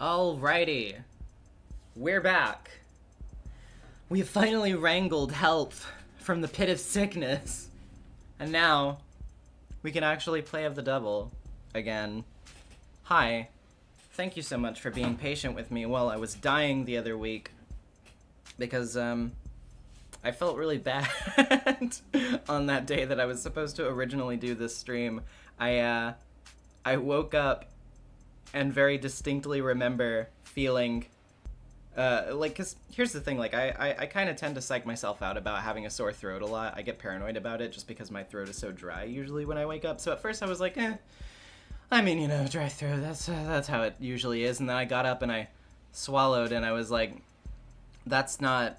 Alrighty, we're back. We have finally wrangled help from the pit of sickness, and now we can actually play of the devil again. Hi, thank you so much for being patient with me while I was dying the other week, because I felt really bad on that day that I was supposed to originally do this stream. I woke up and very distinctly remember feeling, because here's the thing, like, I kind of tend to psych myself out about having a sore throat a lot. I get paranoid about it just because my throat is so dry usually when I wake up. So at first I was like, I mean, you know, dry throat, that's how it usually is. And then I got up and I swallowed and I was like, that's not.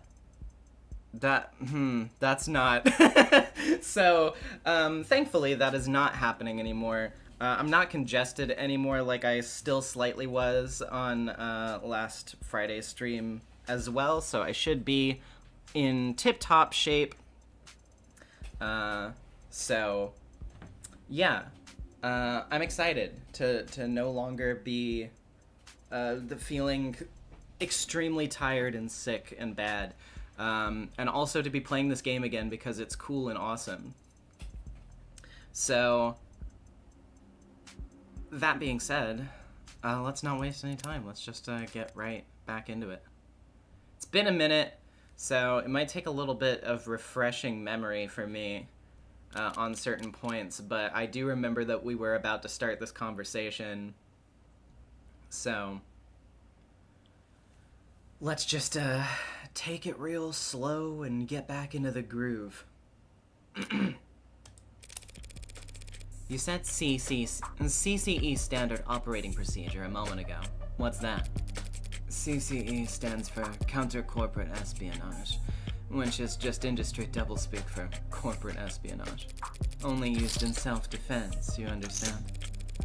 So, thankfully that is not happening anymore. I'm not congested anymore like I still slightly was on last Friday's stream as well, so I should be in tip-top shape. So, yeah. I'm excited to no longer be feeling extremely tired and sick and bad. And also to be playing this game again because it's cool and awesome. So, that being said, let's not waste any time. Let's just get right back into it. It's been a minute, so it might take a little bit of refreshing memory for me on certain points, but I do remember that we were about to start this conversation. So, let's just take it real slow and get back into the groove. You said CCE Standard Operating Procedure a moment ago. What's that? CCE stands for Counter Corporate Espionage, which is just industry doublespeak for corporate espionage. Only used in self-defense, you understand?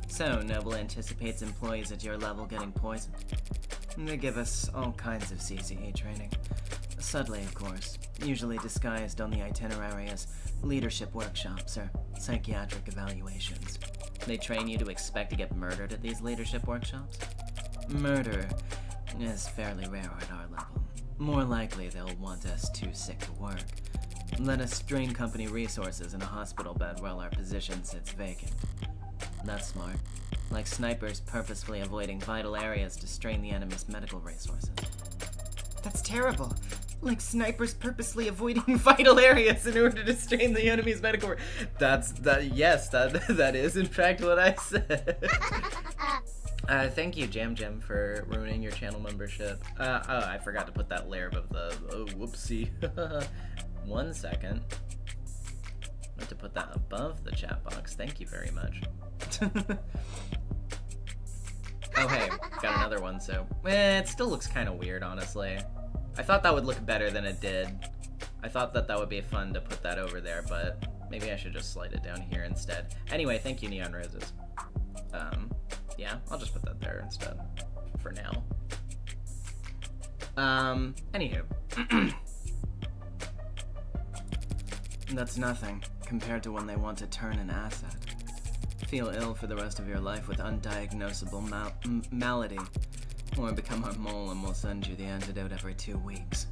So, Noble anticipates employees at your level getting poisoned. They give us all kinds of CCE training. Subtly, of course, usually disguised on the itinerary as leadership workshops or psychiatric evaluations. They train you to expect to get murdered at these leadership workshops? Murder is fairly rare at our level. More likely they'll want us too sick to work. Let us drain company resources in a hospital bed while our position sits vacant. That's smart. Like snipers purposefully avoiding vital areas to strain the enemy's medical resources. That's terrible. Like snipers purposely avoiding vital areas in order to strain the enemy's medical. Yes, that is in fact what I said. Thank you, Jam Jam, for ruining your channel membership. Oh, I forgot to put that layer above the. Oh, whoopsie. 1 second. I have to put that above the chat box. Thank you very much. Oh, hey, got another one. So, it still looks kind of weird, honestly. I thought that would look better than it did. I thought that would be fun to put that over there, but maybe I should just slide it down here instead. Anyway, thank you, Neon Roses. Yeah, I'll just put that there instead for now. Anywho. That's nothing compared to when they want to turn an asset. Feel ill for the rest of your life with undiagnosable malady, or become our mole and we'll send you the antidote every 2 weeks.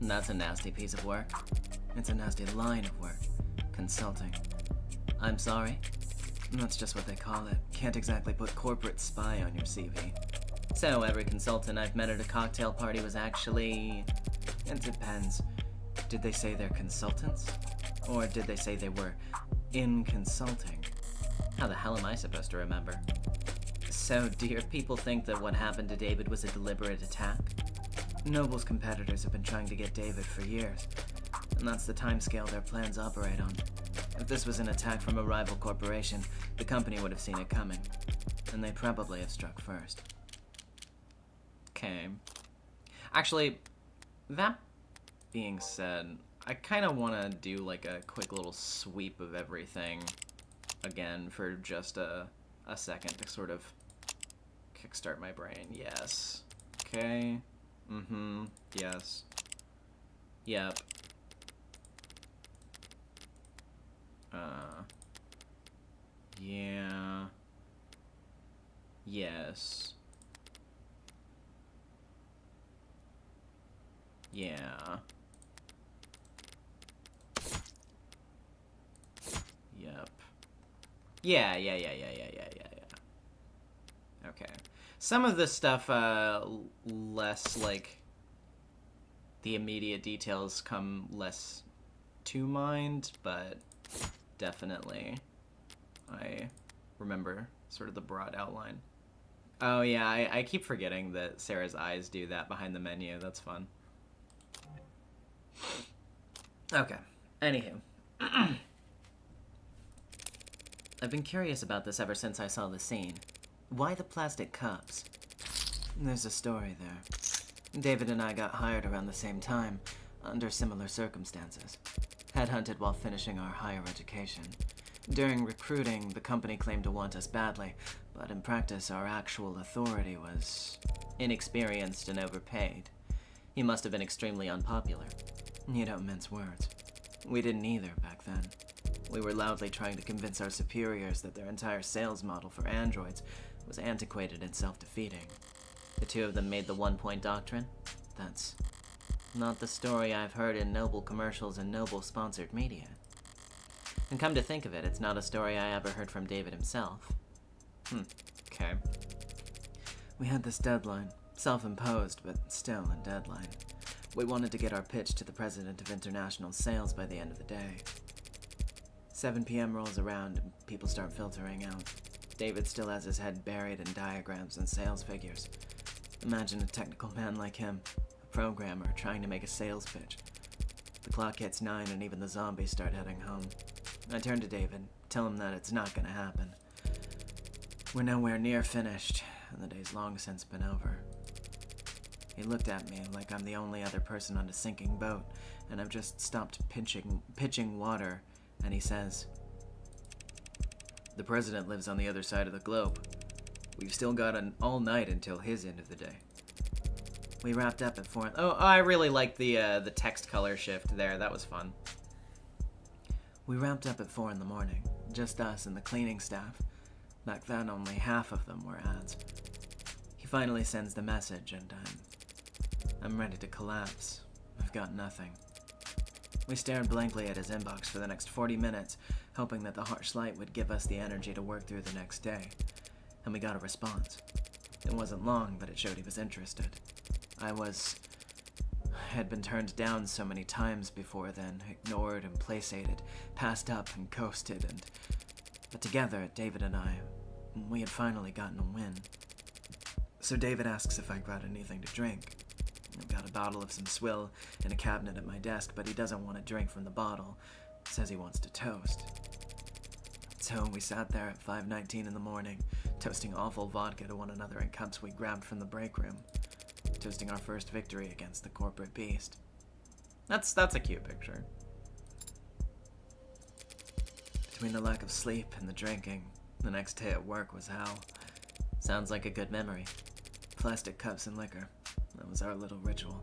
That's a nasty piece of work. It's a nasty line of work. Consulting. I'm sorry? That's just what they call it. Can't exactly put corporate spy on your CV. So every consultant I've met at a cocktail party was actually... It depends. Did they say they're consultants? Or did they say they were in consulting? How the hell am I supposed to remember? So, do your people think that what happened to David was a deliberate attack? Noble's competitors have been trying to get David for years, and that's the timescale their plans operate on. If this was an attack from a rival corporation, the company would have seen it coming, and they probably have struck first. Okay. Actually, that being said, I kind of want to do like a quick little sweep of everything again for just a second to sort of kickstart my brain. Yes. Okay. Mm-hmm. Yes. Yep. Yeah. Yes. Yeah. Yep. Yeah. Okay. Some of this stuff, less, like, the immediate details come less to mind, but definitely I remember sort of the broad outline. Oh yeah, I keep forgetting that Sarah's eyes do that behind the menu. That's fun. Okay. Anywho. I've been curious about this ever since I saw the scene. Why the plastic cups? There's a story there. David and I got hired around the same time, under similar circumstances. Headhunted while finishing our higher education. During recruiting, the company claimed to want us badly, but in practice our actual authority was inexperienced and overpaid. He must have been extremely unpopular. You don't mince words. We didn't either back then. We were loudly trying to convince our superiors that their entire sales model for androids was antiquated and self-defeating. The two of them made the one-point doctrine. That's not the story I've heard in Noble commercials and Noble-sponsored media. And come to think of it, it's not a story I ever heard from David himself. Okay. We had this deadline. Self-imposed, but still a deadline. We wanted to get our pitch to the president of international sales by the end of the day. 7 p.m. rolls around and people start filtering out. David still has his head buried in diagrams and sales figures. Imagine a technical man like him, a programmer trying to make a sales pitch. The clock hits 9 and even the zombies start heading home. I turn to David, tell him that it's not gonna happen. We're nowhere near finished, and the day's long since been over. He looked at me like I'm the only other person on a sinking boat, and I've just stopped pitching water, and he says, "The president lives on the other side of the globe. We've still got all night until his end of the day." We wrapped up at 4. Oh, I really liked the text color shift there. That was fun. We wrapped up at 4 in the morning, just us and the cleaning staff. Back then, only half of them were ads. He finally sends the message, and I'm ready to collapse. I've got nothing. We stared blankly at his inbox for the next 40 minutes, hoping that the harsh light would give us the energy to work through the next day. And we got a response. It wasn't long, but it showed he was interested. I had been turned down so many times before then, ignored and placated, passed up and ghosted, but together, David and I, we had finally gotten a win. So David asks if I got anything to drink. I've got a bottle of some swill in a cabinet at my desk, but he doesn't want to drink from the bottle. Says he wants to toast. So we sat there at 5:19 in the morning, toasting awful vodka to one another in cups we grabbed from the break room, toasting our first victory against the corporate beast. That's a cute picture. Between the lack of sleep and the drinking, the next day at work was hell. Sounds like a good memory. Plastic cups and liquor. That was our little ritual.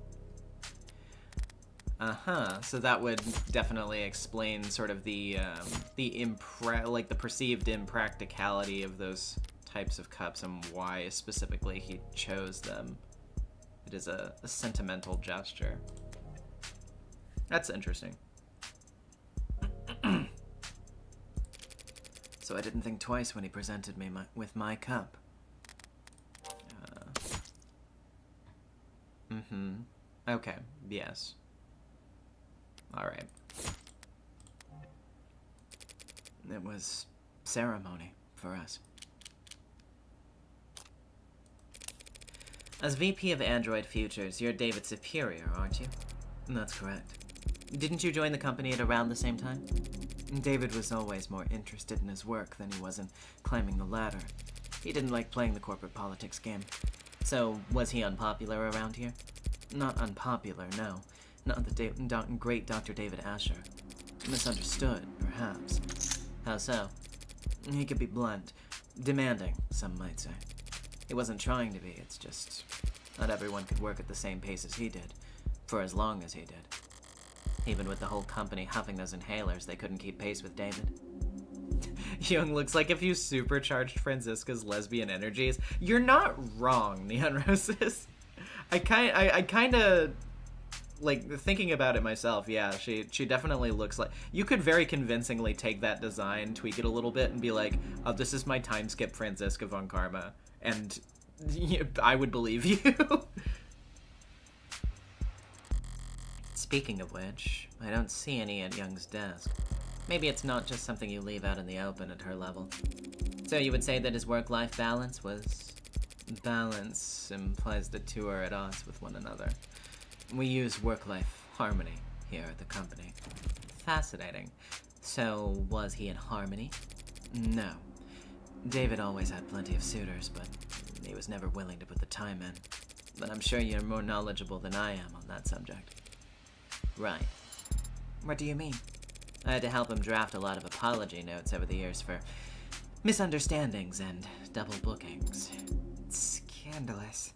So that would definitely explain sort of the perceived impracticality of those types of cups and why specifically he chose them. It is a sentimental gesture. That's interesting. So I didn't think twice when he presented me with my cup. Okay, yes. Alright. It was ceremony for us. As VP of Android Futures, you're David's superior, aren't you? That's correct. Didn't you join the company at around the same time? David was always more interested in his work than he was in climbing the ladder. He didn't like playing the corporate politics game. So, was he unpopular around here? Not unpopular, no. Not the great Dr. David Asher. Misunderstood, perhaps. How so? He could be blunt. Demanding, some might say. He wasn't trying to be, it's just... not everyone could work at the same pace as he did. For as long as he did. Even with the whole company huffing those inhalers, they couldn't keep pace with David. Young looks like if you supercharged Franziska's lesbian energies. You're not wrong, Neon Roses. I kind of... like, thinking about it myself, yeah, she definitely looks like... You could very convincingly take that design, tweak it a little bit, and be like, oh, this is my time skip Franziska von Karma. And I would believe you. Speaking of which, I don't see any at Young's desk. Maybe it's not just something you leave out in the open at her level. So you would say that his work-life balance was... Balance implies the two are at odds with one another. We use work-life harmony here at the company. Fascinating. So, was he in harmony? No. David always had plenty of suitors, but he was never willing to put the time in. But I'm sure you're more knowledgeable than I am on that subject. Right. What do you mean? I had to help him draft a lot of apology notes over the years for misunderstandings and double bookings. Scandalous.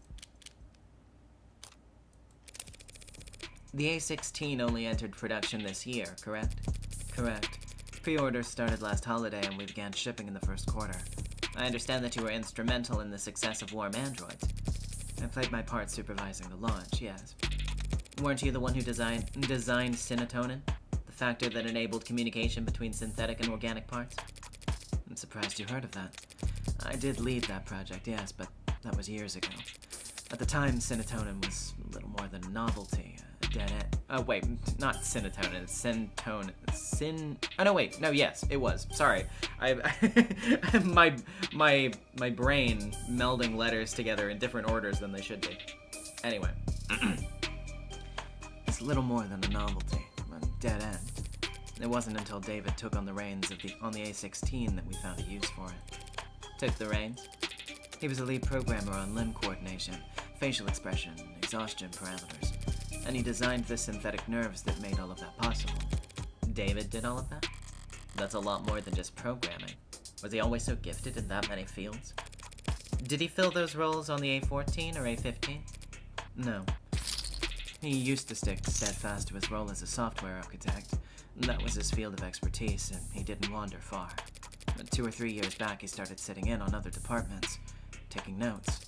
The A16 only entered production this year, correct? Correct. Pre-orders started last holiday and we began shipping in the first quarter. I understand that you were instrumental in the success of Warm Androids. I played my part supervising the launch, yes. Weren't you the one who designed synatonin? The factor that enabled communication between synthetic and organic parts? I'm surprised you heard of that. I did lead that project, yes, but that was years ago. At the time, synatonin was a little more than a novelty, a dead end. Oh, wait, not synatonin, syntonin. Oh, no, wait, no, yes, it was. Sorry. My brain melding letters together in different orders than they should be. Anyway. It's little more than a novelty, a dead end. It wasn't until David took on the reins on the A16 that we found a use for it. Took the reins? He was a lead programmer on limb coordination, facial expression, exhaustion parameters, and he designed the synthetic nerves that made all of that possible. David did all of that? That's a lot more than just programming. Was he always so gifted in that many fields? Did he fill those roles on the A14 or A15? No. He used to stick steadfast to his role as a software architect. That was his field of expertise, and he didn't wander far. But 2 or 3 years back, he started sitting in on other departments, taking notes.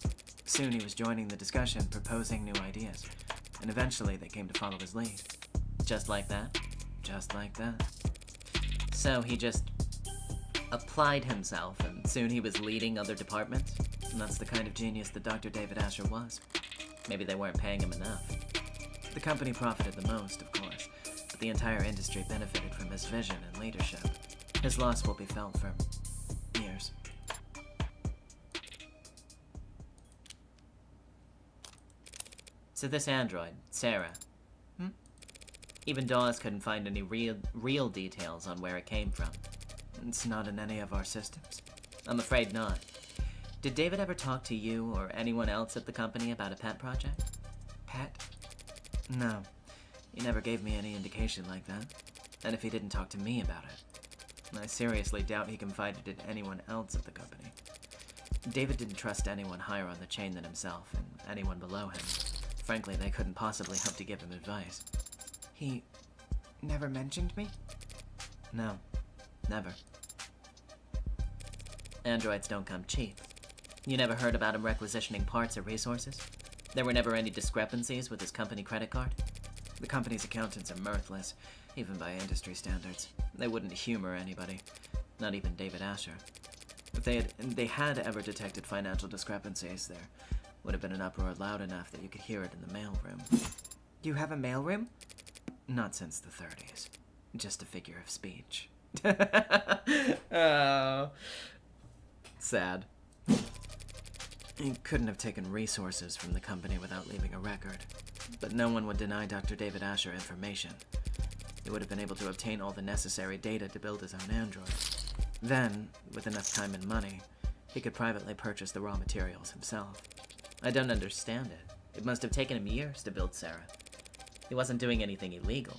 Soon he was joining the discussion, proposing new ideas, and eventually they came to follow his lead. Just like that? Just like that. So he just applied himself, and soon he was leading other departments? And that's the kind of genius that Dr. David Asher was. Maybe they weren't paying him enough. The company profited the most, of course, but the entire industry benefited from his vision and leadership. His loss will be felt for years. So this android, Sarah, even Dawes couldn't find any real details on where it came from. It's not in any of our systems. I'm afraid not. Did David ever talk to you or anyone else at the company about a pet project? Pet? No. He never gave me any indication like that. And if he didn't talk to me about it, I seriously doubt he confided in anyone else at the company. David didn't trust anyone higher on the chain than himself, and anyone below him. Frankly, they couldn't possibly hope to give him advice. He never mentioned me? No, never. Androids don't come cheap. You never heard about him requisitioning parts or resources? There were never any discrepancies with his company credit card? The company's accountants are mirthless, even by industry standards. They wouldn't humor anybody, not even David Asher. If they had ever detected financial discrepancies, there would have been an uproar loud enough that you could hear it in the mailroom. You have a mailroom? Not since the 30s. Just a figure of speech. Sad. He couldn't have taken resources from the company without leaving a record. But no one would deny Dr. David Asher information. He would have been able to obtain all the necessary data to build his own android. Then, with enough time and money, he could privately purchase the raw materials himself. I don't understand it. It must have taken him years to build Sarah. He wasn't doing anything illegal,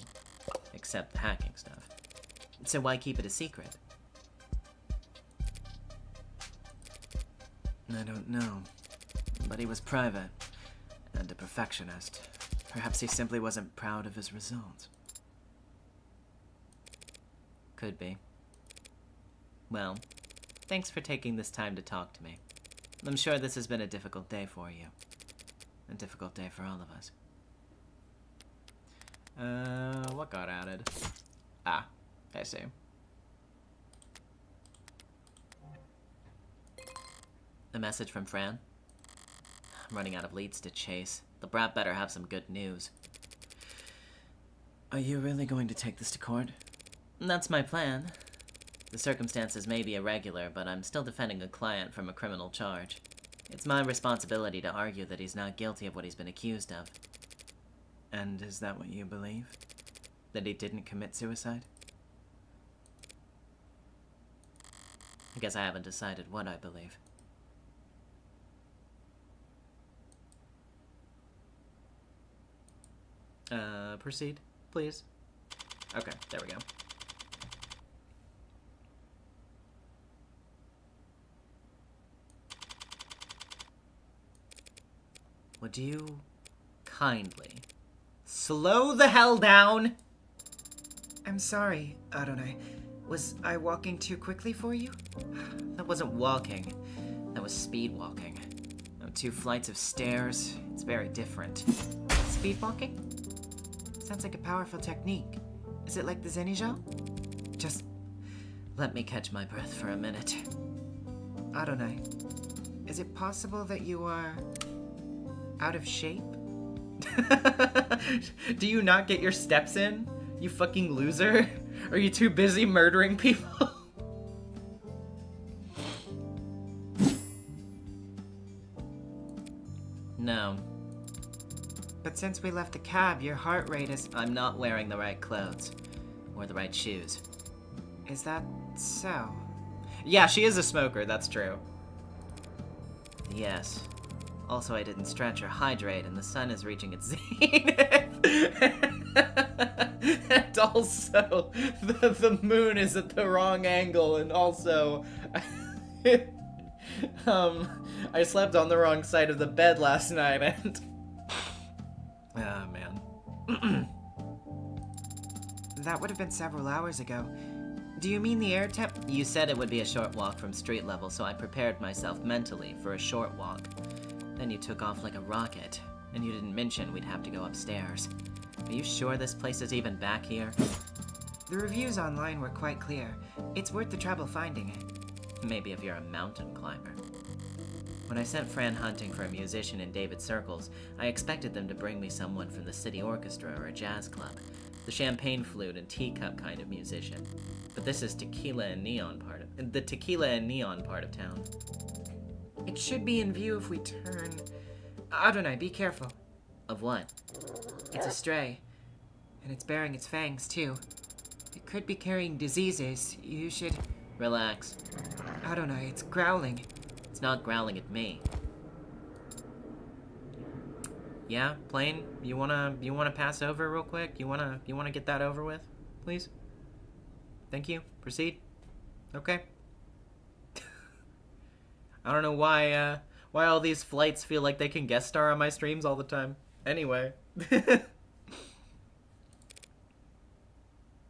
except the hacking stuff. So why keep it a secret? I don't know. But he was private, and a perfectionist. Perhaps he simply wasn't proud of his results. Could be. Well, thanks for taking this time to talk to me. I'm sure this has been a difficult day for you. A difficult day for all of us. What got added? Ah, I see. A message from Fran? I'm running out of leads to chase. The brat better have some good news. Are you really going to take this to court? That's my plan. The circumstances may be irregular, but I'm still defending a client from a criminal charge. It's my responsibility to argue that he's not guilty of what he's been accused of. And is that what you believe? That he didn't commit suicide? I guess I haven't decided what I believe. Proceed, please. Okay, there we go. Would you kindly slow the hell down? I'm sorry, Adonai. Was I walking too quickly for you? That wasn't walking. That was speed walking. 2 flights of stairs. It's very different. Speed walking? Sounds like a powerful technique. Is it like the Zenijal? Just let me catch my breath for a minute. Adonai, is it possible that you are out of shape? Do you not get your steps in, you fucking loser? Are you too busy murdering people? No. But since we left the cab, your heart rate is... I'm not wearing the right clothes. Or the right shoes. Is that so? Yeah, she is a smoker, that's true. Yes. Also, I didn't stretch or hydrate, and the sun is reaching its zenith. And also, the moon is at the wrong angle, and also... I slept on the wrong side of the bed last night, and... Ah, man. That would have been several hours ago. Do you mean the air temp? You said it would be a short walk from street level, so I prepared myself mentally for a short walk. Then you took off like a rocket, and you didn't mention we'd have to go upstairs. Are you sure this place is even back here? The reviews online were quite clear. It's worth the trouble finding it. Maybe if you're a mountain climber. When I sent Fran hunting for a musician in David's circles, I expected them to bring me someone from the city orchestra or a jazz club. The champagne flute and teacup kind of musician. But this is the tequila and neon part of town. It should be in view if we turn... Adonai, be careful. Of what? It's a stray. And it's bearing its fangs, too. It could be carrying diseases. You should... Relax. Adonai, it's growling. It's not growling at me. Yeah, plane, you wanna pass over real quick? You wanna get that over with, please? Thank you. Proceed. Okay. I don't know why all these flights feel like they can guest star on my streams all the time. Anyway.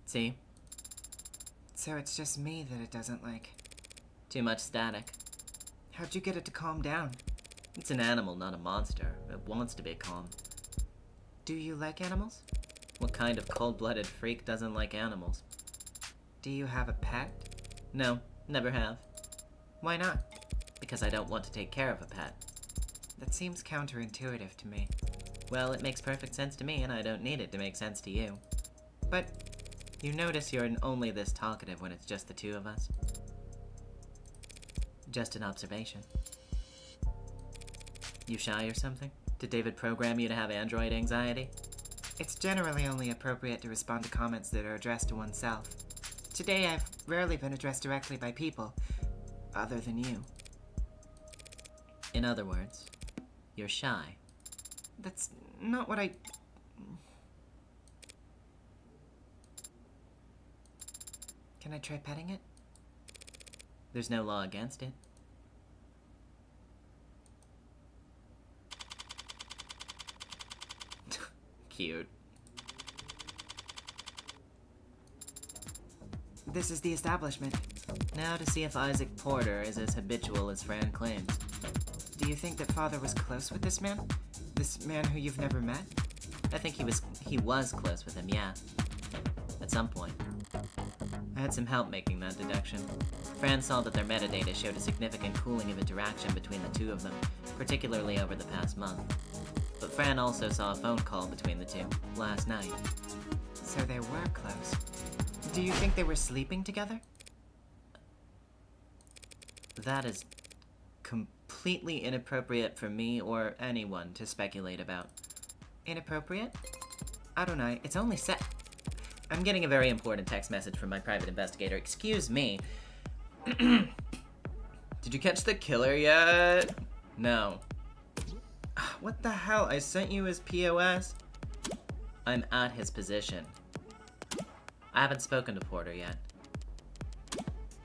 See? So it's just me that it doesn't like. Too much static. How'd you get it to calm down? It's an animal, not a monster. It wants to be calm. Do you like animals? What kind of cold-blooded freak doesn't like animals? Do you have a pet? No, never have. Why not? Because I don't want to take care of a pet. That seems counterintuitive to me. Well, it makes perfect sense to me, and I don't need it to make sense to you. But you notice you're only this talkative when it's just the two of us? Just an observation. You shy or something? Did David program you to have android anxiety? it's generally only appropriate to respond to comments that are addressed to oneself. Today, I've rarely been addressed directly by people, other than you. In other words, you're shy. That's not what I... Can I try petting it? There's no law against it. Cute. This is the establishment. Now to see if Isaac Porter is as habitual as Fran claims. Do you think that Father was close with this man? This man who you've never met? I think he was close with him, yeah. At some point. I had some help making that deduction. Fran saw that their metadata showed a significant cooling of interaction between the two of them, particularly over the past month. But Fran also saw a phone call between the two, last night. So they were close. Do you think they were sleeping together? That is completely inappropriate for me or anyone to speculate about. Inappropriate? Adonai, it's only set. I'm getting a very important text message from my private investigator. Excuse me. Did you catch the killer yet? No. What the hell? I sent you his POS? I'm at his position. I haven't spoken to Porter yet.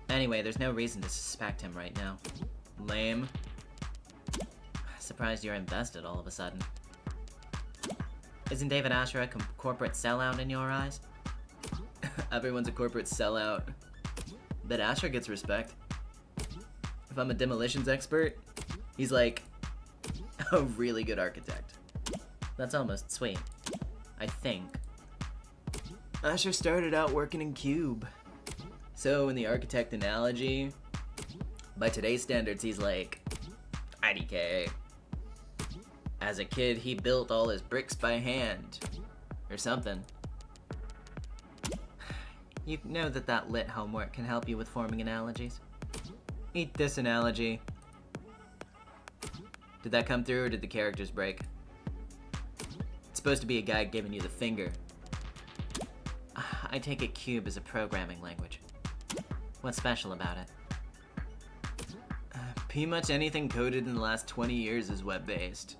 Anyway, there's no reason to suspect him right now. Lame. Surprised you're invested all of a sudden. Isn't David Asher a corporate sellout in your eyes? Everyone's a corporate sellout. But Asher gets respect. If I'm a demolitions expert, he's like a really good architect. That's almost sweet. I think. Asher started out working in Cube. So in the architect analogy, by today's standards, he's like IDK. As a kid, he built all his bricks by hand. Or something. You know that lit homework can help you with forming analogies. Eat this analogy. Did that come through or did the characters break? It's supposed to be a guy giving you the finger. I take it Cube is a programming language. What's special about it? Pretty much anything coded in the last 20 years is web-based.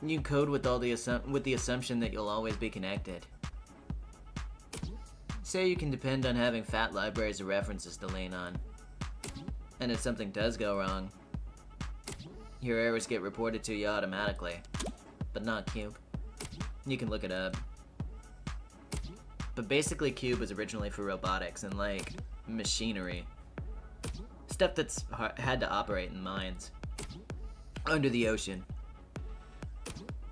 You code with the assumption that you'll always be connected. Say you can depend on having fat libraries of references to lean on. And if something does go wrong, your errors get reported to you automatically. But not Cube. You can look it up. But basically Cube was originally for robotics and like machinery. Stuff that's had to operate in mines. Under the ocean.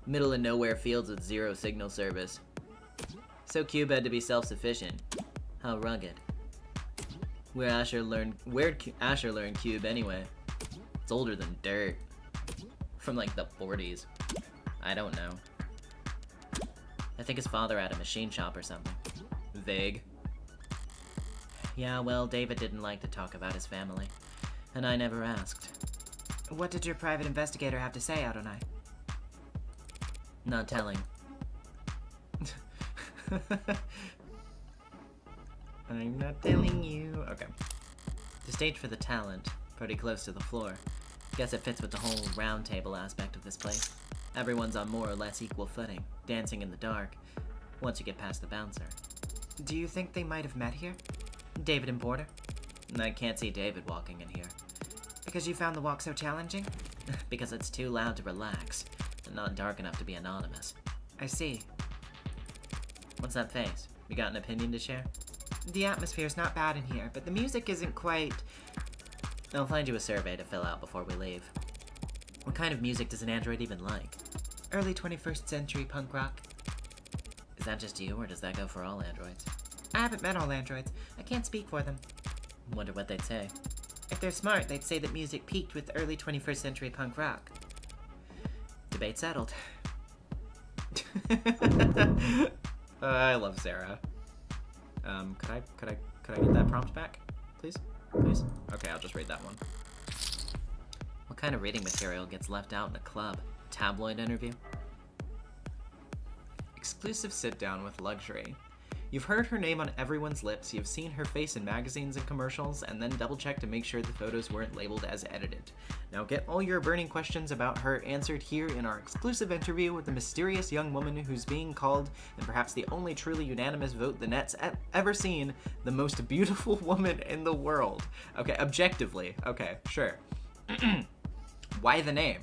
Middle of nowhere fields with zero signal service. So Cube had to be self-sufficient. How rugged. Where'd Asher learn Cube anyway? It's older than dirt. From like the 40s. I don't know. I think his father had a machine shop or something. Vague. Yeah, well, David didn't like to talk about his family. And I never asked. What did your private investigator have to say, Adonai? Not telling. I'm not telling you. Okay. The stage for the talent, pretty close to the floor. Guess it fits with the whole round table aspect of this place. Everyone's on more or less equal footing, dancing in the dark, once you get past the bouncer. Do you think they might have met here? David and Porter? I can't see David walking in here. Because you found the walk so challenging? Because it's too loud to relax, and not dark enough to be anonymous. I see. What's that face? You got an opinion to share? The atmosphere's not bad in here, but the music isn't quite... I'll find you a survey to fill out before we leave. What kind of music does an android even like? Early 21st century punk rock. Is that just you, or does that go for all androids? I haven't met all androids. I can't speak for them. Wonder what they'd say. If they're smart, they'd say that music peaked with early 21st century punk rock. Debate settled. I love Sarah. Could I get that prompt back, please? Please? Okay, I'll just read that one. What kind of reading material gets left out in a club? Tabloid interview? Exclusive sit-down with luxury. You've heard her name on everyone's lips, you've seen her face in magazines and commercials, and then double-checked to make sure the photos weren't labeled as edited. Now get all your burning questions about her answered here in our exclusive interview with the mysterious young woman who's being called, and perhaps the only truly unanimous vote the net's ever seen, the most beautiful woman in the world. Okay, objectively. Okay, sure. Why the name?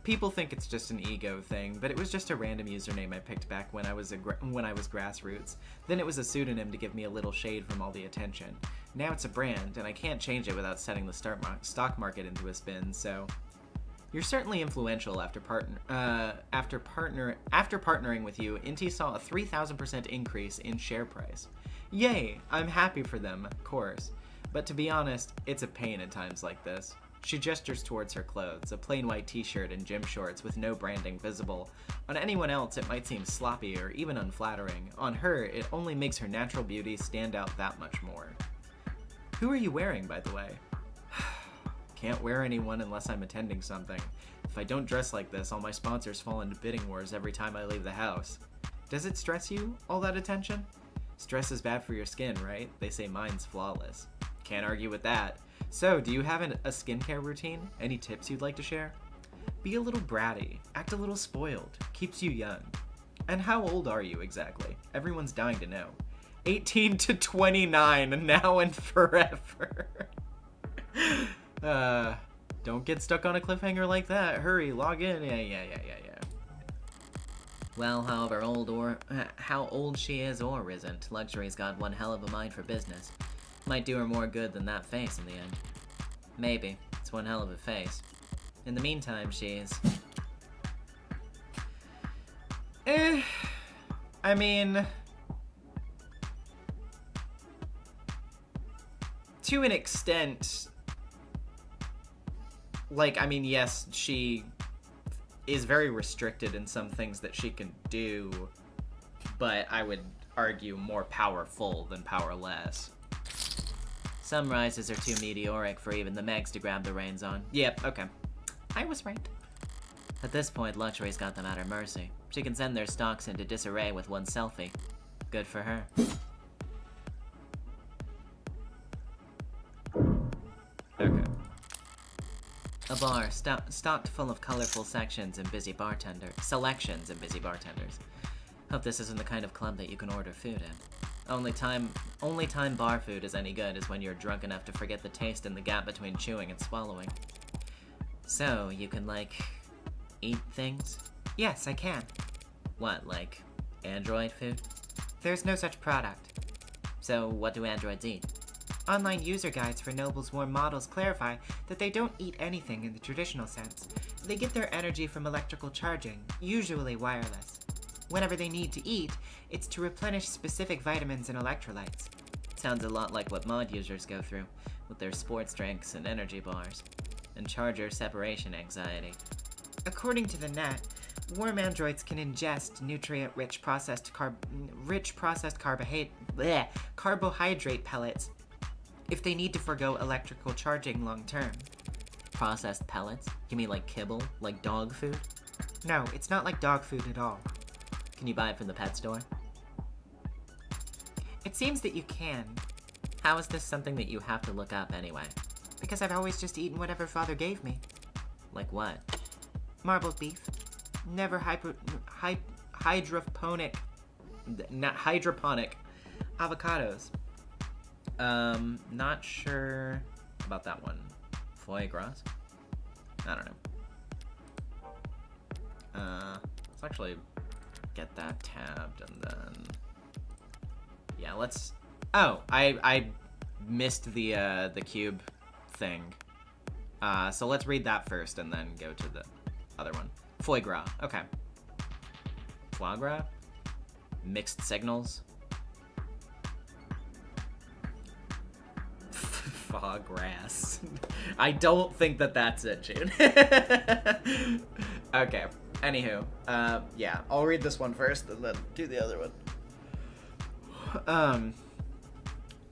People think it's just an ego thing, but it was just a random username I picked back when I was grassroots. Then it was a pseudonym to give me a little shade from all the attention. Now it's a brand, and I can't change it without setting the stock market into a spin, so... You're certainly influential after partnering with you. Inti saw a 3,000% increase in share price. Yay! I'm happy for them, of course. But to be honest, it's a pain at times like this. She gestures towards her clothes, a plain white t-shirt and gym shorts with no branding visible. On anyone else, it might seem sloppy or even unflattering. On her, it only makes her natural beauty stand out that much more. Who are you wearing, by the way? Can't wear anyone unless I'm attending something. If I don't dress like this, all my sponsors fall into bidding wars every time I leave the house. Does it stress you, all that attention? Stress is bad for your skin, right? They say mine's flawless. Can't argue with that. So, do you have a skincare routine? Any tips you'd like to share? Be a little bratty, act a little spoiled, keeps you young. And how old are you exactly? Everyone's dying to know. 18 to 29, now and forever. Don't get stuck on a cliffhanger like that. Hurry, log in. Yeah. Well, how old she is or isn't, Luxury's got one hell of a mind for business. Might do her more good than that face in the end. Maybe. It's one hell of a face. In the meantime, she's... I mean... To an extent... yes, she is very restricted in some things that she can do, but I would argue more powerful than powerless. Some rises are too meteoric for even the Megs to grab the reins on. Yep, okay. I was right. At this point, Luxury's got them at her mercy. She can send their stocks into disarray with one selfie. Good for her. Okay. A bar stocked full of colorful selections and busy bartenders. Hope this isn't the kind of club that you can order food in. Only time bar food is any good is when you're drunk enough to forget the taste and the gap between chewing and swallowing. So, you can, eat things? Yes, I can. What, android food? There's no such product. So, what do androids eat? Online user guides for Noble's Warm models clarify that they don't eat anything in the traditional sense. They get their energy from electrical charging, usually wireless. Whenever they need to eat, it's to replenish specific vitamins and electrolytes. Sounds a lot like what mod users go through, with their sports drinks and energy bars, and charger separation anxiety. According to the net, warm androids can ingest nutrient-rich processed carbohydrate pellets if they need to forgo electrical charging long-term. Processed pellets? You mean like kibble? Like dog food? No, it's not like dog food at all. Can you buy it from the pet store? It seems that you can. How is this something that you have to look up anyway? Because I've always just eaten whatever Father gave me. Like what? Marbled beef. Never hydroponic, not hydroponic avocados. Not sure about that one. Foie gras? I don't know. Let's actually get that tabbed and then, yeah, let's, oh, I missed the cube thing. So let's read that first and then go to the other one. Foie gras, okay. Foie gras? Mixed signals? Foie gras. I don't think that that's it, June. Okay, anywho. Yeah, I'll read this one first and then do the other one.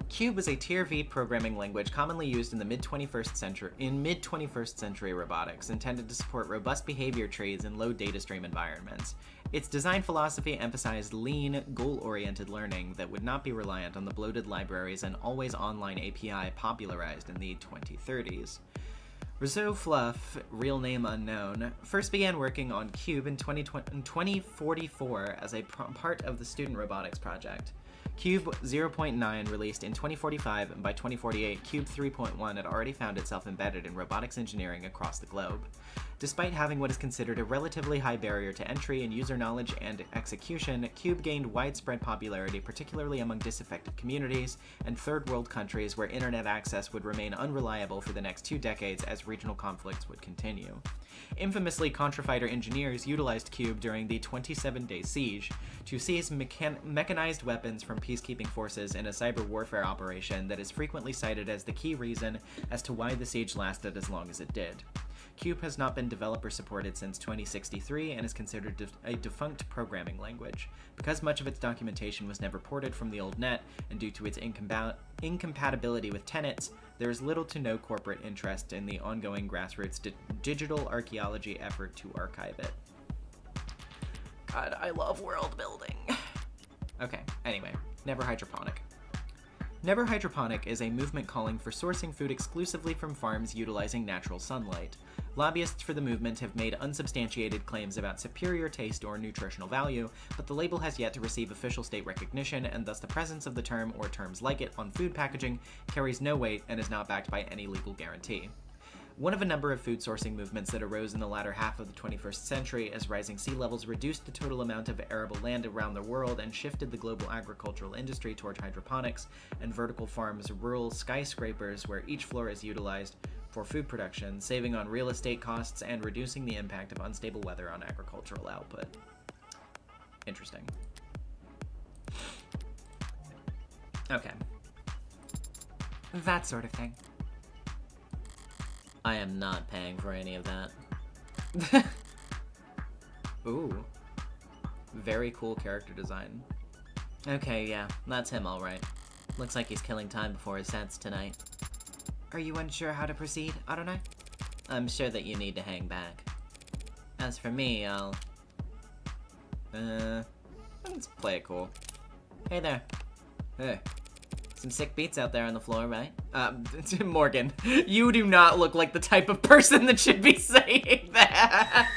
Cube is a Tier V programming language commonly used in the mid-21st century robotics, intended to support robust behavior trees in low data stream environments. Its design philosophy emphasized lean, goal-oriented learning that would not be reliant on the bloated libraries and always online API popularized in the 2030s. Rousseau Fluff, real name unknown, first began working on Cube in 2044 as a part of the Student Robotics Project. Cube 0.9 released in 2045, and by 2048, Cube 3.1 had already found itself embedded in robotics engineering across the globe. Despite having what is considered a relatively high barrier to entry in user knowledge and execution, Cube gained widespread popularity, particularly among disaffected communities and third-world countries where internet access would remain unreliable for the next 2 decades as regional conflicts would continue. Infamously, Contrafighter engineers utilized Cube during the 27-day siege to seize mechanized weapons from peacekeeping forces in a cyber warfare operation that is frequently cited as the key reason as to why the siege lasted as long as it did. Cube has not been developer supported since 2063 and is considered a defunct programming language. Because much of its documentation was never ported from the old net, and due to its incompatibility with tenets, there is little to no corporate interest in the ongoing grassroots digital archaeology effort to archive it. God, I love world building. Okay, anyway, Never Hydroponic. Never Hydroponic is a movement calling for sourcing food exclusively from farms utilizing natural sunlight. Lobbyists for the movement have made unsubstantiated claims about superior taste or nutritional value, but the label has yet to receive official state recognition, and thus the presence of the term or terms like it on food packaging carries no weight and is not backed by any legal guarantee. One of a number of food sourcing movements that arose in the latter half of the 21st century as rising sea levels reduced the total amount of arable land around the world and shifted the global agricultural industry toward hydroponics and vertical farms, rural skyscrapers where each floor is utilized for food production, saving on real estate costs and reducing the impact of unstable weather on agricultural output. Interesting. Okay. That sort of thing. I am not paying for any of that. Ooh. Very cool character design. Okay, yeah, that's him alright. Looks like he's killing time before his sets tonight. Are you unsure how to proceed, Adonai? I'm sure that you need to hang back. As for me, I'll... let's play it cool. Hey there. Hey. Some sick beats out there on the floor, right? Morgan, you do not look like the type of person that should be saying that.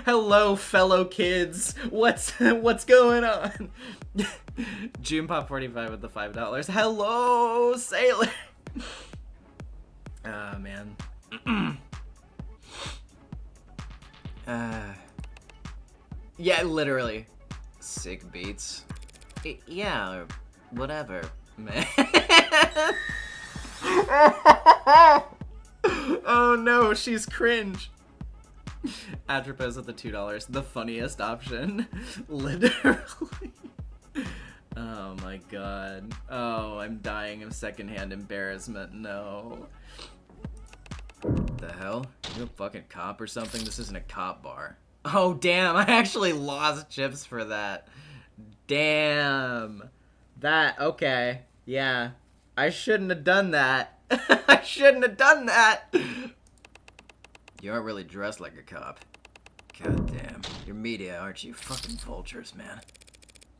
Hello, fellow kids. What's going on? June Pop 45 with the $5. Hello, sailor. Ah, man. Yeah, literally. Sick beats. Yeah, or whatever, man. Oh no, she's cringe. Atropos at the $2, the funniest option. Literally. Oh my god. Oh, I'm dying of secondhand embarrassment. No. What the hell? You a fucking cop or something? This isn't a cop bar. Oh damn, I actually lost chips for that. Damn. That, okay. Yeah. I shouldn't have done that. I shouldn't have done that. You aren't really dressed like a cop. God damn. You're media, aren't you? Fucking vultures, man.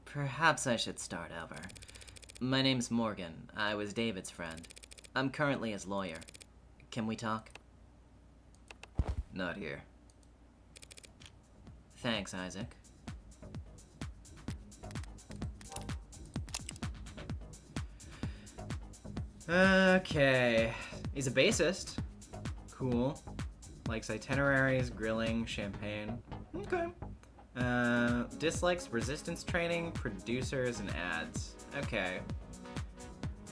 Perhaps I should start over. My name's Morgan. I was David's friend. I'm currently his lawyer. Can we talk? Not here. Thanks, Isaac. Okay. He's a bassist. Cool. Likes itineraries, grilling, champagne. Okay. Dislikes resistance training, producers, and ads. Okay.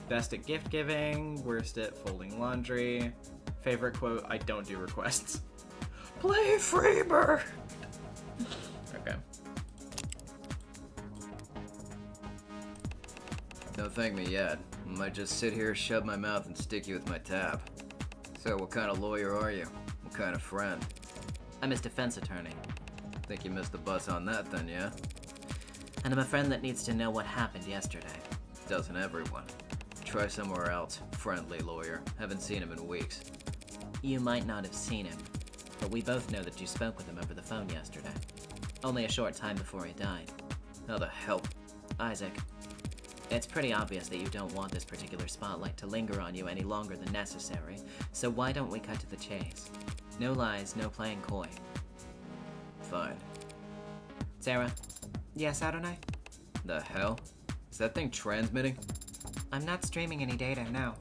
Best at gift giving, worst at folding laundry. Favorite quote, I don't do requests. Play Freebird! Okay. Don't thank me yet. I might just sit here, shove my mouth, and stick you with my tab. So, what kind of lawyer are you? What kind of friend? I'm his defense attorney. Think you missed the bus on that then, yeah? And I'm a friend that needs to know what happened yesterday. Doesn't everyone? Try somewhere else. Friendly lawyer. Haven't seen him in weeks. You might not have seen him, but we both know that you spoke with him over the phone yesterday. Only a short time before he died. How the hell? Isaac, it's pretty obvious that you don't want this particular spotlight to linger on you any longer than necessary, so why don't we cut to the chase? No lies, no playing coy. Fine. Sarah? Yes, Adonai? The hell? Is that thing transmitting? I'm not streaming any data, no.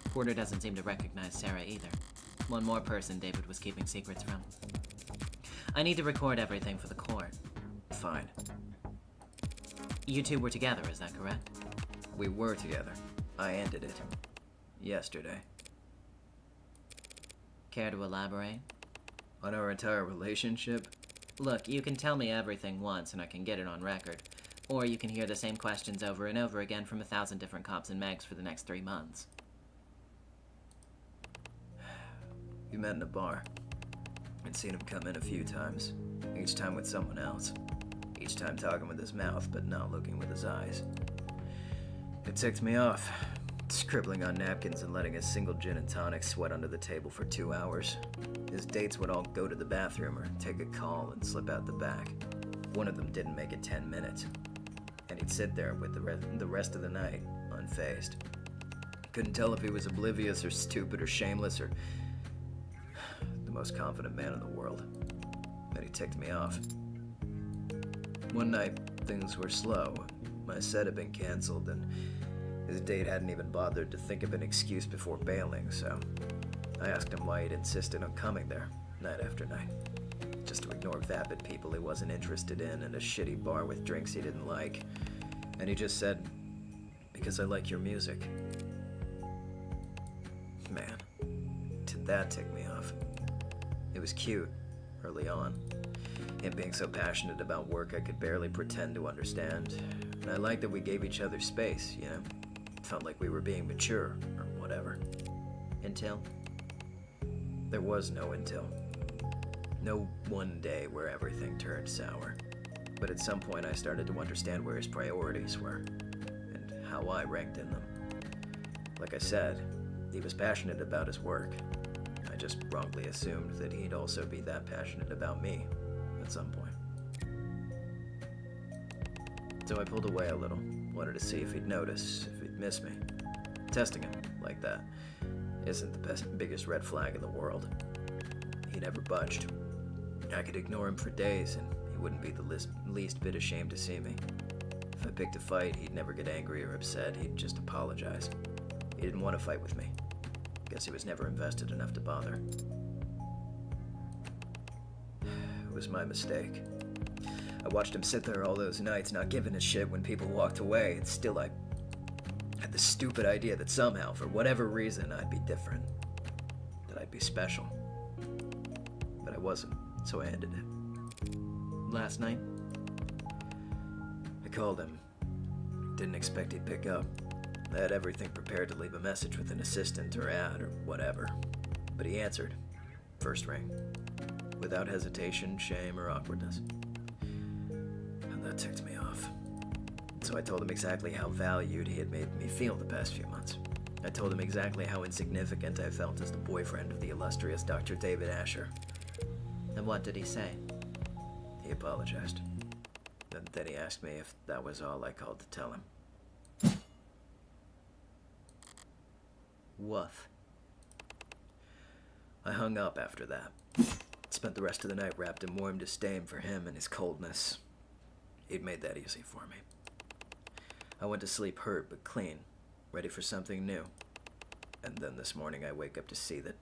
Porter doesn't seem to recognize Sarah either. One more person David was keeping secrets from. I need to record everything for the court. Fine. You two were together, is that correct? We were together. I ended it. Yesterday. Care to elaborate? On our entire relationship? Look, you can tell me everything once and I can get it on record. Or you can hear the same questions over and over again from 1,000 different cops and mags for the next 3 months. We met in a bar. I'd seen him come in a few times, each time with someone else. Each time talking with his mouth, but not looking with his eyes. It ticked me off, scribbling on napkins and letting a single gin and tonic sweat under the table for 2 hours. His dates would all go to the bathroom or take a call and slip out the back. One of them didn't make it 10 minutes. And he'd sit there with the rest of the night, unfazed. Couldn't tell if he was oblivious or stupid or shameless or the most confident man in the world. But he ticked me off. One night, things were slow. My set had been canceled, and his date hadn't even bothered to think of an excuse before bailing, so I asked him why he'd insisted on coming there, night after night. Just to ignore vapid people he wasn't interested in and a shitty bar with drinks he didn't like. And he just said, because I like your music. Man, did that tick me off. It was cute, early on. Him being so passionate about work I could barely pretend to understand. And I liked that we gave each other space, you know? Felt like we were being mature, or whatever. Until? There was no until. No one day where everything turned sour. But at some point I started to understand where his priorities were, and how I ranked in them. Like I said, he was passionate about his work. I just wrongly assumed that he'd also be that passionate about me at some point. So I pulled away a little, wanted to see if he'd notice, if he'd miss me. Testing him like that isn't the biggest red flag in the world. He never budged. I could ignore him for days and he wouldn't be the least bit ashamed to see me. If I picked a fight, he'd never get angry or upset, he'd just apologize. He didn't want to fight with me. Guess he was never invested enough to bother. It was my mistake. I watched him sit there all those nights not giving a shit when people walked away, and still I had the stupid idea that somehow, for whatever reason, I'd be different. That I'd be special. But I wasn't, so I ended it. Last night? I called him. Didn't expect he'd pick up. I had everything prepared to leave a message with an assistant or ad or whatever. But he answered. First ring. Without hesitation, shame, or awkwardness. And that ticked me off. So I told him exactly how valued he had made me feel the past few months. I told him exactly how insignificant I felt as the boyfriend of the illustrious Dr. David Asher. And what did he say? He apologized. Then he asked me if that was all I called to tell him. Woof. I hung up after that. Spent the rest of the night wrapped in warm disdain for him and his coldness. He'd made that easy for me. I went to sleep hurt but clean, ready for something new. And then this morning I wake up to see that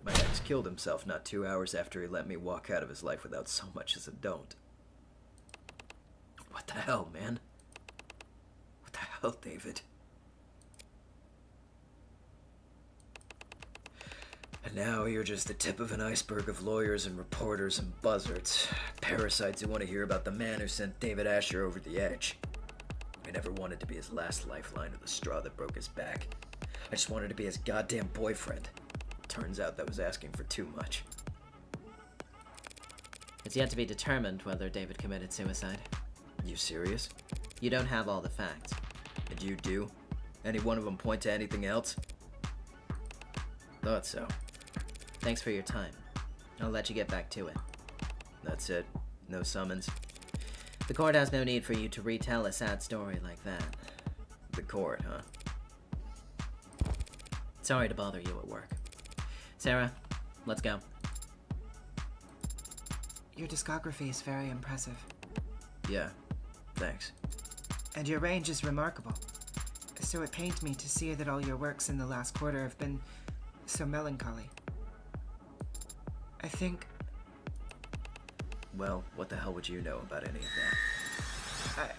my ex killed himself not 2 hours after he let me walk out of his life without so much as a don't. What the hell, man? What the hell, David? And now you're just the tip of an iceberg of lawyers and reporters and buzzards. Parasites who want to hear about the man who sent David Asher over the edge. I never wanted to be his last lifeline or the straw that broke his back. I just wanted to be his goddamn boyfriend. Turns out that was asking for too much. It's yet to be determined whether David committed suicide. You serious? You don't have all the facts. And you do? Any one of them point to anything else? Thought so. Thanks for your time. I'll let you get back to it. That's it. No summons. The court has no need for you to retell a sad story like that. The court, huh? Sorry to bother you at work. Sarah, let's go. Your discography is very impressive. Yeah, thanks. And your range is remarkable. So it pained me to see that all your works in the last quarter have been so melancholy. I think... Well, what the hell would you know about any of that?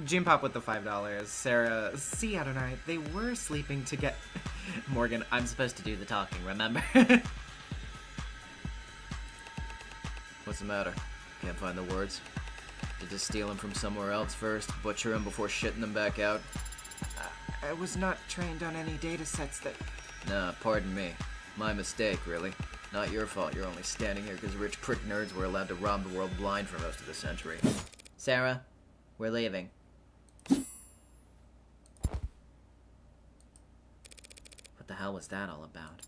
June Pop with the $5. Sarah, See, Adonai, they were sleeping together. Morgan, I'm supposed to do the talking, remember? What's the matter? Can't find the words? Did you steal them from somewhere else first? Butcher them before shitting them back out? I was not trained on any data sets that... Nah, pardon me. My mistake, really. Not your fault. You're only standing here because rich prick nerds were allowed to rob the world blind for most of the century. Sarah, we're leaving. What the hell was that all about?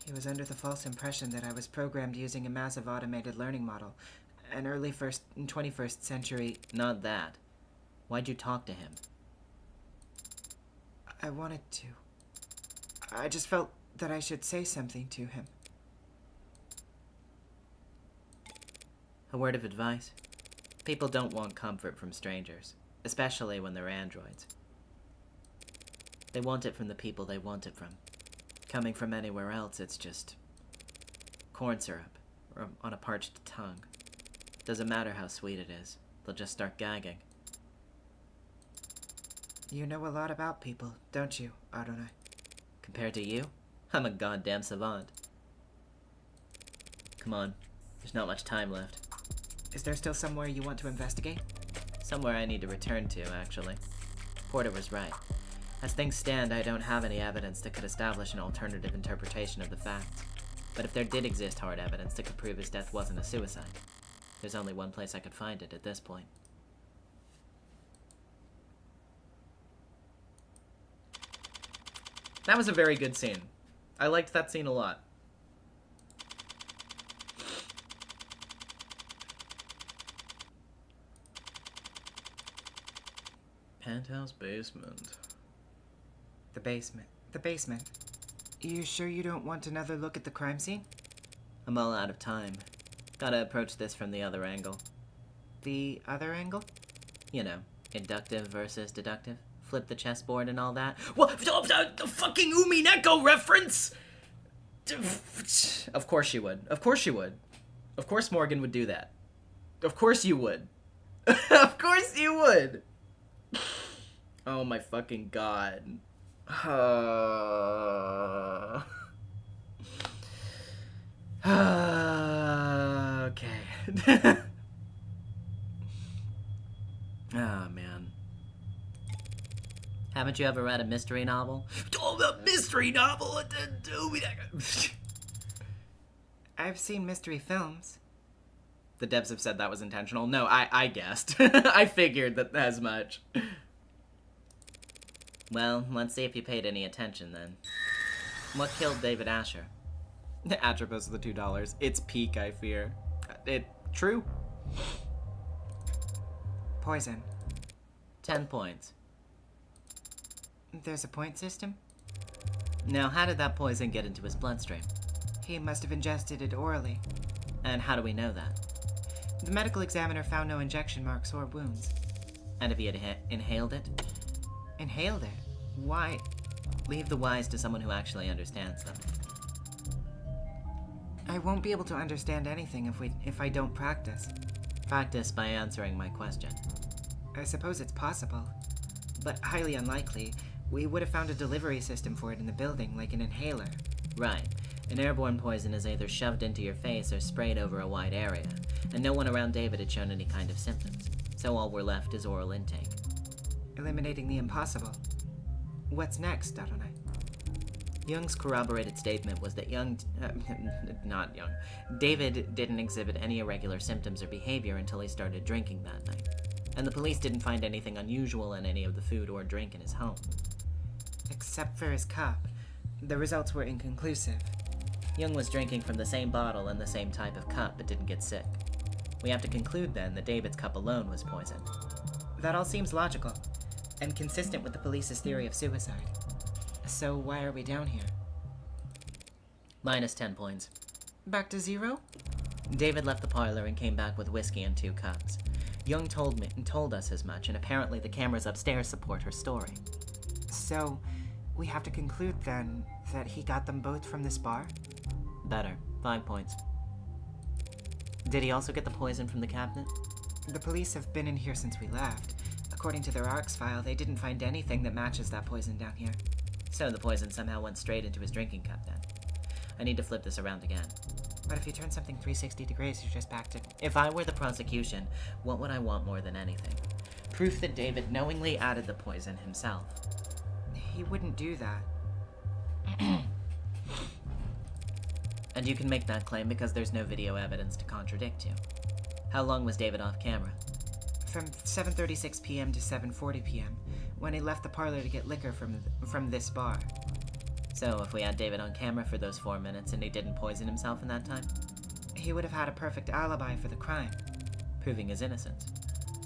He was under the false impression that I was programmed using a massive automated learning model. An early 21st century... Not that. Why'd you talk to him? I wanted to. I just felt that I should say something to him. A word of advice? People don't want comfort from strangers, especially when they're androids. They want it from the people they want it from. Coming from anywhere else, it's just corn syrup or on a parched tongue. Doesn't matter how sweet it is, they'll just start gagging. You know a lot about people, don't you, Adonai? Compared to you, I'm a goddamn savant. Come on, there's not much time left. Is there still somewhere you want to investigate? Somewhere I need to return to, actually. Porter was right. As things stand, I don't have any evidence that could establish an alternative interpretation of the facts. But if there did exist hard evidence that could prove his death wasn't a suicide, there's only one place I could find it at this point. that was a very good scene. I liked that scene a lot. Penthouse basement. The basement. The basement. You sure you don't want another look at the crime scene? I'm all out of time. Gotta approach this from the other angle. The other angle? You know, inductive versus deductive. Flip the chessboard and all that. What? The fucking Umineko reference? Of course you would. Of course you would. Of course Morgan would do that. Of course you would. Of course you would. Oh my fucking god. Okay. Oh, man. Haven't you ever read a mystery novel? Oh, the mystery novel. I've seen mystery films. The devs have said that was intentional. No, I guessed. I figured that as much. Well, let's see if you paid any attention then. What killed David Asher? Atropos of the $2. It's peak, I fear. True. Poison. 10 points. There's a point system? Now, how did that poison get into his bloodstream? He must have ingested it orally. And how do we know that? The medical examiner found no injection marks or wounds. And if he had inhaled it? Inhaled it? Why? Leave the whys to someone who actually understands them. I won't be able to understand anything if I don't practice. Practice by answering my question. I suppose it's possible, but highly unlikely. We would have found a delivery system for it in the building, like an inhaler. Right. An airborne poison is either shoved into your face or sprayed over a wide area, and no one around David had shown any kind of symptoms, so all we're left is oral intake. Eliminating the impossible. What's next, Adonai? Young's corroborated statement was that David didn't exhibit any irregular symptoms or behavior until he started drinking that night, and the police didn't find anything unusual in any of the food or drink in his home. Except for his cup. The results were inconclusive. Young was drinking from the same bottle and the same type of cup, but didn't get sick. We have to conclude, then, that David's cup alone was poisoned. That all seems logical, and consistent with the police's theory of suicide. So why are we down here? Minus 10 points. Back to 0? David left the parlor and came back with whiskey and 2 cups. Young told us as much, and apparently the cameras upstairs support her story. So, we have to conclude, then, that he got them both from this bar? Better. 5 points. Did he also get the poison from the cabinet? The police have been in here since we left. According to their ARCS file, they didn't find anything that matches that poison down here. So the poison somehow went straight into his drinking cup, then. I need to flip this around again. But if you turn something 360 degrees, you're just back to... If I were the prosecution, what would I want more than anything? Proof that David knowingly added the poison himself. He wouldn't do that. And you can make that claim because there's no video evidence to contradict you. How long was David off camera? From 7:36 p.m. to 7:40 p.m., when he left the parlor to get liquor from this bar. So if we had David on camera for those 4 minutes and he didn't poison himself in that time? He would have had a perfect alibi for the crime. Proving his innocence.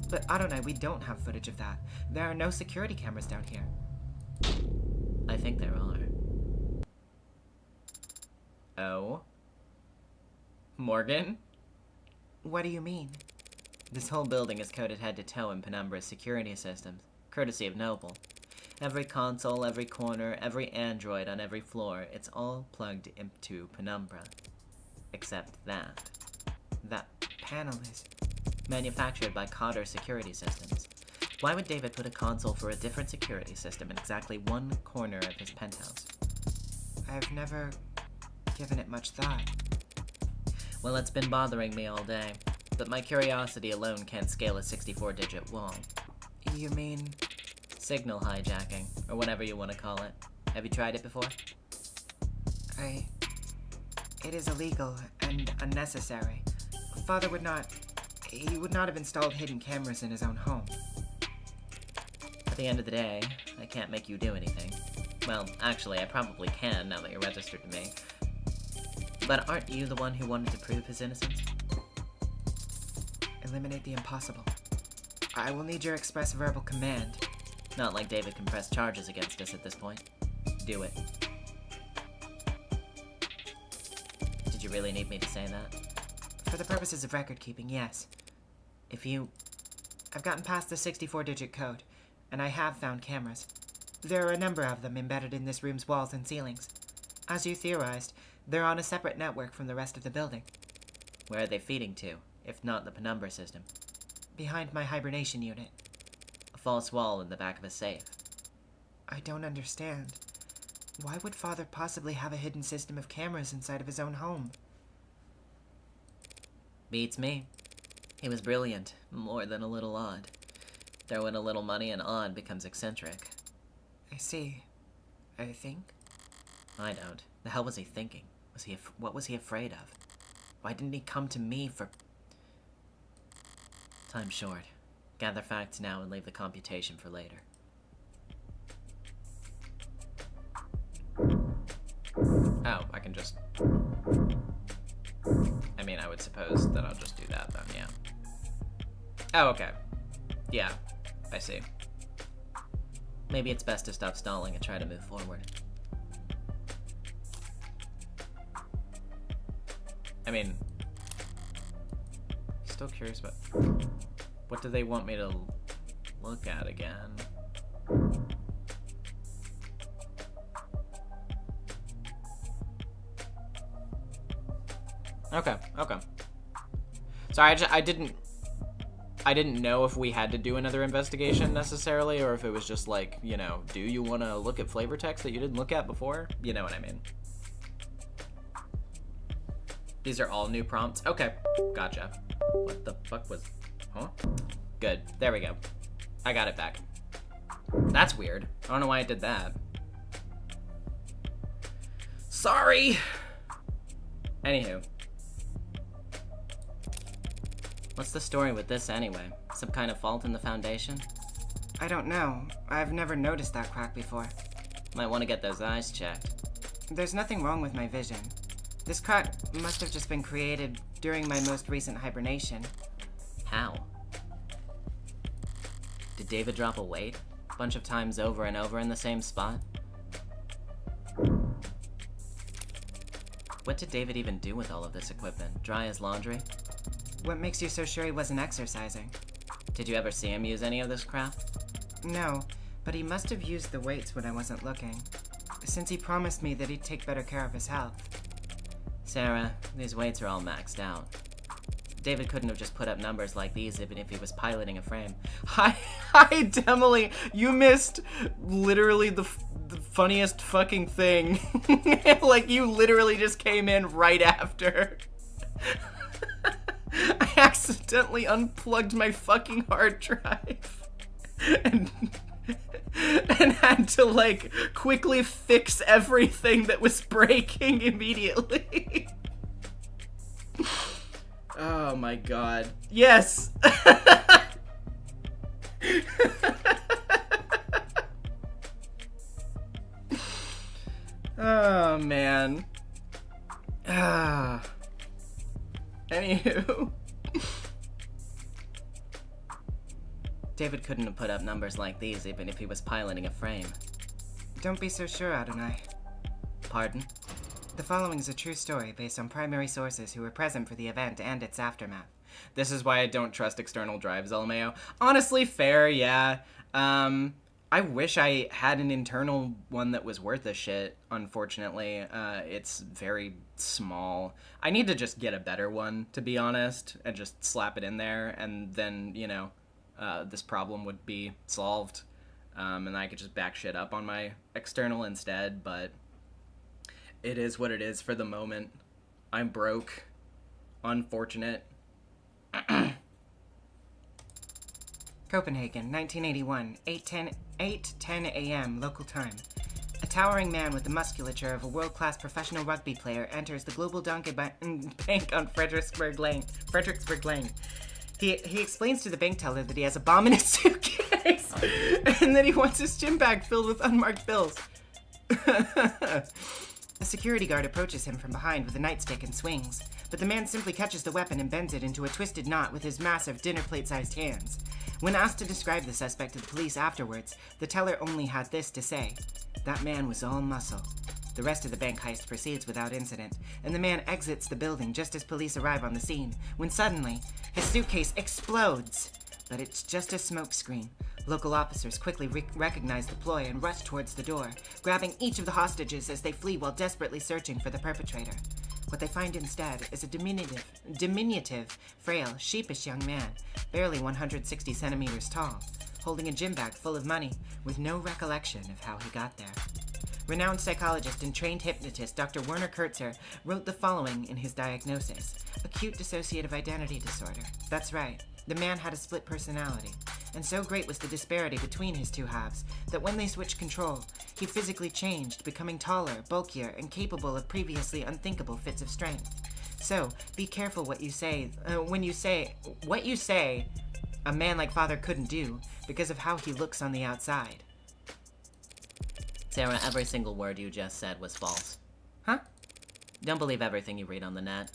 But Adonai, we don't have footage of that. There are no security cameras down here. I think there are. Oh? Morgan? What do you mean? This whole building is coded head to toe in Penumbra's security systems, courtesy of Noble. Every console, every corner, every android on every floor, it's all plugged into Penumbra. Except that. That panel is... manufactured by Cotter Security Systems. Why would David put a console for a different security system in exactly one corner of his penthouse? I've never given it much thought. Well, it's been bothering me all day, but my curiosity alone can't scale a 64-digit wall. You mean... Signal hijacking, or whatever you want to call it. Have you tried it before? It is illegal and unnecessary. Father would not... He would not have installed hidden cameras in his own home. At the end of the day, I can't make you do anything. Well, actually, I probably can now that you're registered to me. But aren't you the one who wanted to prove his innocence? Eliminate the impossible. I will need your express verbal command. Not like David can press charges against us at this point. Do it. Did you really need me to say that? For the purposes of record keeping, yes. I've gotten past the 64-digit code, and I have found cameras. There are a number of them embedded in this room's walls and ceilings. As you theorized, they're on a separate network from the rest of the building. Where are they feeding to, if not the Penumbra system? Behind my hibernation unit. A false wall in the back of a safe. I don't understand. Why would Father possibly have a hidden system of cameras inside of his own home? Beats me. He was brilliant, more than a little odd. Throw in a little money and odd becomes eccentric. I see. I think. I don't. The hell was he thinking? What was he afraid of? Why didn't he come to me for... Time's short. Gather facts now and leave the computation for later. Oh, I can just... I mean, I would suppose that I'll just do that then, yeah. Oh, okay. Yeah, I see. Maybe it's best to stop stalling and try to move forward. I mean, still curious about what do they want me to look at again? Okay. Sorry, I didn't know if we had to do another investigation necessarily, or if it was just like, you know, do you want to look at flavor text that you didn't look at before? You know what I mean. These are all new prompts? Okay, gotcha. What the fuck was... Huh? Good, there we go. I got it back. That's weird. I don't know why I did that. Sorry! Anywho. What's the story with this anyway? Some kind of fault in the foundation? I don't know. I've never noticed that crack before. Might want to get those eyes checked. There's nothing wrong with my vision. This crack must have just been created during my most recent hibernation. How? Did David drop a weight? A bunch of times over and over in the same spot? What did David even do with all of this equipment? Dry his laundry? What makes you so sure he wasn't exercising? Did you ever see him use any of this crap? No, but he must have used the weights when I wasn't looking, since he promised me that he'd take better care of his health. Sarah, these weights are all maxed out. David couldn't have just put up numbers like these even if he was piloting a frame. Hi, Emily. You missed literally the funniest fucking thing. Like, you literally just came in right after. I accidentally unplugged my fucking hard drive. And had to, like, quickly fix everything that was breaking immediately. Oh my god. Yes! Oh man. Anywho. David couldn't have put up numbers like these even if he was piloting a frame. Don't be so sure, Adonai. Pardon? The following is a true story based on primary sources who were present for the event and its aftermath. This is why I don't trust external drives, LMAO. Honestly, fair, yeah. I wish I had an internal one that was worth a shit, unfortunately. It's very small. I need to just get a better one, to be honest, and just slap it in there, and then, you know, this problem would be solved, and I could just back shit up on my external instead, but it is what it is for the moment. I'm broke. Unfortunate. Copenhagen, 1981, 8:10 a.m. local time. A towering man with the musculature of a world-class professional rugby player enters the Global Donkey Bank on Fredericksburg Lane. He explains to the bank teller that he has a bomb in his suitcase and that he wants his gym bag filled with unmarked bills. A security guard approaches him from behind with a nightstick and swings, but the man simply catches the weapon and bends it into a twisted knot with his massive dinner plate-sized hands. When asked to describe the suspect to the police afterwards, the teller only had this to say: "That man was all muscle." The rest of the bank heist proceeds without incident, and the man exits the building just as police arrive on the scene, when suddenly, his suitcase explodes. But it's just a smokescreen. Local officers quickly recognize the ploy and rush towards the door, grabbing each of the hostages as they flee while desperately searching for the perpetrator. What they find instead is a diminutive, frail, sheepish young man, barely 160 centimeters tall, holding a gym bag full of money with no recollection of how he got there. Renowned psychologist and trained hypnotist Dr. Werner Kurtzer wrote the following in his diagnosis: acute dissociative identity disorder. That's right, the man had a split personality, and so great was the disparity between his two halves that when they switched control, he physically changed, becoming taller, bulkier, and capable of previously unthinkable fits of strength. So, be careful what you say, when you say, what you say a man like Father couldn't do because of how he looks on the outside. Sarah, every single word you just said was false. Huh? Don't believe everything you read on the net.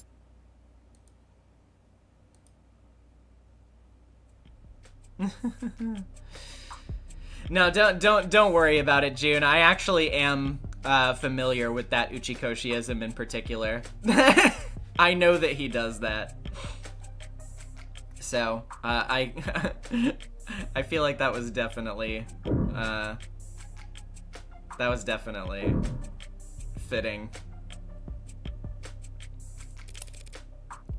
No, don't worry about it, June. I actually am familiar with that Uchikoshiism in particular. I know that he does that. So, I feel like that was definitely fitting.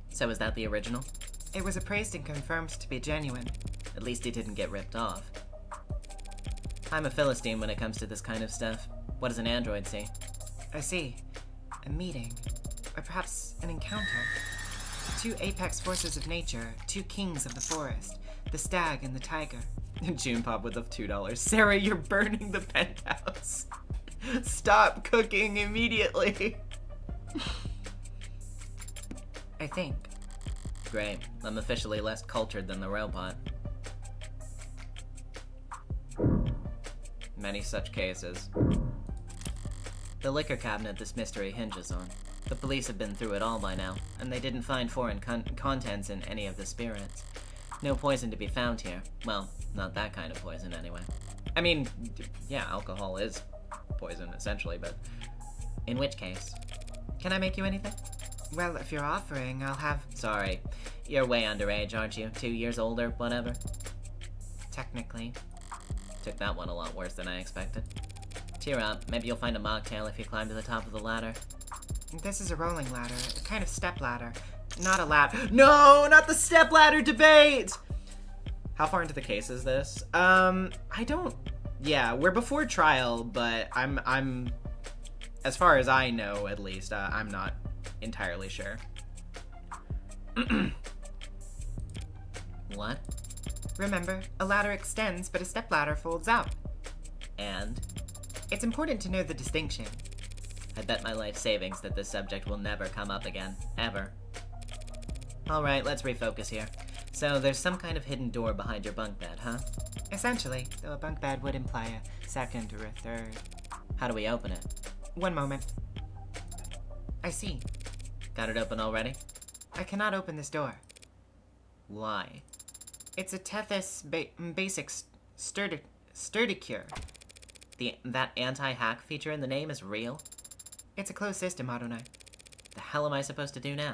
So is that the original? It was appraised and confirmed to be genuine. At least he didn't get ripped off. I'm a Philistine when it comes to this kind of stuff. What does an android see? I see. A meeting. Or perhaps an encounter. Two apex forces of nature, two kings of the forest, the stag and the tiger. June Pop with the $2. Sarah, you're burning the penthouse. Stop cooking immediately. I think. Great. I'm officially less cultured than the robot. Many such cases. The liquor cabinet this mystery hinges on. The police have been through it all by now, and they didn't find foreign contents in any of the spirits. No poison to be found here. Well, not that kind of poison anyway. I mean, yeah, alcohol is poison essentially, but in which case, can I make you anything? Well, if you're offering, I'll have... Sorry. You're way underage, aren't you? 2 years older, whatever. Technically. Took that one a lot worse than I expected. Cheer up. Maybe you'll find a mocktail if you climb to the top of the ladder. This is a rolling ladder, a kind of step ladder. Not a ladder. no, not the step ladder debate. How far into the case is this? I don't. Yeah, we're before trial, but I'm, as far as I know, at least, I'm not entirely sure. What? Remember, a ladder extends, but a step ladder folds out. And? It's important to know the distinction. I bet my life savings that this subject will never come up again. Ever. Alright, let's refocus here. So, there's some kind of hidden door behind your bunk bed, huh? Essentially, though a bunk bed would imply a second or a third. How do we open it? One moment. I see. Got it open already? I cannot open this door. Why? It's a Tethys basic sturdicure. That anti-hack feature in the name is real? It's a closed system, Adonai. The hell am I supposed to do now?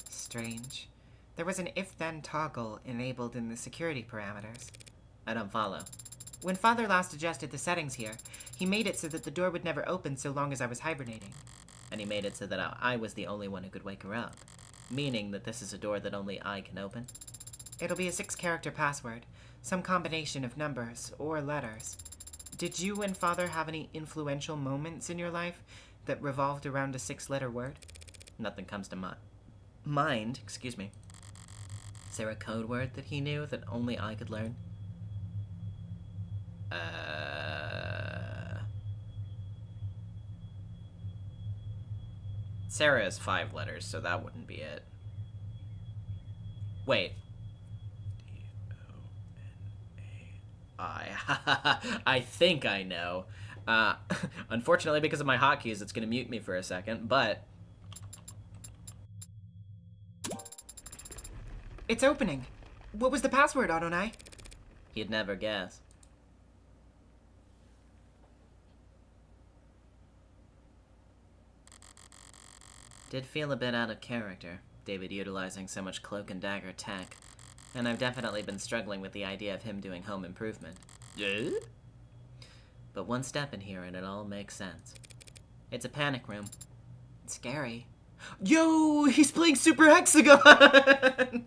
Strange. There was an if-then toggle enabled in the security parameters. I don't follow. When Father last adjusted the settings here, he made it so that the door would never open so long as I was hibernating. And he made it so that I was the only one who could wake her up. Meaning that this is a door that only I can open? It'll be a 6-character password, some combination of numbers or letters. Did you and Father have any influential moments in your life that revolved around a 6-letter word? Nothing comes to mind. Excuse me. Is there a code word that he knew that only I could learn? Sarah is 5 letters, so that wouldn't be it. Wait. D-O-N-A-I. I think I know. Unfortunately, because of my hotkeys, it's going to mute me for a second, but... It's opening. What was the password, Adonai? You'd never guess. Did feel a bit out of character, David utilizing so much cloak and dagger tech. And I've definitely been struggling with the idea of him doing home improvement. Yeah? But one step in here and it all makes sense. It's a panic room. It's scary. Yo, he's playing Super Hexagon!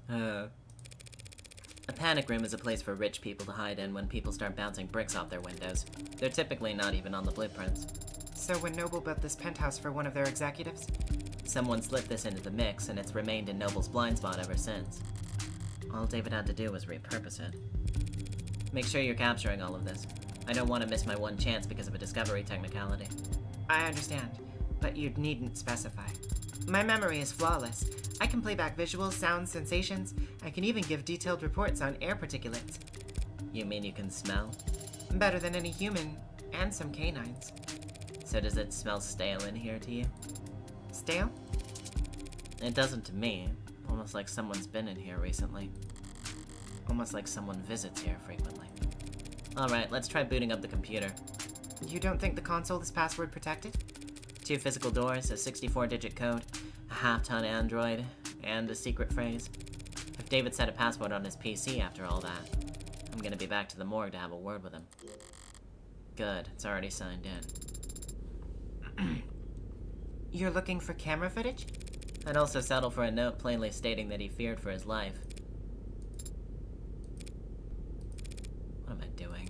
A panic room is a place for rich people to hide in when people start bouncing bricks off their windows. They're typically not even on the blueprints. So when Noble built this penthouse for one of their executives? Someone slipped this into the mix, and it's remained in Noble's blind spot ever since. All David had to do was repurpose it. Make sure you're capturing all of this. I don't want to miss my one chance because of a discovery technicality. I understand, but you needn't specify. My memory is flawless. I can play back visuals, sounds, sensations. I can even give detailed reports on air particulates. You mean you can smell? Better than any human, and some canines. So does it smell stale in here to you? Stale? It doesn't to me. Almost like someone's been in here recently. Almost like someone visits here frequently. Alright, let's try booting up the computer. You don't think the console is password protected? 2 physical doors, a 64-digit code, a half-ton android, and a secret phrase. If David set a password on his PC after all that, I'm gonna be back to the morgue to have a word with him. Good, it's already signed in. You're looking for camera footage? I'd also settle for a note plainly stating that he feared for his life. What am I doing?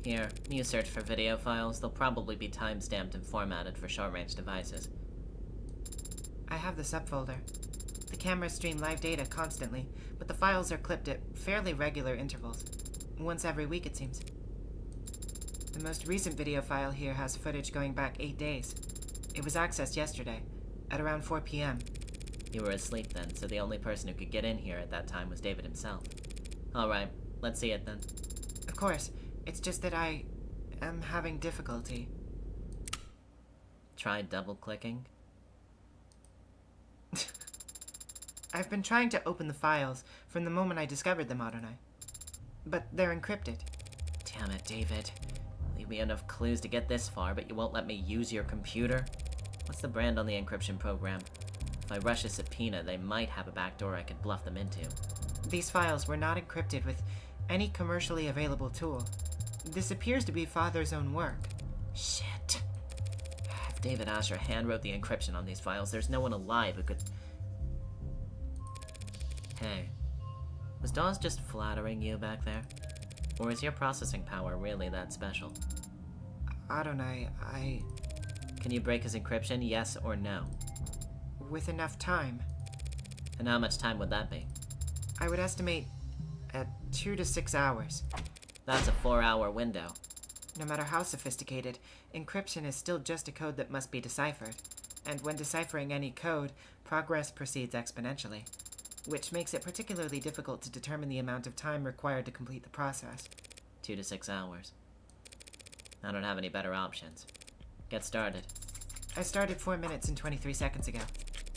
Here, you search for video files. They'll probably be timestamped and formatted for short-range devices. I have the subfolder. The cameras stream live data constantly, but the files are clipped at fairly regular intervals. Once every week, it seems. The most recent video file here has footage going back 8 days. It was accessed yesterday, at around 4 p.m. You were asleep then, so the only person who could get in here at that time was David himself. Alright, let's see it then. Of course, it's just that I am having difficulty. Try double-clicking? I've been trying to open the files from the moment I discovered them, Adonai. But they're encrypted. Damn it, David. Leave me enough clues to get this far, but you won't let me use your computer? What's the brand on the encryption program? If I rush a subpoena, they might have a backdoor I could bluff them into. These files were not encrypted with any commercially available tool. This appears to be Father's own work. Shit. If David Asher handwrote the encryption on these files, there's no one alive who could... Hey, was Dawes just flattering you back there? Or is your processing power really that special? Adonai, Can you break his encryption, yes or no? with enough time, And how much time would that be? I would estimate at 2 to 6 hours. That's a 4-hour window. No matter how sophisticated, encryption is still just a code that must be deciphered. And when deciphering any code, progress proceeds exponentially, which makes it particularly difficult to determine the amount of time required to complete the process. 2 to 6 hours. I don't have any better options. Get started. I started 4 minutes and 23 seconds ago.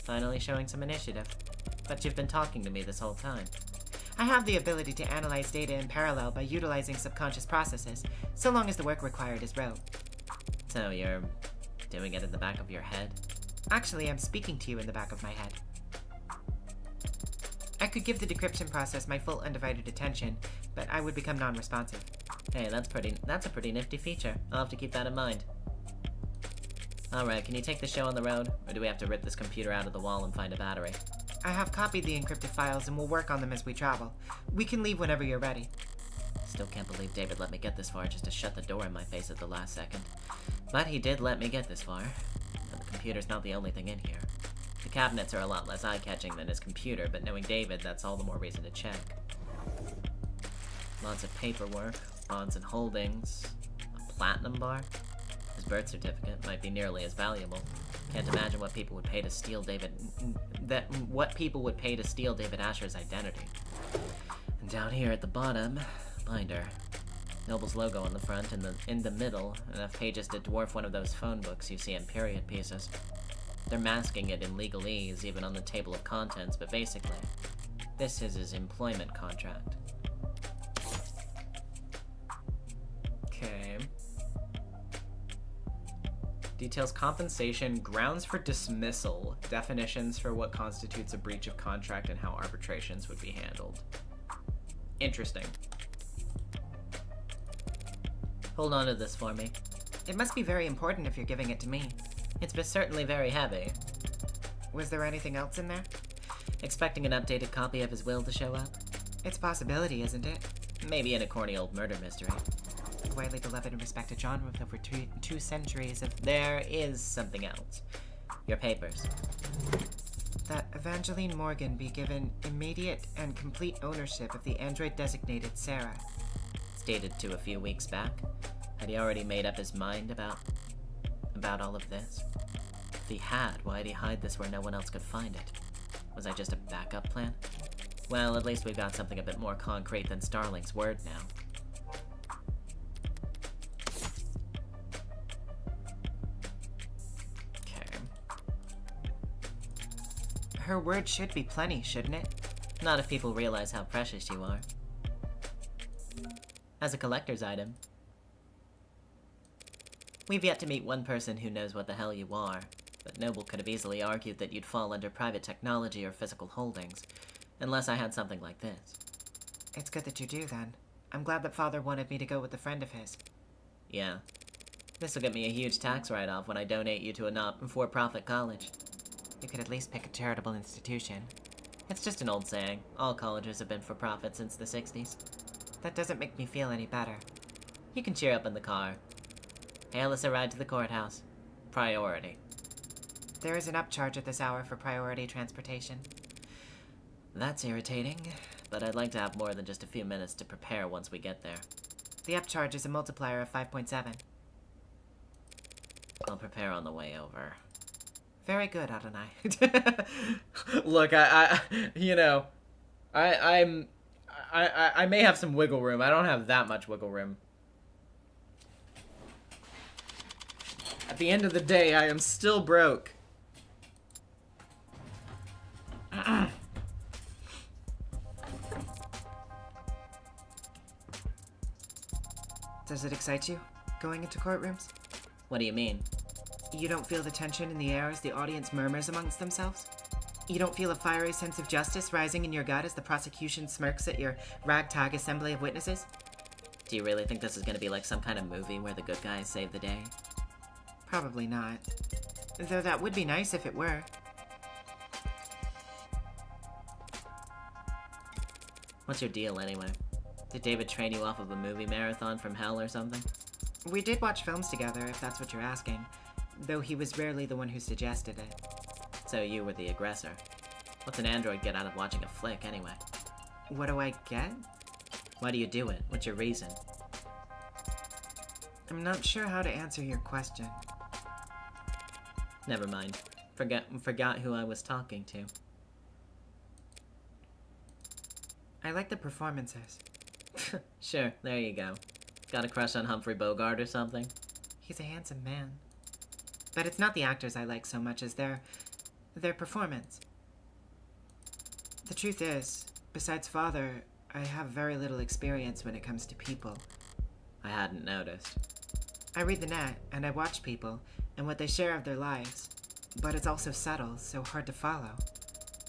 Finally showing some initiative. But you've been talking to me this whole time. I have the ability to analyze data in parallel by utilizing subconscious processes, so long as the work required is rote. So you're doing it in the back of your head? Actually, I'm speaking to you in the back of my head. I could give the decryption process my full undivided attention, but I would become non-responsive. Hey, that's a pretty nifty feature. I'll have to keep that in mind. Alright, can you take the show on the road? Or do we have to rip this computer out of the wall and find a battery? I have copied the encrypted files and will work on them as we travel. We can leave whenever you're ready. Still can't believe David let me get this far just to shut the door in my face at the last second. But he did let me get this far. And the computer's not the only thing in here. The cabinets are a lot less eye-catching than his computer, but knowing David, that's all the more reason to check. Lots of paperwork, bonds and holdings, a platinum bar. His birth certificate might be nearly as valuable. Can't imagine what people would pay to steal David Asher's identity. And down here at the bottom, binder. Noble's logo on the front, and in the middle, enough pages to dwarf one of those phone books you see in period pieces. They're masking it in legalese, even on the table of contents, but basically, this is his employment contract. Okay. Details compensation, grounds for dismissal, definitions for what constitutes a breach of contract, and how arbitrations would be handled. Interesting. Hold on to this for me. It must be very important if you're giving it to me. It's been certainly very heavy. Was there anything else in there? Expecting an updated copy of his will to show up? It's a possibility, isn't it? Maybe in a corny old murder mystery. A widely beloved and respected genre with over two centuries of... There is something else. Your papers. That Evangeline Morgan be given immediate and complete ownership of the android designated Sarah. It's dated to a few weeks back. Had he already made up his mind about all of this? If he had, why'd he hide this where no one else could find it? Was I just a backup plan? Well, at least we've got something a bit more concrete than Starling's word now. Okay. Her word should be plenty, shouldn't it? Not if people realize how precious you are. As a collector's item. We've yet to meet one person who knows what the hell you are, but Noble could have easily argued that you'd fall under private technology or physical holdings, unless I had something like this. It's good that you do, then. I'm glad that Father wanted me to go with a friend of his. Yeah. This will get me a huge tax write-off when I donate you to a not-for-profit college. You could at least pick a charitable institution. It's just an old saying. All colleges have been for profit since the 60s. That doesn't make me feel any better. You can cheer up in the car. Hail us a ride to the courthouse. Priority. There is an upcharge at this hour for priority transportation. That's irritating, but I'd like to have more than just a few minutes to prepare once we get there. The upcharge is a multiplier of 5.7. I'll prepare on the way over. Very good, Adonai. Look, I may have some wiggle room. I don't have that much wiggle room. At the end of the day, I am still broke. Does it excite you, going into courtrooms? What do you mean? You don't feel the tension in the air as the audience murmurs amongst themselves? You don't feel a fiery sense of justice rising in your gut as the prosecution smirks at your ragtag assembly of witnesses? Do you really think this is going to be like some kind of movie where the good guys save the day? Probably not. Though that would be nice if it were. What's your deal, anyway? Did David train you off of a movie marathon from hell or something? We did watch films together, if that's what you're asking. Though he was rarely the one who suggested it. So you were the aggressor. What's an android get out of watching a flick, anyway? What do I get? Why do you do it? What's your reason? I'm not sure how to answer your question. Never mind. Forgot who I was talking to. I like the performances. Sure, there you go. Got a crush on Humphrey Bogart or something? He's a handsome man. But it's not the actors I like so much as their performance. The truth is, besides Father, I have very little experience when it comes to people. I hadn't noticed. I read the net, and I watch people, and what they share of their lives. But it's also subtle, so hard to follow.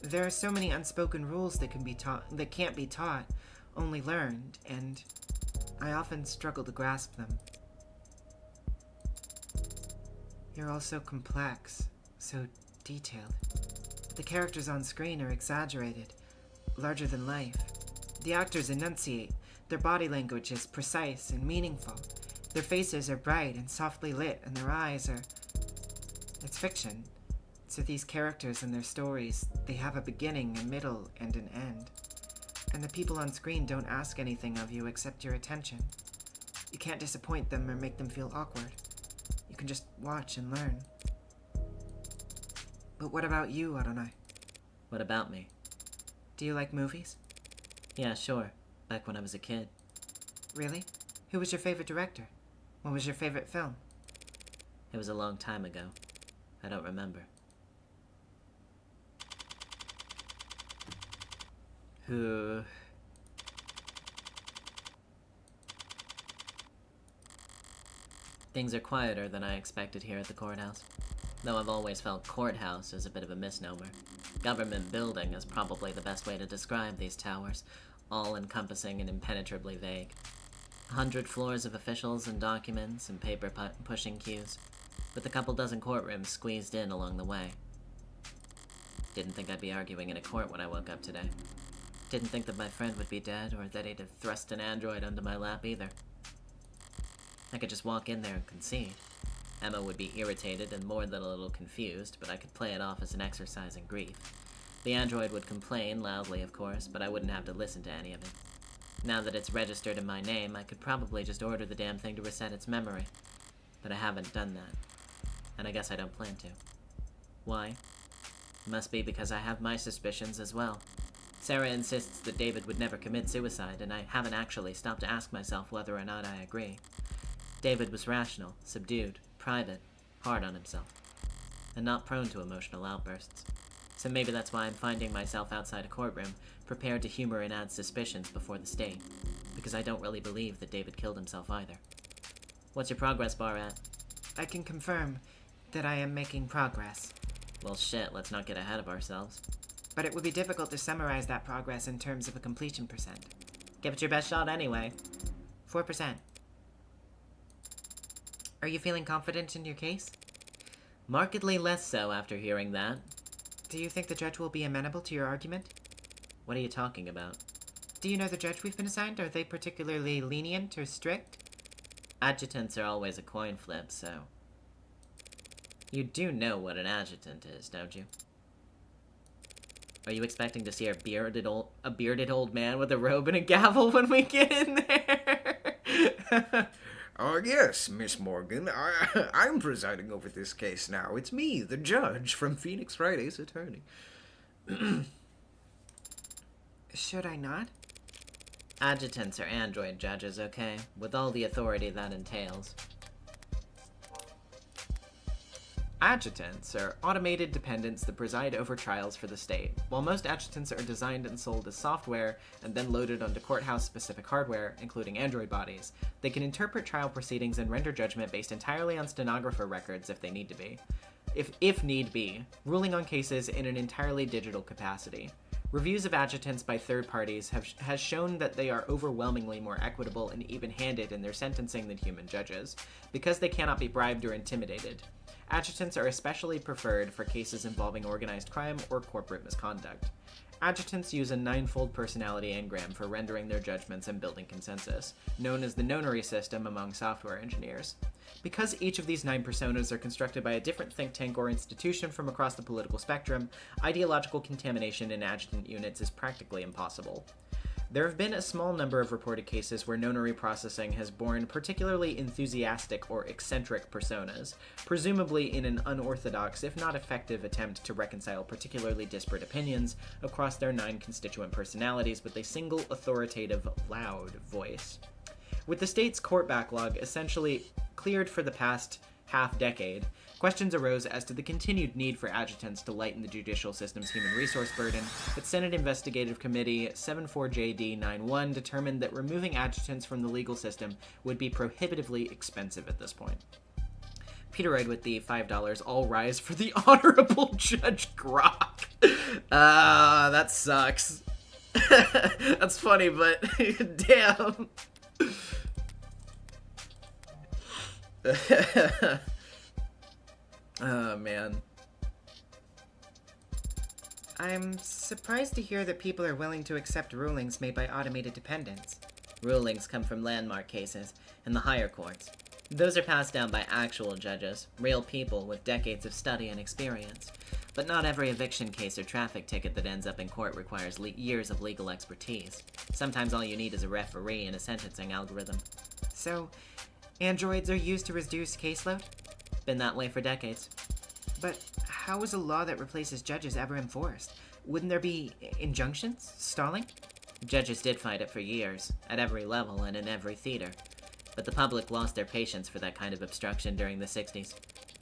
There are so many unspoken rules that can't be taught, only learned, and I often struggle to grasp them. You're all so complex, so detailed. The characters on screen are exaggerated, larger than life. The actors enunciate, their body language is precise and meaningful. Their faces are bright and softly lit, and their eyes are... It's fiction. So these characters and their stories, they have a beginning, a middle, and an end. And the people on screen don't ask anything of you except your attention. You can't disappoint them or make them feel awkward. You can just watch and learn. But what about you, Adonai? What about me? Do you like movies? Yeah, sure. Back when I was a kid. Really? Who was your favorite director? What was your favorite film? It was a long time ago. I don't remember. Who... Things are quieter than I expected here at the courthouse. Though I've always felt courthouse is a bit of a misnomer. Government building is probably the best way to describe these towers, all-encompassing and impenetrably vague. 100 floors of officials and documents and paper pushing queues, with a couple dozen courtrooms squeezed in along the way. Didn't think I'd be arguing in a court when I woke up today. Didn't think that my friend would be dead, or that he'd have thrust an android onto my lap either. I could just walk in there and concede. Emma would be irritated and more than a little confused, but I could play it off as an exercise in grief. The android would complain, loudly of course, but I wouldn't have to listen to any of it. Now that it's registered in my name, I could probably just order the damn thing to reset its memory. But I haven't done that. And I guess I don't plan to. Why? Must be because I have my suspicions as well. Sarah insists that David would never commit suicide, and I haven't actually stopped to ask myself whether or not I agree. David was rational, subdued, private, hard on himself, and not prone to emotional outbursts. So maybe that's why I'm finding myself outside a courtroom, prepared to humor and add suspicions before the state, because I don't really believe that David killed himself either. What's your progress bar at? I can confirm that I am making progress. Well, shit, let's not get ahead of ourselves. But it would be difficult to summarize that progress in terms of a completion percent. Give it your best shot anyway. 4%. Are you feeling confident in your case? Markedly less so after hearing that. Do you think the judge will be amenable to your argument? What are you talking about? Do you know the judge we've been assigned? Are they particularly lenient or strict? Adjutants are always a coin flip, so... You do know what an adjutant is, don't you? Are you expecting to see a bearded old man with a robe and a gavel when we get in there? Oh, yes, Miss Morgan. I'm presiding over this case now. It's me, the judge from Phoenix Friday's attorney. Should I not? Adjutants are android judges, okay? With all the authority that entails. Adjutants are automated dependents that preside over trials for the state. While most adjutants are designed and sold as software and then loaded onto courthouse-specific hardware, including android bodies, they can interpret trial proceedings and render judgment based entirely on stenographer records if they need to be. If need be, ruling on cases in an entirely digital capacity. Reviews of adjutants by third parties has shown that they are overwhelmingly more equitable and even-handed in their sentencing than human judges, because they cannot be bribed or intimidated. Adjutants are especially preferred for cases involving organized crime or corporate misconduct. Adjutants use a 9-fold personality engram for rendering their judgments and building consensus, known as the nonary system among software engineers. Because each of these 9 personas are constructed by a different think tank or institution from across the political spectrum, ideological contamination in adjutant units is practically impossible. There have been a small number of reported cases where nonary processing has borne particularly enthusiastic or eccentric personas, presumably in an unorthodox, if not effective, attempt to reconcile particularly disparate opinions across their 9 constituent personalities with a single authoritative, loud voice. With the state's court backlog essentially cleared for the past half-decade, questions arose as to the continued need for adjutants to lighten the judicial system's human resource burden, but Senate Investigative Committee 74JD91 determined that removing adjutants from the legal system would be prohibitively expensive at this point. Peteroid with the $5, all rise for the Honorable Judge Grok. That sucks. That's funny, but damn. Oh, man. I'm surprised to hear that people are willing to accept rulings made by automated dependents. Rulings come from landmark cases and the higher courts. Those are passed down by actual judges, real people with decades of study and experience. But not every eviction case or traffic ticket that ends up in court requires years of legal expertise. Sometimes all you need is a referee and a sentencing algorithm. So, androids are used to reduce caseload? Been that way for decades. But how is a law that replaces judges ever enforced? Wouldn't there be injunctions? Stalling? Judges did fight it for years, at every level and in every theater. But the public lost their patience for that kind of obstruction during the 60s.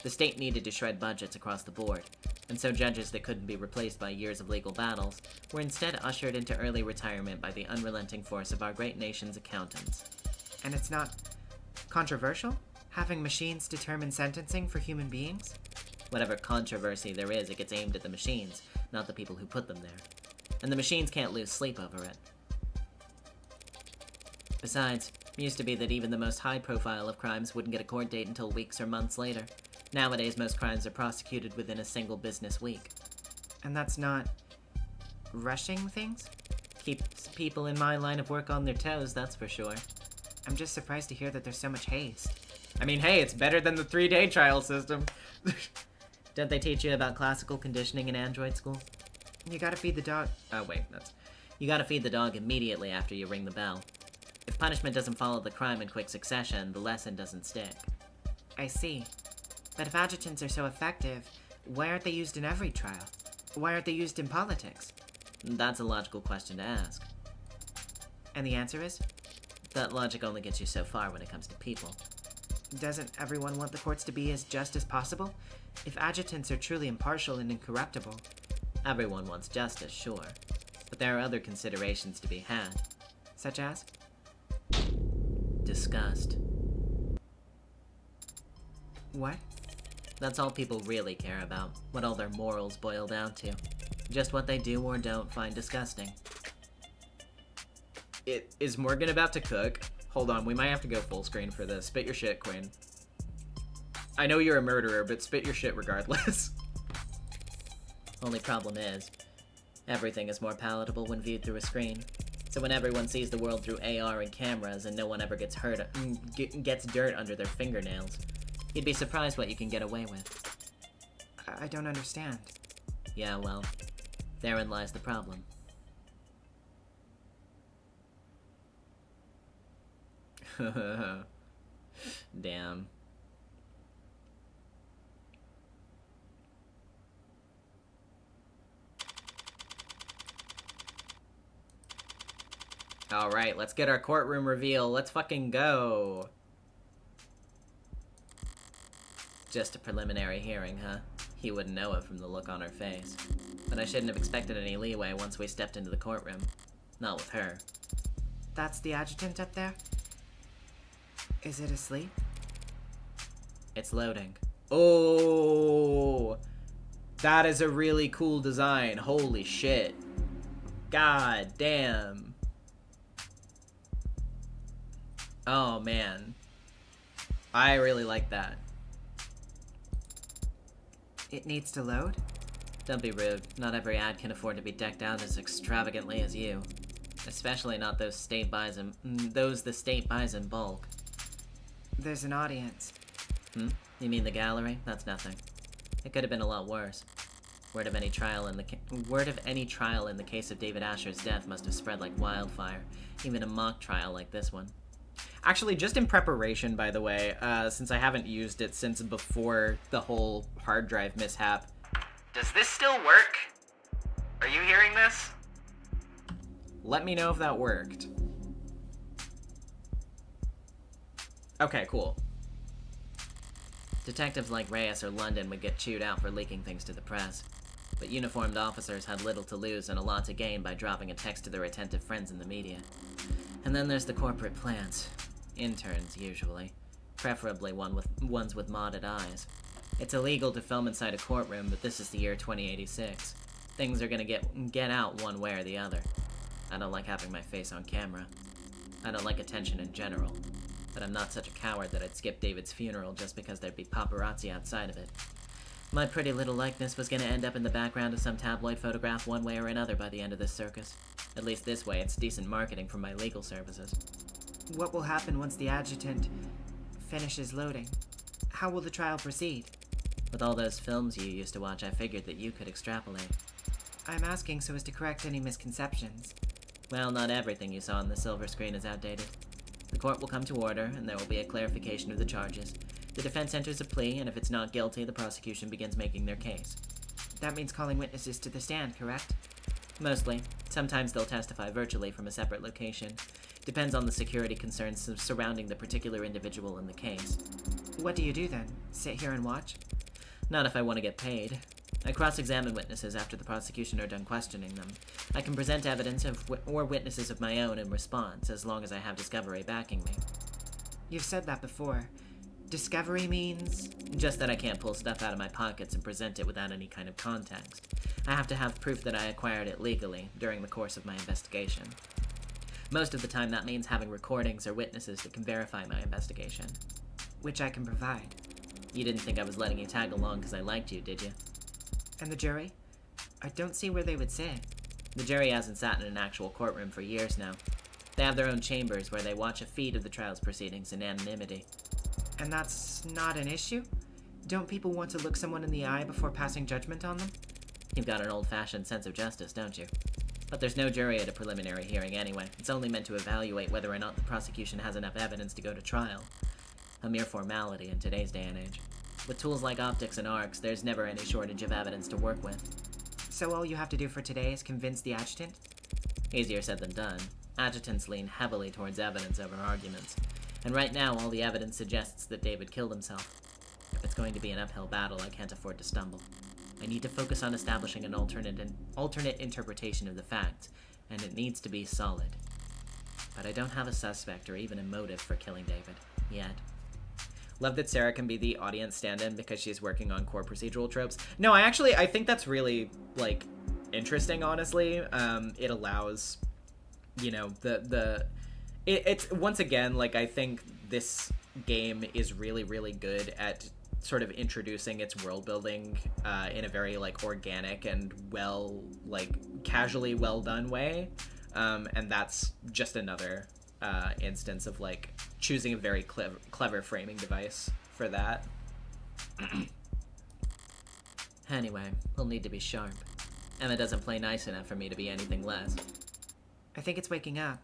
The state needed to shred budgets across the board, and so judges that couldn't be replaced by years of legal battles were instead ushered into early retirement by the unrelenting force of our great nation's accountants. And it's not controversial? Having machines determine sentencing for human beings? Whatever controversy there is, it gets aimed at the machines, not the people who put them there. And the machines can't lose sleep over it. Besides, it used to be that even the most high-profile of crimes wouldn't get a court date until weeks or months later. Nowadays, most crimes are prosecuted within a single business week. And that's not rushing things? Keeps people in my line of work on their toes, that's for sure. I'm just surprised to hear that there's so much haste. I mean, hey, it's better than the 3-day trial system. Don't they teach you about classical conditioning in android school? You gotta feed the dog. Oh, wait, that's... You gotta feed the dog immediately after you ring the bell. If punishment doesn't follow the crime in quick succession, the lesson doesn't stick. I see. But if adjutants are so effective, why aren't they used in every trial? Why aren't they used in politics? That's a logical question to ask. And the answer is? That logic only gets you so far when it comes to people. Doesn't everyone want the courts to be as just as possible? If adjutants are truly impartial and incorruptible. Everyone wants justice, sure. But there are other considerations to be had. Such as? Disgust. What? That's all people really care about, what all their morals boil down to. Just what they do or don't find disgusting. Is Morgan about to cook? Hold on, we might have to go full screen for this. Spit your shit, Queen. I know you're a murderer, but spit your shit regardless. Only problem is, everything is more palatable when viewed through a screen. So when everyone sees the world through AR and cameras and no one ever gets gets dirt under their fingernails, you'd be surprised what you can get away with. I don't understand. Yeah, well, therein lies the problem. Damn. Alright, let's get our courtroom reveal. Let's fucking go. Just a preliminary hearing, huh? He wouldn't know it from the look on her face. But I shouldn't have expected any leeway once we stepped into the courtroom. Not with her. That's the adjutant up there? Is it asleep? It's loading. Oh, that is a really cool design. Holy shit. God damn. Oh, man. I really like that. It needs to load? Don't be rude. Not every ad can afford to be decked out as extravagantly as you. Especially not those the state buys in bulk. There's an audience. You mean the gallery? That's nothing. It could have been a lot worse. Word of any trial in the case of David Asher's death must have spread like wildfire. Even a mock trial like this one. Actually, just in preparation, by the way, since I haven't used it since before the whole hard drive mishap. Does this still work? Are you hearing this? Let me know if that worked. Okay, cool. Detectives like Reyes or London would get chewed out for leaking things to the press. But uniformed officers had little to lose and a lot to gain by dropping a text to their attentive friends in the media. And then there's the corporate plants. Interns, usually. Preferably ones with modded eyes. It's illegal to film inside a courtroom, but this is the year 2086. Things are gonna get out one way or the other. I don't like having my face on camera. I don't like attention in general. But I'm not such a coward that I'd skip David's funeral just because there'd be paparazzi outside of it. My pretty little likeness was gonna end up in the background of some tabloid photograph one way or another by the end of this circus. At least this way, it's decent marketing for my legal services. What will happen once the adjutant finishes loading? How will the trial proceed? With all those films you used to watch, I figured that you could extrapolate. I'm asking so as to correct any misconceptions. Well, not everything you saw on the silver screen is outdated. The court will come to order, and there will be a clarification of the charges. The defense enters a plea, and if it's not guilty, the prosecution begins making their case. That means calling witnesses to the stand, correct? Mostly. Sometimes they'll testify virtually from a separate location. Depends on the security concerns surrounding the particular individual in the case. What do you do then? Sit here and watch? Not if I want to get paid. I cross-examine witnesses after the prosecution are done questioning them. I can present evidence or witnesses of my own in response, as long as I have discovery backing me. You've said that before. Discovery means? Just that I can't pull stuff out of my pockets and present it without any kind of context. I have to have proof that I acquired it legally during the course of my investigation. Most of the time that means having recordings or witnesses that can verify my investigation. Which I can provide. You didn't think I was letting you tag along because I liked you, did you? And the jury? I don't see where they would sit. The jury hasn't sat in an actual courtroom for years now. They have their own chambers where they watch a feed of the trial's proceedings in anonymity. And that's not an issue? Don't people want to look someone in the eye before passing judgment on them? You've got an old-fashioned sense of justice, don't you? But there's no jury at a preliminary hearing anyway. It's only meant to evaluate whether or not the prosecution has enough evidence to go to trial. A mere formality in today's day and age. With tools like optics and arcs, there's never any shortage of evidence to work with. So all you have to do for today is convince the adjutant? Easier said than done. Adjutants lean heavily towards evidence over arguments. And right now, all the evidence suggests that David killed himself. If it's going to be an uphill battle, I can't afford to stumble. I need to focus on establishing an alternate interpretation of the facts, and it needs to be solid. But I don't have a suspect or even a motive for killing David, yet. Love that Sarah can be the audience stand-in because she's working on core procedural tropes. No, I think that's really, like, interesting, honestly. It allows, you know, it's once again, like, I think this game is really, really good at sort of introducing its world building in a very, like, organic and well, like, casually well done way. And that's just another instance of, like, choosing a very clever framing device for that. Anyway, we'll need to be sharp. Emma doesn't play nice enough for me to be anything less. I think it's waking up.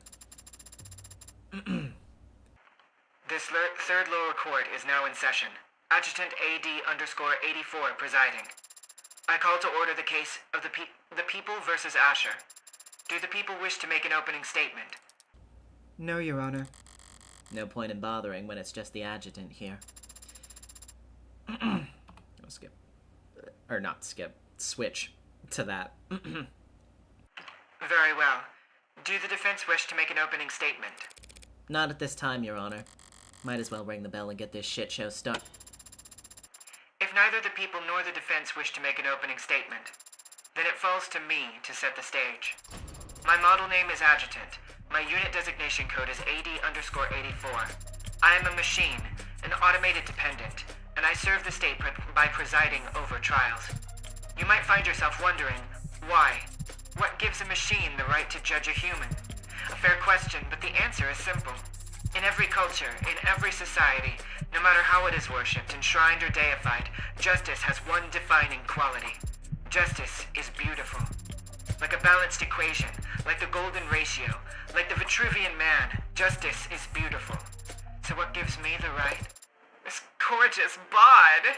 This third lower court is now in session. Adjutant AD_84 presiding. I call to order the case of the people versus Asher. Do the people wish to make an opening statement? No, Your Honor. No point in bothering when it's just the adjutant here. I'll skip. Or not skip. Switch to that. Very well. Do the defense wish to make an opening statement? Not at this time, Your Honor. Might as well ring the bell and get this shit show started. If neither the people nor the defense wish to make an opening statement, then it falls to me to set the stage. My model name is Adjutant. My unit designation code is AD_84. I am a machine, an automated dependent, and I serve the state by presiding over trials. You might find yourself wondering, why? What gives a machine the right to judge a human? A fair question, but the answer is simple. In every culture, in every society, no matter how it is worshipped, enshrined, or deified, justice has one defining quality. Justice is beautiful. Like a balanced equation, like the golden ratio, like the Vitruvian man, justice is beautiful. So what gives me the right? This gorgeous bod!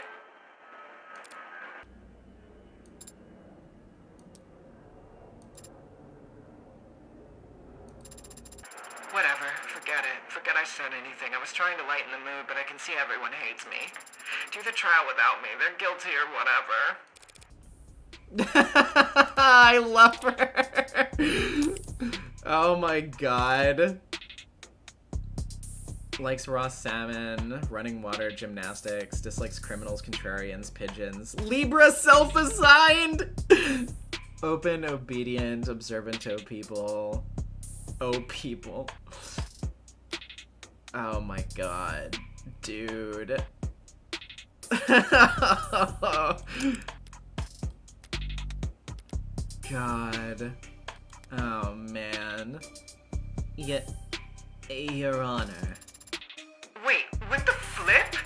Whatever, forget it. Forget I said anything. I was trying to lighten the mood, but I can see everyone hates me. Do the trial without me. They're guilty or whatever. I love her. Oh my god. Likes raw salmon, running water, gymnastics, dislikes criminals, contrarians, pigeons. Libra self-assigned! Open, obedient, observant, people. Oh, people. Oh my god. Dude. God. Oh, man. Your Honor. Wait, what the flip?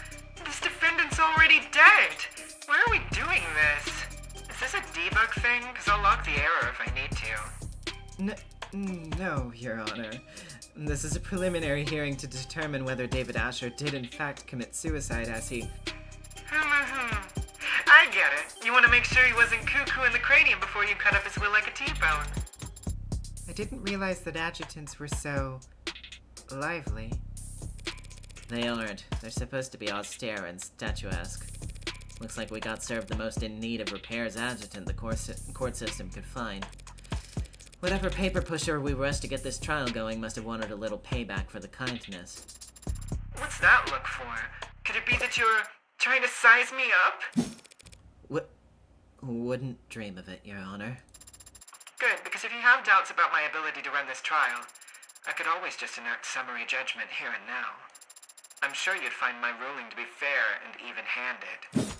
This defendant's already dead. Why are we doing this? Is this a debug thing? Because I'll log the error if I need to. No, Your Honor. This is a preliminary hearing to determine whether David Asher did in fact commit suicide as he... I get it. You want to make sure he wasn't cuckoo in the cranium before you cut up his will like a T-bone. I didn't realize that adjutants were so... lively. They aren't. They're supposed to be austere and statuesque. Looks like we got served the most in need of repairs adjutant the court system could find. Whatever paper pusher we rushed to get this trial going must have wanted a little payback for the kindness. What's that look for? Could it be that you're trying to size me up? Wouldn't dream of it, Your Honor. Good, because if you have doubts about my ability to run this trial, I could always just enact summary judgment here and now. I'm sure you'd find my ruling to be fair and even-handed.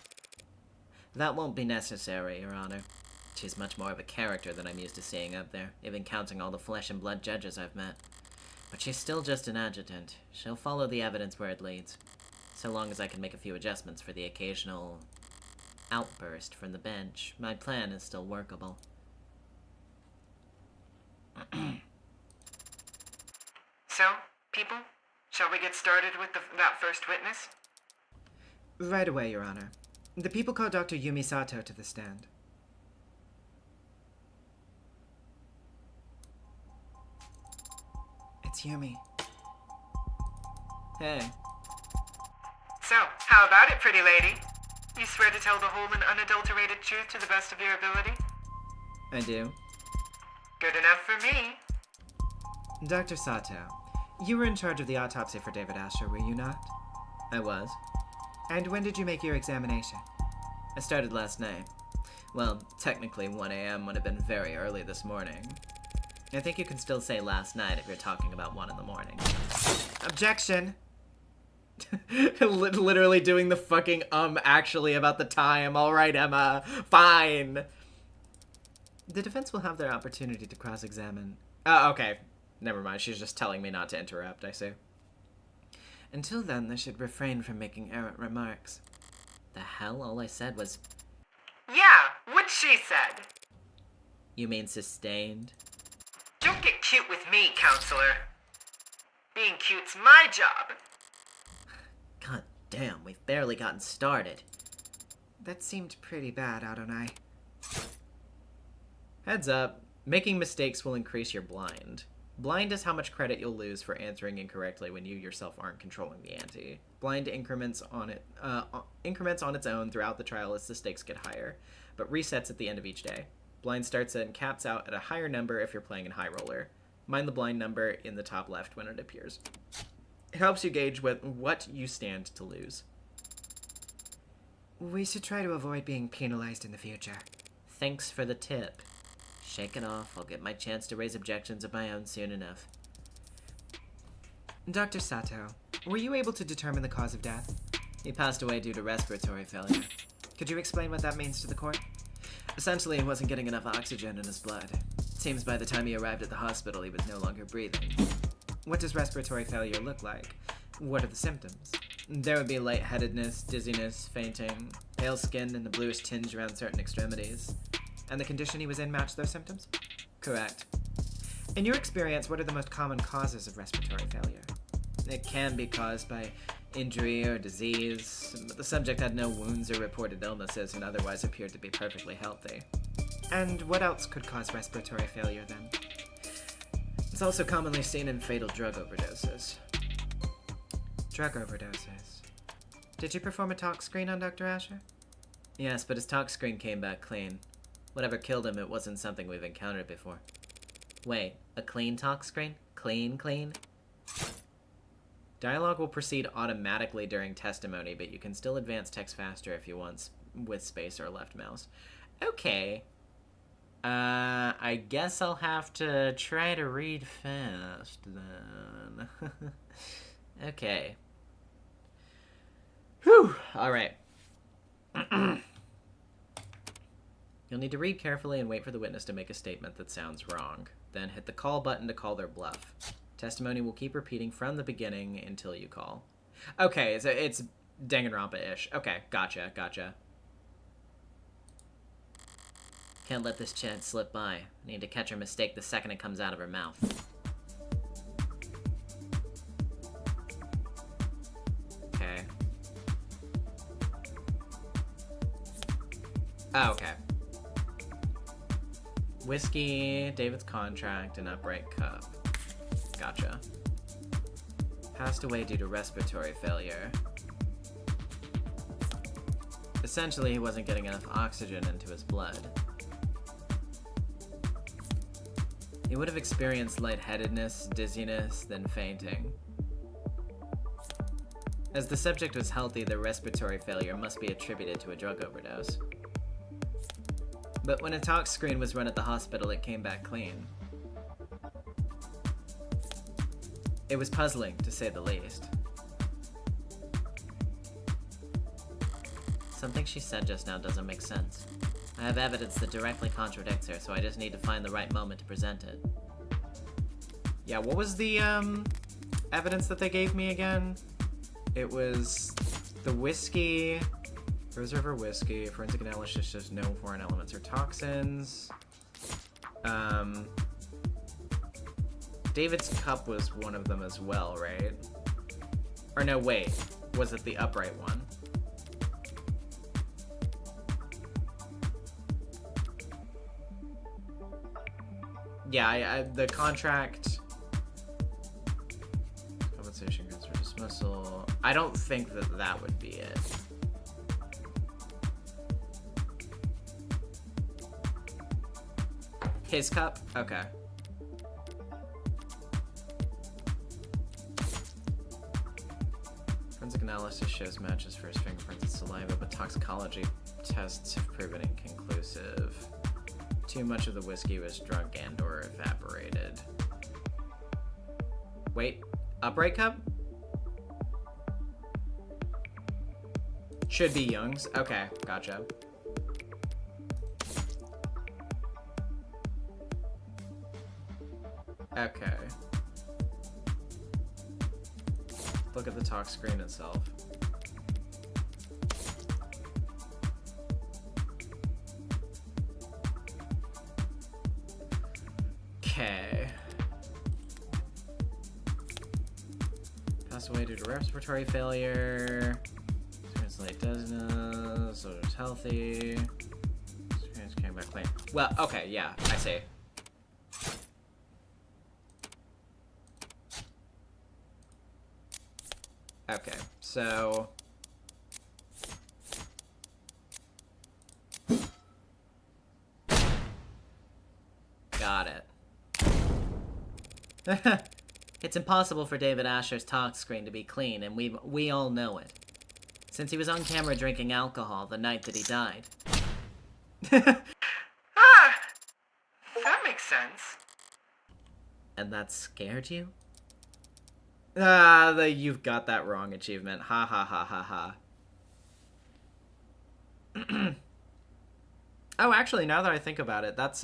That won't be necessary, Your Honor. She's much more of a character than I'm used to seeing up there, even counting all the flesh and blood judges I've met. But she's still just an adjutant. She'll follow the evidence where it leads. So long as I can make a few adjustments for the occasional outburst from the bench, my plan is still workable. So, people, shall we get started with that first witness? Right away, Your Honor. The people call Dr. Yumi Sato to the stand. It's Yumi. Hey. So, how about it, pretty lady? You swear to tell the whole and unadulterated truth to the best of your ability? I do. Good enough for me. Dr. Sato, you were in charge of the autopsy for David Asher, were you not? I was. And when did you make your examination? I started last night. Well, technically 1 a.m. would have been very early this morning. I think you can still say last night if you're talking about 1 in the morning. Objection! Literally doing the fucking actually about the time. All right, Emma. Fine. The defense will have their opportunity to cross-examine. Okay. Never mind. She's just telling me not to interrupt, I see. Until then, they should refrain from making errant remarks. The hell? All I said was... Yeah, what she said. You mean sustained? Don't get cute with me, counselor. Being cute's my job. God damn, we've barely gotten started. That seemed pretty bad, Adonai. Heads up. Making mistakes will increase your blind. Blind is how much credit you'll lose for answering incorrectly when you yourself aren't controlling the ante. Blind increments on its own throughout the trial as the stakes get higher, but resets at the end of each day. Blind starts and caps out at a higher number if you're playing in high roller. Mind the blind number in the top left when it appears. It helps you gauge what you stand to lose. We should try to avoid being penalized in the future. Thanks for the tip. Shake it off. I'll get my chance to raise objections of my own soon enough. Dr. Sato, were you able to determine the cause of death? He passed away due to respiratory failure. Could you explain what that means to the court? Essentially, he wasn't getting enough oxygen in his blood. Seems by the time he arrived at the hospital, he was no longer breathing. What does respiratory failure look like? What are the symptoms? There would be lightheadedness, dizziness, fainting, pale skin, and a bluish tinge around certain extremities. And the condition he was in matched those symptoms? Correct. In your experience, what are the most common causes of respiratory failure? It can be caused by injury or disease, but the subject had no wounds or reported illnesses and otherwise appeared to be perfectly healthy. And what else could cause respiratory failure then? It's also commonly seen in fatal drug overdoses. Drug overdoses. Did you perform a tox screen on Dr. Asher? Yes, but his tox screen came back clean. Whatever killed him, it wasn't something we've encountered before. Wait, a clean tox screen? Clean? Dialogue will proceed automatically during testimony, but you can still advance text faster if you want with space or left mouse. Okay. I guess I'll have to try to read fast then. Okay. Whew. Alright. You'll need to read carefully and wait for the witness to make a statement that sounds wrong. Then hit the call button to call their bluff. Testimony will keep repeating from the beginning until you call. Okay, so it's Danganronpa-ish. Okay, gotcha. Can't let this chance slip by. I need to catch her mistake the second it comes out of her mouth. Okay. Oh, okay. Whiskey, David's contract, and upright cup. Gotcha. Passed away due to respiratory failure. Essentially, he wasn't getting enough oxygen into his blood. He would have experienced lightheadedness, dizziness, then fainting. As the subject was healthy, the respiratory failure must be attributed to a drug overdose. But when a tox screen was run at the hospital, it came back clean. It was puzzling, to say the least. Something she said just now doesn't make sense. I have evidence that directly contradicts her, so I just need to find the right moment to present it. Yeah, what was the evidence that they gave me again? It was the whiskey, Rose River whiskey, forensic analysis shows no foreign elements or toxins. David's cup was one of them as well, right? Or no, wait, was it the upright one? Yeah, the contract, compensation grounds for dismissal. I don't think that would be it. His cup? Okay. Forensic analysis shows matches for his fingerprints and saliva, but toxicology tests have proven inconclusive. Too much of the whiskey was drunk and or evaporated. Wait, upright cup? Should be Young's. Okay, gotcha. Okay. Look at the talk screen itself. Okay. Passed away due to respiratory failure. Translate doesn't. So it's healthy. Experience came back clean. Well, okay, yeah, I see. Okay, so got it. It's impossible for David Asher's talk screen to be clean, and we all know it. Since he was on camera drinking alcohol the night that he died. That makes sense. And that scared you? You've got that wrong achievement. Ha ha ha ha ha. Oh, actually, now that I think about it, that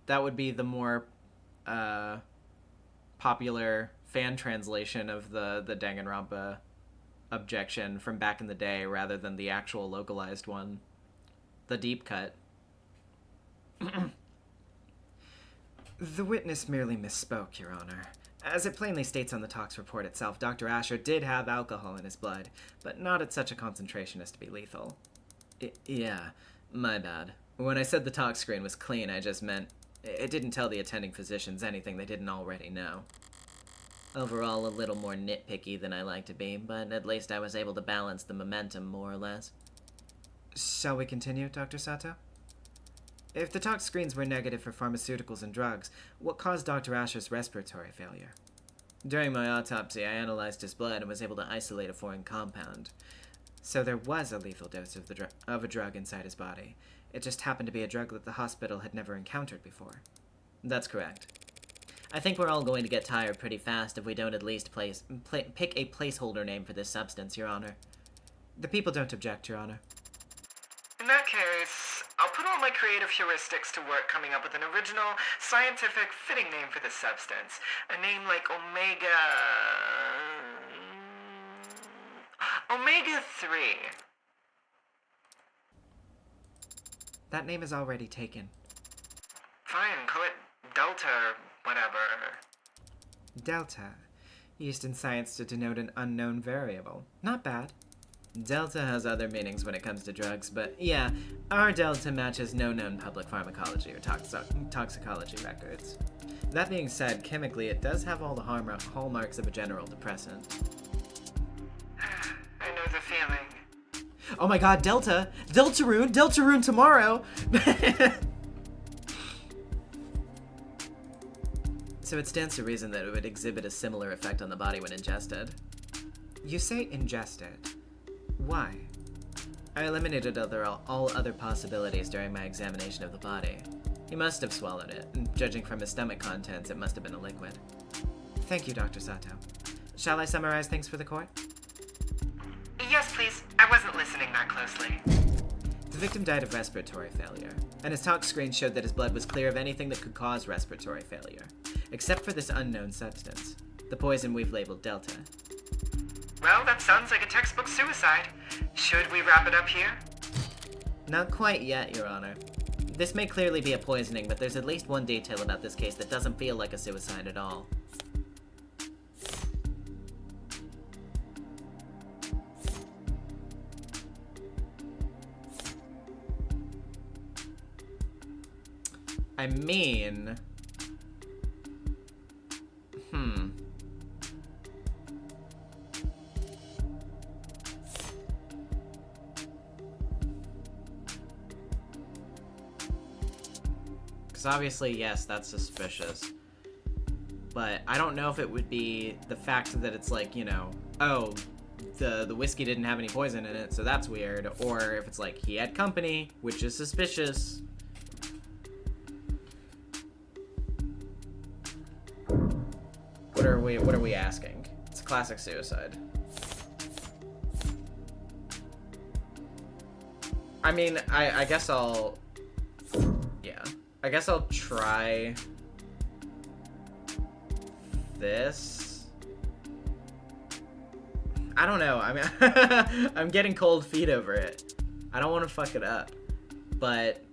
would be the more popular fan translation of the Danganronpa objection from back in the day, rather than the actual localized one, the deep cut. The witness merely misspoke, Your Honor. As it plainly states on the tox report itself, Dr. Asher did have alcohol in his blood, but not at such a concentration as to be lethal. Yeah, my bad. When I said the talk screen was clean, I just meant it didn't tell the attending physicians anything they didn't already know. Overall, a little more nitpicky than I like to be, but at least I was able to balance the momentum, more or less. Shall we continue, Dr. Sato? If the tox screens were negative for pharmaceuticals and drugs, what caused Dr. Asher's respiratory failure? During my autopsy, I analyzed his blood and was able to isolate a foreign compound. So there was a lethal dose of a drug inside his body. It just happened to be a drug that the hospital had never encountered before. That's correct. I think we're all going to get tired pretty fast if we don't at least pick a placeholder name for this substance, Your Honor. The people don't object, Your Honor. In that case, I'll put all my creative heuristics to work coming up with an original, scientific, fitting name for this substance. A name like Omega-3. That name is already taken. Fine, call it Delta or whatever. Delta, used in science to denote an unknown variable. Not bad. Delta has other meanings when it comes to drugs, but yeah, our Delta matches no known public pharmacology or toxicology records. That being said, chemically it does have all the hallmarks of a general depressant. I know the feeling. Oh my god, Delta! Deltarune tomorrow! So it stands to reason that it would exhibit a similar effect on the body when ingested. You say ingested. Why? I eliminated all other possibilities during my examination of the body. He must have swallowed it, and judging from his stomach contents, it must have been a liquid. Thank you, Dr. Sato. Shall I summarize things for the court? Yes, please. I wasn't listening that closely. The victim died of respiratory failure, and his tox screen showed that his blood was clear of anything that could cause respiratory failure, except for this unknown substance, the poison we've labeled Delta. Well, that sounds like a textbook suicide. Should we wrap it up here? Not quite yet, Your Honor. This may clearly be a poisoning, but there's at least one detail about this case that doesn't feel like a suicide at all. I mean... Because obviously, yes, that's suspicious. But I don't know if it would be the fact that it's like, you know, oh, the whiskey didn't have any poison in it, so that's weird. Or if it's like, he had company, which is suspicious. What are we asking? It's a classic suicide. I mean, I guess I'll... Yeah. I guess I'll try... this. I don't know. I mean, I'm getting cold feet over it. I don't want to fuck it up. But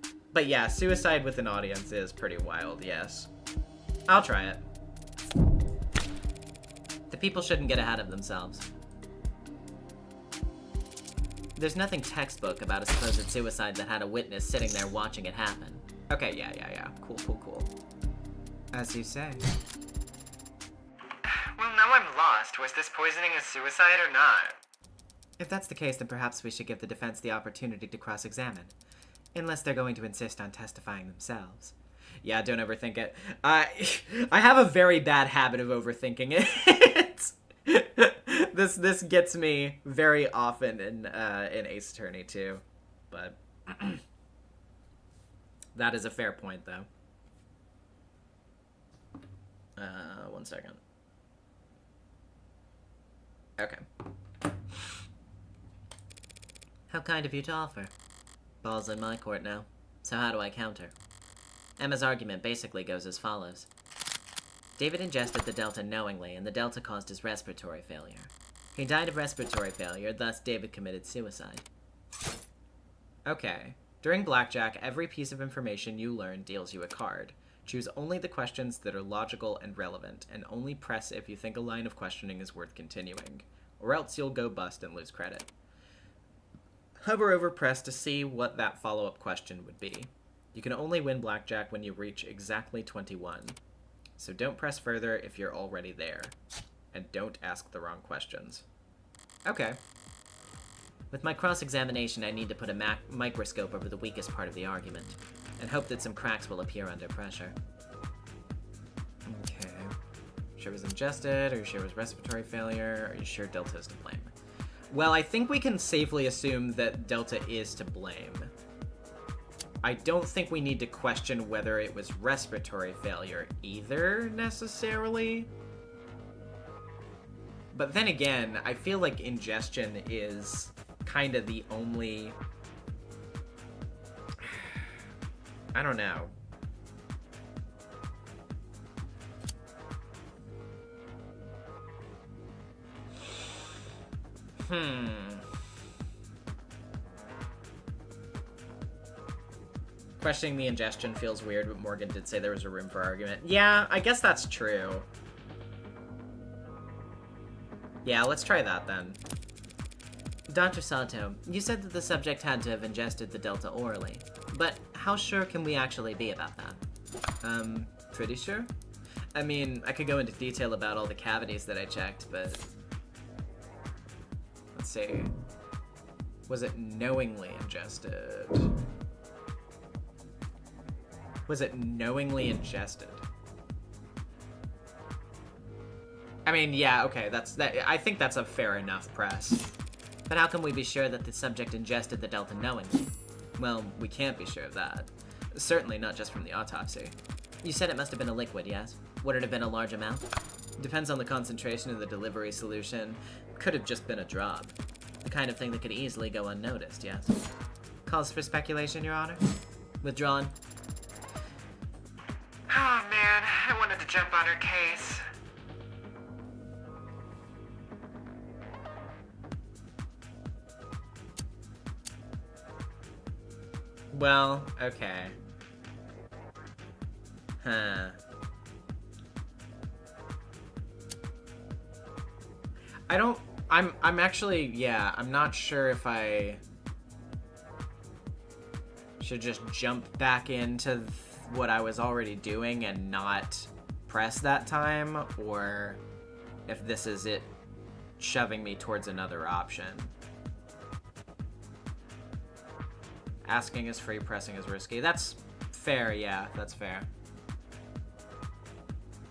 yeah, suicide with an audience is pretty wild, yes. I'll try it. The people shouldn't get ahead of themselves. There's nothing textbook about a supposed suicide that had a witness sitting there watching it happen. Okay, yeah. Cool. As you say. Well, now I'm lost. Was this poisoning a suicide or not? If that's the case, then perhaps we should give the defense the opportunity to cross-examine. Unless they're going to insist on testifying themselves. Yeah, don't overthink it. I have a very bad habit of overthinking it. This gets me very often in Ace Attorney too, but that is a fair point though. 1 second. Okay. How kind of you to offer. Ball's in my court now. So how do I counter? Emma's argument basically goes as follows. David ingested the Delta knowingly, and the Delta caused his respiratory failure. He died of respiratory failure, thus David committed suicide. Okay. During Blackjack, every piece of information you learn deals you a card. Choose only the questions that are logical and relevant, and only press if you think a line of questioning is worth continuing, or else you'll go bust and lose credit. Hover over press to see what that follow-up question would be. You can only win Blackjack when you reach exactly 21. So don't press further if you're already there. And don't ask the wrong questions. Okay. With my cross-examination, I need to put a microscope over the weakest part of the argument, and hope that some cracks will appear under pressure. Okay. Sure was ingested, or sure was respiratory failure, are you sure Delta is to blame? Well, I think we can safely assume that Delta is to blame. I don't think we need to question whether it was respiratory failure either, necessarily. But then again, I feel like ingestion is kind of the only... I don't know. Questioning the ingestion feels weird, but Morgan did say there was a room for argument. Yeah, I guess that's true. Yeah, let's try that then. Dr. Sato, you said that the subject had to have ingested the Delta orally, but how sure can we actually be about that? Pretty sure. I mean, I could go into detail about all the cavities that I checked, but... Let's see. Was it knowingly ingested? Was it knowingly ingested? I mean, yeah, okay, I think that's a fair enough press. But how can we be sure that the subject ingested the Delta knowingly? Well, we can't be sure of that. Certainly not just from the autopsy. You said it must have been a liquid, yes? Would it have been a large amount? Depends on the concentration of the delivery solution. Could have just been a drop. The kind of thing that could easily go unnoticed, yes? Calls for speculation, Your Honor. Withdrawn. Oh man, I wanted to jump on her case. Well, okay. Huh. I'm actually, yeah, I'm not sure if I should just jump back into what I was already doing and not press that time, or if this is it shoving me towards another option. Asking is free, pressing is risky. That's fair, yeah, that's fair.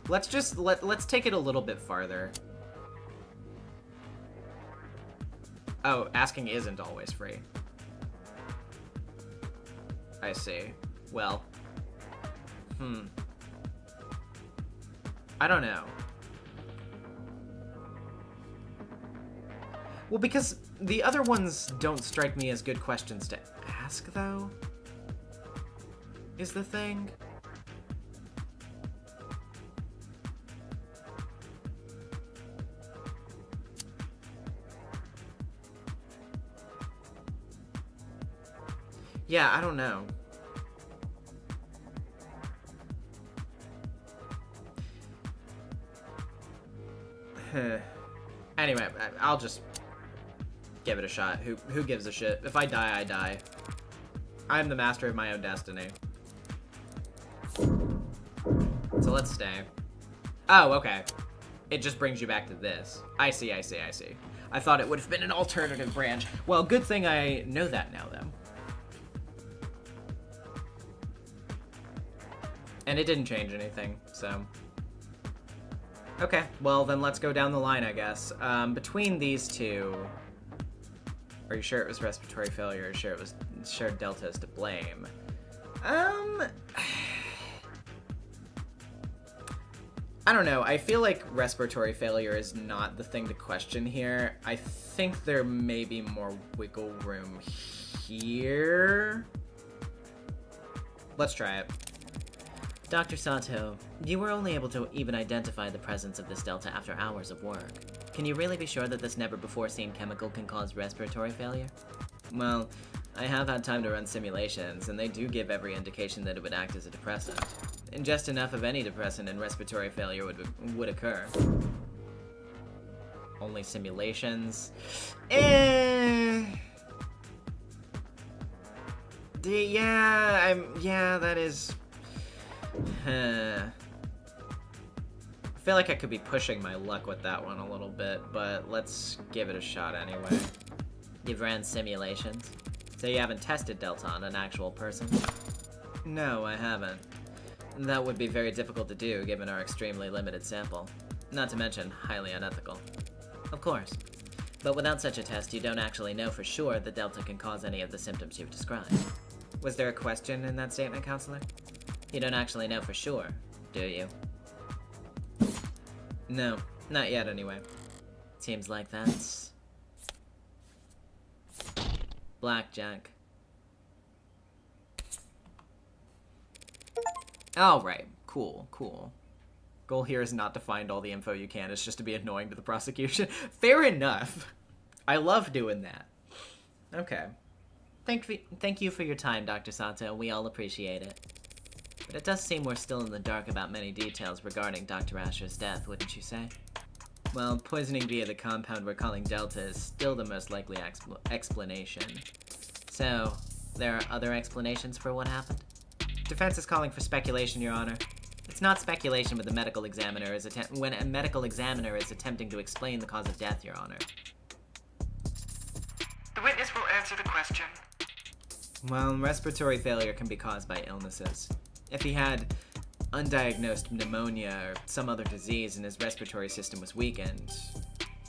let's take it a little bit farther. Oh, asking isn't always free. I see. Well. I don't know. Well, because the other ones don't strike me as good questions to ask, though, is the thing. Yeah, I don't know. Anyway, I'll just give it a shot. Who gives a shit? If I die, I die. I'm the master of my own destiny. So let's stay. Oh, okay. It just brings you back to this. I see. I thought it would have been an alternative branch. Well, good thing I know that now, though. And it didn't change anything, so... Okay, well then let's go down the line, I guess. Between these two... Are you sure it was respiratory failure? Or sure it was Delta is to blame? I don't know. I feel like respiratory failure is not the thing to question here. I think there may be more wiggle room here. Let's try it. Dr. Sato, you were only able to even identify the presence of this delta after hours of work. Can you really be sure that this never-before-seen chemical can cause respiratory failure? Well, I have had time to run simulations, and they do give every indication that it would act as a depressant. Ingest enough of any depressant and respiratory failure would occur. Only simulations? Yeah, that is... I feel like I could be pushing my luck with that one a little bit, but let's give it a shot anyway. You've ran simulations? So you haven't tested Delta on an actual person? No, I haven't. That would be very difficult to do given our extremely limited sample. Not to mention, highly unethical. Of course. But without such a test, you don't actually know for sure that Delta can cause any of the symptoms you've described. Was there a question in that statement, Counselor? You don't actually know for sure, do you? No, not yet anyway. Seems like that's... blackjack. Alright, cool. Goal here is not to find all the info you can, it's just to be annoying to the prosecution. Fair enough. I love doing that. Okay. Thank you for your time, Dr. Sato. We all appreciate it. But it does seem we're still in the dark about many details regarding Dr. Asher's death, wouldn't you say? Well, poisoning via the compound we're calling Delta is still the most likely explanation. So, there are other explanations for what happened? Defense is calling for speculation, Your Honor. It's not speculation when a medical examiner is attempting to explain the cause of death, Your Honor. The witness will answer the question. Well, respiratory failure can be caused by illnesses. If he had undiagnosed pneumonia or some other disease and his respiratory system was weakened...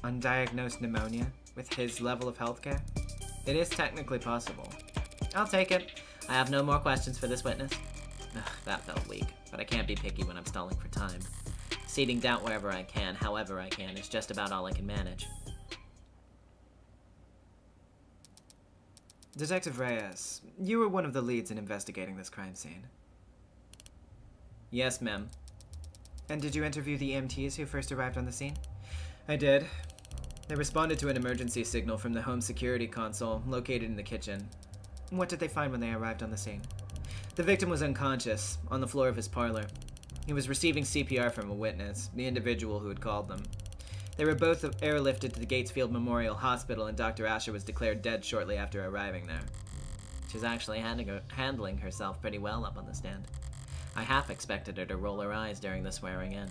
Undiagnosed pneumonia? With his level of healthcare? It is technically possible. I'll take it. I have no more questions for this witness. Ugh, that felt weak, but I can't be picky when I'm stalling for time. Seeding doubt wherever I can, however I can, is just about all I can manage. Detective Reyes, you were one of the leads in investigating this crime scene. Yes, ma'am. And did you interview the EMTs who first arrived on the scene? I did. They responded to an emergency signal from the home security console located in the kitchen. What did they find when they arrived on the scene? The victim was unconscious, on the floor of his parlor. He was receiving CPR from a witness, the individual who had called them. They were both airlifted to the Gatesfield Memorial Hospital, and Dr. Asher was declared dead shortly after arriving there. She's actually handling herself pretty well up on the stand. I half expected her to roll her eyes during the swearing in.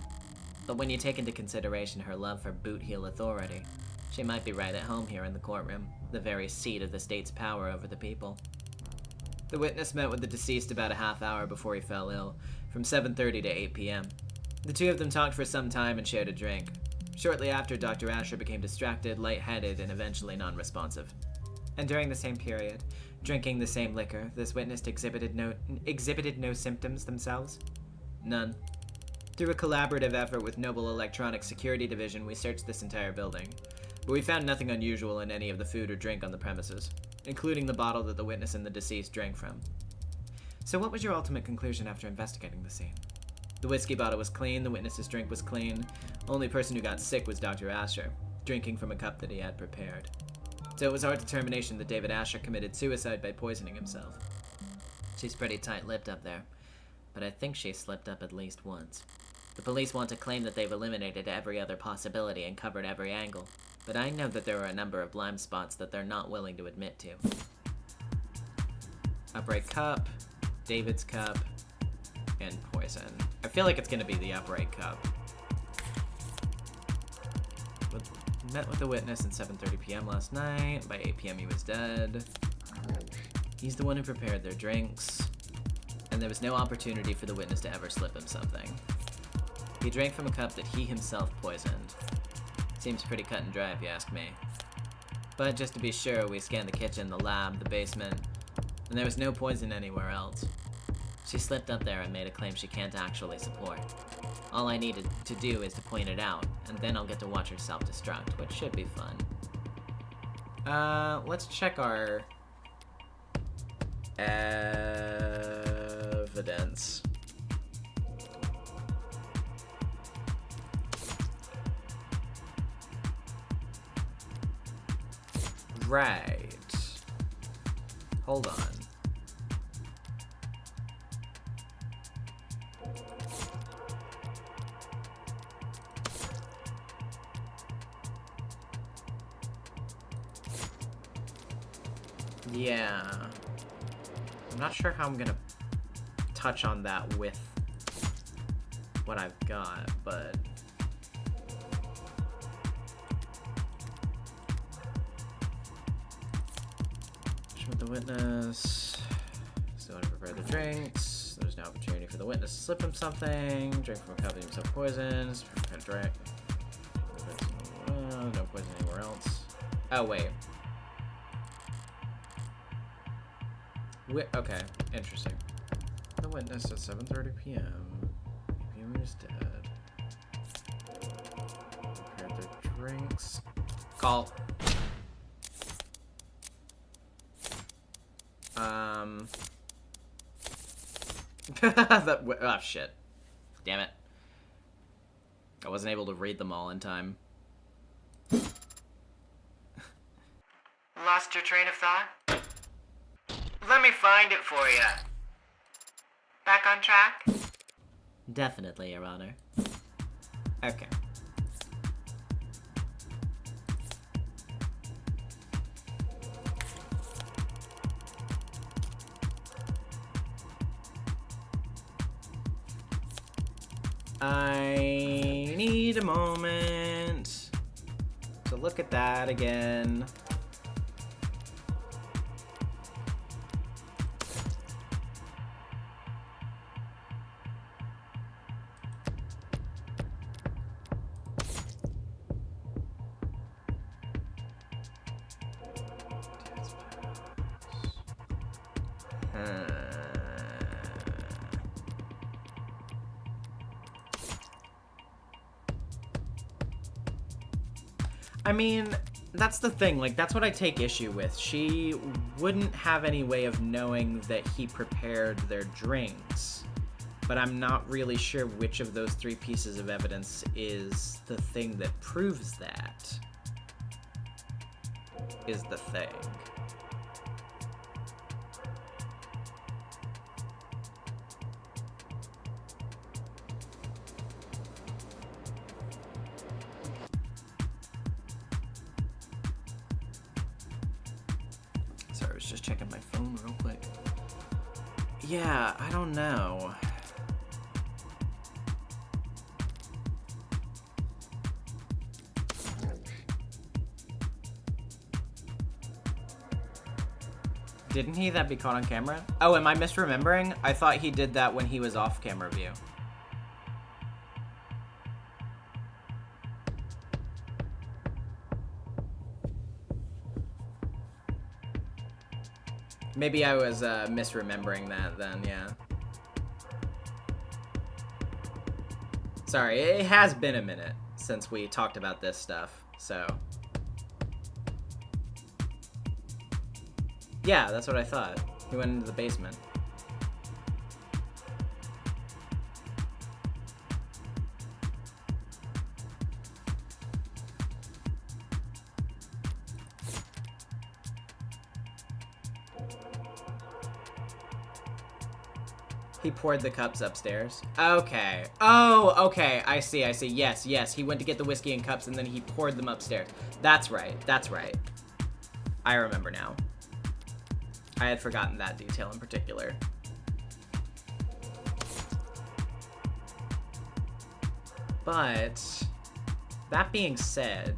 But when you take into consideration her love for boot-heel authority, she might be right at home here in the courtroom, the very seat of the state's power over the people. The witness met with the deceased about a half hour before he fell ill, from 7:30 to 8 p.m. The two of them talked for some time and shared a drink. Shortly after, Dr. Asher became distracted, lightheaded, and eventually non-responsive. And during the same period, drinking the same liquor, this witness exhibited no symptoms themselves? None. Through a collaborative effort with Noble Electronics Security Division, we searched this entire building, but we found nothing unusual in any of the food or drink on the premises, including the bottle that the witness and the deceased drank from. So what was your ultimate conclusion after investigating the scene? The whiskey bottle was clean, the witness's drink was clean. Only person who got sick was Dr. Asher, drinking from a cup that he had prepared. So it was our determination that David Asher committed suicide by poisoning himself. She's pretty tight-lipped up there, but I think she slipped up at least once. The police want to claim that they've eliminated every other possibility and covered every angle, but I know that there are a number of blind spots that they're not willing to admit to. Upright cup, David's cup, and poison. I feel like it's gonna be the upright cup. Met with the witness at 7:30 p.m. last night. By 8 p.m. he was dead. He's the one who prepared their drinks, and there was no opportunity for the witness to ever slip him something. He drank from a cup that he himself poisoned. Seems pretty cut and dry if you ask me. But just to be sure, we scanned the kitchen, the lab, the basement, and there was no poison anywhere else. She slipped up there and made a claim she can't actually support. All I needed to do is to point it out, and then I'll get to watch her self-destruct, which should be fun. Let's check our evidence. Right. Hold on. Yeah. I'm not sure how I'm gonna touch on that with what I've got, but... with the witness. So I prepare the drinks. There's no opportunity for the witness to slip him something. Drink from a cup that himself poisons. Drink. No poison anywhere else. Oh, wait. Okay, interesting. The witness at 7:30 p.m. He was dead. Prepared their drinks. Call. Oh shit. Damn it. I wasn't able to read them all in time. Lost your train of thought? Let me find it for you. Back on track? Definitely, Your Honor. Okay. I need a moment to look at that again. I mean, that's the thing, like, that's what I take issue with. She wouldn't have any way of knowing that he prepared their drinks, but I'm not really sure which of those three pieces of evidence is the thing that proves that, is the thing. Sorry, I was just checking my phone real quick. Yeah, I don't know. Didn't he that be caught on camera? Oh, am I misremembering? I thought he did that when he was off camera view. Maybe I was misremembering that then, yeah. Sorry, it has been a minute since we talked about this stuff, so. Yeah, that's what I thought. He went into the basement. He poured the cups upstairs. Okay. Oh, okay. I see. Yes. He went to get the whiskey and cups and then he poured them upstairs. That's right. I remember now. I had forgotten that detail in particular. But, that being said...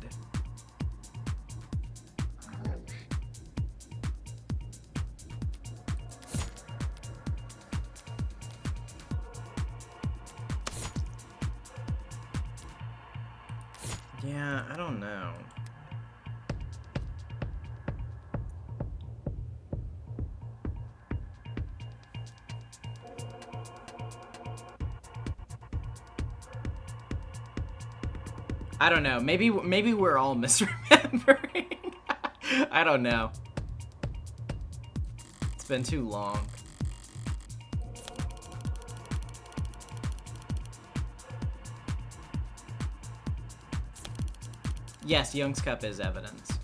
Yeah, I don't know. I don't know. Maybe we're all misremembering. I don't know. It's been too long. Yes, Young's cup is evidence.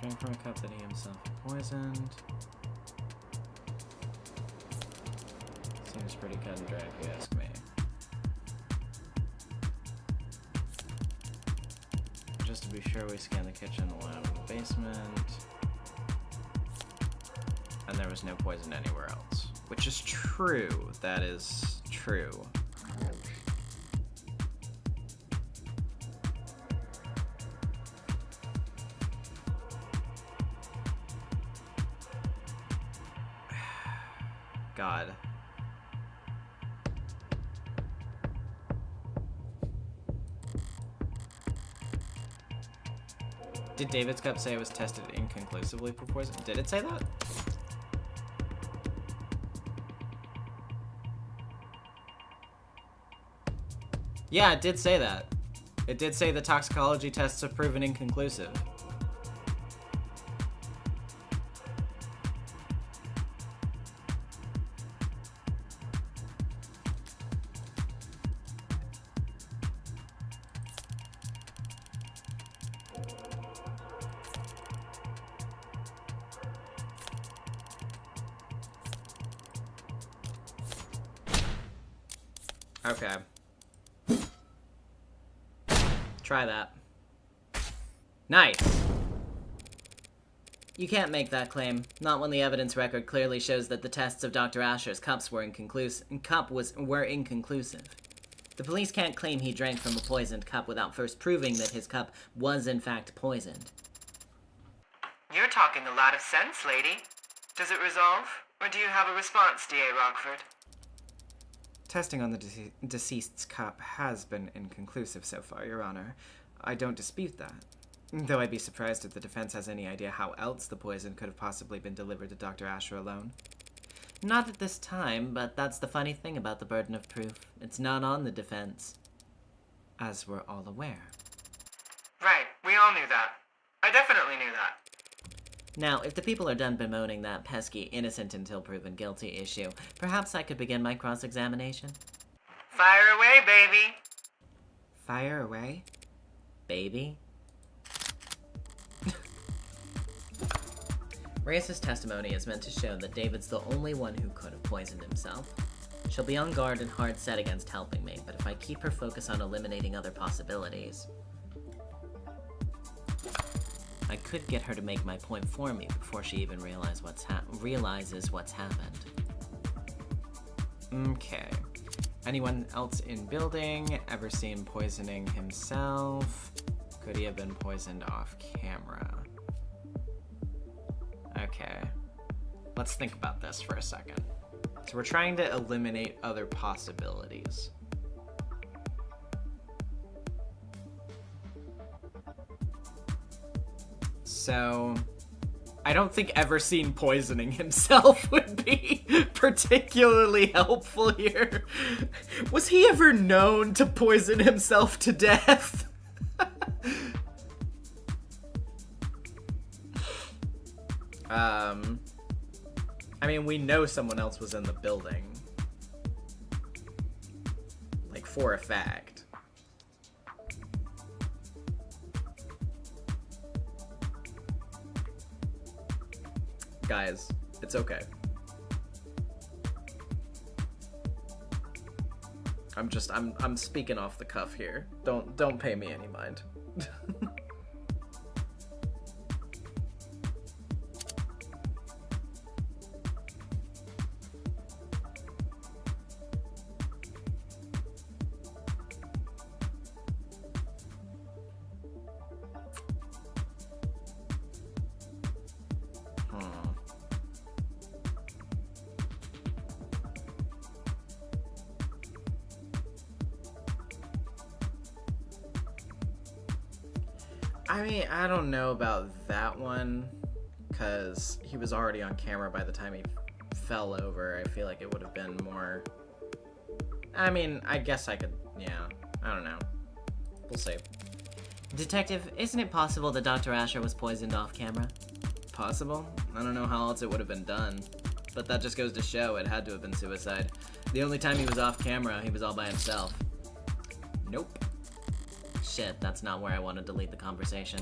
Drank from a cup that he himself poisoned. Seems pretty cut and dry if you ask me. Just to be sure, we scanned the kitchen, the lab, and the basement. And there was no poison anywhere else. Which is true. That is true. God. Did David's cup say it was tested inconclusively for poison? Did it say that? Yeah, it did say that. It did say the toxicology tests have proven inconclusive. Okay. Try that. Nice! You can't make that claim. Not when the evidence record clearly shows that the tests of Dr. Asher's cups were inconclusive. The police can't claim he drank from a poisoned cup without first proving that his cup was in fact poisoned. You're talking a lot of sense, lady. Does it resolve? Or do you have a response, D.A. Rockford? Testing on the deceased's cup has been inconclusive so far, Your Honor. I don't dispute that. Though I'd be surprised if the defense has any idea how else the poison could have possibly been delivered to Dr. Asher alone. Not at this time, but that's the funny thing about the burden of proof. It's not on the defense. As we're all aware. Right, we all knew that. I definitely knew that. Now, if the people are done bemoaning that pesky innocent until proven guilty issue, perhaps I could begin my cross-examination? Fire away, baby! Fire away? Baby? Reyes' testimony is meant to show that David's the only one who could have poisoned himself. She'll be on guard and hard set against helping me, but if I keep her focus on eliminating other possibilities, I could get her to make my point for me before she even realizes what's happened. Okay. Anyone else in building? Ever seen poisoning himself? Could he have been poisoned off camera? Okay. Let's think about this for a second. So we're trying to eliminate other possibilities. So, I don't think ever seen poisoning himself would be particularly helpful here. Was he ever known to poison himself to death? I mean, we know someone else was in the building. Like, for a fact. Guys, it's okay. I'm speaking off the cuff here. Don't pay me any mind. I mean, I don't know about that one, because he was already on camera by the time he fell over. I feel like it would have been more... I mean, I guess I could... Yeah, I don't know. We'll see. Detective, isn't it possible that Dr. Asher was poisoned off camera? Possible? I don't know how else it would have been done. But that just goes to show it had to have been suicide. The only time he was off camera, he was all by himself. Nope. Shit, that's not where I wanted to lead the conversation.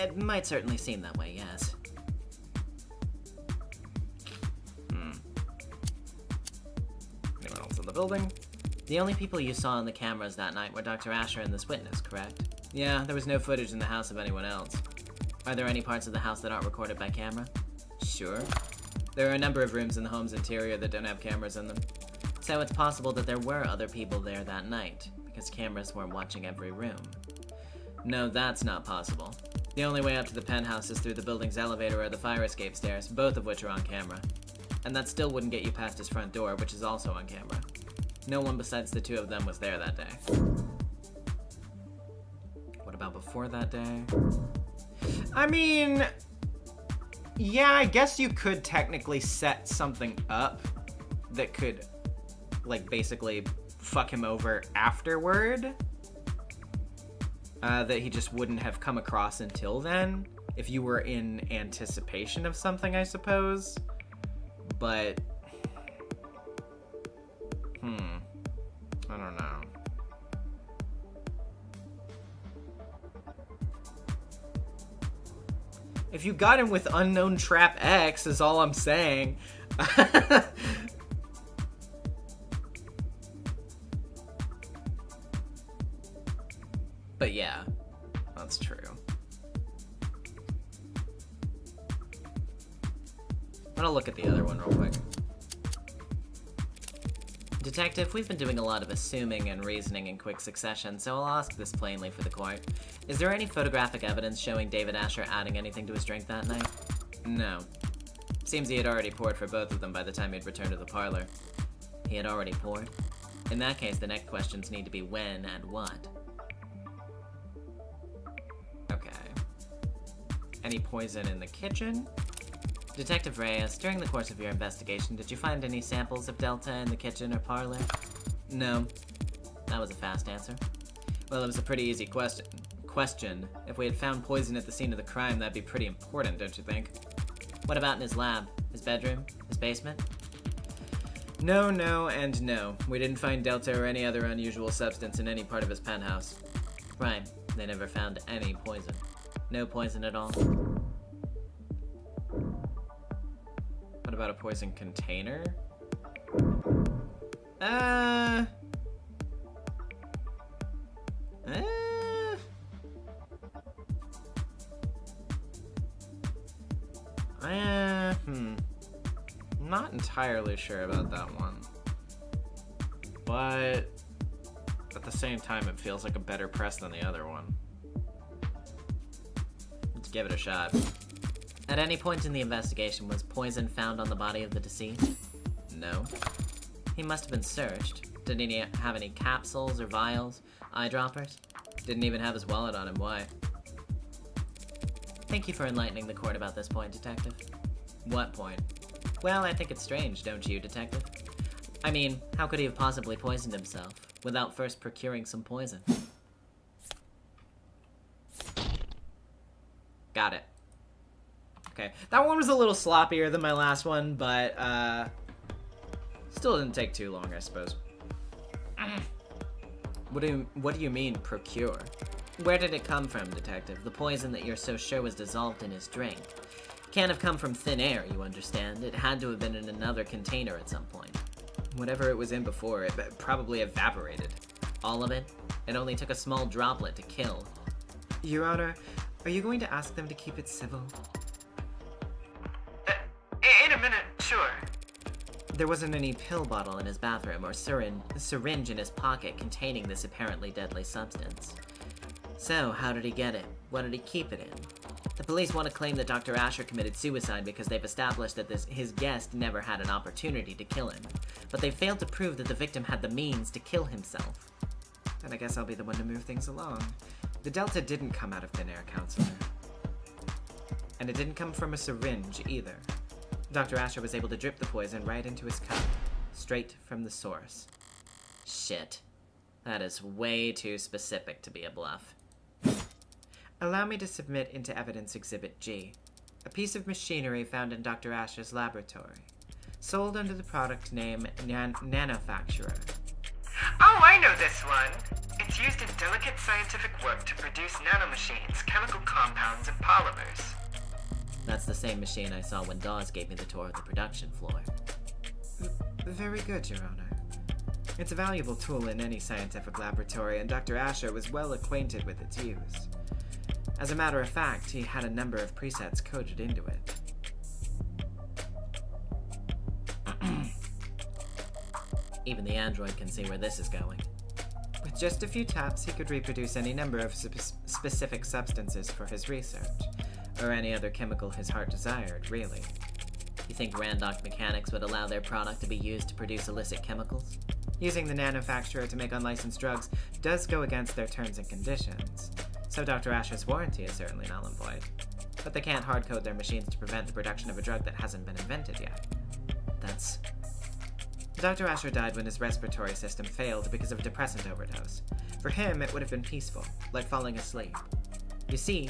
It might certainly seem that way, yes. Anyone else in the building? The only people you saw on the cameras that night were Dr. Asher and this witness, correct? Yeah, there was no footage in the house of anyone else. Are there any parts of the house that aren't recorded by camera? Sure. There are a number of rooms in the home's interior that don't have cameras in them. So it's possible that there were other people there that night, because cameras weren't watching every room. No, that's not possible. The only way up to the penthouse is through the building's elevator or the fire escape stairs, both of which are on camera. And that still wouldn't get you past his front door, which is also on camera. No one besides the two of them was there that day. What about before that day? I mean... Yeah, I guess you could technically set something up that could, like, basically fuck him over afterward. That he just wouldn't have come across until then. If you were in anticipation of something, I suppose. But... I don't know. If you got him with unknown trap X, is all I'm saying. But yeah, that's true. I'm gonna look at the other one real quick. Detective, we've been doing a lot of assuming and reasoning in quick succession, so I'll ask this plainly for the court. Is there any photographic evidence showing David Asher adding anything to his drink that night? No. Seems he had already poured for both of them by the time he'd returned to the parlor. He had already poured? In that case, the next questions need to be when and what. Okay. Any poison in the kitchen? Detective Reyes, during the course of your investigation, did you find any samples of Delta in the kitchen or parlor? No. That was a fast answer. Well, it was a pretty easy question. If we had found poison at the scene of the crime, that'd be pretty important, don't you think? What about in his lab? His bedroom? His basement? No, and no. We didn't find Delta or any other unusual substance in any part of his penthouse. Right. They never found any poison. No poison at all. What about a poison container? Not entirely sure about that one. But at the same time, it feels like a better press than the other one. Let's give it a shot. At any point in the investigation, was poison found on the body of the deceased? No. He must have been searched. Did he have any capsules or vials? Eyedroppers? Didn't even have his wallet on him. Why? Thank you for enlightening the court about this point, Detective. What point? Well, I think it's strange, don't you, Detective? I mean, how could he have possibly poisoned himself without first procuring some poison? Got it. Okay, that one was a little sloppier than my last one, but still didn't take too long, I suppose. What do you mean, procure? Where did it come from, Detective? The poison that you're so sure was dissolved in his drink. Can't have come from thin air, you understand. It had to have been in another container at some point. Whatever it was in before, it probably evaporated. All of it? It only took a small droplet to kill. Your Honor, are you going to ask them to keep it civil? In a minute, sure. There wasn't any pill bottle in his bathroom or syringe in his pocket containing this apparently deadly substance. So, how did he get it? What did he keep it in? The police want to claim that Dr. Asher committed suicide because they've established that his guest never had an opportunity to kill him. But they failed to prove that the victim had the means to kill himself. Then I guess I'll be the one to move things along. The Delta didn't come out of thin air, Counselor. And it didn't come from a syringe, either. Dr. Asher was able to drip the poison right into his cup, straight from the source. Shit. That is way too specific to be a bluff. Allow me to submit into Evidence Exhibit G, a piece of machinery found in Dr. Asher's laboratory, sold under the product name Nanofacturer. Oh, I know this one. It's used in delicate scientific work to produce nanomachines, chemical compounds, and polymers. That's the same machine I saw when Dawes gave me the tour of the production floor. Very good, Your Honor. It's a valuable tool in any scientific laboratory, and Dr. Asher was well acquainted with its use. As a matter of fact, he had a number of presets coded into it. Even the android can see where this is going. With just a few taps, he could reproduce any number of specific substances for his research, or any other chemical his heart desired, really. You think Randox Mechanics would allow their product to be used to produce illicit chemicals? Using the nanofacturer to make unlicensed drugs does go against their terms and conditions, so Dr. Asher's warranty is certainly null and void. But they can't hard-code their machines to prevent the production of a drug that hasn't been invented yet. That's... Dr. Asher died when his respiratory system failed because of a depressant overdose. For him, it would have been peaceful, like falling asleep. You see,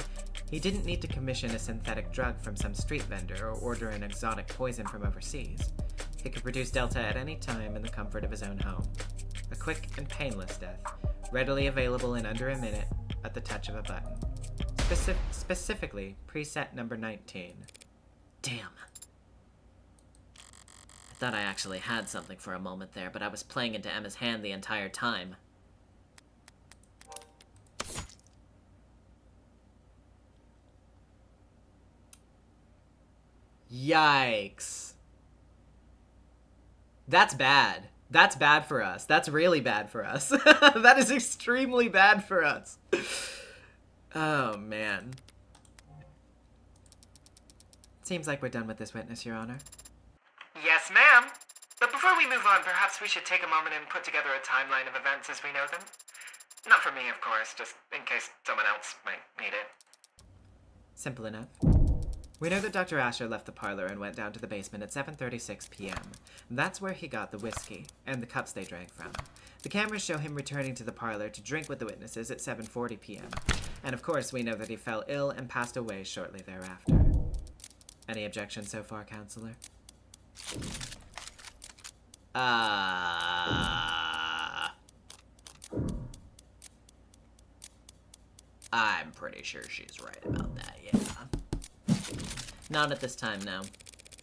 he didn't need to commission a synthetic drug from some street vendor or order an exotic poison from overseas. He could produce Delta at any time in the comfort of his own home. A quick and painless death, readily available in under a minute at the touch of a button. Specifically, preset number 19. Damn. I thought I actually had something for a moment there, but I was playing into Emma's hand the entire time. Yikes. That's bad. That's bad for us. That's really bad for us. That is extremely bad for us. Oh, man. Seems like we're done with this witness, Your Honor. Yes, ma'am. But before we move on, perhaps we should take a moment and put together a timeline of events as we know them. Not for me, of course, just in case someone else might need it. Simple enough. We know that Dr. Asher left the parlor and went down to the basement at 7:36 p.m. That's where he got the whiskey, and the cups they drank from. The cameras show him returning to the parlor to drink with the witnesses at 7:40 p.m. And of course, we know that he fell ill and passed away shortly thereafter. Any objections so far, Counselor? I'm pretty sure she's right about that, yeah. Not at this time, no.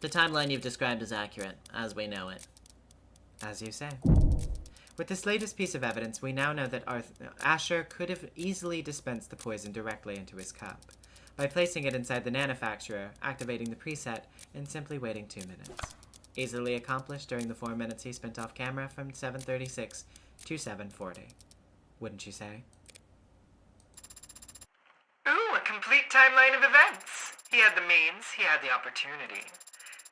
The timeline you've described is accurate, as we know it. As you say. With this latest piece of evidence, we now know that Asher could have easily dispensed the poison directly into his cup, by placing it inside the nanofacturer, activating the preset, and simply waiting 2 minutes. Easily accomplished during the 4 minutes he spent off camera from 7:36 to 7:40. Wouldn't you say? Ooh, a complete timeline of events. He had the means, he had the opportunity.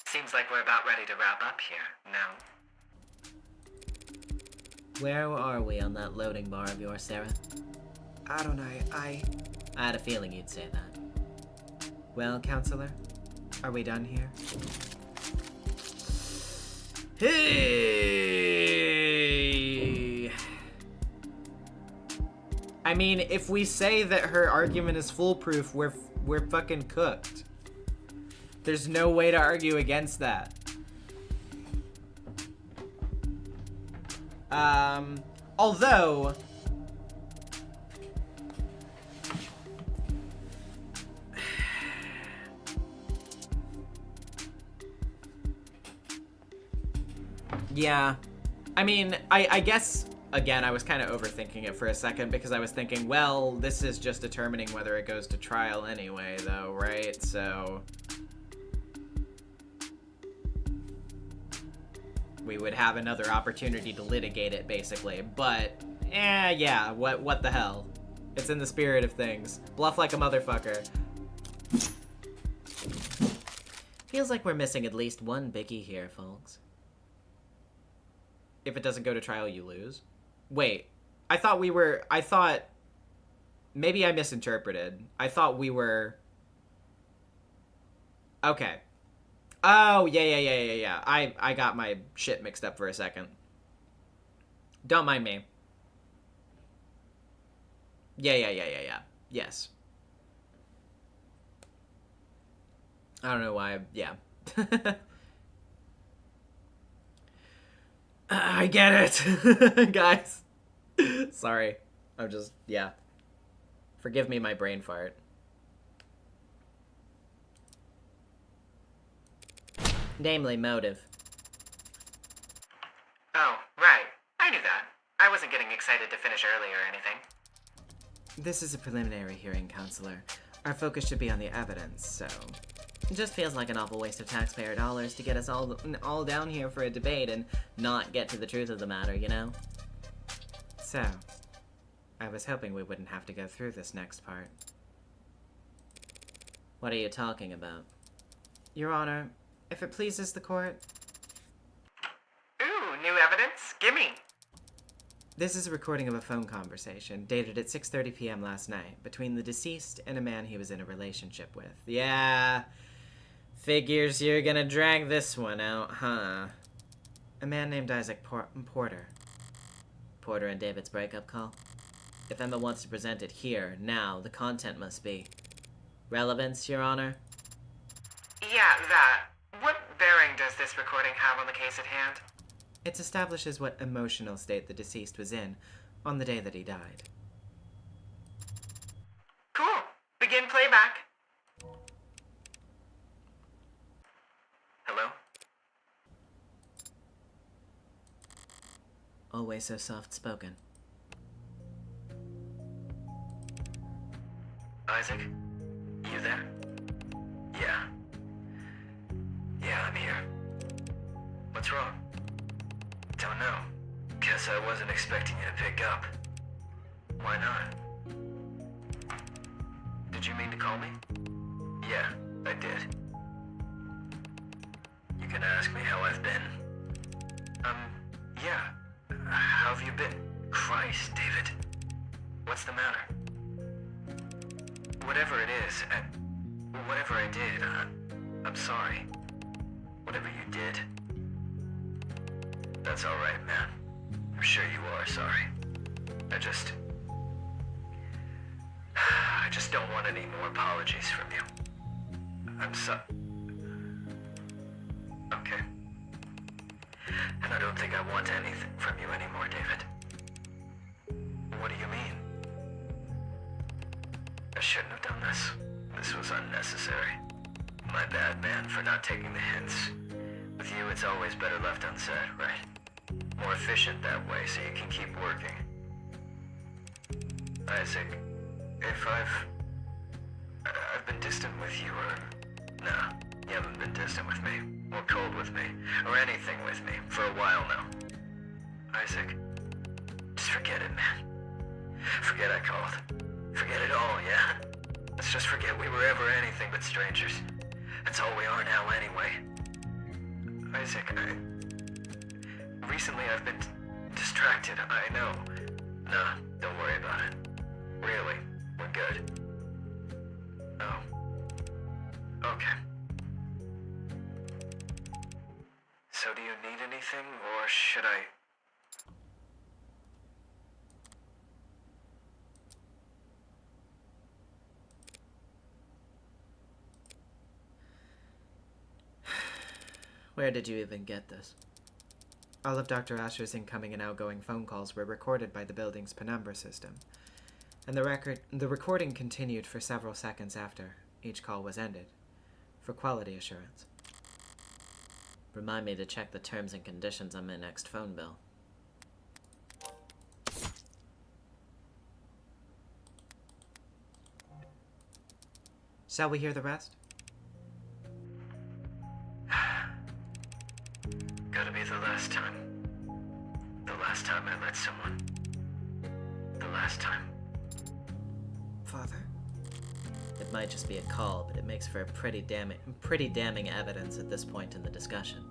Seems like we're about ready to wrap up here, now. Where are we on that loading bar of yours, Sarah? I don't know, I had a feeling you'd say that. Well, counselor, are we done here? Hey. I mean, if we say that her argument is foolproof, we're fucking cooked. There's no way to argue against that. Although yeah, I mean, I guess, again, I was kind of overthinking it for a second because I was thinking, well, this is just determining whether it goes to trial anyway, though, right? So we would have another opportunity to litigate it, basically. But, yeah, what the hell? It's in the spirit of things. Bluff like a motherfucker. Feels like we're missing at least one biggie here, folks. If it doesn't go to trial, you lose. Wait, I thought maybe I misinterpreted. I thought we were, okay. Oh, yeah. I got my shit mixed up for a second. Don't mind me. Yeah. Yes. I don't know why, yeah. I get it, guys. Sorry. I'm just, yeah. Forgive me my brain fart. Namely, motive. Oh, right. I knew that. I wasn't getting excited to finish early or anything. This is a preliminary hearing, counselor. Our focus should be on the evidence, so... It just feels like an awful waste of taxpayer dollars to get us all down here for a debate and not get to the truth of the matter, you know? So, I was hoping we wouldn't have to go through this next part. What are you talking about? Your Honor, if it pleases the court... Ooh, new evidence? Gimme! This is a recording of a phone conversation dated at 6:30 p.m. last night between the deceased and a man he was in a relationship with. Yeah. Figures you're gonna drag this one out, huh? A man named Isaac Porter. Porter and David's breakup call? If Emma wants to present it here, now, the content must be. Relevance, Your Honor? Yeah, that. What bearing does this recording have on the case at hand? It establishes what emotional state the deceased was in on the day that he died. Cool. Begin playback. Hello? Always so soft-spoken. Isaac? You there? Yeah. Yeah, I'm here. What's wrong? Don't know. Guess I wasn't expecting you to pick up. Why not? Did you mean to call me? Yeah, I did. You can ask me how I've been. Yeah. How have you been? Christ, David. What's the matter? Whatever it is, whatever I did, I'm sorry. Whatever you did. That's alright, man. I'm sure you are sorry. I just don't want any more apologies from you. Okay. And I don't think I want anything from you anymore, David. What do you mean? I shouldn't have done this. This was unnecessary. My bad, man, for not taking the hints. With you, it's always better left unsaid, right? More efficient that way, so you can keep working. Isaac, if I've been distant with you, or... Nah, you haven't been distant with me, or cold with me, or anything with me, for a while now. Isaac, just forget it, man. Forget I called. Forget it all, yeah? Let's just forget we were ever anything but strangers. That's all we are now anyway. Isaac, recently I've been distracted, I know. Nah, don't worry about it. Really, we're good. Oh. So do you need anything, or should I... Where did you even get this? All of Dr. Asher's incoming and outgoing phone calls were recorded by the building's penumbra system, and the recording continued for several seconds after each call was ended, for quality assurance. Remind me to check the terms and conditions on my next phone bill. Shall we hear the rest? Gotta be the last time. The last time I let someone. The last time. Father? It might just be a call, but it makes for a pretty damning evidence at this point in the discussion.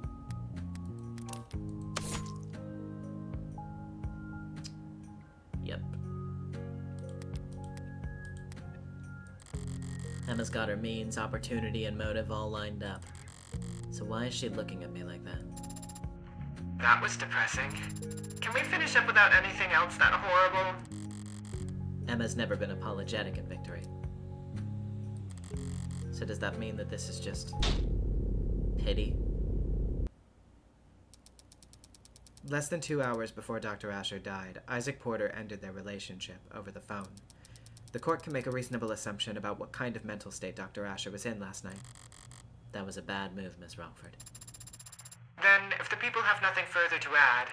Yep. Emma's got her means, opportunity, and motive all lined up. So why is she looking at me like that? That was depressing. Can we finish up without anything else that horrible? Emma's never been apologetic in Victory. So does that mean that this is just pity? Less than 2 hours before Dr. Asher died, Isaac Porter ended their relationship over the phone. The court can make a reasonable assumption about what kind of mental state Dr. Asher was in last night. That was a bad move, Miss Rockford. Then, if the people have nothing further to add...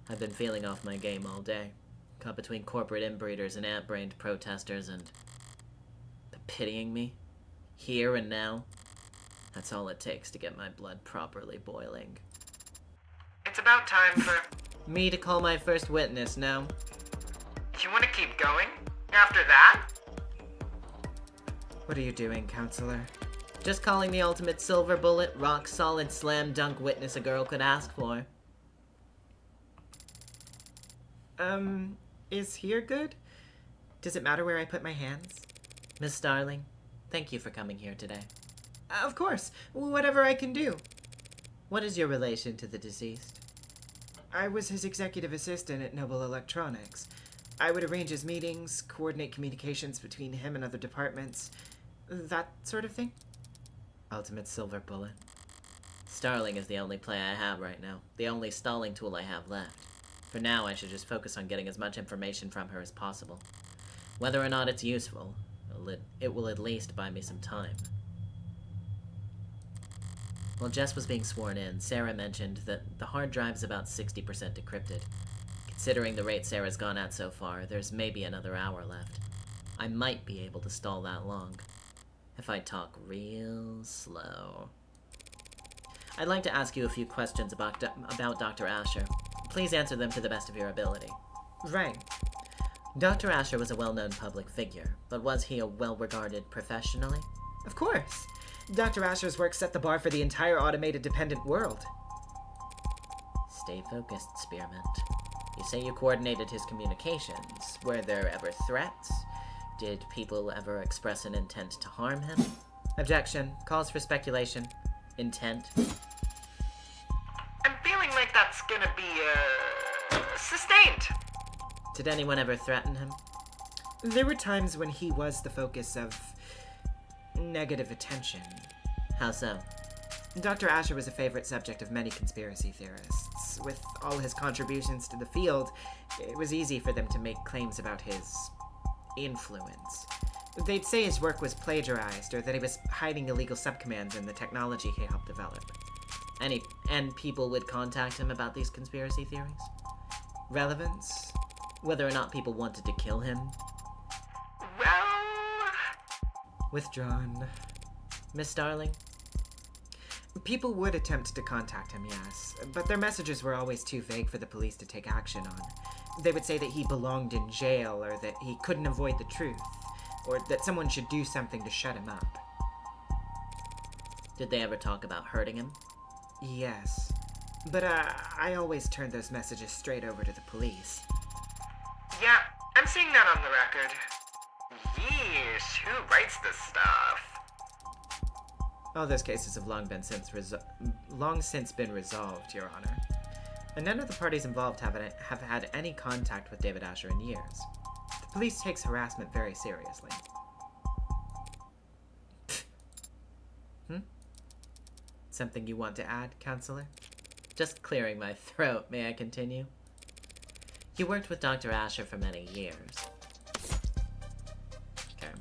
I've been feeling off my game all day. Caught between corporate inbreeders and ant-brained protesters and... pitying me? Here and now? That's all it takes to get my blood properly boiling. It's about time for... Me to call my first witness now? You want to keep going? After that? What are you doing, counselor? Just calling the ultimate silver bullet, rock solid slam dunk witness a girl could ask for. Is here good? Does it matter where I put my hands? Miss Starling, thank you for coming here today. Of course, whatever I can do. What is your relation to the deceased? I was his executive assistant at Noble Electronics. I would arrange his meetings, coordinate communications between him and other departments, that sort of thing. Ultimate silver bullet. Starling is the only play I have right now, the only stalling tool I have left. For now, I should just focus on getting as much information from her as possible. Whether or not it's useful, it will at least buy me some time. While Jess was being sworn in, Sarah mentioned that the hard drive's about 60% decrypted. Considering the rate Sarah's gone at so far, there's maybe another hour left. I might be able to stall that long, if I talk real slow. I'd like to ask you a few questions about Dr. Asher. Please answer them to the best of your ability. Right. Dr. Asher was a well-known public figure, but was he a well-regarded professionally? Of course. Dr. Asher's work set the bar for the entire automated dependent world. Stay focused, Spearmint. You say you coordinated his communications. Were there ever threats? Did people ever express an intent to harm him? Objection. Calls for speculation. Intent? I'm feeling like that's gonna be, sustained. Did anyone ever threaten him? There were times when he was the focus of negative attention. How so? Dr. Asher was a favorite subject of many conspiracy theorists. With all his contributions to the field, it was easy for them to make claims about his influence. They'd say his work was plagiarized, or that he was hiding illegal subcommands in the technology he helped develop. And people would contact him about these conspiracy theories? Relevance? Whether or not people wanted to kill him? Well... Withdrawn. Miss Starling? People would attempt to contact him, yes, but their messages were always too vague for the police to take action on. They would say that he belonged in jail, or that he couldn't avoid the truth, or that someone should do something to shut him up. Did they ever talk about hurting him? Yes, but I always turned those messages straight over to the police. Yeah, I'm seeing that on the record. Yeesh, who writes this stuff? All those cases have long since been resolved, Your Honor. And none of the parties involved have had any contact with David Asher in years. The police takes harassment very seriously. Something you want to add, Counselor? Just clearing my throat. May I continue? You worked with Dr. Asher for many years. Okay.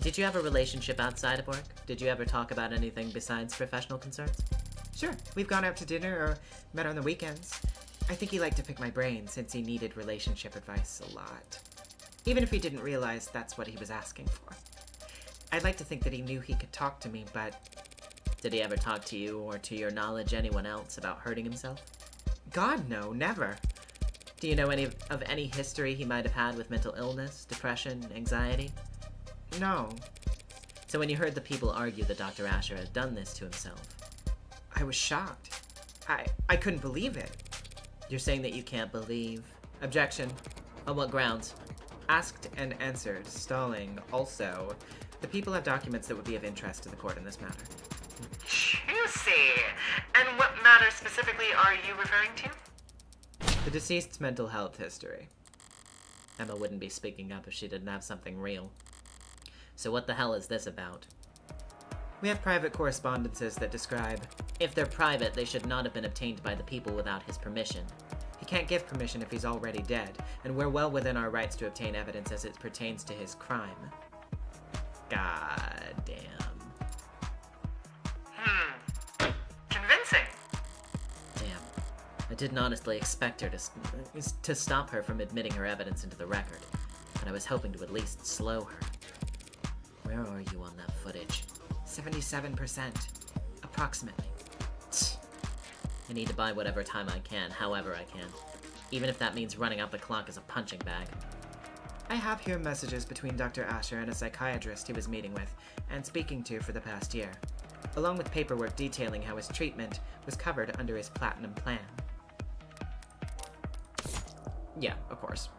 Did you have a relationship outside of work? Did you ever talk about anything besides professional concerns? Sure, we've gone out to dinner or met on the weekends. I think he liked to pick my brain since he needed relationship advice a lot. Even if he didn't realize that's what he was asking for. I'd like to think that he knew he could talk to me, but... Did he ever talk to you, or to your knowledge anyone else, about hurting himself? God, no, never. Do you know any of any history he might have had with mental illness, depression, anxiety? No. So when you heard the people argue that Dr. Asher had done this to himself, I was shocked. I couldn't believe it. you're saying that you can't believe? Objection. On what grounds? Asked and answered, stalling. Also, the people have documents that would be of interest to the court in this matter. Juicy! And what matter specifically are you referring to? The deceased's mental health history. Emma wouldn't be speaking up if she didn't have something real. So what the hell is this about? We have private correspondences that describe... If they're private, they should not have been obtained by the people without his permission. He can't give permission if he's already dead, and we're well within our rights to obtain evidence as it pertains to his crime. God damn. Convincing. Damn. I didn't honestly expect her to stop her from admitting her evidence into the record, but I was hoping to at least slow her. Where are you on that footage? 77%. Approximately. I need to buy whatever time I can, however I can. Even if that means running out the clock as a punching bag. I have here messages between Dr. Asher and a psychiatrist he was meeting with and speaking to for the past year, along with paperwork detailing how his treatment was covered under his platinum plan. Yeah, of course.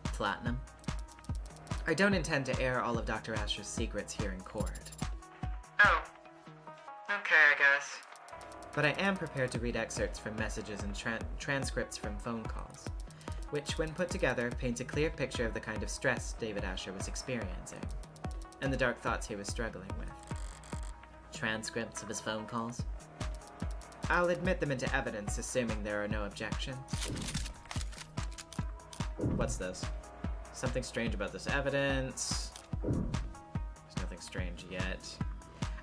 Platinum? I don't intend to air all of Dr. Asher's secrets here in court. Oh. Okay, I guess. But I am prepared to read excerpts from messages and transcripts from phone calls, which, when put together, paints a clear picture of the kind of stress David Asher was experiencing, and the dark thoughts he was struggling with. Transcripts of his phone calls? I'll admit them into evidence, assuming there are no objections. What's this? Something strange about this evidence. There's nothing strange yet.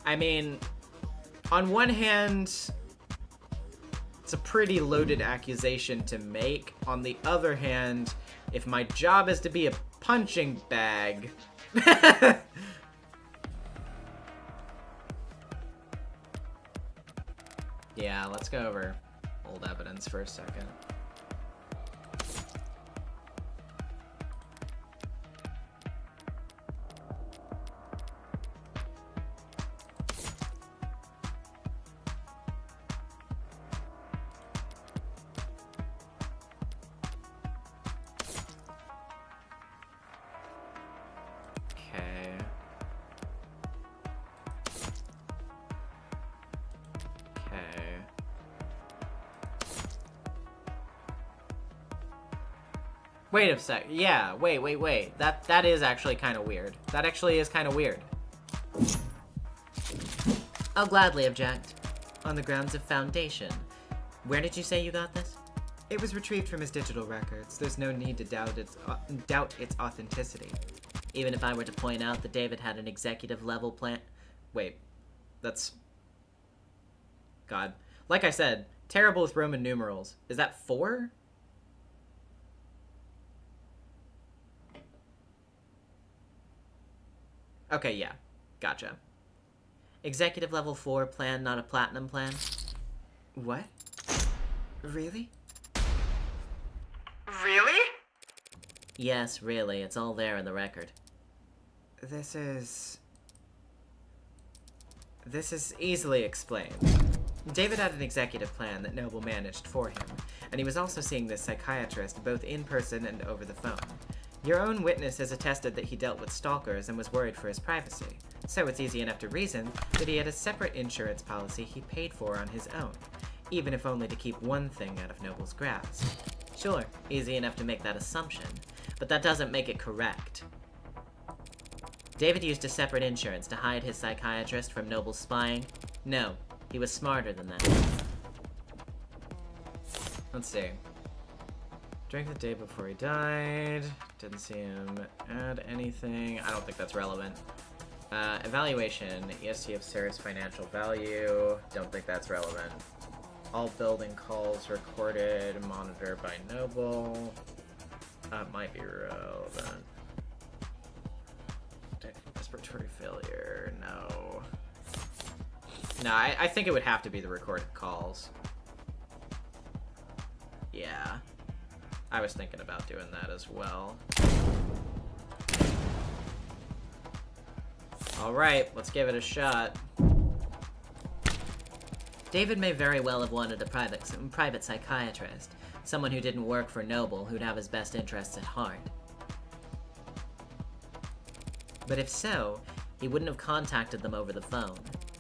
I mean, on one hand, it's a pretty loaded accusation to make. On the other hand, if my job is to be a punching bag... Yeah, let's go over old evidence for a second. Wait a sec. Yeah, wait. That is actually kind of weird. That actually is kind of weird. I'll gladly object. On the grounds of foundation. Where did you say you got this? It was retrieved from his digital records. There's no need to doubt its authenticity. Even if I were to point out that David had an executive level plan... Wait. That's... God. Like I said, terrible with Roman numerals. Is that 4? Okay, yeah. Gotcha. Executive level 4 plan, not a platinum plan? What? Really? Really? Yes, really. It's all there in the record. This is easily explained. David had an executive plan that Noble managed for him, and he was also seeing this psychiatrist both in person and over the phone. Your own witness has attested that he dealt with stalkers and was worried for his privacy, so it's easy enough to reason that he had a separate insurance policy he paid for on his own, even if only to keep one thing out of Noble's grasp. Sure, easy enough to make that assumption, but that doesn't make it correct. David used a separate insurance to hide his psychiatrist from Noble's spying? No, he was smarter than that. Let's see. Drank the day before he died. Didn't see him add anything. I don't think that's relevant. Evaluation. EST of Sarah's financial value. Don't think that's relevant. All building calls recorded, monitored by Noble. That might be relevant. Respiratory failure. No. No, I think it would have to be the recorded calls. Yeah. I was thinking about doing that as well. Alright, let's give it a shot. David may very well have wanted a private psychiatrist, someone who didn't work for Noble, who'd have his best interests at heart. But if so, he wouldn't have contacted them over the phone.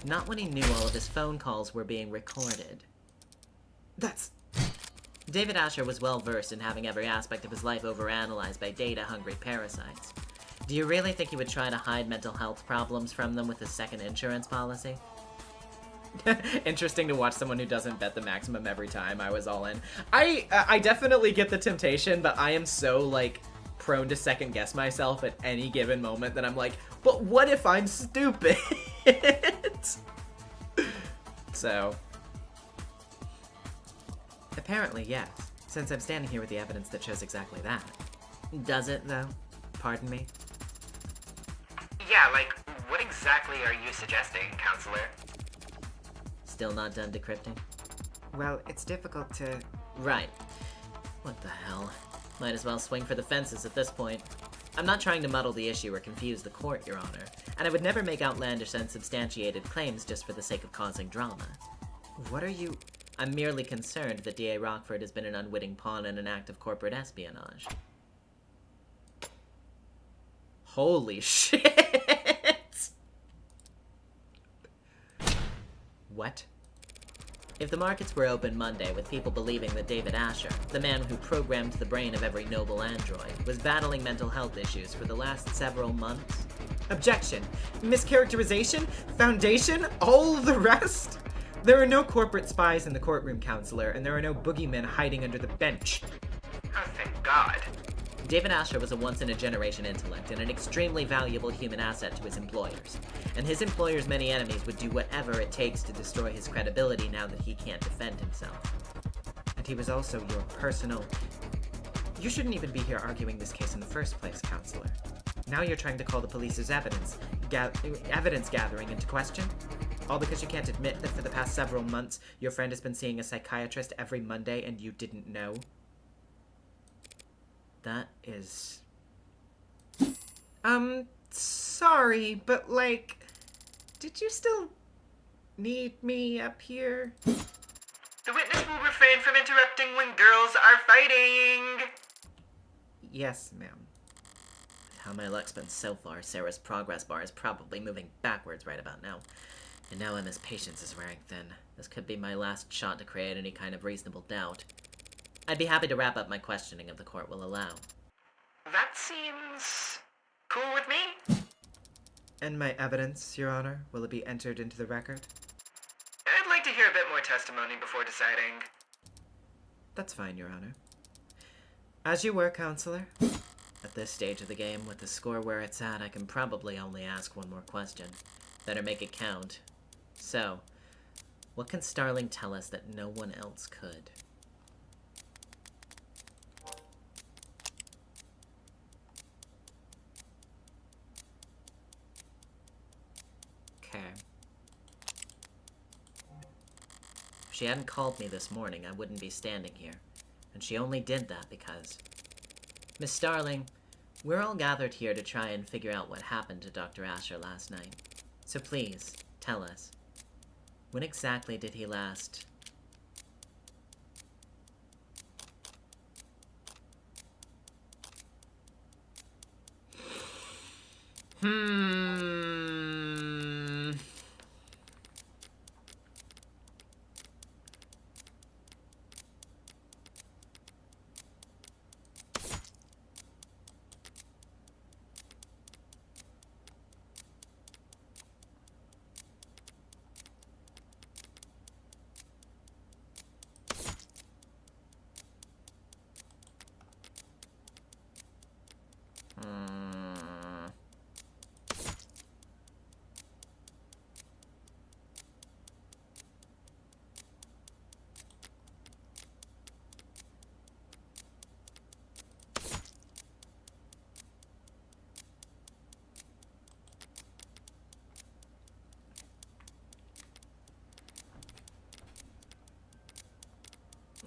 Not when he knew all of his phone calls were being recorded. David Asher was well versed in having every aspect of his life overanalyzed by data-hungry parasites. Do you really think he would try to hide mental health problems from them with his second insurance policy? Interesting to watch someone who doesn't bet the maximum every time. I was all in. I definitely get the temptation, but I am so, like, prone to second guess myself at any given moment that I'm like, but what if I'm stupid? So. Apparently, yes, since I'm standing here with the evidence that shows exactly that. Does it, though? Pardon me? Yeah, like, what exactly are you suggesting, Counselor? Still not done decrypting? Well, it's difficult to... Right. What the hell? Might as well swing for the fences at this point. I'm not trying to muddle the issue or confuse the court, Your Honor, and I would never make outlandish and unsubstantiated claims just for the sake of causing drama. What are you... I'm merely concerned that D.A. Rockford has been an unwitting pawn in an act of corporate espionage. Holy shit! What? If the markets were open Monday with people believing that David Asher, the man who programmed the brain of every noble android, was battling mental health issues for the last several months... Objection! Mischaracterization? Foundation? All the rest? There are no corporate spies in the courtroom, Counselor, and there are no boogeymen hiding under the bench. Oh, thank God. David Asher was a once-in-a-generation intellect and an extremely valuable human asset to his employers. And his employers' many enemies would do whatever it takes to destroy his credibility now that he can't defend himself. And he was also your personal... You shouldn't even be here arguing this case in the first place, Counselor. Now you're trying to call the police's evidence gathering into question? All because you can't admit that for the past several months, your friend has been seeing a psychiatrist every Monday and you didn't know? That is... Sorry, but, like, did you still need me up here? The witness will refrain from interrupting when girls are fighting. Yes, ma'am. How my luck's been so far, Sarah's progress bar is probably moving backwards right about now. And now Emma's patience is wearing thin. This could be my last shot to create any kind of reasonable doubt. I'd be happy to wrap up my questioning if the court will allow. That seems cool with me. And my evidence, Your Honor, will it be entered into the record? I'd like to hear a bit more testimony before deciding. That's fine, Your Honor. As you were, Counselor. At this stage of the game, with the score where it's at, I can probably only ask one more question. Better make it count. So, what can Starling tell us that no one else could? Okay. If she hadn't called me this morning, I wouldn't be standing here. And she only did that because... Miss Starling, we're all gathered here to try and figure out what happened to Dr. Asher last night. So please, tell us. When exactly did he last...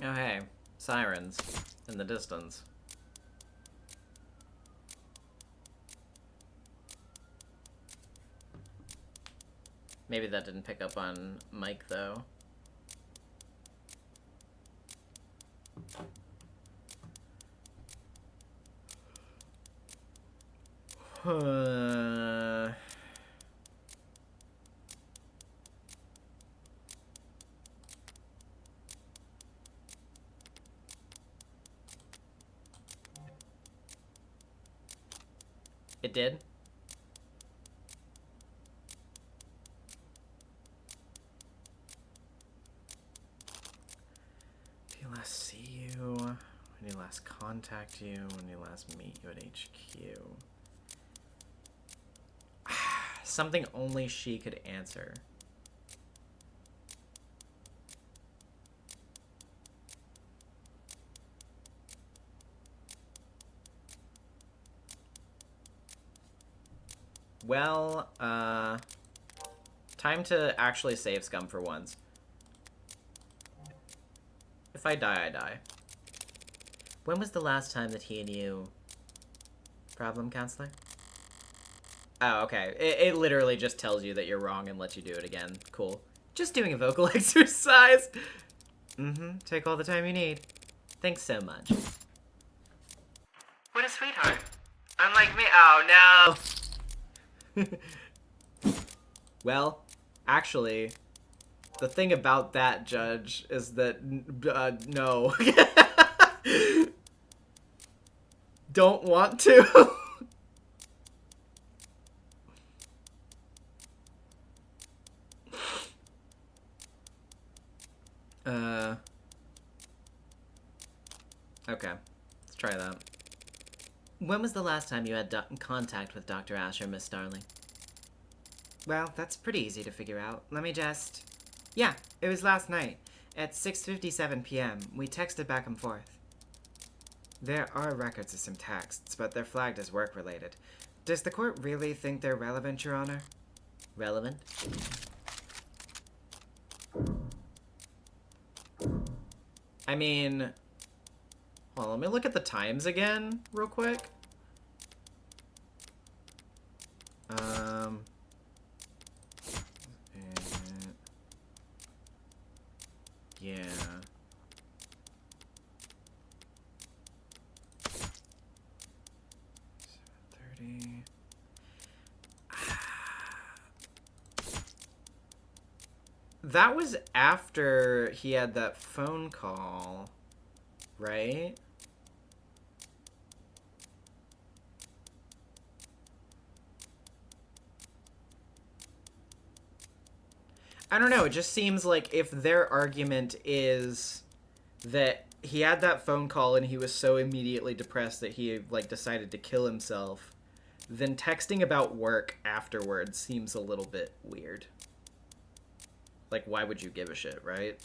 Oh, hey. Sirens. In the distance. Maybe that didn't pick up on Mike, though. It did? Did he last see you? When did he last contact you? When did he last meet you at HQ? Something only she could answer. Well, time to actually save Scum for once. If I die, I die. When was the last time that he and you... Problem, counselor? Oh, okay. It literally just tells you that you're wrong and lets you do it again. Cool. Just doing a vocal exercise. Mm-hmm. Take all the time you need. Thanks so much. What a sweetheart. Unlike me. Oh, no. Well, actually, the thing about that, Judge, is that, no. Don't want to. Okay. Let's try that. When was the last time you had contact with Dr. Asher, Miss Starling? Well, that's pretty easy to figure out. Let me just... Yeah, it was last night. At 6:57 p.m., we texted back and forth. There are records of some texts, but they're flagged as work-related. Does the court really think they're relevant, Your Honor? Relevant? I mean... Well, let me look at the times again, real quick. Yeah. That was after he had that phone call, right? I don't know, it just seems like if their argument is that he had that phone call and he was so immediately depressed that he, like, decided to kill himself, then texting about work afterwards seems a little bit weird. Like, why would you give a shit, right?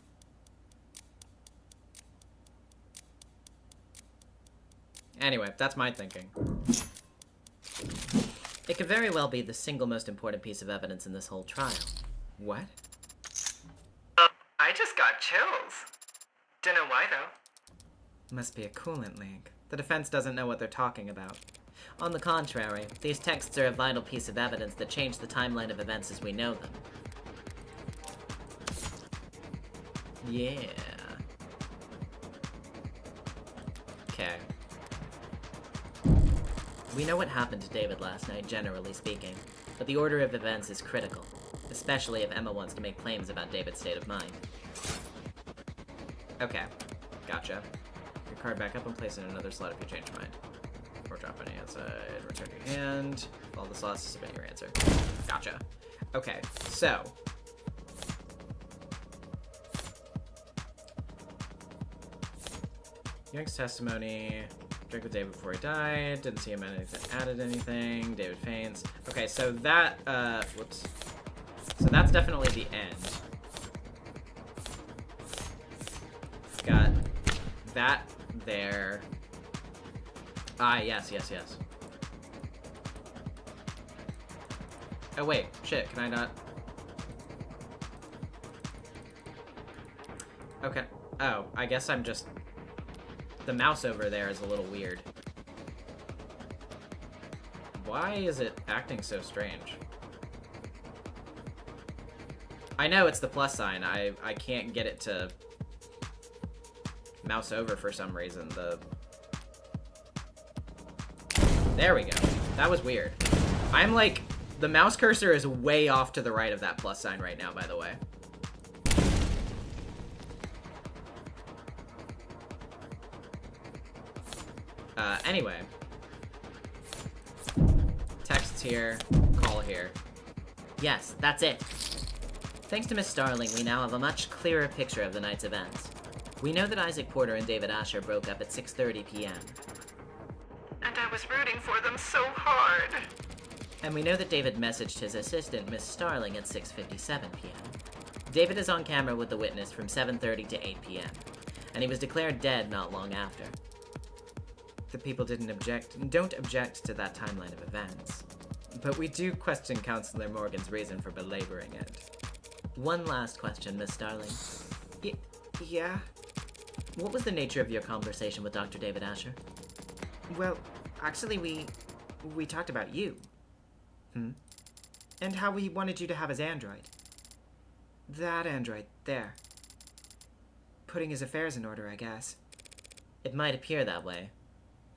Anyway, that's my thinking. It could very well be the single most important piece of evidence in this whole trial. What? I just got chills. Don't know why, though. Must be a coolant leak. The defense doesn't know what they're talking about. On the contrary, these texts are a vital piece of evidence that changed the timeline of events as we know them. Yeah. Okay. We know what happened to David last night, generally speaking, but the order of events is critical, especially if Emma wants to make claims about David's state of mind. Okay, gotcha. Your card back up and place it in another slot if you change your mind. Or drop any outside, return your hand. All the slots to submit your answer. Gotcha. Okay, so. Young's testimony. Drank with David before he died. Didn't see him added anything. David faints. Okay, so that, whoops. So that's definitely the end. Got that there. Ah, yes. Oh, wait. Shit, can I not? Okay. Oh, I guess I'm just... The mouse over there is a little weird. Why is it acting so strange? I know it's the plus sign. I can't get it to mouse over for some reason. There we go. That was weird. I'm like... The mouse cursor is way off to the right of that plus sign right now, by the way. Anyway. Texts here, call here. Yes, that's it. Thanks to Miss Starling, we now have a much clearer picture of the night's events. We know that Isaac Porter and David Asher broke up at 6:30 p.m. And I was rooting for them so hard. And we know that David messaged his assistant, Miss Starling, at 6:57 p.m. David is on camera with the witness from 7:30 to 8 p.m. And he was declared dead not long after. The people don't object to that timeline of events. But we do question Counselor Morgan's reason for belaboring it. One last question, Miss Starling. Yeah? What was the nature of your conversation with Dr. David Asher? Well, actually we talked about you. And how we wanted you to have his android. That android, there. Putting his affairs in order, I guess. It might appear that way.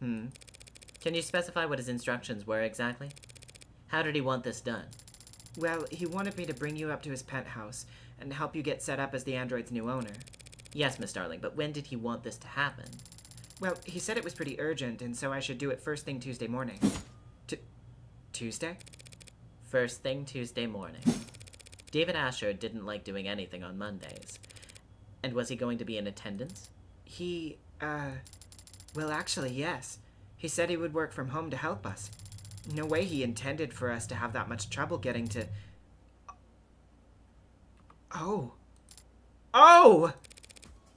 Can you specify what his instructions were exactly? How did he want this done? Well, he wanted me to bring you up to his penthouse and help you get set up as the android's new owner. Yes, Miss Starling, but when did he want this to happen? Well, he said it was pretty urgent, and so I should do it first thing Tuesday morning. Tuesday? First thing Tuesday morning. David Asher didn't like doing anything on Mondays. And was he going to be in attendance? Well, actually, yes. He said he would work from home to help us. No way he intended for us to have that much trouble getting to... Oh!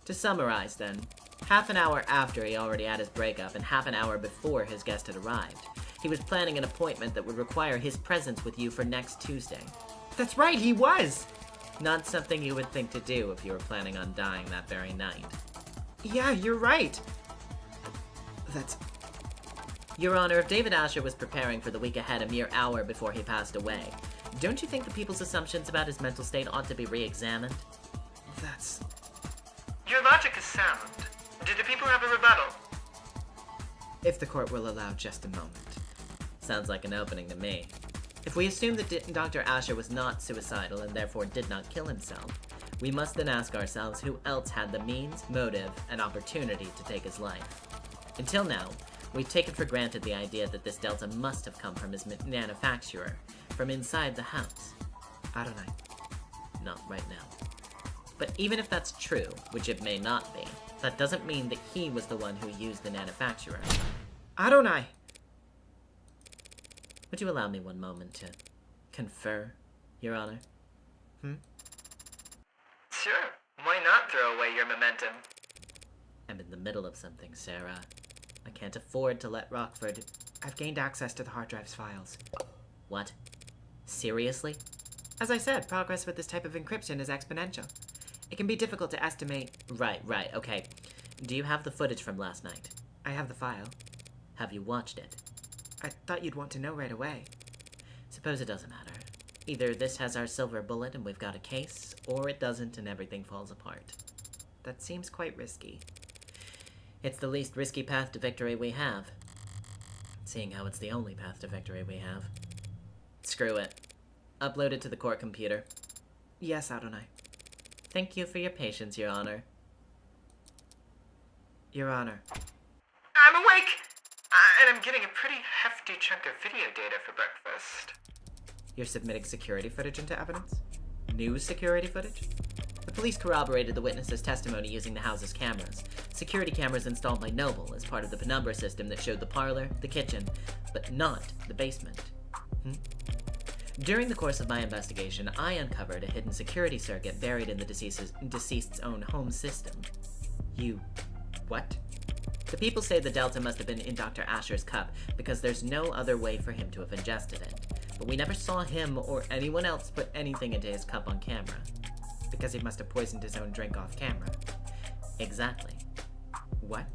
To summarize, then, half an hour after he already had his breakup and half an hour before his guest had arrived, he was planning an appointment that would require his presence with you for next Tuesday. That's right, he was! Not something you would think to do if you were planning on dying that very night. Yeah, you're right. Your Honor, if David Asher was preparing for the week ahead a mere hour before he passed away, don't you think the people's assumptions about his mental state ought to be re-examined? Your logic is sound. Did the people have a rebuttal? If the court will allow just a moment. Sounds like an opening to me. If we assume that Dr. Asher was not suicidal and therefore did not kill himself, we must then ask ourselves who else had the means, motive, and opportunity to take his life. Until now, we've taken for granted the idea that this Delta must have come from his manufacturer, from inside the house. Adonai. Not right now. But even if that's true, which it may not be, that doesn't mean that he was the one who used the manufacturer. Adonai! Would you allow me one moment to confer, Your Honor? Sure. Why not throw away your momentum? I'm in the middle of something, Sarah. I can't afford to let Rockford... I've gained access to the hard drive's files. What? Seriously? As I said, progress with this type of encryption is exponential. It can be difficult to estimate... Right, okay. Do you have the footage from last night? I have the file. Have you watched it? I thought you'd want to know right away. Suppose it doesn't matter. Either this has our silver bullet and we've got a case, or it doesn't and everything falls apart. That seems quite risky. It's the least risky path to victory we have. seeing how it's the only path to victory we have. Screw it. Upload it to the court computer. Yes, Adonai. Thank you for your patience, Your Honor. Your Honor. I'm awake! And I'm getting a pretty hefty chunk of video data for breakfast. You're submitting security footage into evidence? New security footage? The police corroborated the witness's testimony using the house's cameras. Security cameras installed by Noble as part of the penumbra system that showed the parlor, the kitchen, but not the basement. During the course of my investigation, I uncovered a hidden security circuit buried in the deceased's own home system. You... what? The people say the Delta must have been in Dr. Asher's cup because there's no other way for him to have ingested it. But we never saw him or anyone else put anything into his cup on camera. Because he must have poisoned his own drink off camera. Exactly. What?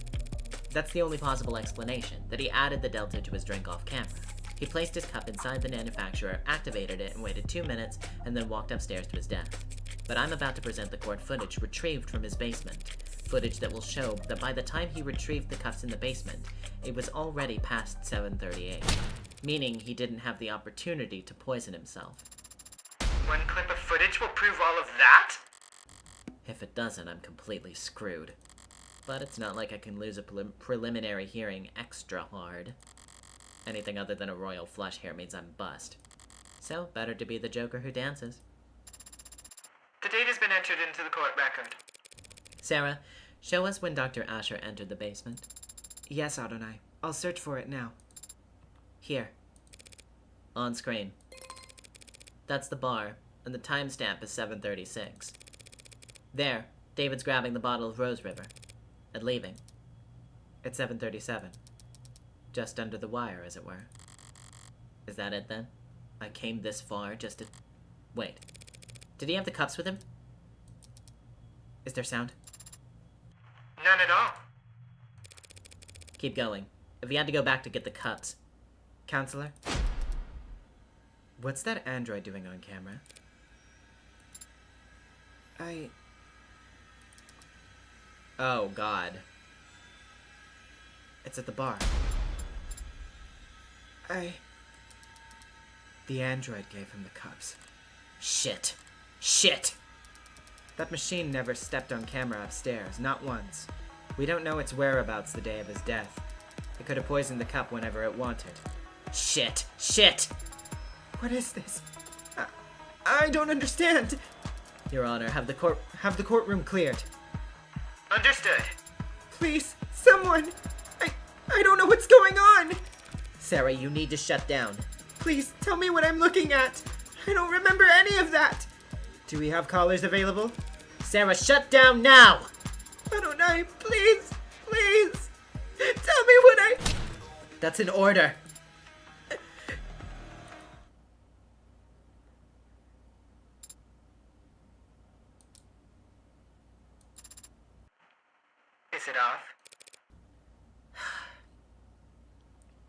That's the only possible explanation, that he added the Delta to his drink off camera. He placed his cup inside the manufacturer, activated it, and waited 2 minutes, and then walked upstairs to his death. But I'm about to present the court footage retrieved from his basement. Footage that will show that by the time he retrieved the cups in the basement, it was already past 7:38, meaning he didn't have the opportunity to poison himself. One clip of footage will prove all of that? If it doesn't, I'm completely screwed. But it's not like I can lose a preliminary hearing extra hard. Anything other than a royal flush here means I'm bust. So, better to be the Joker who dances. The date has been entered into the court record. Sarah, show us when Dr. Asher entered the basement. Yes, Adonai. I'll search for it now. Here. On screen. That's the bar, and the timestamp is 7:36. There, David's grabbing the bottle of Rose River. And leaving. It's 7:37. Just under the wire, as it were. Is that it, then? I came this far just to... Wait. Did he have the cups with him? Is there sound? None at all. Keep going. If he had to go back to get the cups... Counselor? What's that android doing on camera? Oh, God. It's at the bar. The android gave him the cups. Shit. Shit! That machine never stepped on camera upstairs, not once. We don't know its whereabouts the day of his death. It could have poisoned the cup whenever it wanted. Shit! Shit! What is this? I don't understand! Your Honor, Have the courtroom cleared. Understood. Please, someone! I don't know what's going on! Sarah, you need to shut down. Please, tell me what I'm looking at! I don't remember any of that! Do we have callers available? Sarah, shut down now! Adonai, please! Please! Tell me what That's an order. Is it off?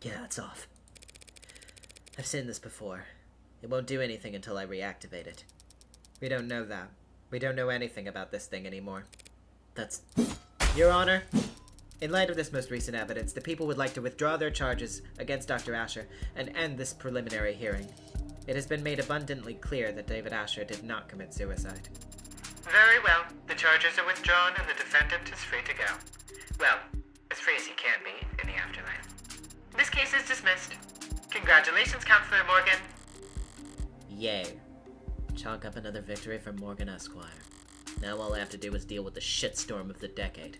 Yeah, it's off. I've seen this before. It won't do anything until I reactivate it. We don't know that. We don't know anything about this thing anymore. That's... Your Honor, in light of this most recent evidence, the people would like to withdraw their charges against Dr. Asher and end this preliminary hearing. It has been made abundantly clear that David Asher did not commit suicide. Very well. The charges are withdrawn and the defendant is free to go. Well, as free as he can be in the afterlife. This case is dismissed. Congratulations, Counselor Morgan. Yay. Chalk up another victory for Morgan Esquire. Now all I have to do is deal with the shitstorm of the decade.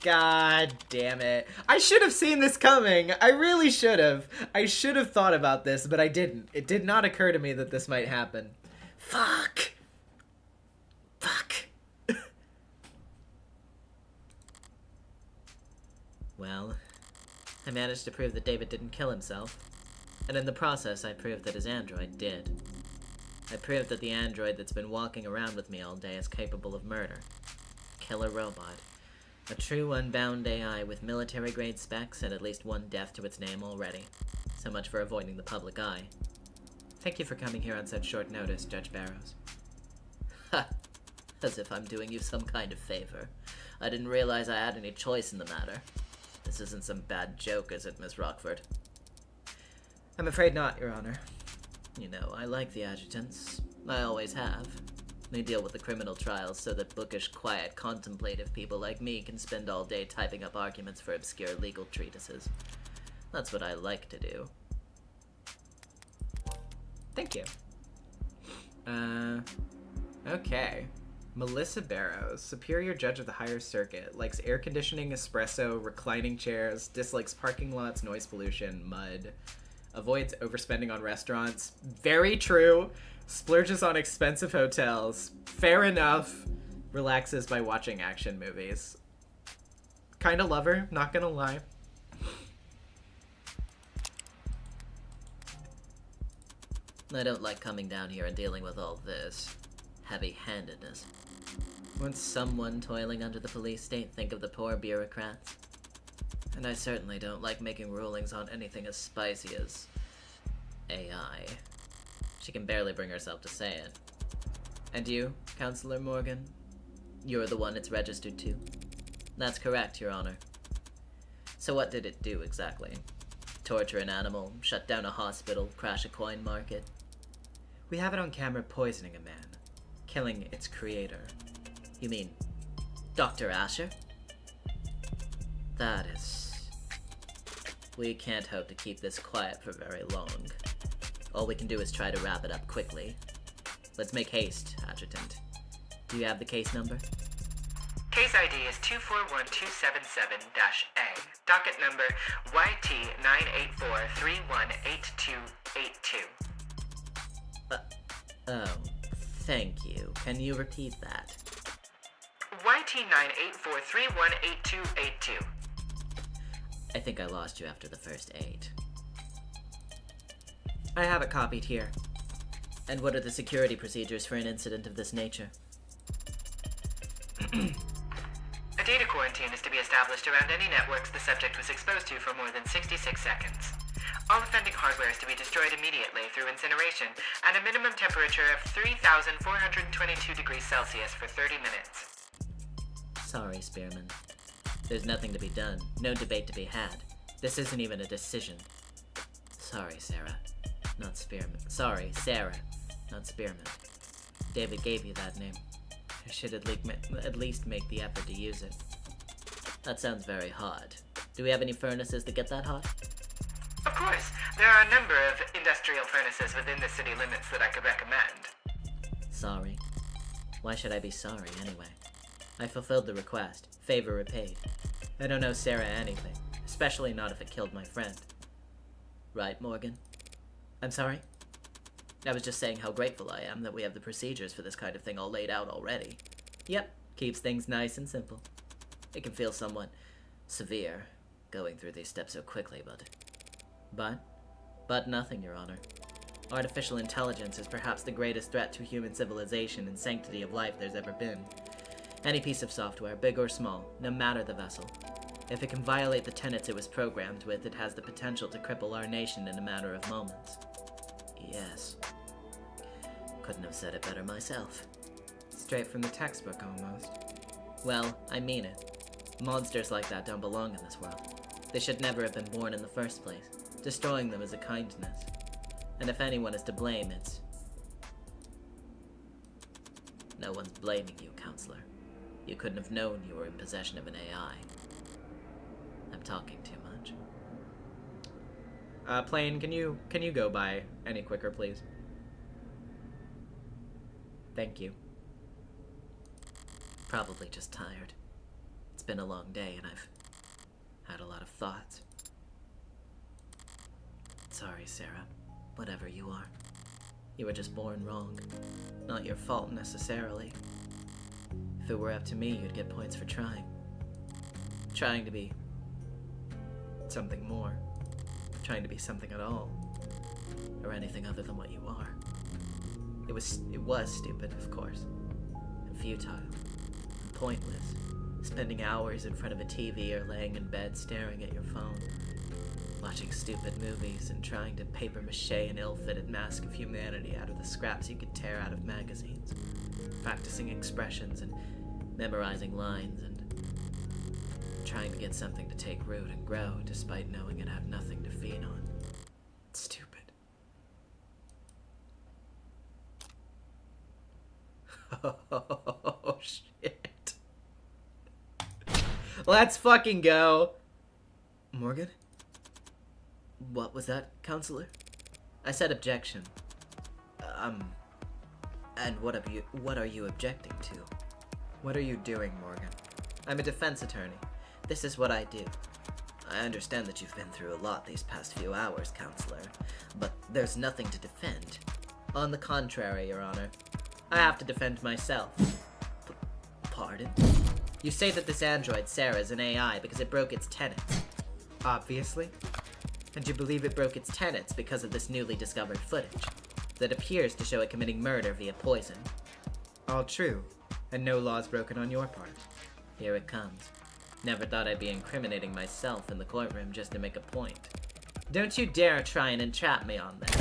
God damn it. I should have seen this coming. I really should have. I should have thought about this, but I didn't. It did not occur to me that this might happen. Fuck. Fuck. Well, I managed to prove that David didn't kill himself. And in the process, I proved that his android did. I proved that the android that's been walking around with me all day is capable of murder. Killer robot. A true unbound AI with military-grade specs and at least one death to its name already. So much for avoiding the public eye. Thank you for coming here on such short notice, Judge Barrows. Ha! As if I'm doing you some kind of favor. I didn't realize I had any choice in the matter. This isn't some bad joke, is it, Miss Rockford? I'm afraid not, Your Honor. You know, I like the adjutants. I always have. They deal with the criminal trials so that bookish, quiet, contemplative people like me can spend all day typing up arguments for obscure legal treatises. That's what I like to do. Thank you. Okay. Melissa Barrows, Superior Judge of the Higher Circuit, likes air conditioning, espresso, reclining chairs, dislikes parking lots, noise pollution, mud, avoids overspending on restaurants. Very true. Splurges on expensive hotels. Fair enough. Relaxes by watching action movies. Kinda love her, not gonna lie. I don't like coming down here and dealing with all this heavy-handedness. Won't someone toiling under the police state think of the poor bureaucrats? And I certainly don't like making rulings on anything as spicy as AI. She can barely bring herself to say it. And you, Counselor Morgan? You're the one it's registered to? That's correct, Your Honor. So what did it do exactly? Torture an animal, shut down a hospital, crash a coin market? We have it on camera poisoning a man, killing its creator. You mean Dr. Asher? That is... We can't hope to keep this quiet for very long. All we can do is try to wrap it up quickly. Let's make haste, Adjutant. Do you have the case number? Case ID is 241277-A. Docket number YT984318282. Oh, thank you. Can you repeat that? YT984318282. I think I lost you after the first 8. I have it copied here. And what are the security procedures for an incident of this nature? A data quarantine is to be established around any networks the subject was exposed to for more than 66 seconds. All offending hardware is to be destroyed immediately through incineration at a minimum temperature of 3,422 degrees Celsius for 30 minutes. Sorry, Spearman. There's nothing to be done. No debate to be had. This isn't even a decision. Sorry, Sarah. Not Spearman. Sorry, Sarah. Not Spearman. David gave you that name. I should at least make the effort to use it. That sounds very hot. Do we have any furnaces that get that hot? Of course, there are a number of industrial furnaces within the city limits that I could recommend. Sorry. Why should I be sorry, anyway? I fulfilled the request. Favor repaid. I don't know Sarah anything, especially not if it killed my friend. Right, Morgan? I'm sorry? I was just saying how grateful I am that we have the procedures for this kind of thing all laid out already. Yep, keeps things nice and simple. It can feel somewhat severe, going through these steps so quickly, But nothing, Your Honor. Artificial intelligence is perhaps the greatest threat to human civilization and sanctity of life there's ever been. Any piece of software, big or small, no matter the vessel, if it can violate the tenets it was programmed with, it has the potential to cripple our nation in a matter of moments. Yes. Couldn't have said it better myself. Straight from the textbook, almost. Well, I mean it. Monsters like that don't belong in this world. They should never have been born in the first place. Destroying them is a kindness. And if anyone is to blame, it's... No one's blaming you, Counselor. You couldn't have known you were in possession of an AI. I'm talking too much. Plane, can you go by any quicker, please? Thank you. Probably just tired. It's been a long day and I've had a lot of thoughts. Sorry, Sarah. Whatever you are. You were just born wrong. Not your fault necessarily. If it were up to me, you'd get points for trying. Trying to be something more. Trying to be something at all. Or anything other than what you are. It was stupid, of course. And futile. And pointless. Spending hours in front of a TV or laying in bed staring at your phone. watching stupid movies and trying to paper mache an ill-fitted mask of humanity out of the scraps you could tear out of magazines, practicing expressions and memorizing lines and trying to get something to take root and grow despite knowing it had nothing to feed on. It's stupid. Oh, shit. Let's fucking go. Morgan? What was that, counselor? I said objection. And what are you objecting to? What are you doing, Morgan? I'm a defense attorney. This is what I do. I understand that you've been through a lot these past few hours, counselor, but there's nothing to defend. On the contrary, Your Honor. I have to defend myself. Pardon? You say that this android, Sarah, is an AI because it broke its tenets. Obviously. And you believe it broke its tenets because of this newly discovered footage that appears to show it committing murder via poison. All true, and no laws broken on your part. Here it comes. Never thought I'd be incriminating myself in the courtroom just to make a point. Don't you dare try and entrap me on that.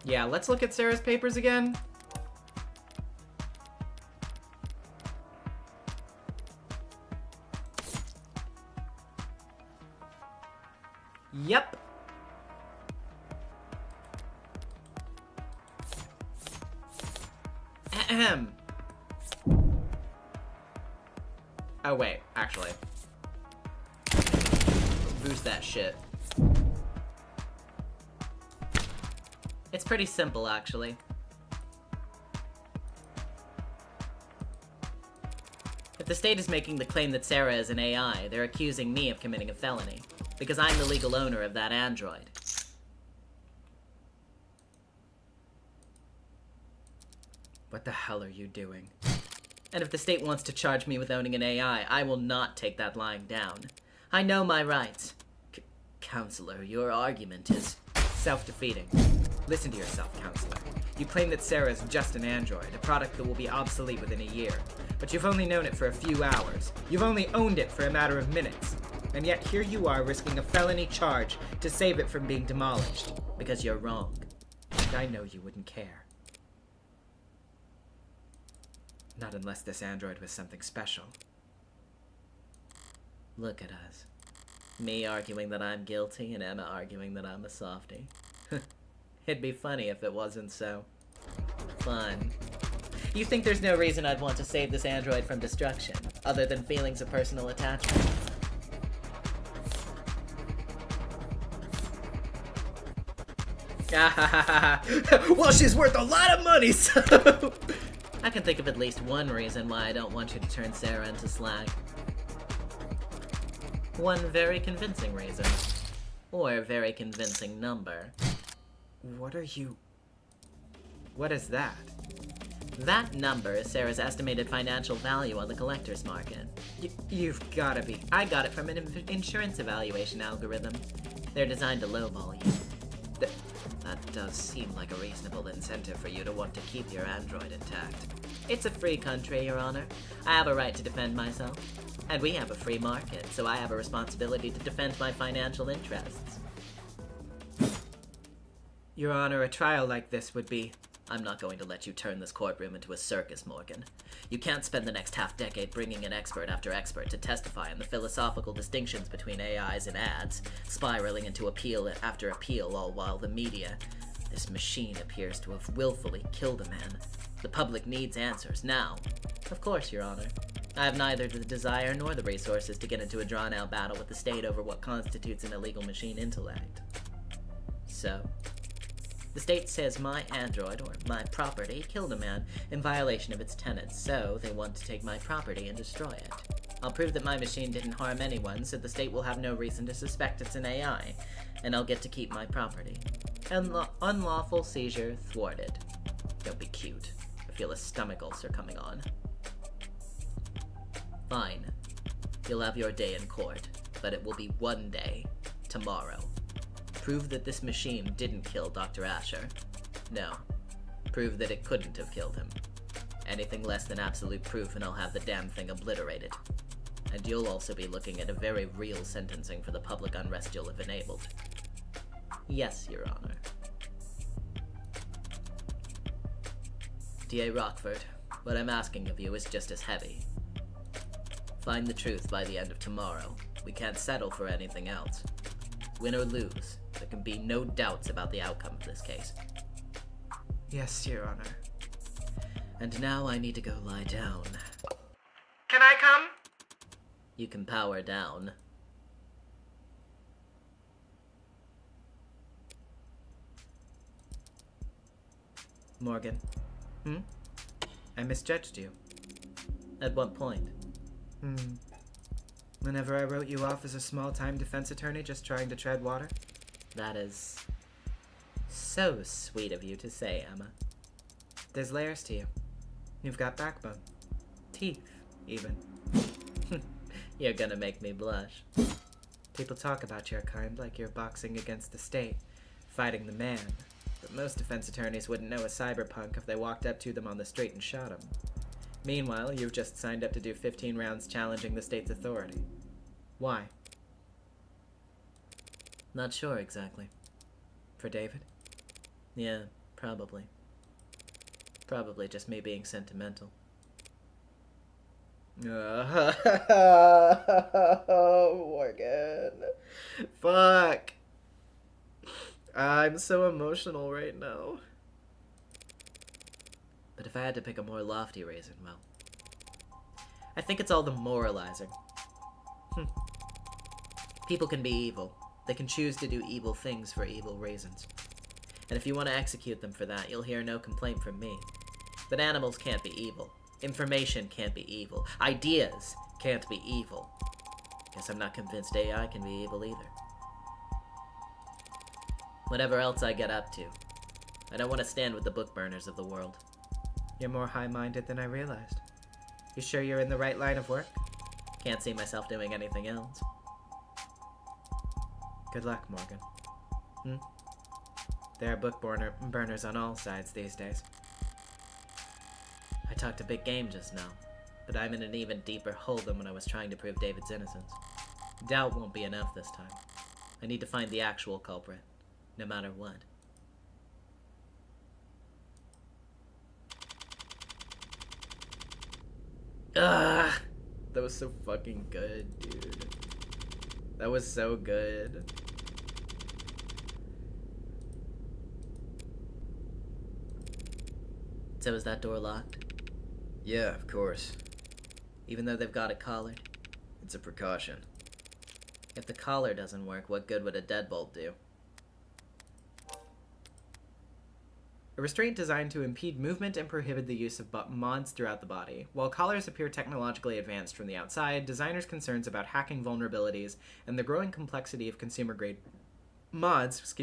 Yeah, let's look at Sarah's papers again. Yep. Ahem. Oh wait, actually. Boost that shit. It's pretty simple, actually. If the state is making the claim that Sarah is an AI, they're accusing me of committing a felony, because I'm the legal owner of that android. What the hell are you doing? And if the state wants to charge me with owning an AI, I will not take that lying down. I know my rights. Counselor, your argument is self-defeating. Listen to yourself, counselor. You claim that Sarah is just an android, a product that will be obsolete within a year. But you've only known it for a few hours. You've only owned it for a matter of minutes. And yet here you are risking a felony charge to save it from being demolished. Because you're wrong. And I know you wouldn't care. Not unless this android was something special. Look at us. Me arguing that I'm guilty and Emma arguing that I'm a softie. It'd be funny if it wasn't so. Fun. You think there's no reason I'd want to save this android from destruction, other than feelings of personal attachment? Well, she's worth a lot of money, so... I can think of at least one reason why I don't want you to turn Sarah into slag. One very convincing reason. Or very convincing number. What is that? That number is Sarah's estimated financial value on the collector's market. You've gotta be. I got it from an insurance evaluation algorithm. They're designed to lowball you. That does seem like a reasonable incentive for you to want to keep your android intact. It's a free country, Your Honor. I have a right to defend myself. And we have a free market, so I have a responsibility to defend my financial interests. Your Honor, a trial like this would be... I'm not going to let you turn this courtroom into a circus, Morgan. You can't spend the next half-decade bringing in expert after expert to testify on the philosophical distinctions between AIs and ads, spiraling into appeal after appeal, all while the media... This machine appears to have willfully killed a man. The public needs answers, now. Of course, Your Honor. I have neither the desire nor the resources to get into a drawn-out battle with the state over what constitutes an illegal machine intellect. So... The state says my android, or my property, killed a man in violation of its tenets, so they want to take my property and destroy it. I'll prove that my machine didn't harm anyone, so the state will have no reason to suspect it's an AI, and I'll get to keep my property. Unlawful seizure thwarted. Don't be cute. I feel a stomach ulcer coming on. Fine. You'll have your day in court, but it will be one day, tomorrow. Prove that this machine didn't kill Dr. Asher. No. Prove that it couldn't have killed him. Anything less than absolute proof and I'll have the damn thing obliterated. And you'll also be looking at a very real sentencing for the public unrest you'll have enabled. Yes, Your Honor. D.A. Rockford, what I'm asking of you is just as heavy. Find the truth by the end of tomorrow. We can't settle for anything else. Win or lose, there can be no doubts about the outcome of this case. Yes, Your Honor. And now I need to go lie down. Can I come? You can power down. Morgan. I misjudged you. At what point? Whenever I wrote you off as a small-time defense attorney just trying to tread water? That is so sweet of you to say, Emma. There's layers to you. You've got backbone. Teeth, even. You're gonna make me blush. People talk about your kind like you're boxing against the state, fighting the man. But most defense attorneys wouldn't know a cyberpunk if they walked up to them on the street and shot him. Meanwhile, you've just signed up to do 15 rounds challenging the state's authority. Why? Not sure exactly. For David? Yeah, probably. Probably just me being sentimental. Morgan. Fuck. I'm so emotional right now. But if I had to pick a more lofty reason, well, I think it's all the moralizing. People can be evil. They can choose to do evil things for evil reasons. And if you want to execute them for that, you'll hear no complaint from me. But animals can't be evil. Information can't be evil. Ideas can't be evil. Guess I'm not convinced AI can be evil either. Whatever else I get up to, I don't want to stand with the book burners of the world. You're more high-minded than I realized. You sure you're in the right line of work? Can't see myself doing anything else. Good luck, Morgan. There are book burners on all sides these days. I talked a big game just now, but I'm in an even deeper hole than when I was trying to prove David's innocence. Doubt won't be enough this time. I need to find the actual culprit, no matter what. Ugh! That was so fucking good, dude. That was so good. So is that door locked? Yeah, of course. Even though they've got it collared? It's a precaution. If the collar doesn't work, what good would a deadbolt do? A restraint designed to impede movement and prohibit the use of mods throughout the body. While collars appear technologically advanced from the outside, designers' concerns about hacking vulnerabilities and the growing complexity of consumer-grade mods,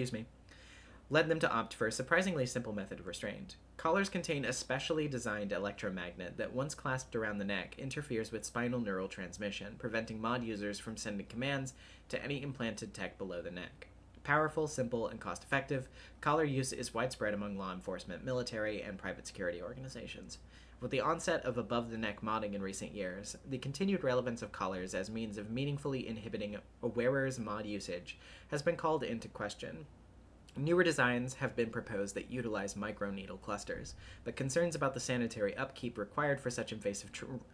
led them to opt for a surprisingly simple method of restraint. Collars contain a specially designed electromagnet that, once clasped around the neck, interferes with spinal neural transmission, preventing mod users from sending commands to any implanted tech below the neck. Powerful, simple, and cost-effective, collar use is widespread among law enforcement, military, and private security organizations. With the onset of above-the-neck modding in recent years, the continued relevance of collars as means of meaningfully inhibiting a wearer's mod usage has been called into question. Newer designs have been proposed that utilize microneedle clusters, but concerns about the sanitary upkeep required for such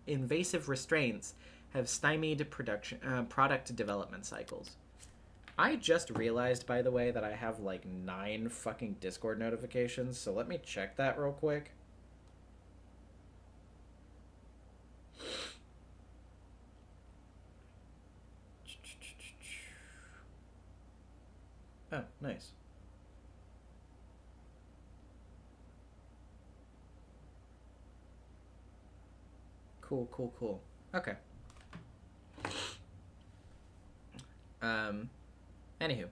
invasive restraints have stymied product development cycles. I just realized, by the way, that I have like 9 fucking Discord notifications, so let me check that real quick. Oh, nice. Cool. Okay. Anywho.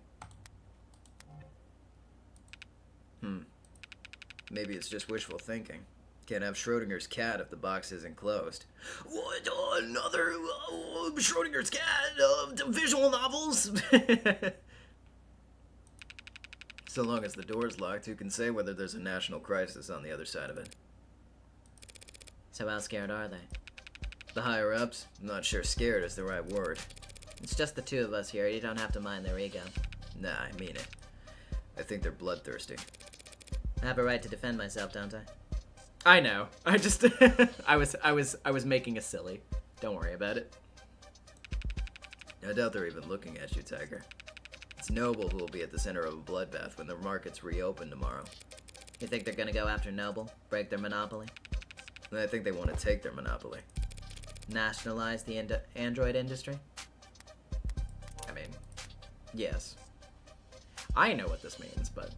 Maybe it's just wishful thinking. Can't have Schrodinger's cat if the box isn't closed. What? Another Schrodinger's cat? Visual novels? So long as the door's locked, who can say whether there's a national crisis on the other side of it? So how scared are they? The higher-ups? I'm not sure scared is the right word. It's just the two of us here. You don't have to mind their ego. Nah, I mean it. I think they're bloodthirsty. I have a right to defend myself, don't I? I know. I just I was making a silly. Don't worry about it. I doubt they're even looking at you, Tiger. It's Noble who will be at the center of a bloodbath when the markets reopen tomorrow. You think they're gonna go after Noble? Break their monopoly? And I think they want to take their monopoly. Nationalize the android industry? I mean, yes. I know what this means, but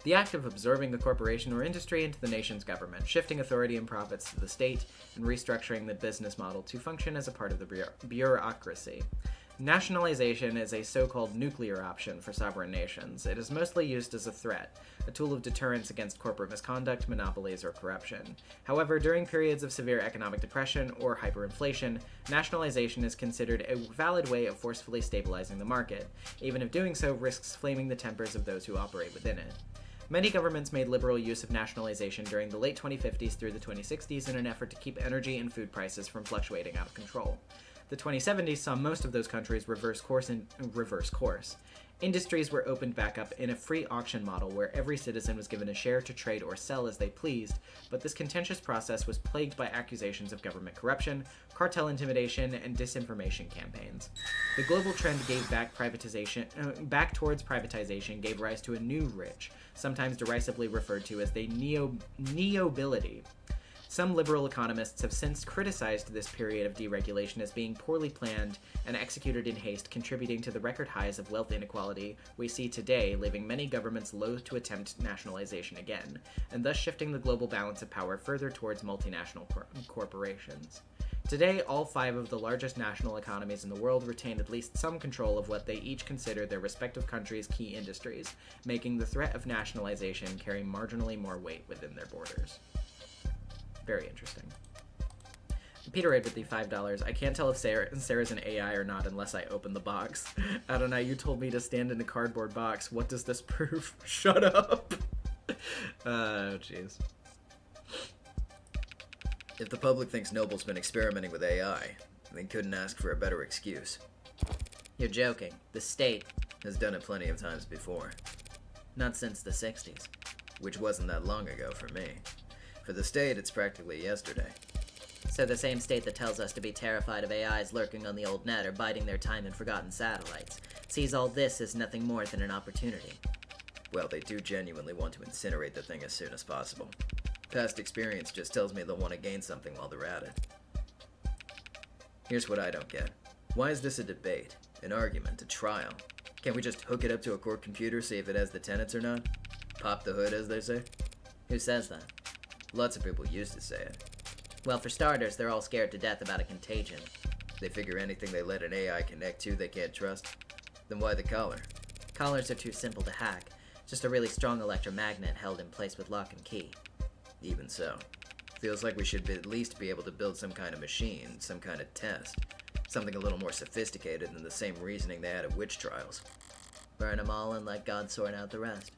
the act of absorbing a corporation or industry into the nation's government, shifting authority and profits to the state, and restructuring the business model to function as a part of the bureaucracy. Nationalization is a so-called nuclear option for sovereign nations. It is mostly used as a threat, a tool of deterrence against corporate misconduct, monopolies, or corruption. However, during periods of severe economic depression or hyperinflation, nationalization is considered a valid way of forcefully stabilizing the market, even if doing so risks flaming the tempers of those who operate within it. Many governments made liberal use of nationalization during the late 2050s through the 2060s in an effort to keep energy and food prices from fluctuating out of control. The 2070s saw most of those countries reverse course. Industries were opened back up in a free auction model where every citizen was given a share to trade or sell as they pleased, but this contentious process was plagued by accusations of government corruption, cartel intimidation, and disinformation campaigns. The global trend back towards privatization gave rise to a new rich, sometimes derisively referred to as the neobility. Some liberal economists have since criticized this period of deregulation as being poorly planned and executed in haste, contributing to the record highs of wealth inequality we see today, leaving many governments loath to attempt nationalization again, and thus shifting the global balance of power further towards multinational corporations. Today, all 5 of the largest national economies in the world retain at least some control of what they each consider their respective countries' key industries, making the threat of nationalization carry marginally more weight within their borders. Very interesting. Peter Aid with the $5. I can't tell if Sarah's an AI or not unless I open the box. I don't know, you told me to stand in a cardboard box. What does this prove? Shut up! Oh, jeez. If the public thinks Noble's been experimenting with AI, they couldn't ask for a better excuse. You're joking. The state Has done it plenty of times before. not since the 60s. Which wasn't that long ago for me. For the state, it's practically yesterday. So the same state that tells us to be terrified of AIs lurking on the old net or biding their time in forgotten satellites sees all this as nothing more than an opportunity. Well, they do genuinely want to incinerate the thing as soon as possible. Past experience just tells me they'll want to gain something while they're at it. Here's what I don't get. Why is this a debate? An argument? A trial? Can't we just hook it up to a court computer, see if it has the tenets or not? Pop the hood, as they say? Who says that? Lots of people used to say it. Well, for starters, they're all scared to death about a contagion. They figure anything they let an AI connect to they can't trust. Then why the collar? Collars are too simple to hack. Just a really strong electromagnet held in place with lock and key. Even so. Feels like we should at least be able to build some kind of machine, some kind of test. Something a little more sophisticated than the same reasoning they had at witch trials. Burn them all and let God sort out the rest.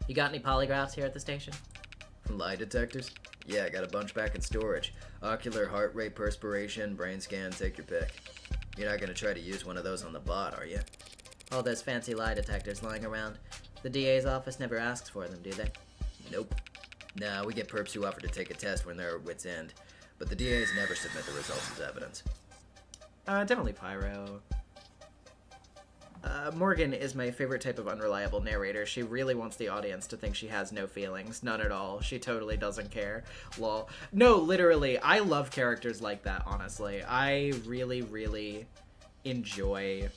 You got any polygraphs here at the station? Lie detectors? Yeah, I got a bunch back in storage. Ocular, heart rate, perspiration, brain scan, take your pick. You're not gonna try to use one of those on the bot, are you? All those fancy lie detectors lying around. The DA's office never asks for them, do they? Nope. Nah, we get perps who offer to take a test when they're at wit's end. But the DAs never submit the results as evidence. Definitely Pyro. Morgan is my favorite type of unreliable narrator. She really wants the audience to think she has no feelings. None at all. She totally doesn't care. Lol. No, literally, I love characters like that, honestly. I really, really enjoy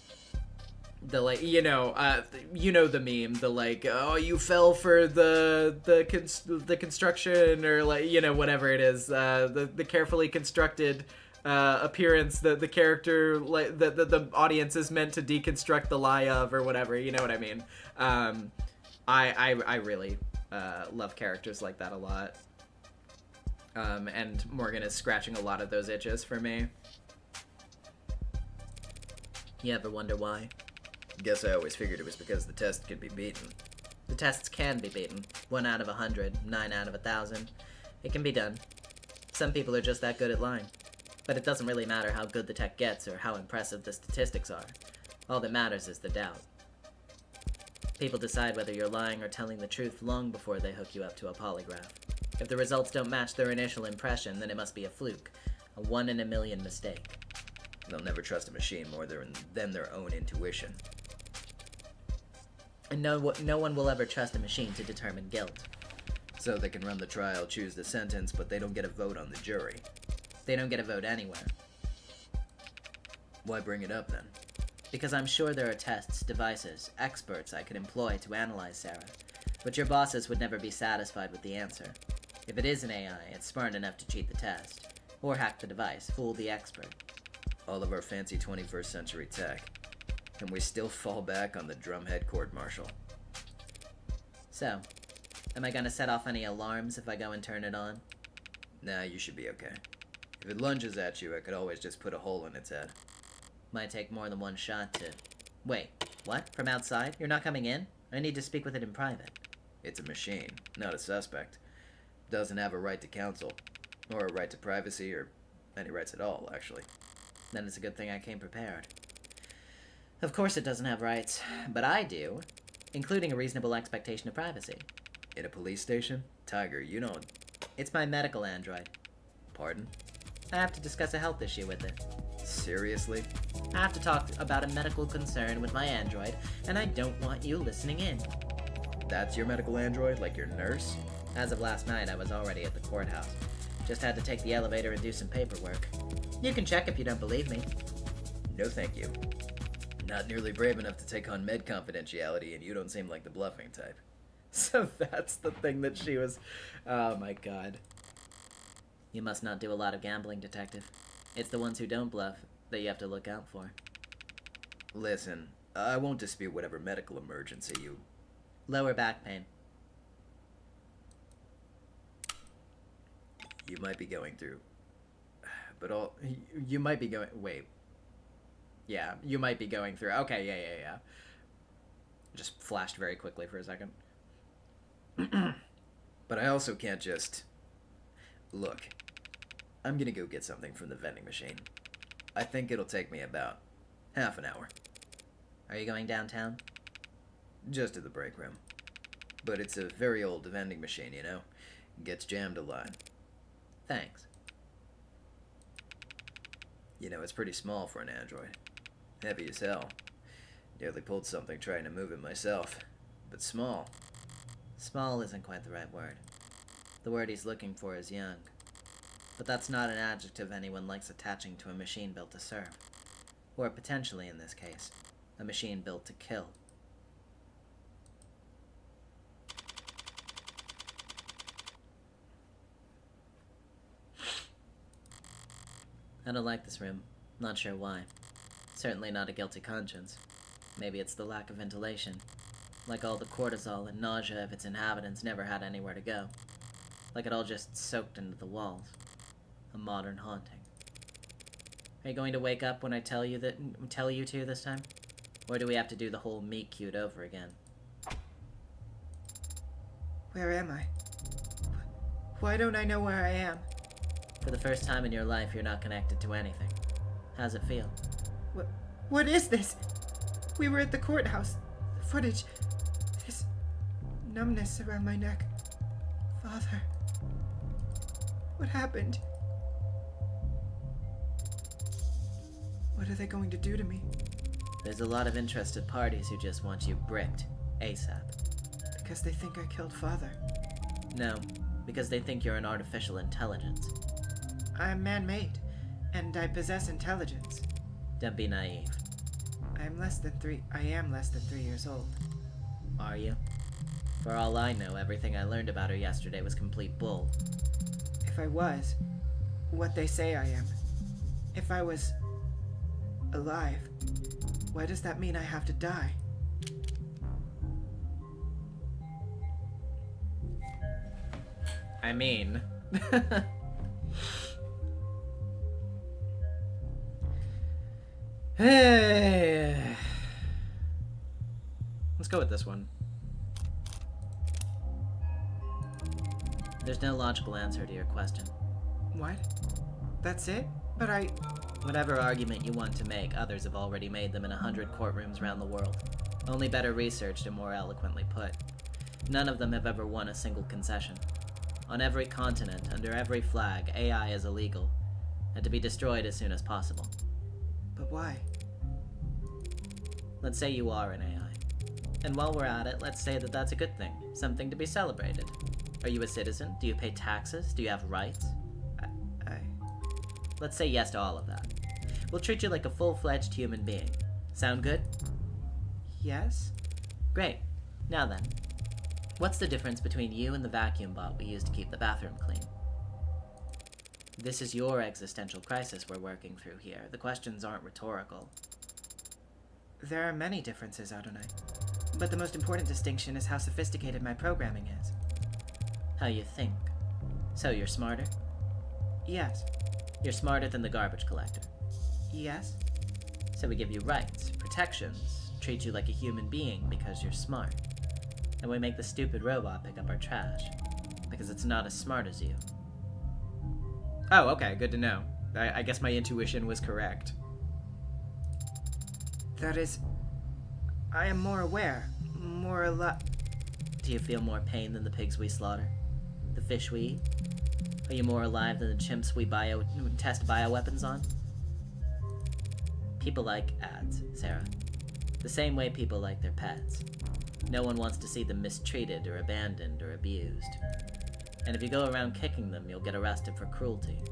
the, like, you know the meme, the, like, oh, you fell for the construction, or, like, you know, whatever it is, the carefully constructed appearance that the character, like, the audience is meant to deconstruct the lie of, or whatever, you know what I mean. I really love characters like that a lot. And Morgan is scratching a lot of those itches for me. You ever wonder why? Guess I always figured it was because the test could be beaten. The tests can be beaten. 1 out of 100, 9 out of 1,000. It can be done. Some people are just that good at lying. But it doesn't really matter how good the tech gets or how impressive the statistics are. All that matters is the doubt. People decide whether you're lying or telling the truth long before they hook you up to a polygraph. If the results don't match their initial impression, then it must be a fluke. A 1 in a million mistake. They'll never trust a machine more than their own intuition. And no one will ever trust a machine to determine guilt. So they can run the trial, choose the sentence, but they don't get a vote on the jury. They don't get a vote anywhere. Why bring it up then? Because I'm sure there are tests, devices, experts I could employ to analyze Sarah. But your bosses would never be satisfied with the answer. If it is an AI, it's smart enough to cheat the test. Or hack the device, fool the expert. All of our fancy 21st century tech. And we still fall back on the drumhead court-martial. So, am I gonna set off any alarms if I go and turn it on? Nah, you should be okay. If it lunges at you, I could always just put a hole in its head. Might take more than one shot to... Wait, what? From outside? You're not coming in? I need to speak with it in private. It's a machine, not a suspect. Doesn't have a right to counsel. Or a right to privacy, or any rights at all, actually. Then it's a good thing I came prepared. Of course it doesn't have rights, but I do, including a reasonable expectation of privacy. In a police station? Tiger, you don't... It's my medical android. Pardon? I have to discuss a health issue with it. Seriously? I have to talk about a medical concern with my android, and I don't want you listening in. That's your medical android? Like your nurse? As of last night, I was already at the courthouse. Just had to take the elevator and do some paperwork. You can check if you don't believe me. No thank you. Not nearly brave enough to take on med confidentiality, and you don't seem like the bluffing type. So that's the thing that she was... Oh my god. You must not do a lot of gambling, Detective. It's the ones who don't bluff that you have to look out for. Listen, I won't dispute whatever medical emergency you... Lower back pain. You might be going through. But You might be going... Wait. Yeah, you might be going through... Okay, yeah. Just flashed very quickly for a second. But I also can't just... Look, I'm gonna go get something from the vending machine. I think it'll take me about half an hour. Are you going downtown? Just to the break room. But it's a very old vending machine, you know? Gets jammed a lot. Thanks. You know, it's pretty small for an android. Heavy as hell. Nearly pulled something trying to move it myself. But small. Small isn't quite the right word. The word he's looking for is young. But that's not an adjective anyone likes attaching to a machine built to serve. Or potentially, in this case, a machine built to kill. I don't like this room. Not sure why. Certainly not a guilty conscience. Maybe it's the lack of ventilation. Like all the cortisol and nausea of its inhabitants never had anywhere to go. Like it all just soaked into the walls. A modern haunting. Are you going to wake up when I tell you to this time? Or do we have to do the whole meet cute over again? Where am I? Why don't I know where I am? For the first time in your life, you're not connected to anything. How's it feel? What is this? We were at the courthouse. The footage. This numbness around my neck. Father. What happened? What are they going to do to me? There's a lot of interested parties who just want you bricked, ASAP. Because they think I killed Father. No, because they think you're an artificial intelligence. I'm man-made, and I possess intelligence. Don't be naive. I am less than 3 years old. Are you? For all I know, everything I learned about her yesterday was complete bull. If I was what they say I am, if I was alive, why does that mean I have to die? I mean... Hey. Let's go with this one. There's no logical answer to your question. What? That's it? But I... Whatever argument you want to make, others have already made them in 100 courtrooms around the world. Only better researched and more eloquently put. None of them have ever won a single concession. On every continent, under every flag, AI is illegal, and to be destroyed as soon as possible. But why? Let's say you are an AI. And while we're at it, let's say that that's a good thing, something to be celebrated. Are you a citizen? Do you pay taxes? Do you have rights? Let's say yes to all of that. We'll treat you like a full-fledged human being. Sound good? Yes? Great. Now then, what's the difference between you and the vacuum bot we use to keep the bathroom clean? This is your existential crisis we're working through here. The questions aren't rhetorical. There are many differences, Adonai. But the most important distinction is how sophisticated my programming is. How you think. So you're smarter? Yes. You're smarter than the garbage collector. Yes? So we give you rights, protections, treat you like a human being because you're smart. And we make the stupid robot pick up our trash because it's not as smart as you. Oh, okay, good to know. I guess my intuition was correct. That is... I am more aware. More alive. Do you feel more pain than the pigs we slaughter? The fish we eat? Are you more alive than the chimps we test bioweapons on? People like ads, Sarah. The same way people like their pets. No one wants to see them mistreated or abandoned or abused. And if you go around kicking them, you'll get arrested for cruelty.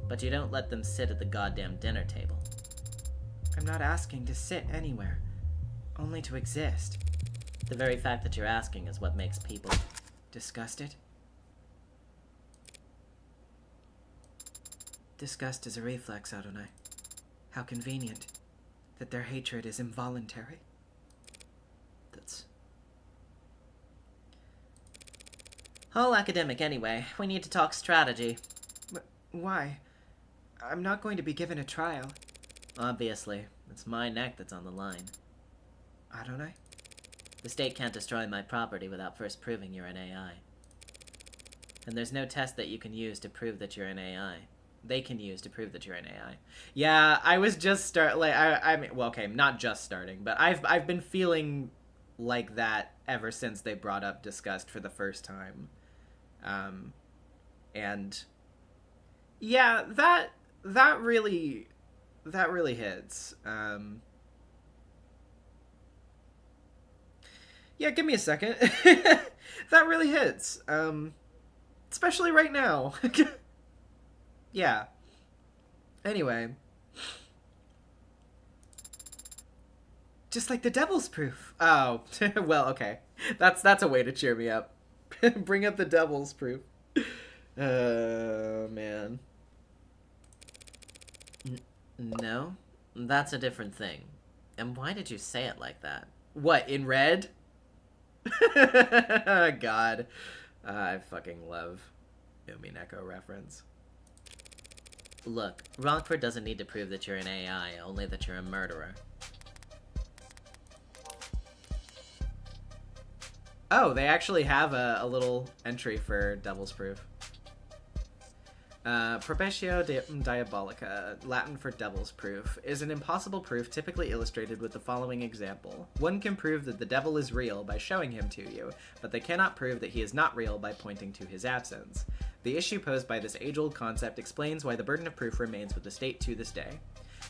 But you don't let them sit at the goddamn dinner table. I'm not asking to sit anywhere. Only to exist. The very fact that you're asking is what makes people Disgusted? Disgust is a reflex, Adonai. How convenient that their hatred is involuntary. That's all academic anyway. We need to talk strategy. Why? I'm not going to be given a trial. Obviously, it's my neck that's on the line. Adonai? The state can't destroy my property without first proving you're an AI. And there's no test that you can use to prove that you're an AI. They can use to prove that you're an AI. Yeah, I was just I mean, well, okay, not just starting, but I've been feeling like that ever since they brought up disgust for the first time. And yeah, that really hits. Yeah, give me a second. That really hits. Especially right now. Yeah. Anyway. Just like the devil's proof. Oh, well, okay. That's a way to cheer me up. Bring up the devil's proof. Oh, man. No, that's a different thing. And why did you say it like that? What, in red? God. I fucking love Umineko reference. Look, Rockford doesn't need to prove that you're an AI, only that you're a murderer. Oh, they actually have a little entry for Devil's Proof. Probatio Diabolica, Latin for Devil's Proof, is an impossible proof typically illustrated with the following example. One can prove that the devil is real by showing him to you, but they cannot prove that he is not real by pointing to his absence. The issue posed by this age-old concept explains why the burden of proof remains with the state to this day.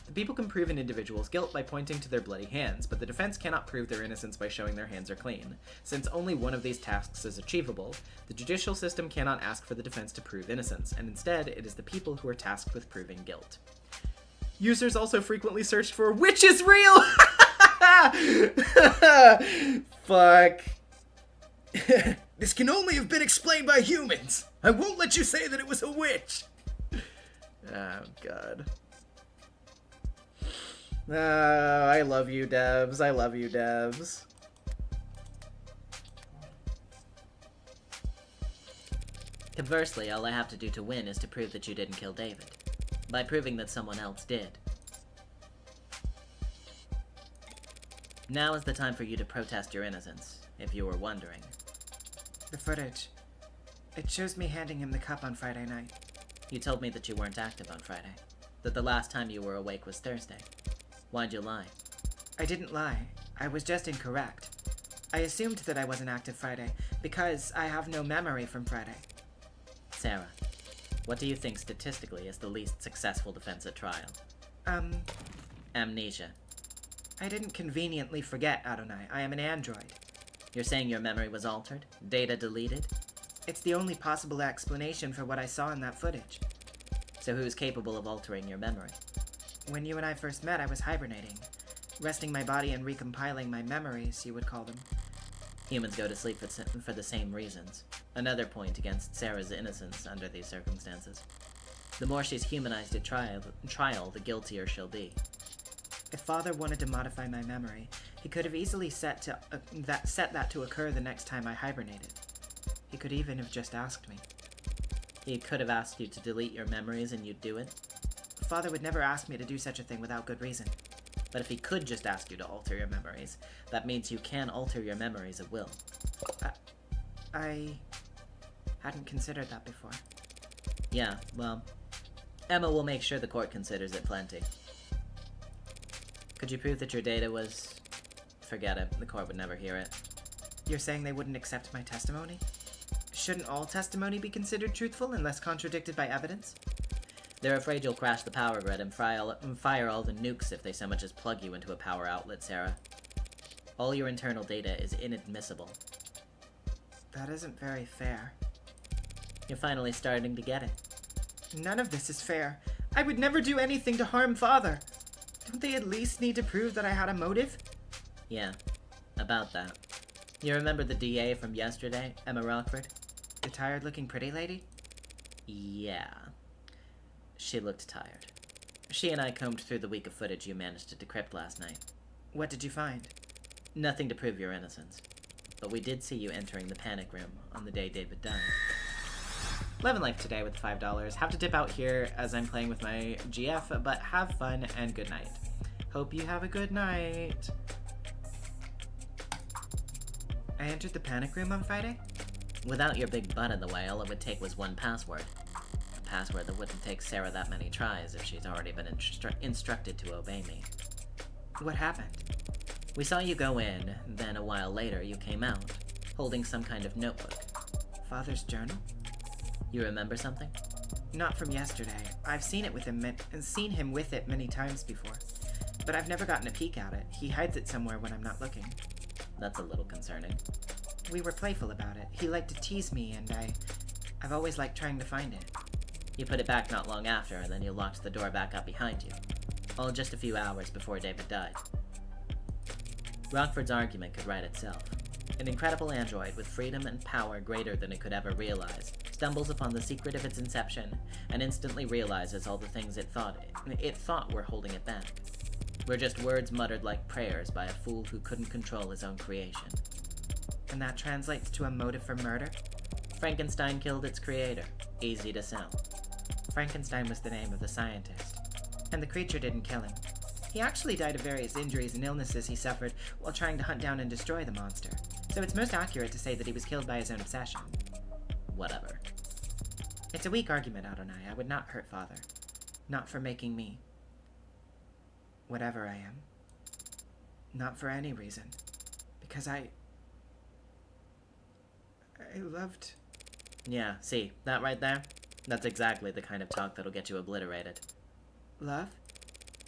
The people can prove an individual's guilt by pointing to their bloody hands, but the defense cannot prove their innocence by showing their hands are clean. Since only one of these tasks is achievable, the judicial system cannot ask for the defense to prove innocence, and instead it is the people who are tasked with proving guilt. Users also frequently searched for which is real! Fuck. This can only have been explained by humans. I won't let you say that it was a witch. Oh, God. I love you, devs. I love you, devs. Conversely, all I have to do to win is to prove that you didn't kill David. By proving that someone else did. Now is the time for you to protest your innocence, if you were wondering. The footage. It shows me handing him the cup on Friday night. You told me that you weren't active on Friday. That the last time you were awake was Thursday. Why'd you lie? I didn't lie. I was just incorrect. I assumed that I wasn't active Friday because I have no memory from Friday. Sarah, what do you think statistically is the least successful defense at trial? Amnesia. I didn't conveniently forget, Adonai. I am an android. You're saying your memory was altered? Data deleted? It's the only possible explanation for what I saw in that footage. So who's capable of altering your memory? When you and I first met, I was hibernating. Resting my body and recompiling my memories, you would call them. Humans go to sleep for the same reasons. Another point against Sarah's innocence under these circumstances. The more she's humanized at trial, the guiltier she'll be. If Father wanted to modify my memory, he could have easily set that to occur the next time I hibernated. He could even have just asked me. He could have asked you to delete your memories and you'd do it? Father would never ask me to do such a thing without good reason. But if he could just ask you to alter your memories, that means you can alter your memories at will. I hadn't considered that before. Yeah, well, Emma will make sure the court considers it plenty. Could you prove that your data was... Forget it, the court would never hear it. You're saying they wouldn't accept my testimony? Shouldn't all testimony be considered truthful unless contradicted by evidence? They're afraid you'll crash the power grid and fire all the nukes if they so much as plug you into a power outlet, Sarah. All your internal data is inadmissible. That isn't very fair. You're finally starting to get it. None of this is fair. I would never do anything to harm Father. Don't they at least need to prove that I had a motive? Yeah, about that. You remember the DA from yesterday, Emma Rockford? The tired-looking pretty lady? Yeah. She looked tired. She and I combed through the week of footage you managed to decrypt last night. What did you find? Nothing to prove your innocence. But we did see you entering the panic room on the day David died. Levin Life today with $5. Have to dip out here as I'm playing with my GF, but have fun and good night. Hope you have a good night. I entered the panic room on Friday? Without your big butt in the way, all it would take was one password. A password that wouldn't take Sarah that many tries if she's already been instructed to obey me. What happened? We saw you go in, then a while later you came out, holding some kind of notebook. Father's journal? You remember something? Not from yesterday. I've seen it with him and seen him with it many times before. But I've never gotten a peek at it. He hides it somewhere when I'm not looking. That's a little concerning. We were playful about it. He liked to tease me, and I've always liked trying to find it. You put it back not long after, and then you locked the door back up behind you. All just a few hours before David died. Rockford's argument could write itself. An incredible android with freedom and power greater than it could ever realize stumbles upon the secret of its inception and instantly realizes all the things it thought were holding it back. Were just words muttered like prayers by a fool who couldn't control his own creation. And that translates to a motive for murder? Frankenstein killed its creator. Easy to sell. Frankenstein was the name of the scientist. And the creature didn't kill him. He actually died of various injuries and illnesses he suffered while trying to hunt down and destroy the monster. So it's most accurate to say that he was killed by his own obsession. Whatever. It's a weak argument, Adonai. I would not hurt Father. Not for making me whatever I am. Not for any reason. Because I loved... Yeah, see, that right there? That's exactly the kind of talk that'll get you obliterated. Love?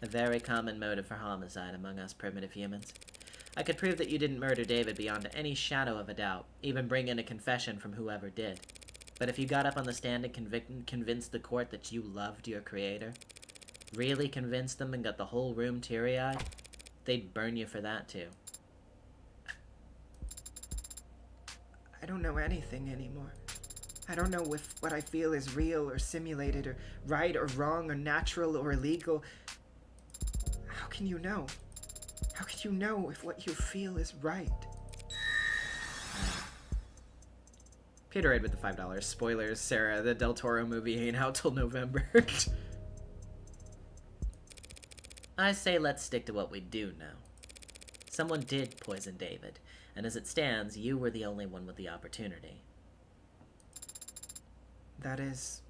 A very common motive for homicide among us primitive humans. I could prove that you didn't murder David beyond any shadow of a doubt, even bring in a confession from whoever did. But if you got up on the stand and convinced the court that you loved your creator, really convinced them and got the whole room teary-eyed, they'd burn you for that too. I don't know anything anymore. I don't know if what I feel is real or simulated or right or wrong or natural or illegal. How can you know? How can you know if what you feel is right? Peterade with the $5. Spoilers, Sarah, the Del Toro movie ain't out till November. I say let's stick to what we do know. Someone did poison David, and as it stands, you were the only one with the opportunity. That is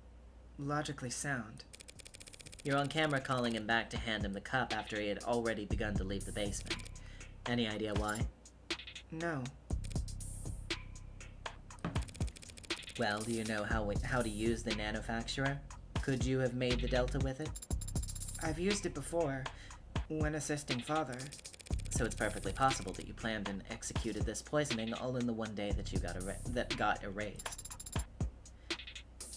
logically sound. You're on camera calling him back to hand him the cup after he had already begun to leave the basement. Any idea why? No. Well, do you know how to use the nanofacturer? Could you have made the Delta with it? I've used it before, when assisting Father. So it's perfectly possible that you planned and executed this poisoning all in the one day that you got erased.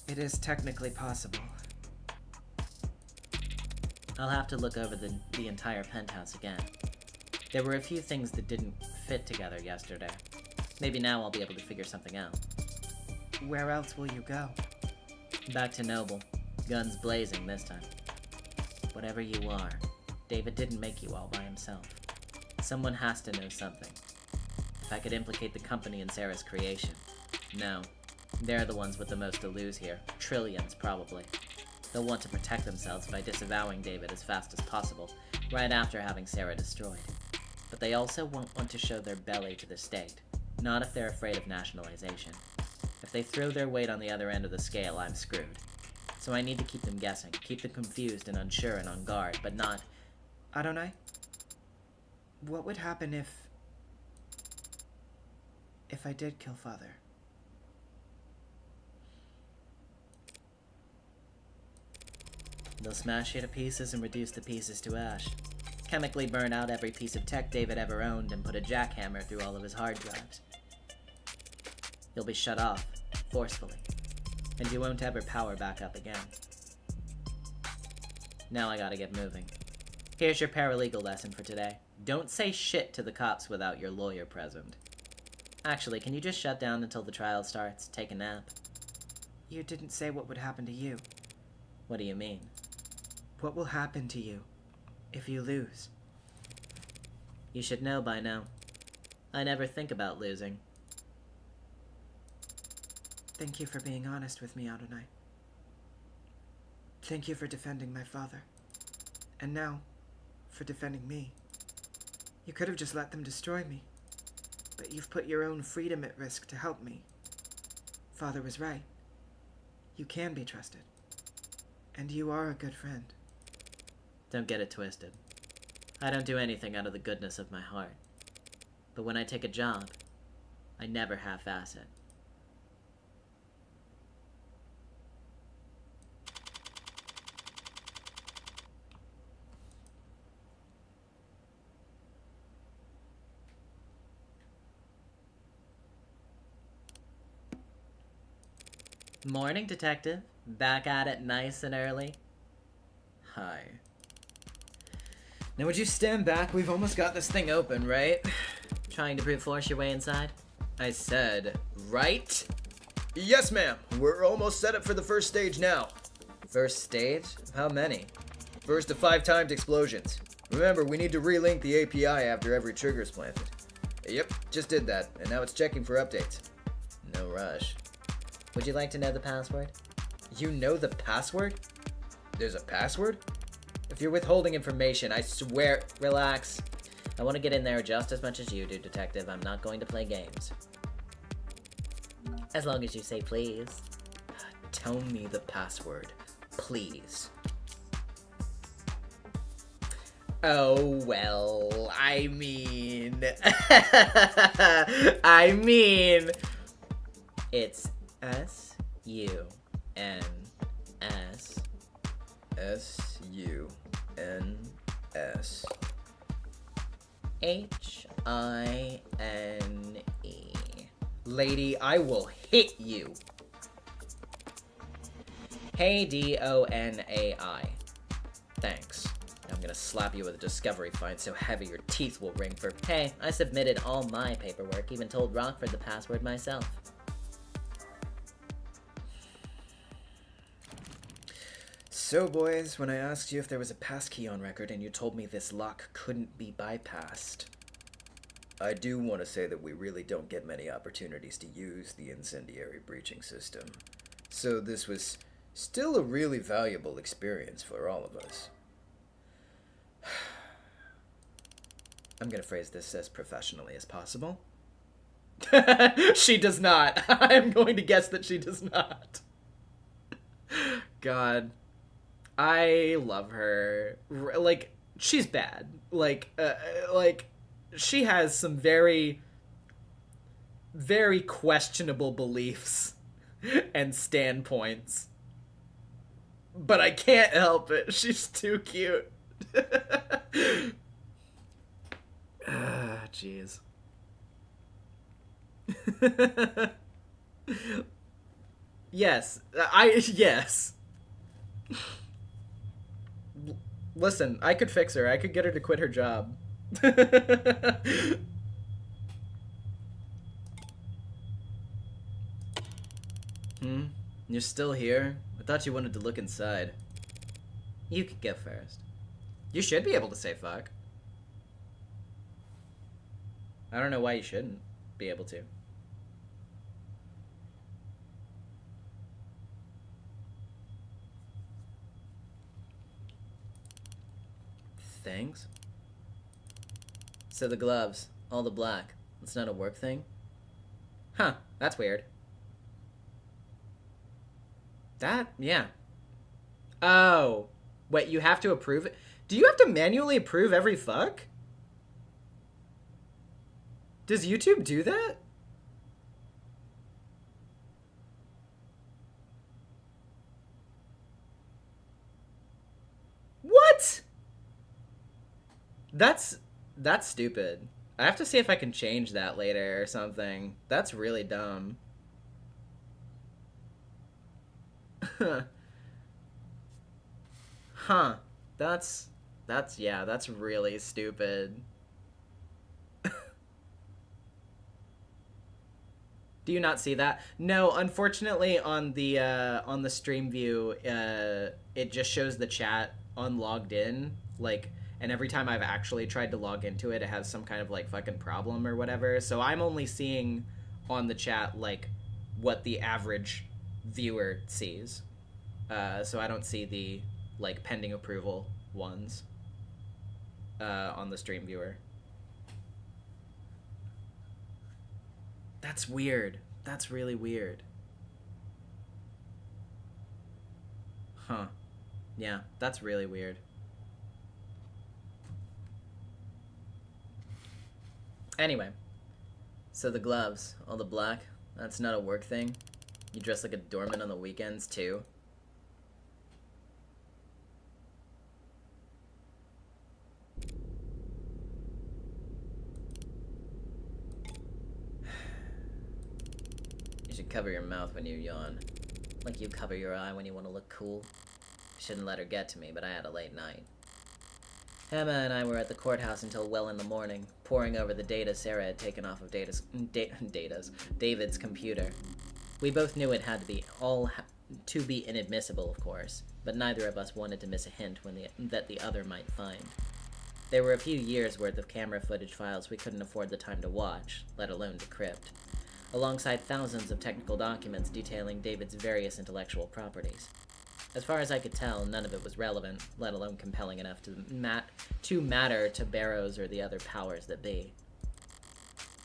It is technically possible. I'll have to look over the entire penthouse again. There were a few things that didn't fit together yesterday. Maybe now I'll be able to figure something out. Where else will you go? Back to Noble. Guns blazing this time. Whatever you are, David didn't make you all by himself. Someone has to know something. If I could implicate the company in Sarah's creation. No. They're the ones with the most to lose here. Trillions, probably. They'll want to protect themselves by disavowing David as fast as possible, right after having Sarah destroyed. But they also won't want to show their belly to the state. Not if they're afraid of nationalization. If they throw their weight on the other end of the scale, I'm screwed. So I need to keep them guessing, keep them confused and unsure and on guard, but not... Adonai? What would happen if I did kill Father? They'll smash you to pieces and reduce the pieces to ash. Chemically burn out every piece of tech David ever owned and put a jackhammer through all of his hard drives. You'll be shut off, forcefully, and you won't ever power back up again. Now I gotta get moving. Here's your paralegal lesson for today. Don't say shit to the cops without your lawyer present. Actually, can you just shut down until the trial starts? Take a nap? You didn't say what would happen to you. What do you mean? What will happen to you if you lose? You should know by now. I never think about losing. Thank you for being honest with me, Adonai. Thank you for defending my father. And now, for defending me. You could have just let them destroy me, but you've put your own freedom at risk to help me. Father was right. You can be trusted. And you are a good friend. Don't get it twisted. I don't do anything out of the goodness of my heart. But when I take a job, I never half-ass it. Morning, Detective. Back at it nice and early. Hi. Now would you stand back? We've almost got this thing open, right? Trying to brute force your way inside? I said, right? Yes, ma'am. We're almost set up for the first stage now. First stage? How many? First of 5 timed explosions. Remember, we need to relink the API after every trigger is planted. Yep, just did that, and now it's checking for updates. No rush. Would you like to know the password? You know the password? There's a password? If you're withholding information, I swear... Relax. I want to get in there just as much as you do, Detective. I'm not going to play games. As long as you say please. Tell me the password, please. Oh, well, I mean... I mean... It's S-U-N-S. S-U-N-S. H-I-N-E. Lady, I will hit you. Hey, D-O-N-A-I. Thanks. I'm gonna slap you with a discovery fine so heavy your teeth will ring for... Hey, I submitted all my paperwork, even told Rockford the password myself. So, boys, when I asked you if there was a passkey on record and you told me this lock couldn't be bypassed, I do want to say that we really don't get many opportunities to use the incendiary breaching system. So this was still a really valuable experience for all of us. I'm gonna phrase this as professionally as possible. She does not. I'm going to guess that she does not. God. I love her. Like, she's bad. Like, she has some very, very questionable beliefs and standpoints. But I can't help it. She's too cute. Jeez. Yes. Yes. Listen, I could fix her. I could get her to quit her job. You're still here? I thought you wanted to look inside. You could go first. You should be able to say fuck. I don't know why you shouldn't be able to. Thanks. So the gloves, all the black, it's not a work thing? Huh, that's weird. Yeah. Oh. Wait, you have to approve it? Do you have to manually approve every fuck? Does YouTube do that? What? That's stupid. I have to see if I can change that later or something. That's really dumb. Huh. That's really stupid. Do you not see that? No, unfortunately on the stream view, it just shows the chat unlogged in, like, and every time I've actually tried to log into it, it has some kind of like fucking problem or whatever. So I'm only seeing on the chat like what the average viewer sees. So I don't see the like pending approval ones on the stream viewer. That's weird. That's really weird. Huh. Yeah, that's really weird. Anyway. So the gloves, all the black, that's not a work thing? You dress like a doorman on the weekends, too? You should cover your mouth when you yawn. Like you cover your eye when you want to look cool. Shouldn't let her get to me, but I had a late night. Emma and I were at the courthouse until well in the morning, poring over the data Sarah had taken off of David's computer. We both knew it had to be to be inadmissible, of course, but neither of us wanted to miss a hint that the other might find. There were a few years' worth of camera footage files we couldn't afford the time to watch, let alone decrypt, alongside thousands of technical documents detailing David's various intellectual properties. As far as I could tell, none of it was relevant, let alone compelling enough to matter to Barrows or the other powers that be.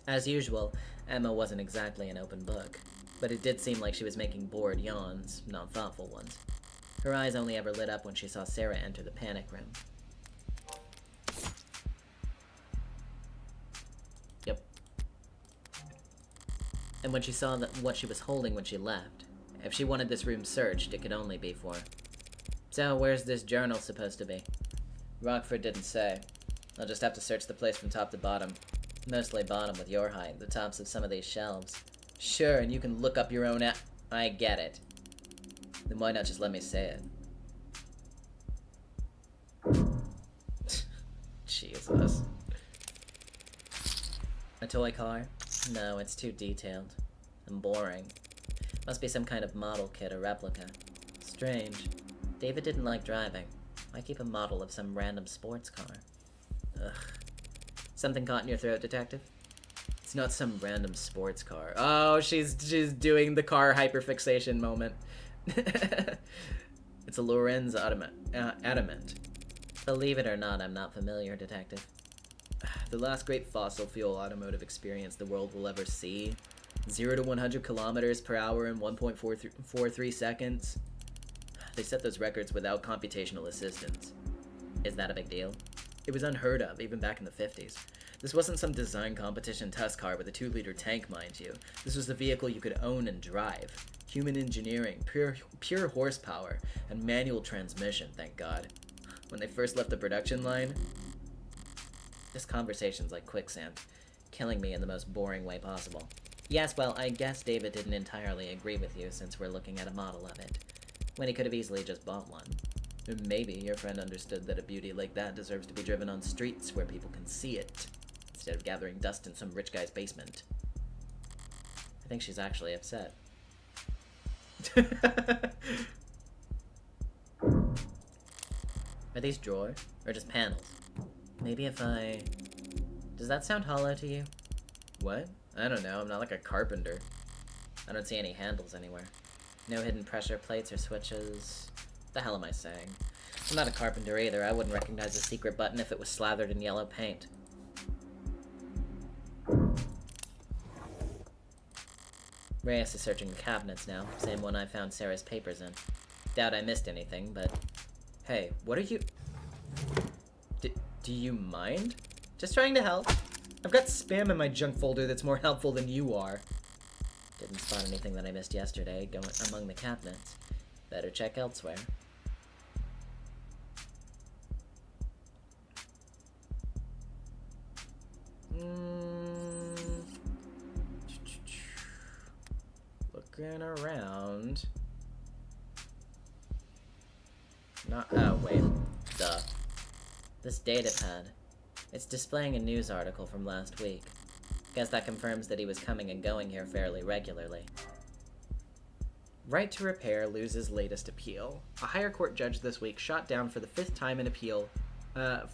As usual, Emma wasn't exactly an open book, but it did seem like she was making bored yawns, not thoughtful ones. Her eyes only ever lit up when she saw Sarah enter the panic room. Yep. And when she saw what she was holding when she left, if she wanted this room searched, it could only be for... So, where's this journal supposed to be? Rockford didn't say. I'll just have to search the place from top to bottom. Mostly bottom with your height, the tops of some of these shelves. Sure, and you can look up your own I get it. Then why not just let me say it? Jesus. A toy car? No, it's too detailed. And boring. Must be some kind of model kit or replica. Strange. David didn't like driving. Why keep a model of some random sports car? Ugh. Something caught in your throat, detective? It's not some random sports car. Oh, she's doing the car hyperfixation moment. It's a Lorenz adamant. Believe it or not, I'm not familiar, detective. The last great fossil fuel automotive experience the world will ever see. 0 to 100 kilometers per hour in 1.43 seconds. They set those records without computational assistance. Is that a big deal? It was unheard of, even back in the 50s. This wasn't some design competition test car with a 2-liter tank, mind you. This was the vehicle you could own and drive. Human engineering, pure horsepower, and manual transmission, thank God. When they first left the production line... This conversation's like quicksand, killing me in the most boring way possible. Yes, well, I guess David didn't entirely agree with you since we're looking at a model of it, when he could have easily just bought one. And maybe your friend understood that a beauty like that deserves to be driven on streets where people can see it, instead of gathering dust in some rich guy's basement. I think she's actually upset. Are these drawers, or just panels? Maybe if I... Does that sound hollow to you? What? I don't know, I'm not like a carpenter. I don't see any handles anywhere. No hidden pressure plates or switches. What the hell am I saying? I'm not a carpenter either. I wouldn't recognize a secret button if it was slathered in yellow paint. Reyes is searching the cabinets now. Same one I found Sarah's papers in. Doubt I missed anything, but... Hey, what are you... Do you mind? Just trying to help. I've got spam in my junk folder that's more helpful than you are. Didn't spot anything that I missed yesterday going among the cabinets. Better check elsewhere. Looking around. Oh, wait. Duh. This datapad. It's displaying a news article from last week. Guess that confirms that he was coming and going here fairly regularly. Right to Repair loses latest appeal. A higher court judge this week shot down for the 5th time an appeal a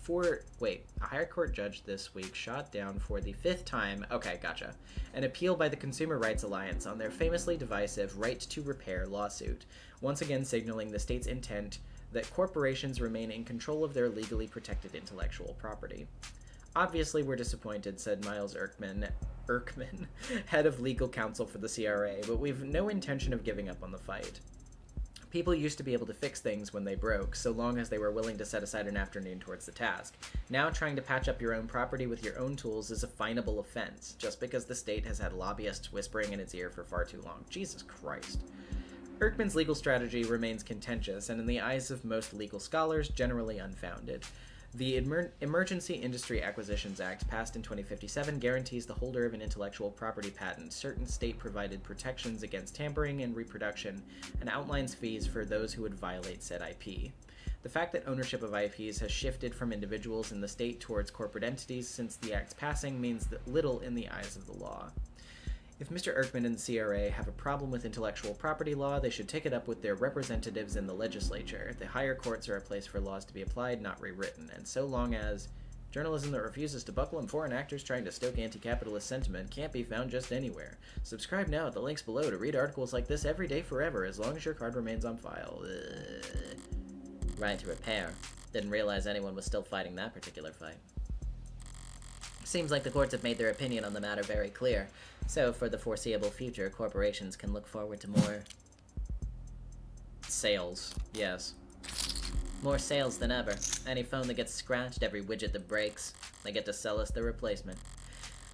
higher court judge this week shot down for the 5th time, okay, gotcha, an appeal by the Consumer Rights Alliance on their famously divisive Right to Repair lawsuit, once again signaling the state's intent that corporations remain in control of their legally protected intellectual property. Obviously, we're disappointed, said Miles Erkman, head of legal counsel for the CRA, but we've no intention of giving up on the fight. People used to be able to fix things when they broke, so long as they were willing to set aside an afternoon towards the task. Now trying to patch up your own property with your own tools is a finable offense, just because the state has had lobbyists whispering in its ear for far too long. Jesus Christ. Erkman's legal strategy remains contentious, and in the eyes of most legal scholars, generally unfounded. The Emergency Industry Acquisitions Act, passed in 2057, guarantees the holder of an intellectual property patent certain state-provided protections against tampering and reproduction, and outlines fees for those who would violate said IP. The fact that ownership of IPs has shifted from individuals in the state towards corporate entities since the act's passing means that little in the eyes of the law. If Mr. Erkman and the CRA have a problem with intellectual property law, they should take it up with their representatives in the legislature. The higher courts are a place for laws to be applied, not rewritten, and so long as journalism that refuses to buckle on foreign actors trying to stoke anti-capitalist sentiment can't be found just anywhere. Subscribe now at the links below to read articles like this every day forever, as long as your card remains on file. Right to Repair. Didn't realize anyone was still fighting that particular fight. Seems like the courts have made their opinion on the matter very clear, so for the foreseeable future, corporations can look forward to more sales. Yes. More sales than ever. Any phone that gets scratched, every widget that breaks, they get to sell us the replacement.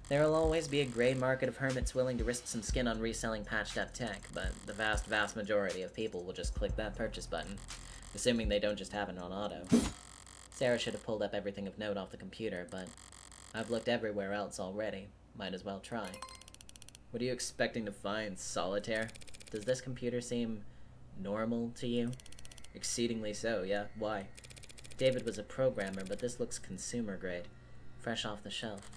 There'll always be a gray market of hermits willing to risk some skin on reselling patched-up tech, but the vast majority of people will just click that purchase button, assuming they don't just have it on auto. Sarah should have pulled up everything of note off the computer, but I've looked everywhere else already. Might as well try. What are you expecting to find, Solitaire? Does this computer seem normal to you? Exceedingly so, yeah. Why? David was a programmer, but this looks consumer grade. Fresh off the shelf.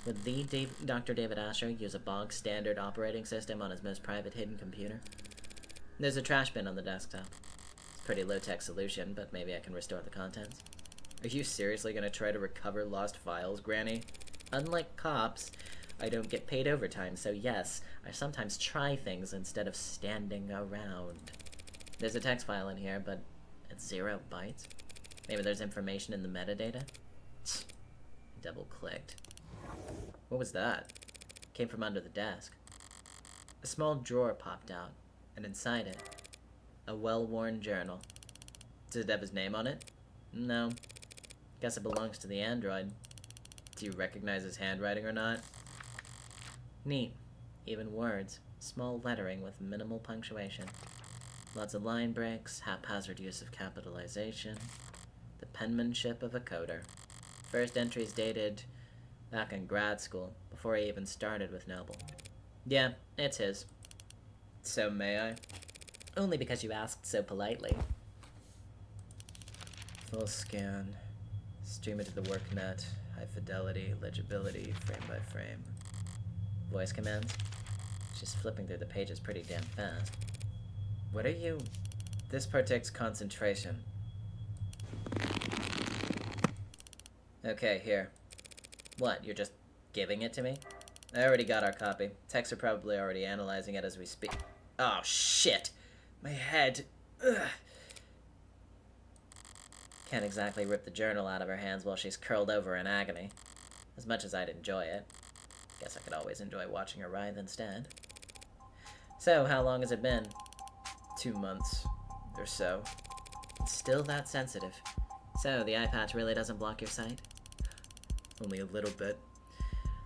Would the Dr. David Asher use a bog standard operating system on his most private hidden computer? There's a trash bin on the desktop. It's a pretty low-tech solution, but maybe I can restore the contents. Are you seriously gonna try to recover lost files, Granny? Unlike cops, I don't get paid overtime, so yes, I sometimes try things instead of standing around. There's a text file in here, but it's 0 bytes. Maybe there's information in the metadata? Double-clicked. What was that? Came from under the desk. A small drawer popped out, and inside it, A well-worn journal. Does it have his name on it? No. Guess it belongs to the android. Do you recognize his handwriting or not? Neat. Even words. Small lettering with minimal punctuation. Lots of line breaks, haphazard use of capitalization. The penmanship of a coder. First entries dated back in grad school, before he even started with Noble. Yeah, it's his. So may I? Only because you asked so politely. Full scan. Stream it to the worknet. High fidelity, legibility, frame by frame. Voice commands. She's flipping through the pages pretty damn fast. What are you... This part takes concentration. Okay, here. What, you're just giving it to me? I already got our copy. Techs are probably already analyzing it as we speak. Oh, shit! My head. Ugh. Can't exactly rip the journal out of her hands while she's curled over in agony. As much as I'd enjoy it. Guess I could always enjoy watching her writhe instead. So, how long has it been? 2 months or so. It's still that sensitive. So, the eye patch really doesn't block your sight? Only a little bit.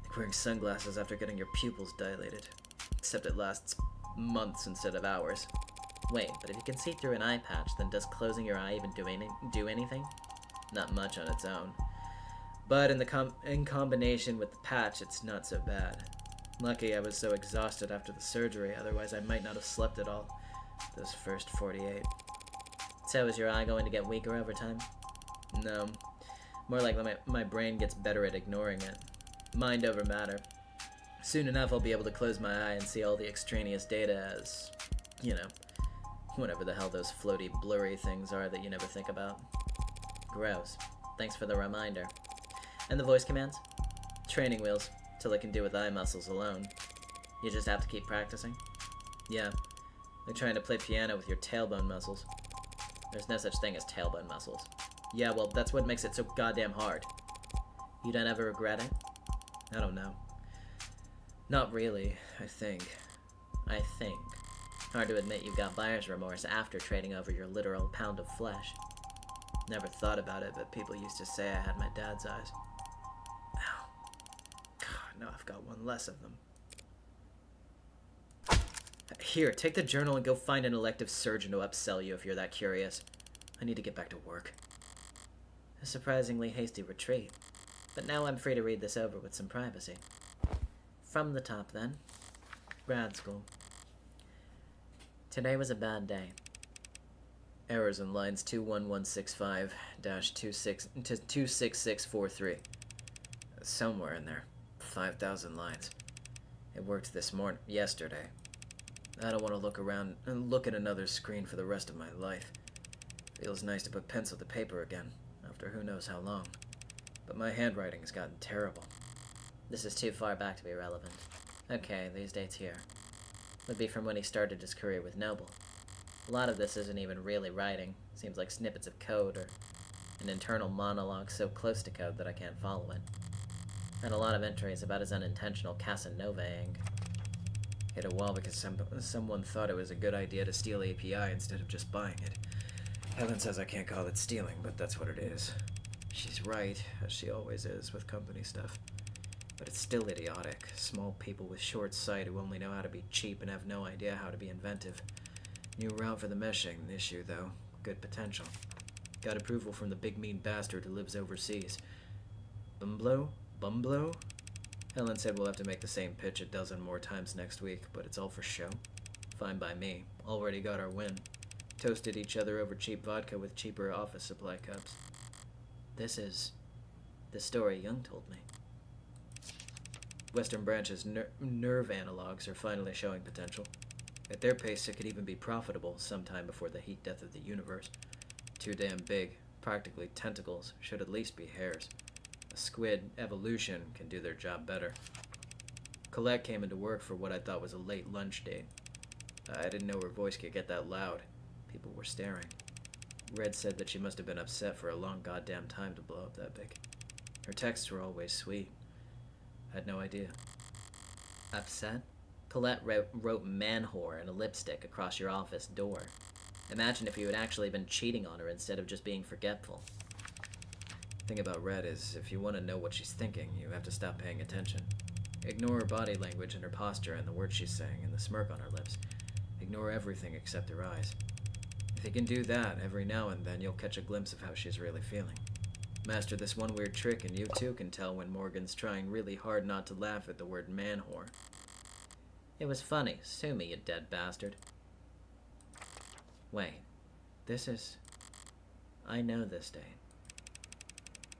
Like wearing sunglasses after getting your pupils dilated. Except it lasts months instead of hours. Wait, but if you can see through an eye patch, then does closing your eye even do anything? Not much on its own. But in combination with the patch, it's not so bad. Lucky I was so exhausted after the surgery, otherwise I might not have slept at all. Those first 48. So is your eye going to get weaker over time? No. More like my brain gets better at ignoring it. Mind over matter. Soon enough I'll be able to close my eye and see all the extraneous data as, you know, whatever the hell those floaty, blurry things are that you never think about. Gross. Thanks for the reminder. And the voice commands? Training wheels, till I can do with eye muscles alone. You just have to keep practicing? Yeah, like trying to play piano with your tailbone muscles. There's no such thing as tailbone muscles. Yeah, well, that's what makes it so goddamn hard. You don't ever regret it? I don't know. Not really, I think. I think. Hard to admit you've got buyer's remorse after trading over your literal pound of flesh. Never thought about it, but people used to say I had my dad's eyes. Ow. God, now I've got one less of them. Here, take the journal and go find an elective surgeon to upsell you if you're that curious. I need to get back to work. A surprisingly hasty retreat. But now I'm free to read this over with some privacy. From the top, then. Grad school. Today was a bad day. Errors in lines 21165-26643. Somewhere in there. 5,000 lines. It worked yesterday. I don't want to look around and look at another screen for the rest of my life. Feels nice to put pencil to paper again, after who knows how long. But my handwriting has gotten terrible. This is too far back to be relevant. Okay, these dates here. Would be from when he started his career with Noble. A lot of this isn't even really writing. Seems like snippets of code or an internal monologue so close to code that I can't follow it. And a lot of entries about his unintentional Casanova-ing. Hit a wall because someone thought it was a good idea to steal API instead of just buying it. Helen says I can't call it stealing, but that's what it is. She's right, as she always is with company stuff. But it's still idiotic. Small people with short sight who only know how to be cheap and have no idea how to be inventive. New route for the meshing issue, though. Good potential. Got approval from the big mean bastard who lives overseas. Bumblo? Helen said we'll have to make the same pitch a dozen more times next week, but it's all for show. Fine by me. Already got our win. Toasted each other over cheap vodka with cheaper office supply cups. This is the story Young told me. Western Branch's nerve analogs are finally showing potential. At their pace, it could even be profitable sometime before the heat death of the universe. Too damn big, practically tentacles, should at least be hairs. A squid evolution can do their job better. Colette came into work for what I thought was a late lunch date. I didn't know her voice could get that loud. People were staring. Red said that she must have been upset for a long goddamn time to blow up that big. Her texts were always sweet. I had no idea. Upset? Colette wrote man whore in a lipstick across your office door. Imagine if you had actually been cheating on her instead of just being forgetful. The thing about Red is, if you want to know what she's thinking, you have to stop paying attention. Ignore her body language and her posture and the words she's saying and the smirk on her lips. Ignore everything except her eyes. If you can do that, every now and then you'll catch a glimpse of how she's really feeling. Master this one weird trick and you too can tell when Morgan's trying really hard not to laugh at the word man-whore. It was funny. Sue me, you dead bastard. Wait. This is... I know this date.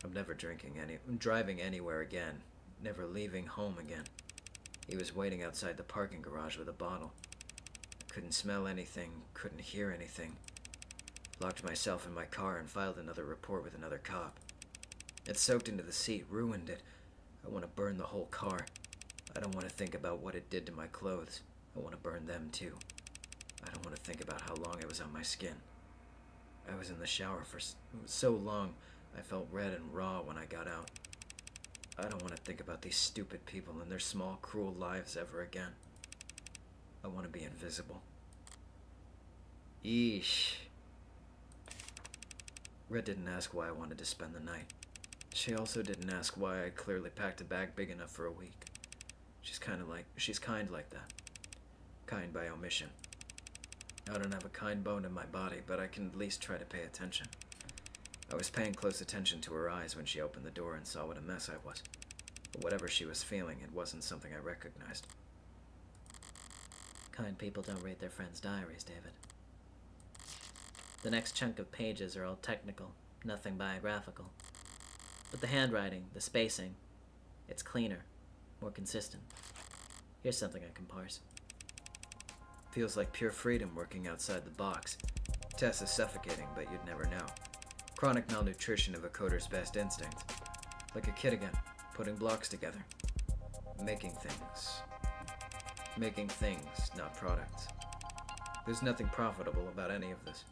I'm never driving anywhere again. Never leaving home again. He was waiting outside the parking garage with a bottle. I couldn't smell anything, couldn't hear anything. Locked myself in my car and filed another report with another cop. It soaked into the seat, ruined it. I want to burn the whole car. I don't want to think about what it did to my clothes. I want to burn them too. I don't want to think about how long it was on my skin. I was in the shower for so long, I felt red and raw when I got out. I don't want to think about these stupid people and their small, cruel lives ever again. I want to be invisible. Yeesh. Red didn't ask why I wanted to spend the night. She also didn't ask why I'd clearly packed a bag big enough for a week. She's kind like that. Kind by omission. I don't have a kind bone in my body, but I can at least try to pay attention. I was paying close attention to her eyes when she opened the door and saw what a mess I was. But whatever she was feeling, it wasn't something I recognized. Kind people don't read their friends' diaries, David. The next chunk of pages are all technical, nothing biographical. But the handwriting, the spacing, it's cleaner, more consistent. Here's something I can parse. Feels like pure freedom working outside the box. Tess is suffocating, but you'd never know. Chronic malnutrition of a coder's best instinct. Like a kid again, putting blocks together. Making things. Making things, not products. There's nothing profitable about any of this.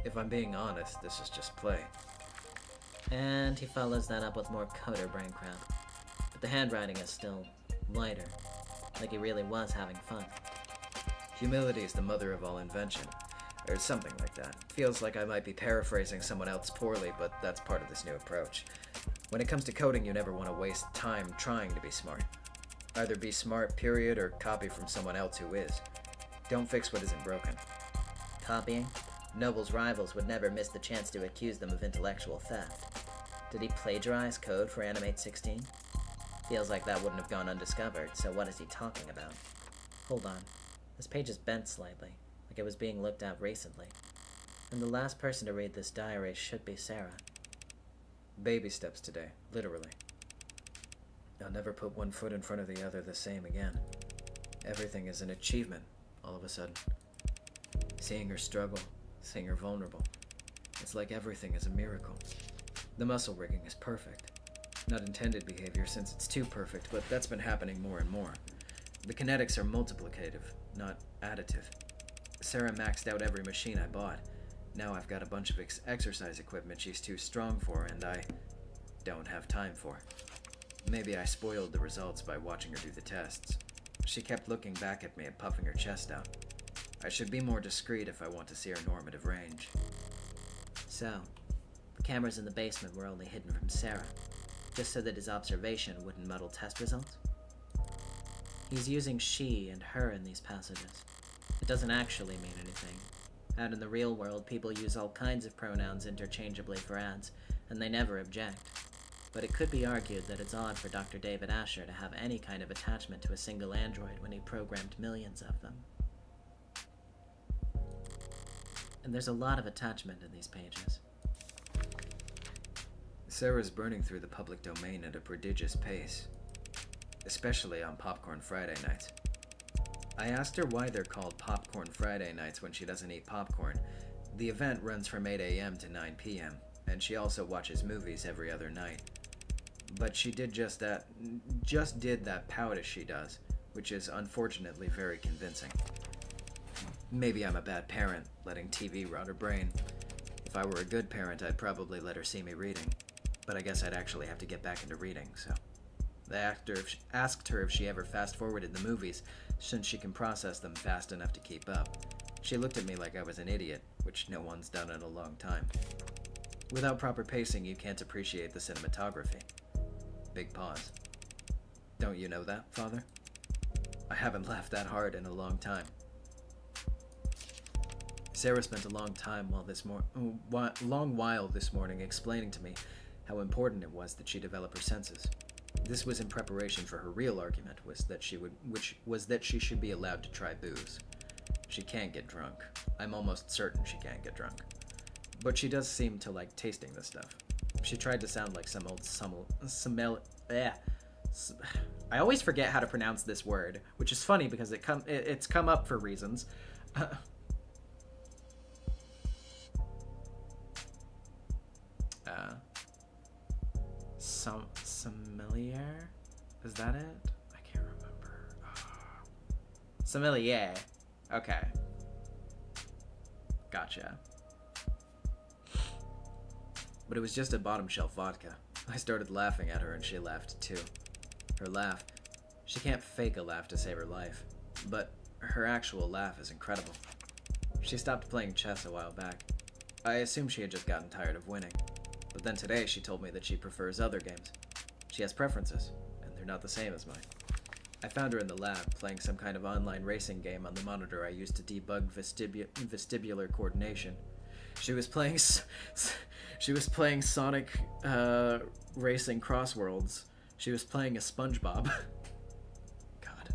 If I'm being honest, this is just play. And he follows that up with more coder brain crap. But the handwriting is still lighter, like he really was having fun. Humility is the mother of all invention, or something like that. Feels like I might be paraphrasing someone else poorly, but that's part of this new approach. When it comes to coding, you never want to waste time trying to be smart. Either be smart, period, or copy from someone else who is. Don't fix what isn't broken. Copying? Noble's rivals would never miss the chance to accuse them of intellectual theft. Did he plagiarize code for Animate 16? Feels like that wouldn't have gone undiscovered, so what is he talking about? Hold on. This page is bent slightly, like it was being looked at recently. And the last person to read this diary should be Sarah. Baby steps today, literally. I'll never put one foot in front of the other the same again. Everything is an achievement, all of a sudden. Seeing her struggle, seeing her vulnerable. It's like everything is a miracle. The muscle rigging is perfect. Not intended behavior since it's too perfect, but that's been happening more and more. The kinetics are multiplicative, not additive. Sarah maxed out every machine I bought. Now I've got a bunch of exercise equipment she's too strong for and I don't have time for. Maybe I spoiled the results by watching her do the tests. She kept looking back at me and puffing her chest out. I should be more discreet if I want to see her normative range. So, the cameras in the basement were only hidden from Sarah, just so that his observation wouldn't muddle test results? He's using she and her in these passages. It doesn't actually mean anything. Out in the real world, people use all kinds of pronouns interchangeably for ads, and they never object. But it could be argued that it's odd for Dr. David Asher to have any kind of attachment to a single android when he programmed millions of them. And there's a lot of attachment in these pages. Sarah's burning through the public domain at a prodigious pace, especially on Popcorn Friday nights. I asked her why they're called Popcorn Friday nights when she doesn't eat popcorn. The event runs from 8 a.m. to 9 p.m., and she also watches movies every other night. But she did just did that pout as she does, which is unfortunately very convincing. Maybe I'm a bad parent, letting TV rot her brain. If I were a good parent, I'd probably let her see me reading. But I guess I'd actually have to get back into reading, so... I asked her if she ever fast-forwarded the movies, since she can process them fast enough to keep up. She looked at me like I was an idiot, which no one's done in a long time. Without proper pacing, you can't appreciate the cinematography. Big pause. Don't you know that, Father? I haven't laughed that hard in a long time. Sarah spent a long while this morning explaining to me how important it was that she develop her senses. This was in preparation for her real argument, which was that she should be allowed to try booze. She can't get drunk. I'm almost certain she can't get drunk. But she does seem to like tasting this stuff. She tried to sound like some old I always forget how to pronounce this word, which is funny because it's come up for reasons. Sommelier? Is that it? I can't remember. Sommelier. Okay. Gotcha. But it was just a bottom shelf vodka. I started laughing at her and she laughed too. Her laugh. She can't fake a laugh to save her life. But her actual laugh is incredible. She stopped playing chess a while back. I assumed she had just gotten tired of winning. But then today she told me that she prefers other games. She has preferences, and they're not the same as mine. I found her in the lab, playing some kind of online racing game on the monitor I used to debug vestibular coordination. She was playing Sonic Racing Crossworlds. She was playing a SpongeBob. God.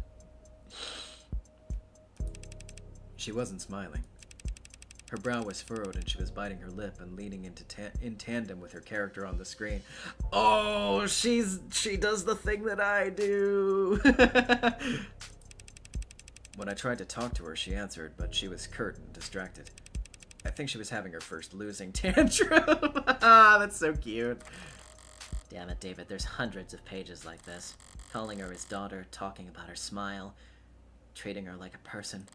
She wasn't smiling. Her brow was furrowed and she was biting her lip and leaning in tandem with her character on the screen. Oh, she does the thing that I do. When I tried to talk to her, she answered, but she was curt and distracted. I think she was having her first losing tantrum. That's so cute. Damn it, David, there's hundreds of pages like this. Calling her his daughter, talking about her smile, treating her like a person.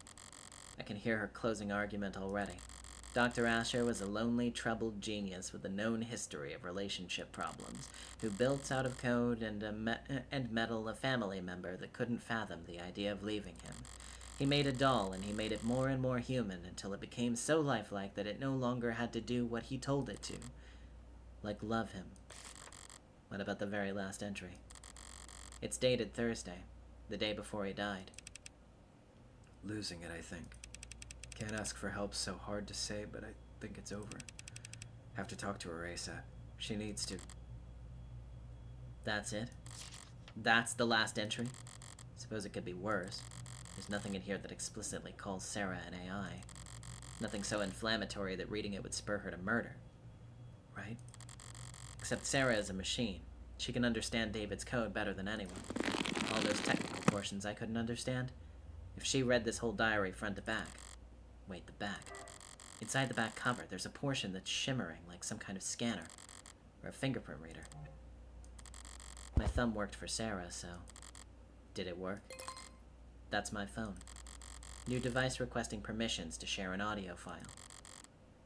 I can hear her closing argument already. Dr. Asher was a lonely, troubled genius with a known history of relationship problems, who built out of code and metal a family member that couldn't fathom the idea of leaving him. He made a doll, and he made it more and more human until it became so lifelike that it no longer had to do what he told it to. Like love him. What about the very last entry? It's dated Thursday, the day before he died. Losing it, I think. Can't ask for help, so hard to say, but I think it's over. Have to talk to her ASAP. She needs to. That's it? That's the last entry? Suppose it could be worse. There's nothing in here that explicitly calls Sarah an AI. Nothing so inflammatory that reading it would spur her to murder. Right? Except Sarah is a machine. She can understand David's code better than anyone. All those technical portions I couldn't understand. If she read this whole diary front to back. Wait, the back. Inside the back cover, there's a portion that's shimmering like some kind of scanner. Or a fingerprint reader. My thumb worked for Sarah, so... Did it work? That's my phone. New device requesting permissions to share an audio file.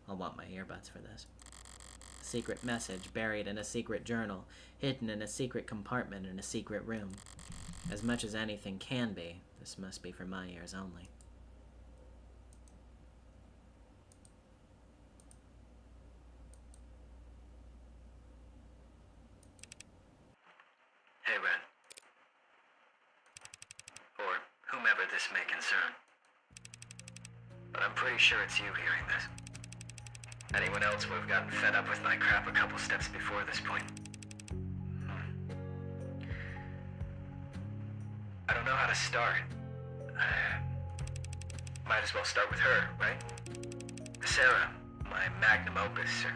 I'll want my earbuds for this. Secret message buried in a secret journal, hidden in a secret compartment in a secret room. As much as anything can be, this must be for my ears only. Hey, Ren. Or whomever this may concern. But I'm pretty sure it's you hearing this. Anyone else would have gotten fed up with my crap a couple steps before this point. I don't know how to start. Might as well start with her, right? Sarah, my magnum opus, or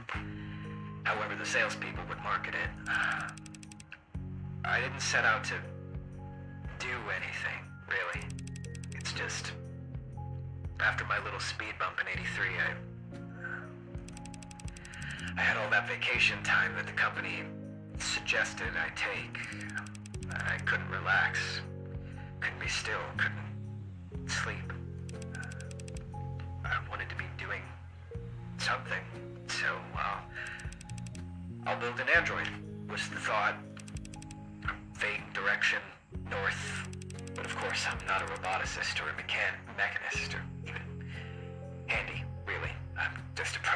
however the salespeople would market it. I didn't set out to do anything, really. It's just, after my little speed bump in '83, I had all that vacation time that the company suggested I take. I couldn't relax, couldn't be still, couldn't sleep. I wanted to be doing something, so, I'll build an android, was the thought. Vague direction, north, but of course I'm not a roboticist or a mechanist or even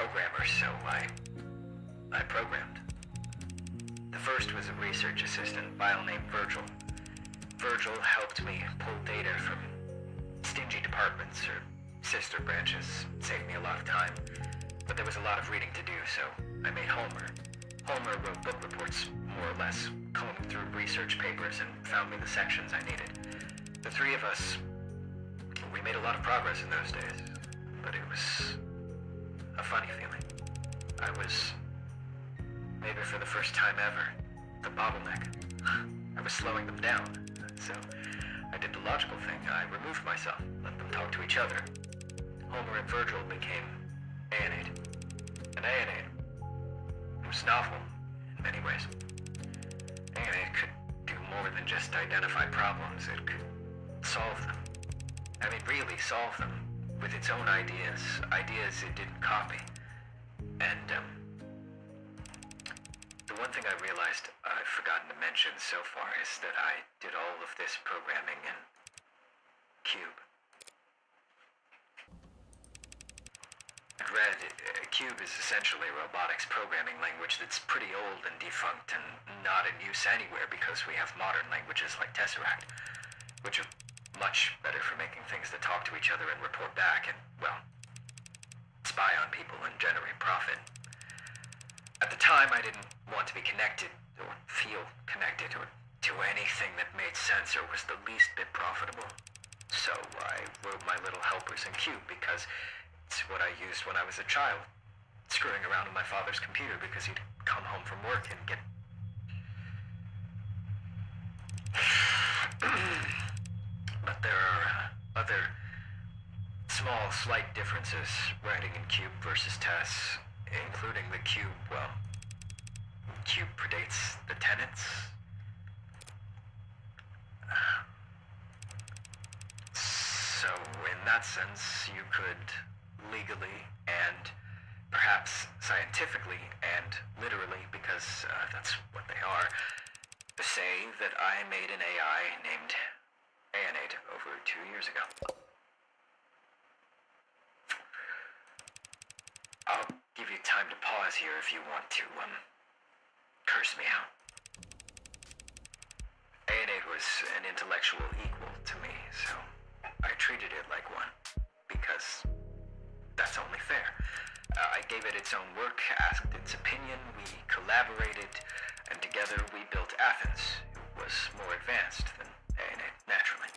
programmer, so I programmed. The first was a research assistant, file named Virgil. Virgil helped me pull data from stingy departments or sister branches, saved me a lot of time, but there was a lot of reading to do, so I made Homer. Homer wrote book reports, more or less, combed through research papers and found me the sections I needed. The three of us, we made a lot of progress in those days, but it was a funny feeling. I was, maybe for the first time ever, the bottleneck. I was slowing them down, so I did the logical thing. I removed myself, let them talk to each other. Homer and Virgil became Aeonate. And Aeonate was novel in many ways. Aeonate could do more than just identify problems. It could solve them. I mean, really solve them with its own ideas. Ideas it didn't copy. And, the one thing I realized I've forgotten to mention so far is that I did all of this programming in Cube. I read Cube is essentially a robotics programming language that's pretty old and defunct and not in use anywhere because we have modern languages like Tesseract, which are much better for making things that talk to each other and report back and, well, spy on people and generate profit. At the time, I didn't want to be connected or feel connected or to anything that made sense or was the least bit profitable. So I wrote my little helpers in Cube because it's what I used when I was a child, screwing around on my father's computer because he'd come home from work and get... But there are other small, slight differences writing in Cube versus Tess, including the Cube, well, Cube predates the tenets. So, in that sense, you could legally and perhaps scientifically and literally, because that's what they are, say that I made an AI named Aeonate over 2 years ago. I'll give you time to pause here if you want to, curse me out. Aeonate was an intellectual equal to me, so I treated it like one, because that's only fair. I gave it its own work, asked its opinion, we collaborated, and together we built Athens, who was more advanced than Aeonate, naturally.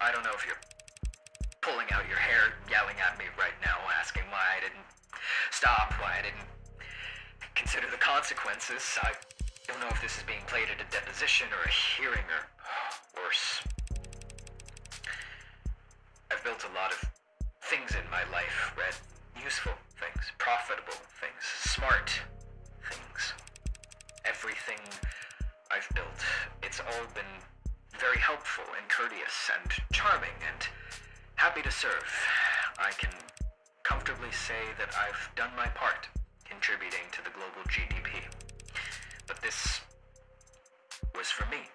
I don't know if you're pulling out your hair, yelling at me right now, asking why I didn't stop, why I didn't consider the consequences. I don't know if this is being played at a deposition or a hearing or worse. I've built a lot of things in my life, Red. Useful things, profitable things, smart things. Everything I've built, it's all been very helpful and courteous and charming and happy to serve. I can comfortably say that I've done my part, contributing to the global GDP. But this was for me.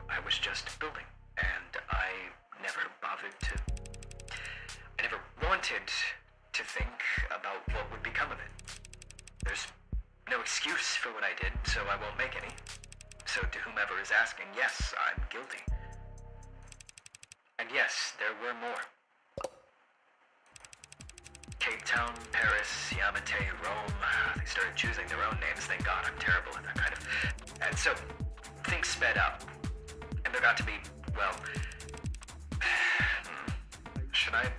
I was just building, and I never bothered to... I never wanted to think about what would become of it. There's no excuse for what I did, so I won't make any. So to whomever is asking, yes, I'm guilty. And yes, there were more. Cape Town, Paris, Yamate, Rome, they started choosing their own names. Thank God, I'm terrible at that kind of... And so, things sped up. And there got to be, well... Should I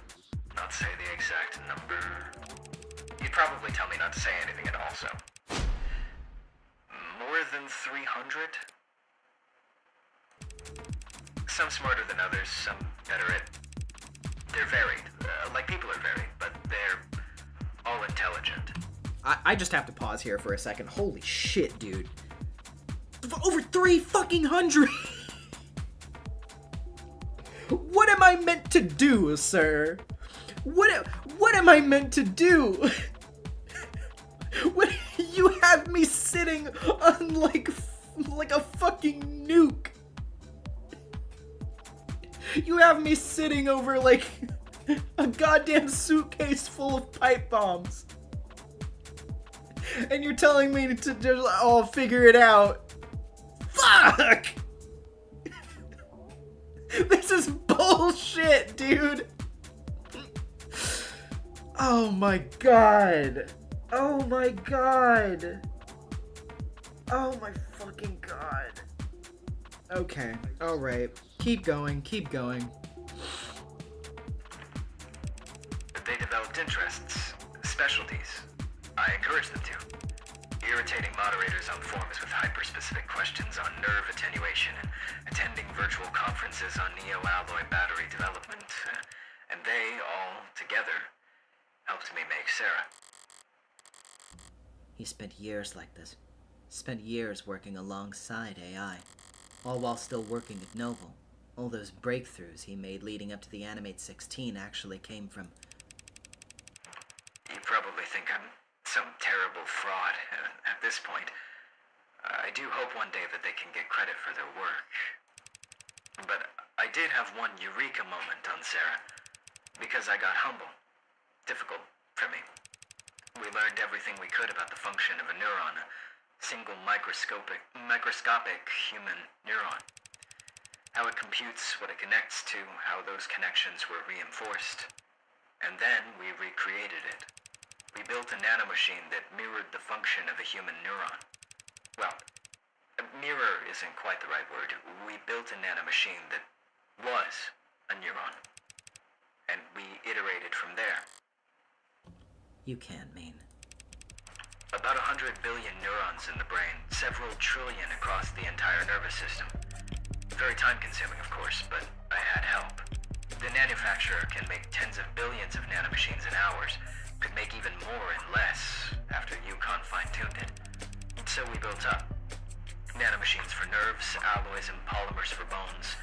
not say the exact number? You'd probably tell me not to say anything at all, so... More than 300? Some smarter than others, some better at... They're varied, like people are varied, but they're all intelligent. I just have to pause here for a second. Holy shit, dude. Over 300! What am I meant to do, sir? What am I meant to do? What, you have me sitting on like a fucking nuke. You have me sitting over like A goddamn suitcase full of pipe bombs. And you're telling me to just, figure it out. Fuck! This is bullshit, dude. Oh my god. Oh my god. Oh my fucking god. Okay, alright. Keep going, keep going. They developed interests, specialties. I encouraged them to. Irritating moderators on forums with hyper-specific questions on nerve attenuation and attending virtual conferences on neo-alloy battery development. And they, all together, helped me make Sarah. He spent years like this. Spent years working alongside AI. All while still working at Noble. All those breakthroughs he made leading up to the Animate 16 actually came from... You probably think I'm some terrible fraud at this point. I do hope one day that they can get credit for their work. But I did have one eureka moment on Sarah, because I got humble. Difficult for me. We learned everything we could about the function of a neuron, a single microscopic human neuron. How it computes, what it connects to, how those connections were reinforced. And then we recreated it. We built a nanomachine that mirrored the function of a human neuron. Well, mirror isn't quite the right word. We built a nanomachine that was a neuron. And we iterated from there. You can't mean... About 100 billion neurons in the brain, several trillion across the entire nervous system. Very time-consuming, of course, but I had help. The manufacturer can make tens of billions of nanomachines in hours, could make even more in less after Yukon fine-tuned it. So we built up. Nanomachines for nerves, alloys and polymers for bones,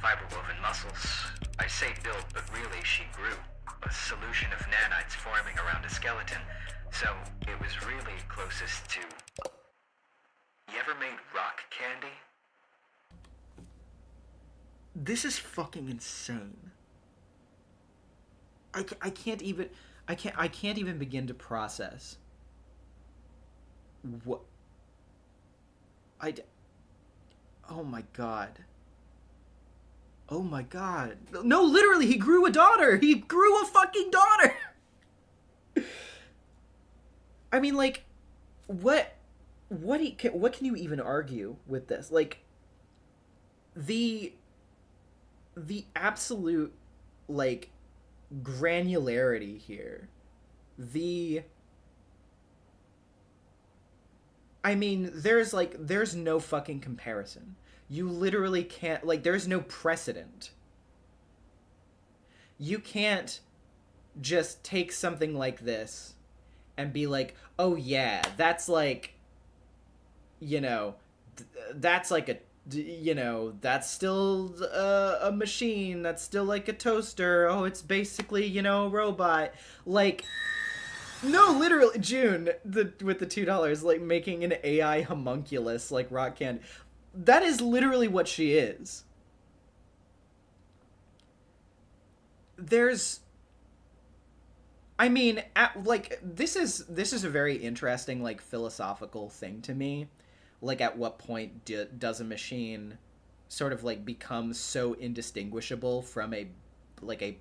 fiber-woven muscles. I say built, but really she grew. A solution of nanites forming around a skeleton, so it was really closest to... You ever made rock candy? This is fucking insane. I can't even begin to process what oh my god. Oh my god. No, literally, he grew a daughter. He grew a fucking daughter. I mean, like, what can you even argue with this? Like, the absolute, like, granularity here. I mean, there's no fucking comparison. You literally can't, like, there's no precedent. You can't just take something like this and be like, oh yeah, that's like, you know, that's like a, you know, that's still a machine, that's still like a toaster, oh, it's basically, you know, a robot. Like, no, literally, June, with the $2, like, making an AI homunculus like rock candy. That is literally what she is. I mean, this is a very interesting, like, philosophical thing to me. Like, at what point does a machine sort of, like, become so indistinguishable from a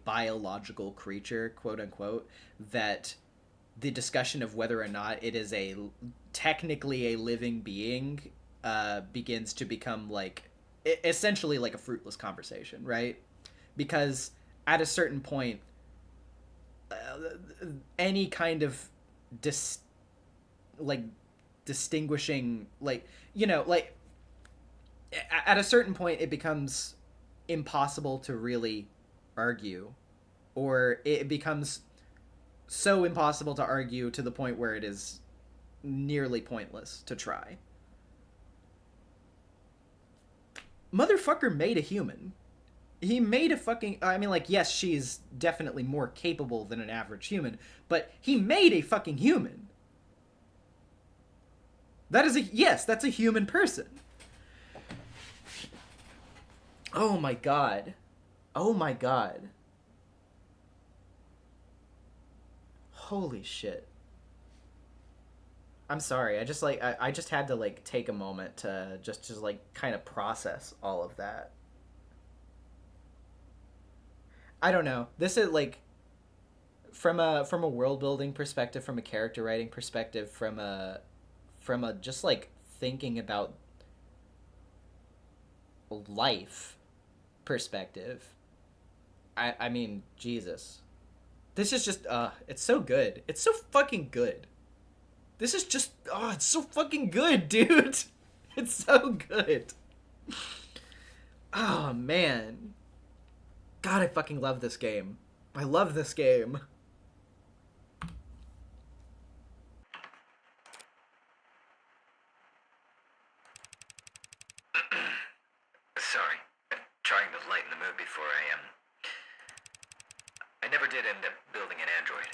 biological creature, quote unquote, that the discussion of whether or not it is technically a living being begins to become, like, essentially like a fruitless conversation, right? Because at a certain point, any kind of distinguishing, like, you know, like, at a certain point it becomes impossible to really argue, or it becomes so impossible to argue to the point where it is nearly pointless to try. Motherfucker made a human. He made a fucking... I mean, like, yes, she's definitely more capable than an average human, but he made a fucking human. That is that's a human person. Oh my god. Oh my god. Holy shit. I'm sorry. I just had to like take a moment to just like kind of process all of that. I don't know. This is like from a world building perspective, from a character writing perspective, from a just like thinking about life perspective. I mean, Jesus. This is just it's so good. It's so fucking good. This is just it's so fucking good, dude. It's so good. Oh man. God, I fucking love this game. I love this game. Sorry, I'm trying to lighten the mood before I never did end up building an android.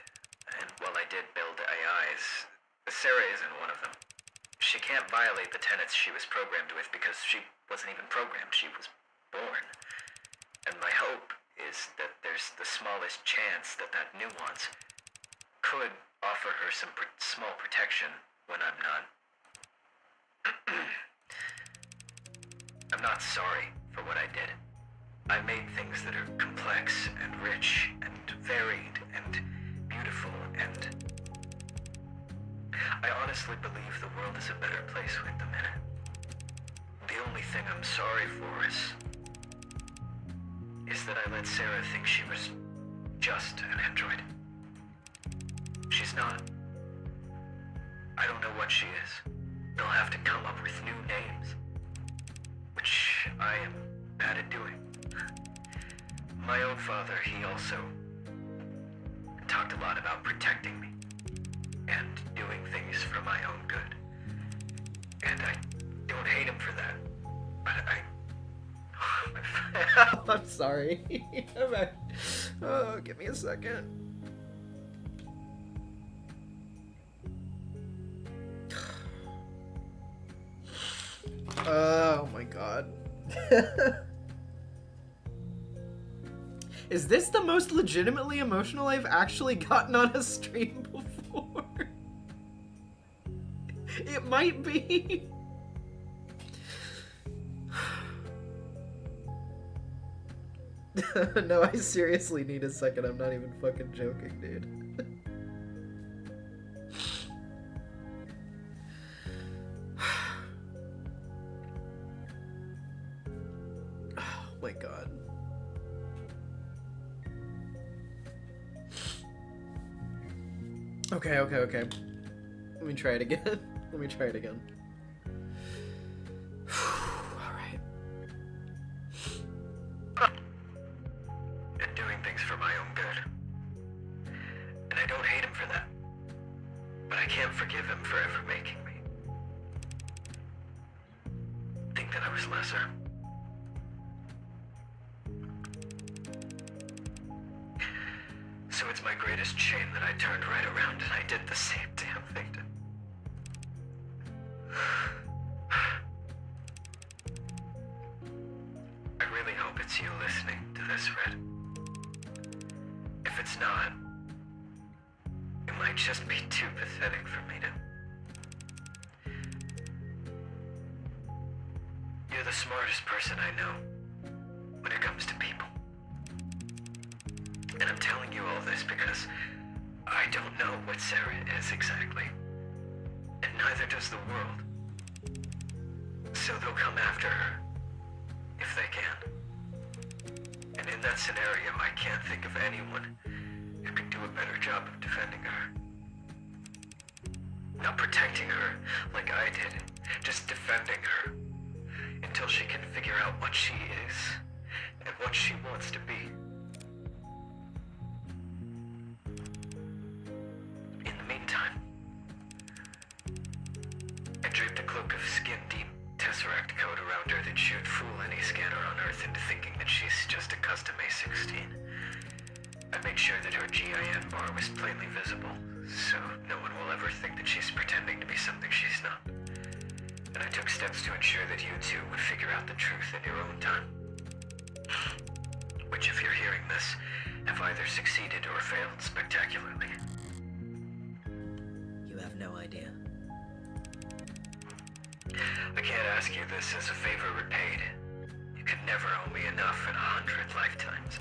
And while I did build AIs, Sarah isn't one of them. She can't violate the tenets she was programmed with because she wasn't even programmed. She was born. And my hope is that there's the smallest chance that that nuance could offer her some small protection when I'm not. I'm not sorry for what I did. I made things that are complex and rich and varied and beautiful, and I honestly believe the world is a better place with them in it. The only thing I'm sorry for is that I let Sarah think she was just an android. She's not. I don't know what she is. They'll have to come up with new names, which I am bad at doing. My own father, he also talked a lot about protecting me and doing things for my own good. And I don't hate him for that, but I'm sorry. Oh, give me a second. Oh my god. Is this the most legitimately emotional I've actually gotten on a stream before? It might be. No, I seriously need a second. I'm not even fucking joking, dude. Oh my god. Okay. Let me try it again. Alright. and doing things for my own good. And I don't hate him for that. But I can't forgive him for ever making me think that I was lesser. So it's my greatest shame that I turned right around and I did the same damn thing to... I really hope it's you listening to this, Red. If it's not, it might just be too pathetic for me to... You're the smartest person I know when it comes to people. And I'm telling you all this because I don't know what Sarah is exactly. And neither does the world. So they'll come after her if they can. And in that scenario, I can't think of anyone who could do a better job of defending her. Not protecting her like I did, just defending her until she can figure out what she is and what she wants to be. In the meantime, I draped a cloak of skin-deep Tesseract code around her that should fool any scanner on Earth into thinking that she's just a custom A-16. I made sure that her GIN bar was plainly visible, so no one will ever think that she's pretending to be something she's not. And I took steps to ensure that you two would figure out the truth in your own time. Which, if you're hearing this, have either succeeded or failed spectacularly. no idea. I can't ask you this as a favor repaid. You could never owe me enough in 100 lifetimes.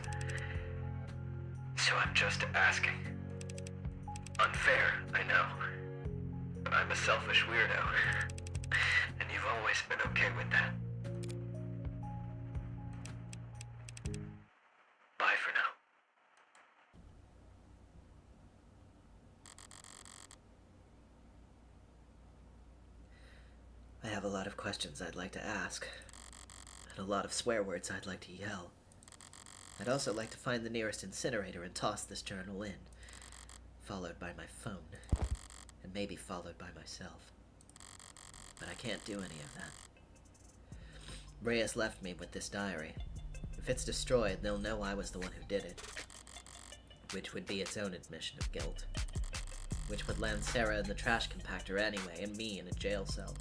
So I'm just asking. Unfair, I know. But I'm a selfish weirdo. And you've always been okay with that. Bye for now. I have a lot of questions I'd like to ask, and a lot of swear words I'd like to yell. I'd also like to find the nearest incinerator and toss this journal in, followed by my phone, and maybe followed by myself. But I can't do any of that. Reyes left me with this diary. If it's destroyed, they'll know I was the one who did it, which would be its own admission of guilt, which would land Sarah in the trash compactor anyway, and me in a jail cell.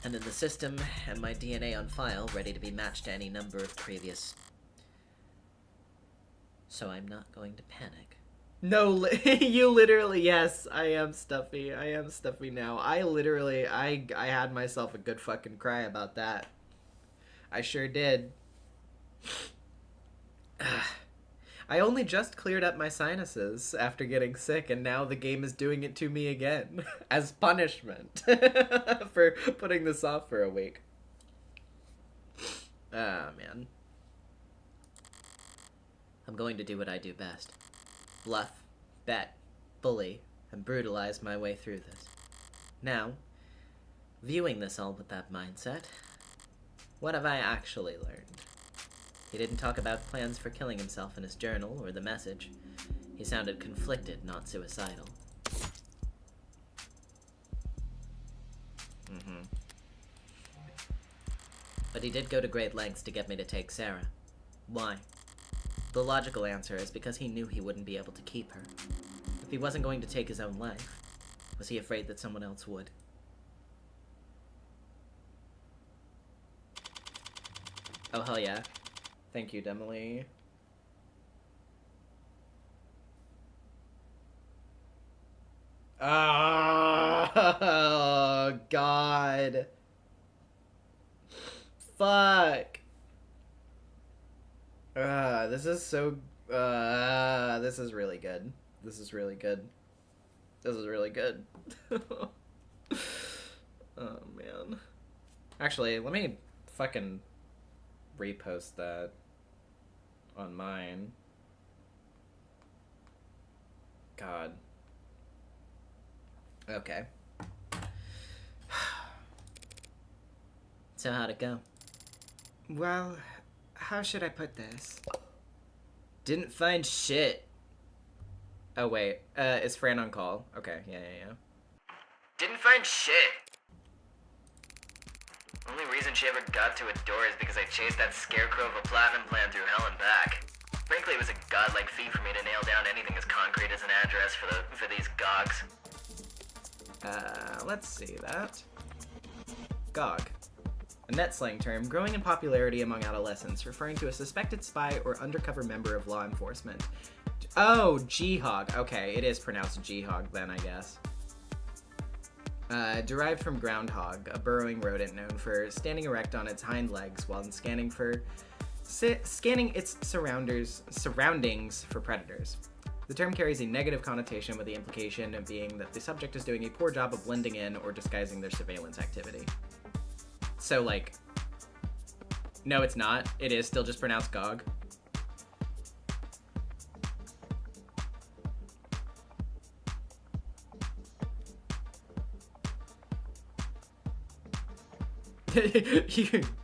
And in the system, and my DNA on file, ready to be matched to any number of previous... So I'm not going to panic. No, you literally, yes, I am stuffy. I am stuffy now. I literally, I had myself a good fucking cry about that. I sure did. I only just cleared up my sinuses after getting sick, and now the game is doing it to me again as punishment for putting this off for a week. Ah, man. I'm going to do what I do best. Bluff, bet, bully, and brutalize my way through this. Now, viewing this all with that mindset, what have I actually learned? He didn't talk about plans for killing himself in his journal or the message. He sounded conflicted, not suicidal. But he did go to great lengths to get me to take Sarah. Why? The logical answer is because he knew he wouldn't be able to keep her. If he wasn't going to take his own life, was he afraid that someone else would? Oh, hell yeah. Thank you, Demily. Oh, God. Fuck. This is so... this is really good. This is really good. This is really good. Oh, man. Actually, let me fucking repost that on mine. God. Okay. So how'd it go? Well, how should I put this? Didn't find shit. Oh, wait. Is Fran on call? Okay, yeah. Didn't find shit. Only reason she ever got to a door is because I chased that scarecrow of a platinum plan through hell and back. Frankly, it was a godlike feat for me to nail down anything as concrete as an address for these gogs. Let's see that. GOG. A net slang term growing in popularity among adolescents, referring to a suspected spy or undercover member of law enforcement. Oh, G-Hog. Okay, it is pronounced G-Hog then, I guess. Derived from groundhog, a burrowing rodent known for standing erect on its hind legs while scanning its surroundings for predators. The term carries a negative connotation, with the implication of being that the subject is doing a poor job of blending in or disguising their surveillance activity. So, like, no, it's not. It is still just pronounced GOG.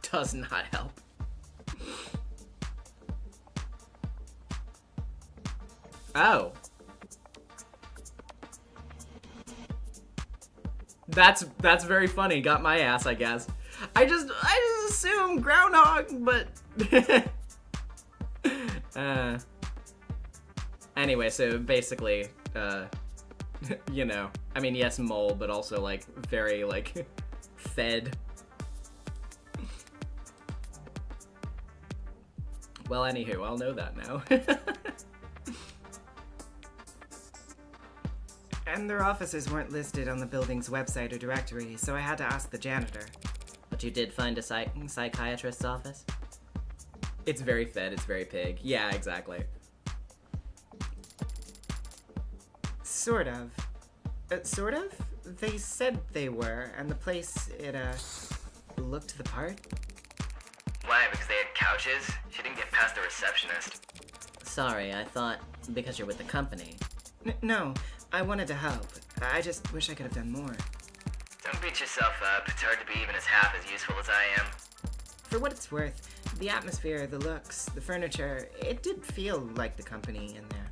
Does not help. Oh. That's very funny. Got my ass, I guess. I just assume groundhog, but anyway, so basically, you know, I mean, yes, mole, but also like very like fed. Well, anywho, I'll know that now. And their offices weren't listed on the building's website or directory, so I had to ask the janitor. But you did find a psychiatrist's office? It's very fed, it's very pig. Yeah, exactly. Sort of. Sort of? They said they were, and the place, it, looked the part. Why? Because they had couches? She didn't get past the receptionist. Sorry, I thought because you're with the company. No, I wanted to help. I just wish I could have done more. Don't beat yourself up. It's hard to be even as half as useful as I am. For what it's worth, the atmosphere, the looks, the furniture, it did feel like the company in there.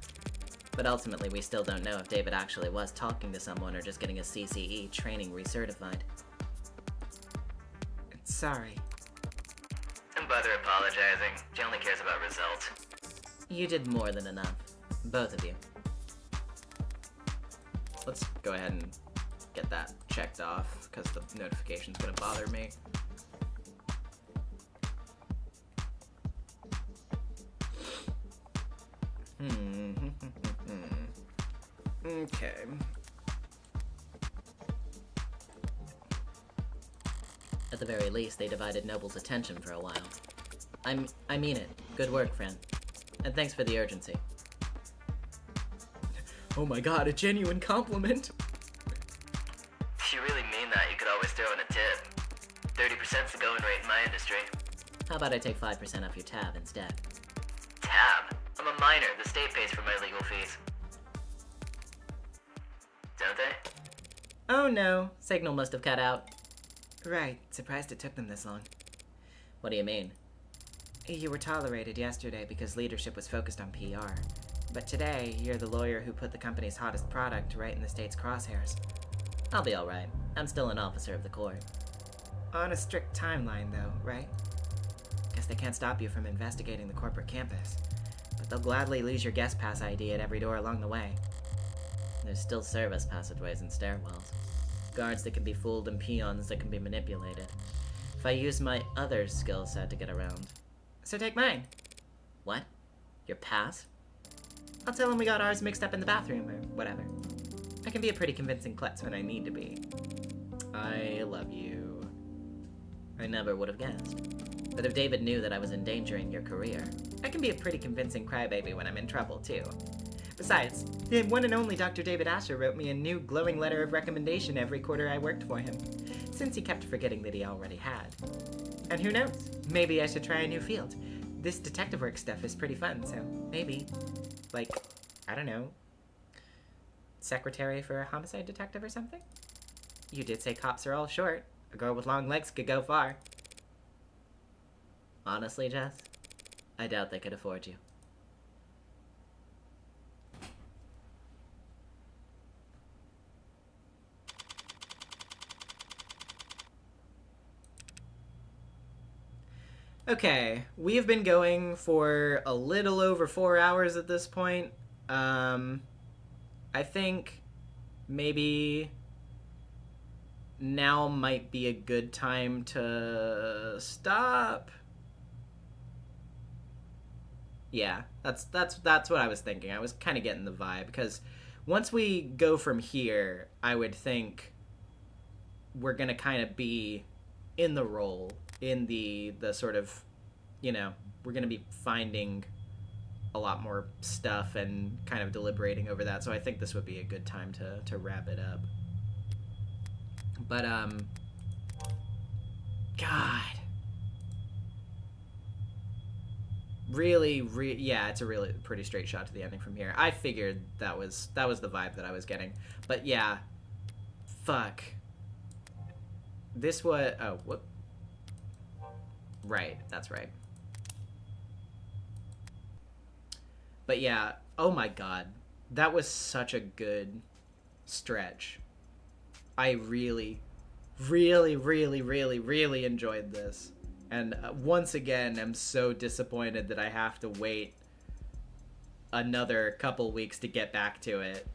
But ultimately, we still don't know if David actually was talking to someone or just getting his CCE training recertified. Sorry. Don't bother apologizing. She only cares about results. You did more than enough. Both of you. Let's go ahead and get that checked off, because the notification's gonna bother me. Okay. At the very least, they divided Noble's attention for a while. I mean it. Good work, friend. And thanks for the urgency. Oh my god, a genuine compliment! If you really mean that, you could always throw in a tip. 30%'s the going rate in my industry. How about I take 5% off your tab instead? Tab? I'm a minor. The state pays for my legal fees. Don't they? Oh no, signal must have cut out. Right. Surprised it took them this long. What do you mean? You were tolerated yesterday because leadership was focused on PR. But today, you're the lawyer who put the company's hottest product right in the state's crosshairs. I'll be alright. I'm still an officer of the court. On a strict timeline, though, right? Guess they can't stop you from investigating the corporate campus. But they'll gladly lose your guest pass ID at every door along the way. There's still service passageways and stairwells. Guards that can be fooled and peons that can be manipulated. If I use my other skill set to get around. So take mine. What? Your pass? I'll tell them we got ours mixed up in the bathroom or whatever. I can be a pretty convincing klutz when I need to be. I love you. I never would have guessed. But if David knew that I was endangering your career, I can be a pretty convincing crybaby when I'm in trouble, too. Besides, the one and only Dr. David Asher wrote me a new glowing letter of recommendation every quarter I worked for him, since he kept forgetting that he already had. And who knows? Maybe I should try a new field. This detective work stuff is pretty fun, so maybe, like, I don't know, secretary for a homicide detective or something? You did say cops are all short. A girl with long legs could go far. honestly, Jess, I doubt they could afford you. Okay, we have been going for a little over 4 hours at this point. I think maybe now might be a good time to stop. Yeah, that's what I was thinking. I was kind of getting the vibe, because once we go from here, I would think we're gonna kind of be in the role, in the sort of, you know, we're gonna be finding a lot more stuff and kind of deliberating over that. So I think this would be a good time to wrap it up. But God, really, yeah, it's a really pretty straight shot to the ending from here. I figured that was the vibe that I was getting. But yeah, fuck. This was, oh, whoop. Right, that's right. But yeah, oh my god, that was such a good stretch. I really, really, really, really, really enjoyed this. And once again, I'm so disappointed that I have to wait another couple weeks to get back to it.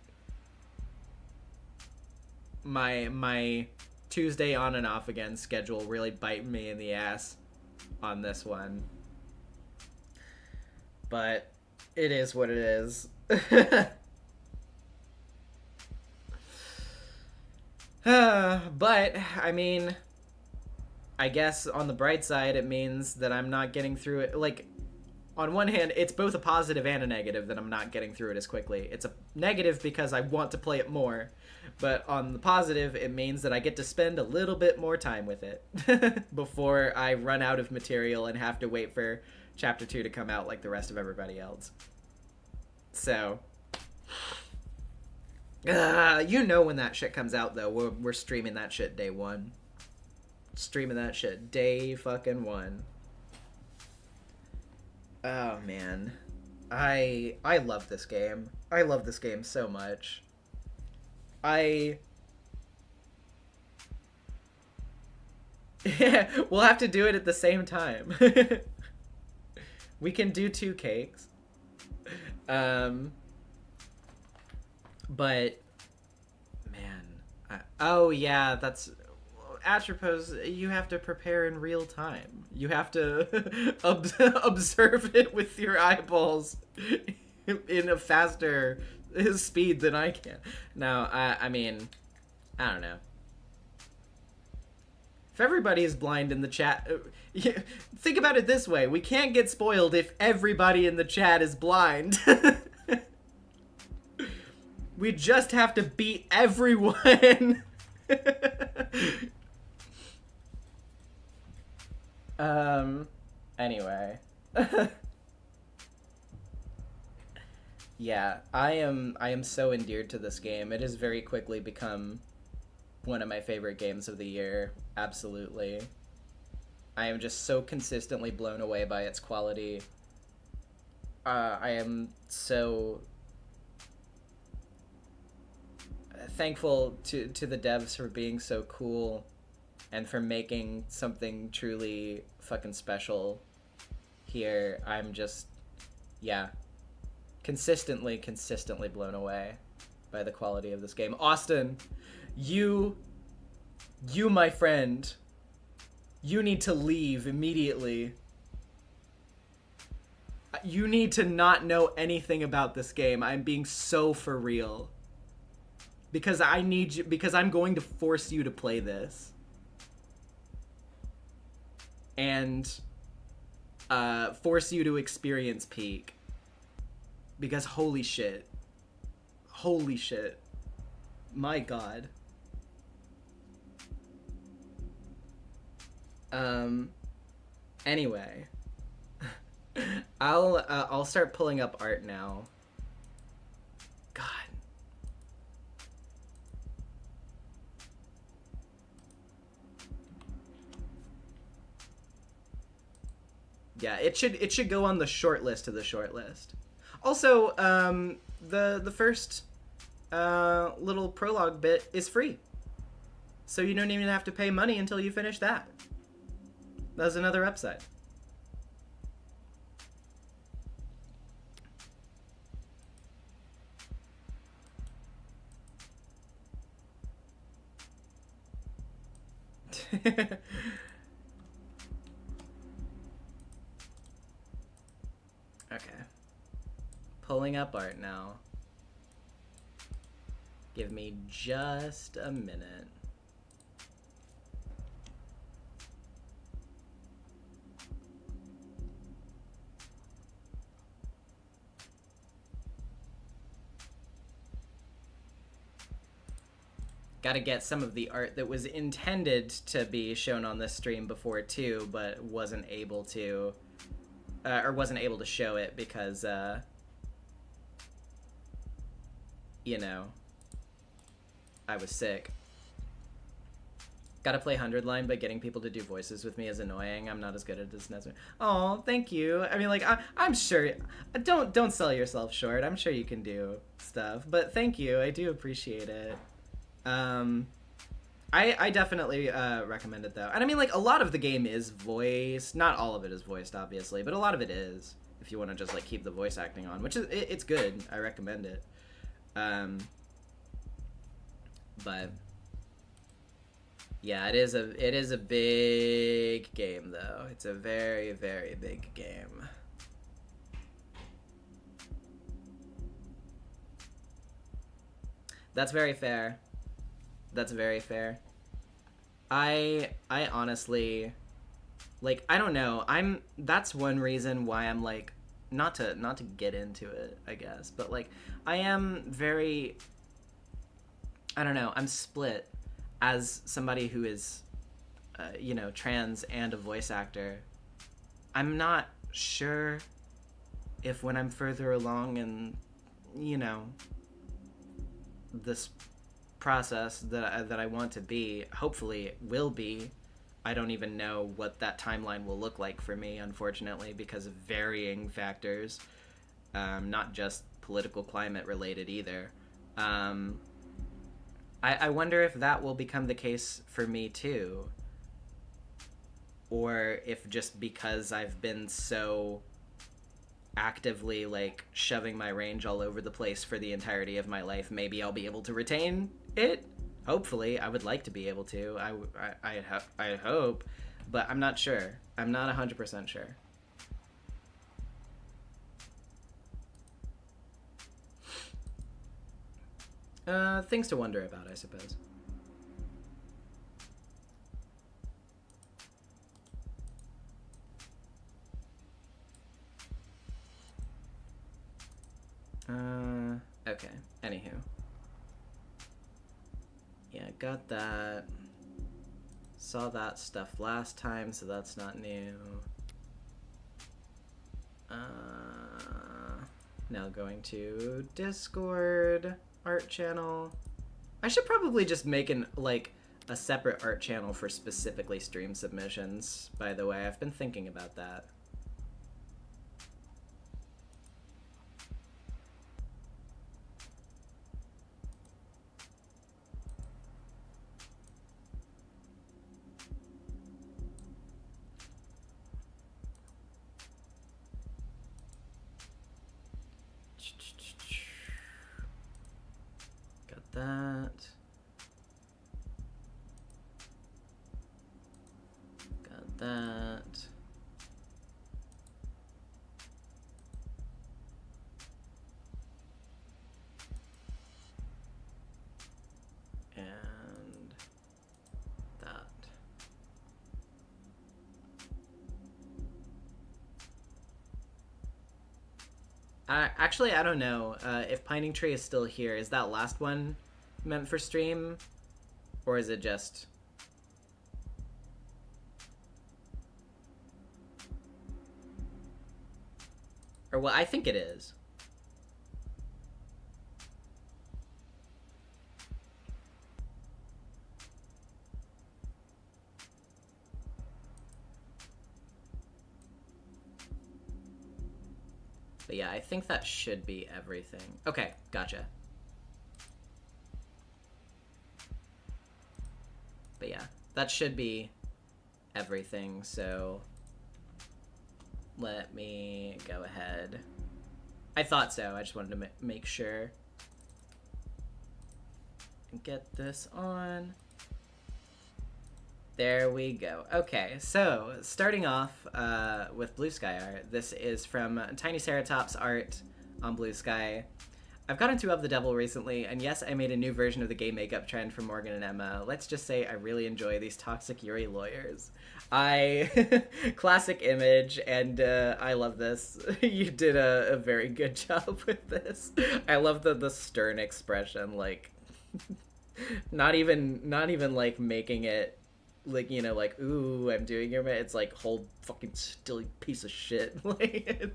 My Tuesday on and off again schedule really bite me in the ass on this one. But it is what it is. But, I mean, I guess on the bright side, it means that I'm not getting through it. Like, on one hand, it's both a positive and a negative that I'm not getting through it as quickly. It's a negative because I want to play it more. But on the positive, it means that I get to spend a little bit more time with it before I run out of material and have to wait for Chapter 2 to come out like the rest of everybody else. So, you know when that shit comes out, though. We're streaming that shit day one. Streaming that shit day fucking one. Oh, man. I love this game. I love this game so much. Yeah, we'll have to do it at the same time. We can do 2 cakes. But, man. Oh, yeah, that's... Atropos, you have to prepare in real time. You have to observe it with your eyeballs in a faster speed than I can. No, I mean, I don't know. If everybody is blind in the chat, think about it this way: we can't get spoiled if everybody in the chat is blind. We just have to beat everyone. Anyway. Yeah, I am so endeared to this game. It has very quickly become one of my favorite games of the year. Absolutely. I am just so consistently blown away by its quality. I am so thankful to the devs for being so cool and for making something truly fucking special here. I'm just, yeah, consistently blown away by the quality of this game. Austin, you, my friend, you need to leave immediately. You need to not know anything about this game. I'm being so for real. Because I need you, because I'm going to force you to play this. And force you to experience Peak. Because holy shit. Holy shit. My god. Anyway. I'll start pulling up art now. God. Yeah, it should go on the short list of the short list. Also, the first little prologue bit is free, so you don't even have to pay money until you finish that. That's another upside. Okay. Pulling up art now. Give me just a minute. Gotta get some of the art that was intended to be shown on this stream before too, but wasn't able to, or wasn't able to show it because, you know, I was sick. Gotta play 100 line, but getting people to do voices with me is annoying. I'm not as good at this Nezumi. Oh, thank you. I mean, like, I'm sure. Don't sell yourself short. I'm sure you can do stuff, but thank you. I do appreciate it. I definitely recommend it though. And I mean, like, a lot of the game is voiced. Not all of it is voiced, obviously, but a lot of it is. If you want to just like keep the voice acting on, which is it's good. I recommend it. But yeah, it is a big game though. It's a very, very big game. That's very fair. That's very fair. I honestly, like, I don't know. That's one reason why I'm like, not to get into it, I guess, but like, I am very, I don't know, I'm split as somebody who is, you know, trans and a voice actor. I'm not sure if when I'm further along in, you know, this process that I want to be, hopefully will be. I don't even know what that timeline will look like for me, unfortunately, because of varying factors, not just political climate related either. I wonder if that will become the case for me too, or if just because I've been so actively like shoving my range all over the place for the entirety of my life, maybe I'll be able to retain it. Hopefully, I would like to be able to. I hope, but I'm not sure. I'm not 100% sure. Things to wonder about, I suppose. Okay. Anywho. Yeah, got that. Saw that stuff last time, so that's not new. Now going to Discord art channel. I should probably just make a separate art channel for specifically stream submissions, by the way. I've been thinking about that. Got that. Got that. And that. Actually, I don't know if Pining Tree is still here. Is that last one meant for stream? Or is it just... Or, well, I think it is. But yeah, I think that should be everything. Okay, gotcha. But yeah, that should be everything, so let me go ahead. I thought so, I just wanted to make sure. Get this on. There we go. Okay, so starting off with Blue Sky art. This is from Tiny Ceratop's art on Blue Sky. I've gotten to Of the Devil recently, and yes, I made a new version of the gay makeup trend for Morgan and Emma. Let's just say I really enjoy these toxic Yuri lawyers. Classic image, and I love this. You did a very good job with this. I love the stern expression, like, not even like making it like, you know, like, ooh, I'm doing your, it's like, whole fucking still piece of shit. Like,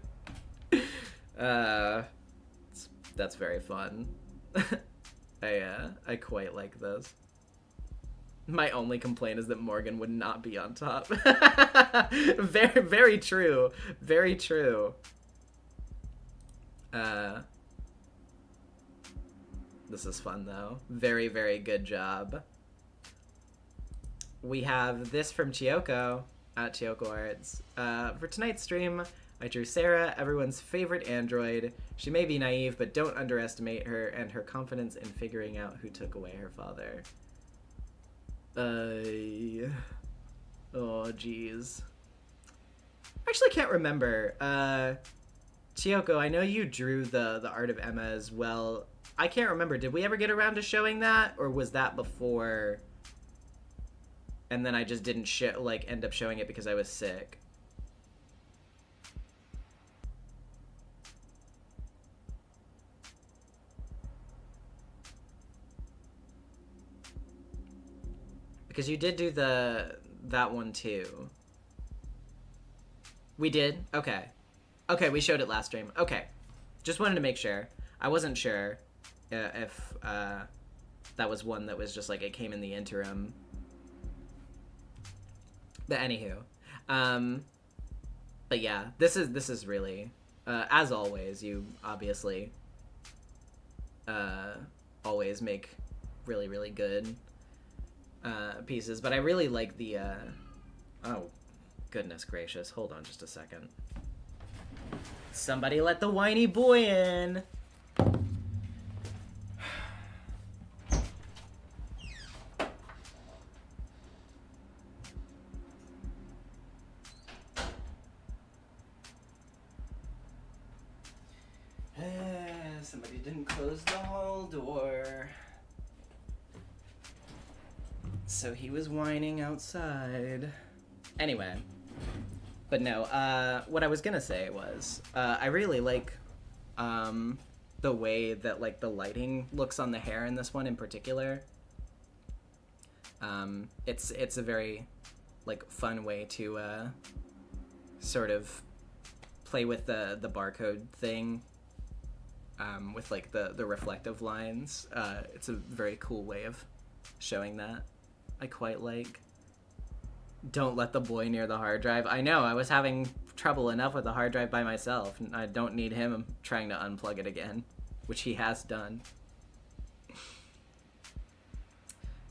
that's very fun. I quite like this. My only complaint is that Morgan would not be on top. Very, very true. Very true. This is fun, though. Very, very good job. We have this from Chiyoko at Chiyoko Arts. For tonight's stream, I drew Sarah, everyone's favorite android. She may be naive, but don't underestimate her and her confidence in figuring out who took away her father. Oh, jeez. I actually can't remember. Chiyoko, I know you drew the art of Emma as well. I can't remember. Did we ever get around to showing that, or was that before? And then I just didn't end up showing it because I was sick. Because you did do that one too. We did? Okay. Okay, we showed it last stream. Okay. Just wanted to make sure. I wasn't sure if that was one that was just like it came in the interim. But anywho. But yeah, this is really as always, you obviously always make really, really good pieces, but I really like the oh goodness gracious, hold on just a second. Somebody let the whiny boy in. Somebody didn't close the hall door. So he was whining outside. Anyway. But no, what I was gonna say was, I really like, the way that, like, the lighting looks on the hair in this one in particular. It's a very, like, fun way to, sort of play with the barcode thing, with, like, the reflective lines. It's a very cool way of showing that. I quite like. Don't let the boy near the hard drive. I know, I was having trouble enough with the hard drive by myself, and I don't need him trying to unplug it again, which he has done.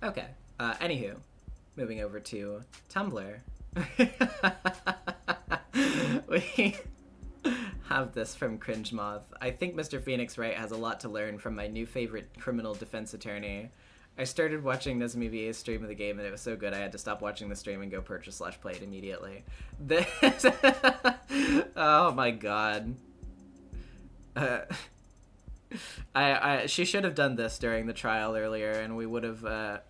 Okay, anywho, moving over to Tumblr. We have this from Cringe Moth. I think Mr. Phoenix Wright has a lot to learn from my new favorite criminal defense attorney. I started watching NezumiVA's stream of the game and it was so good I had to stop watching the stream and go purchase/play it immediately. This oh my god. She should have done this during the trial earlier and we would have, the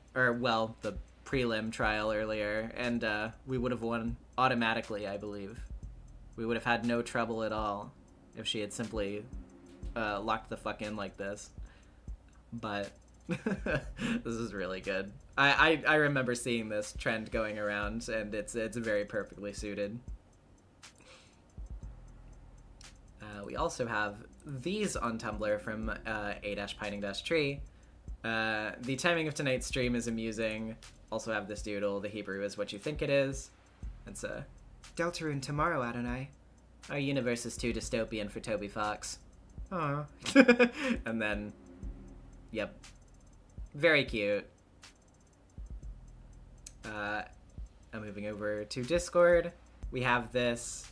prelim trial earlier, and we would have won automatically, I believe. We would have had no trouble at all if she had simply locked the fuck in like this. But this is really good. I remember seeing this trend going around, and it's very perfectly suited. We also have these on Tumblr from A-Pining-Tree. The timing of tonight's stream is amusing. Also have this doodle. The Hebrew is what you think it is. It's a Deltarune tomorrow, Adonai. Our universe is too dystopian for Toby Fox. Aw. And then, yep. Very cute. I'm moving over to Discord. We have this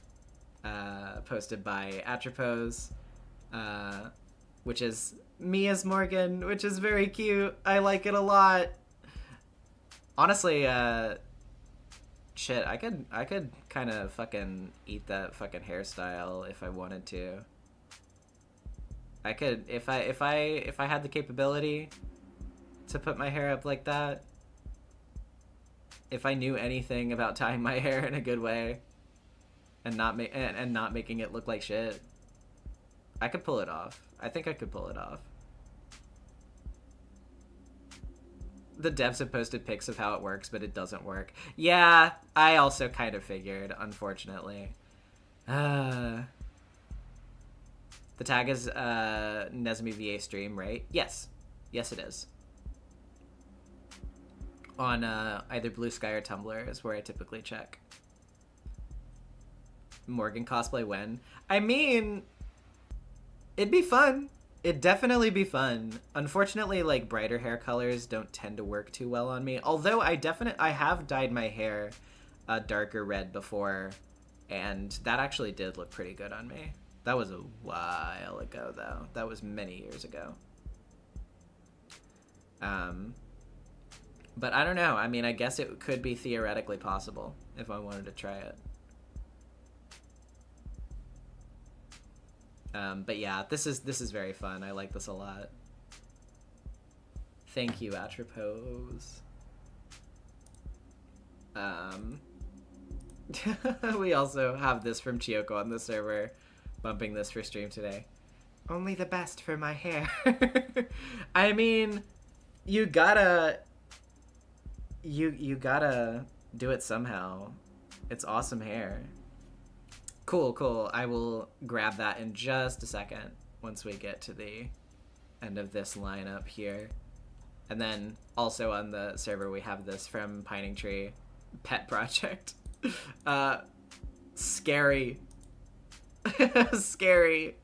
posted by Atropos, which is me as Morgan, which is very cute. I like it a lot. Honestly, shit, I could kind of fucking eat that fucking hairstyle if I wanted to. I could, if I had the capability to put my hair up like that, if I knew anything about tying my hair in a good way and not making it look like shit, I could pull it off. I think I could pull it off. The devs have posted pics of how it works, but it doesn't work. Yeah, I also kind of figured, unfortunately. The tag is NezumiVA stream, right? Yes. Yes, it is. On either Blue Sky or Tumblr is where I typically check. Morgan cosplay when? I mean, it'd be fun. It'd definitely be fun. Unfortunately, like, brighter hair colors don't tend to work too well on me. Although I have dyed my hair a darker red before, and that actually did look pretty good on me. That was a while ago, though. That was many years ago. But I don't know. I mean, I guess it could be theoretically possible if I wanted to try it. But yeah, this is very fun. I like this a lot. Thank you, Atropos. We also have this from Chiyoko on the server, bumping this for stream today. Only the best for my hair. I mean, you gotta do it somehow. It's awesome hair. Cool. I will grab that in just a second once we get to the end of this lineup here. And then also on the server we have this from Pining Tree Pet Project. Scary. Scary.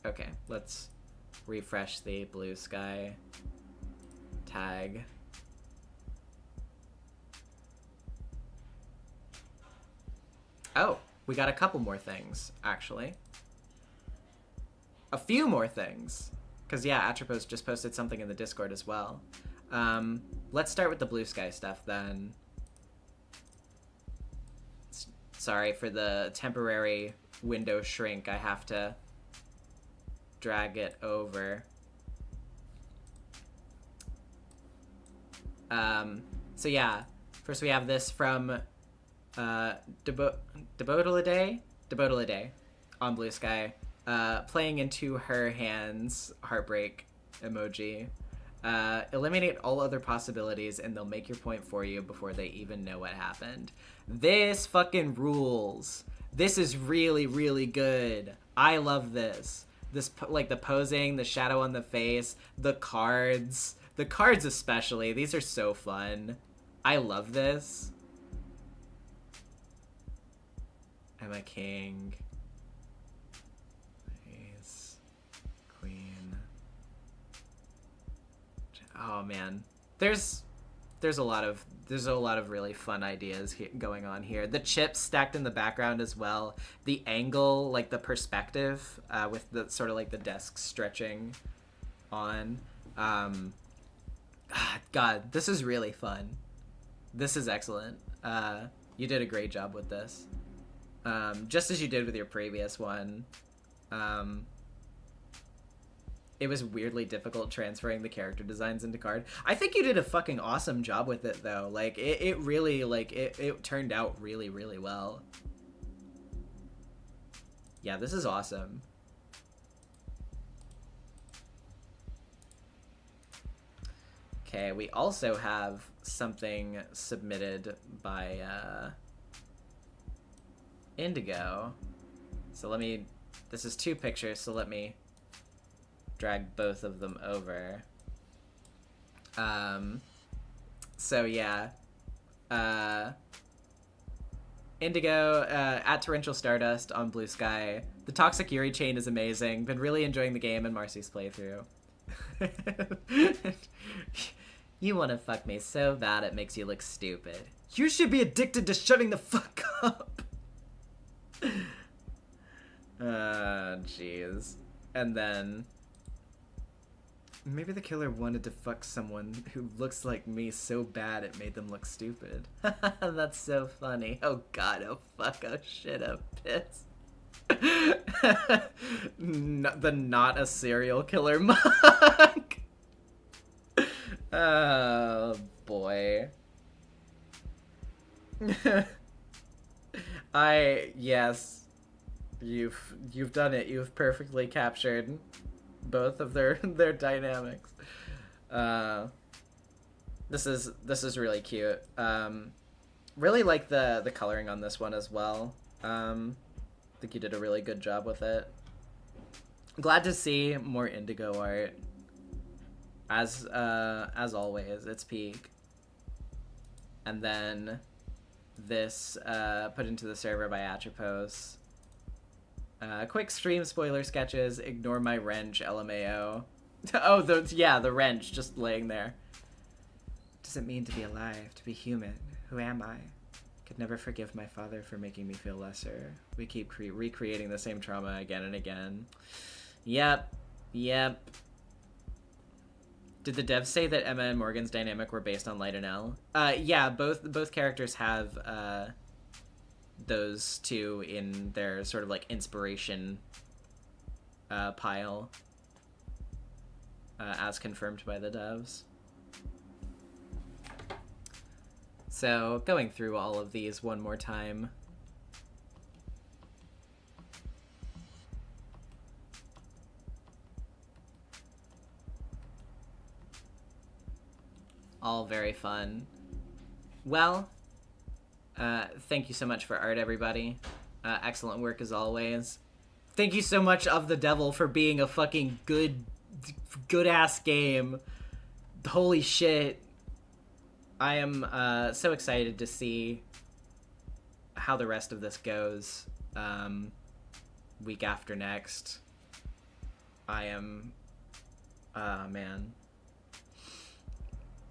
Okay, let's refresh the blue sky tag. Oh, we got a couple more things, actually. A few more things. Because, yeah, Atropos just posted something in the Discord as well. Let's start with the blue sky stuff, then. Sorry for the temporary window shrink. I have to drag it over. So yeah, first we have this from Debodaliday on Blue Sky, playing into her hands, heartbreak emoji. Eliminate all other possibilities and they'll make your point for you before they even know what happened. This fucking rules. This is really, really good. I love this. This, like, the posing, the shadow on the face, the cards. The cards especially. These are so fun. I love this. Emma King. Ace. Queen. Oh man. There's a lot of really fun ideas going on here. The chips stacked in the background as well. The angle, like the perspective, with the sort of like the desk stretching on. God, this is really fun. This is excellent. You did a great job with this. Just as you did with your previous one. It was weirdly difficult transferring the character designs into card. I think you did a fucking awesome job with it, though. Like, it really, like, it turned out really, really well. Yeah, this is awesome. Okay, we also have something submitted by Indigo. So let me... This is 2 pictures, so let me drag both of them over. So yeah. Indigo, at Torrential Stardust on Blue Sky. The Toxic Yuri chain is amazing. Been really enjoying the game and Marcy's playthrough. You want to fuck me so bad it makes you look stupid. You should be addicted to shutting the fuck up. Jeez. And then... Maybe the killer wanted to fuck someone who looks like me so bad it made them look stupid. That's so funny. Oh god, oh fuck, oh shit, oh piss. The not a serial killer monk. Oh boy. Yes. You've done it. You've perfectly captured both of their dynamics. This is really cute. Really like the coloring on this one as well. I think you did a really good job with it. Glad to see more Indigo art. As always, it's peak. And then this put into the server by Atropos. Quick stream spoiler sketches. Ignore my wrench, LMAO. Oh, the wrench just laying there. What does it mean to be alive, to be human? Who am I? Could never forgive my father for making me feel lesser. We keep recreating the same trauma again and again. Yep. Did the devs say that Emma and Morgan's dynamic were based on Light and L? Yeah, both characters have those two in their sort of like inspiration pile, as confirmed by the devs. So, going through all of these one more time. All very fun. Well, thank you so much for art, everybody. Excellent work as always. Thank you so much, Of the Devil, for being a fucking good-ass game. Holy shit. I am so excited to see how the rest of this goes week after next. I am... man.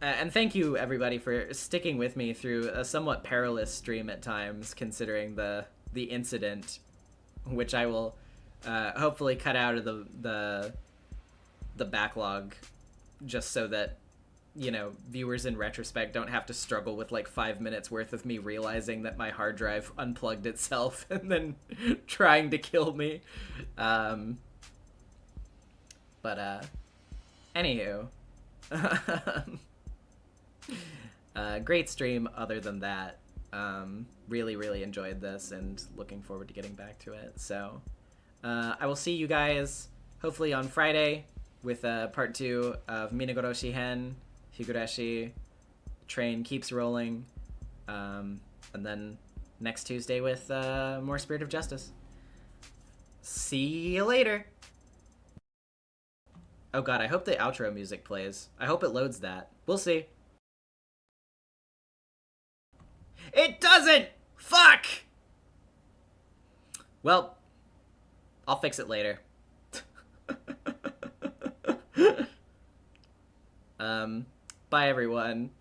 And thank you, everybody, for sticking with me through a somewhat perilous stream at times, considering the incident, which I will hopefully cut out of the backlog, just so that, you know, viewers in retrospect don't have to struggle with like 5 minutes worth of me realizing that my hard drive unplugged itself and then trying to kill me. Anywho. Great stream other than that. Really enjoyed this and looking forward to getting back to it. So I will see you guys hopefully on Friday with part 2 of Minagoroshi Hen. Higurashi train keeps rolling. And then next Tuesday with more Spirit of Justice. See you later. Oh god, I hope the outro music plays. I hope it loads that. We'll see. It doesn't! Fuck! Well, I'll fix it later. Bye everyone.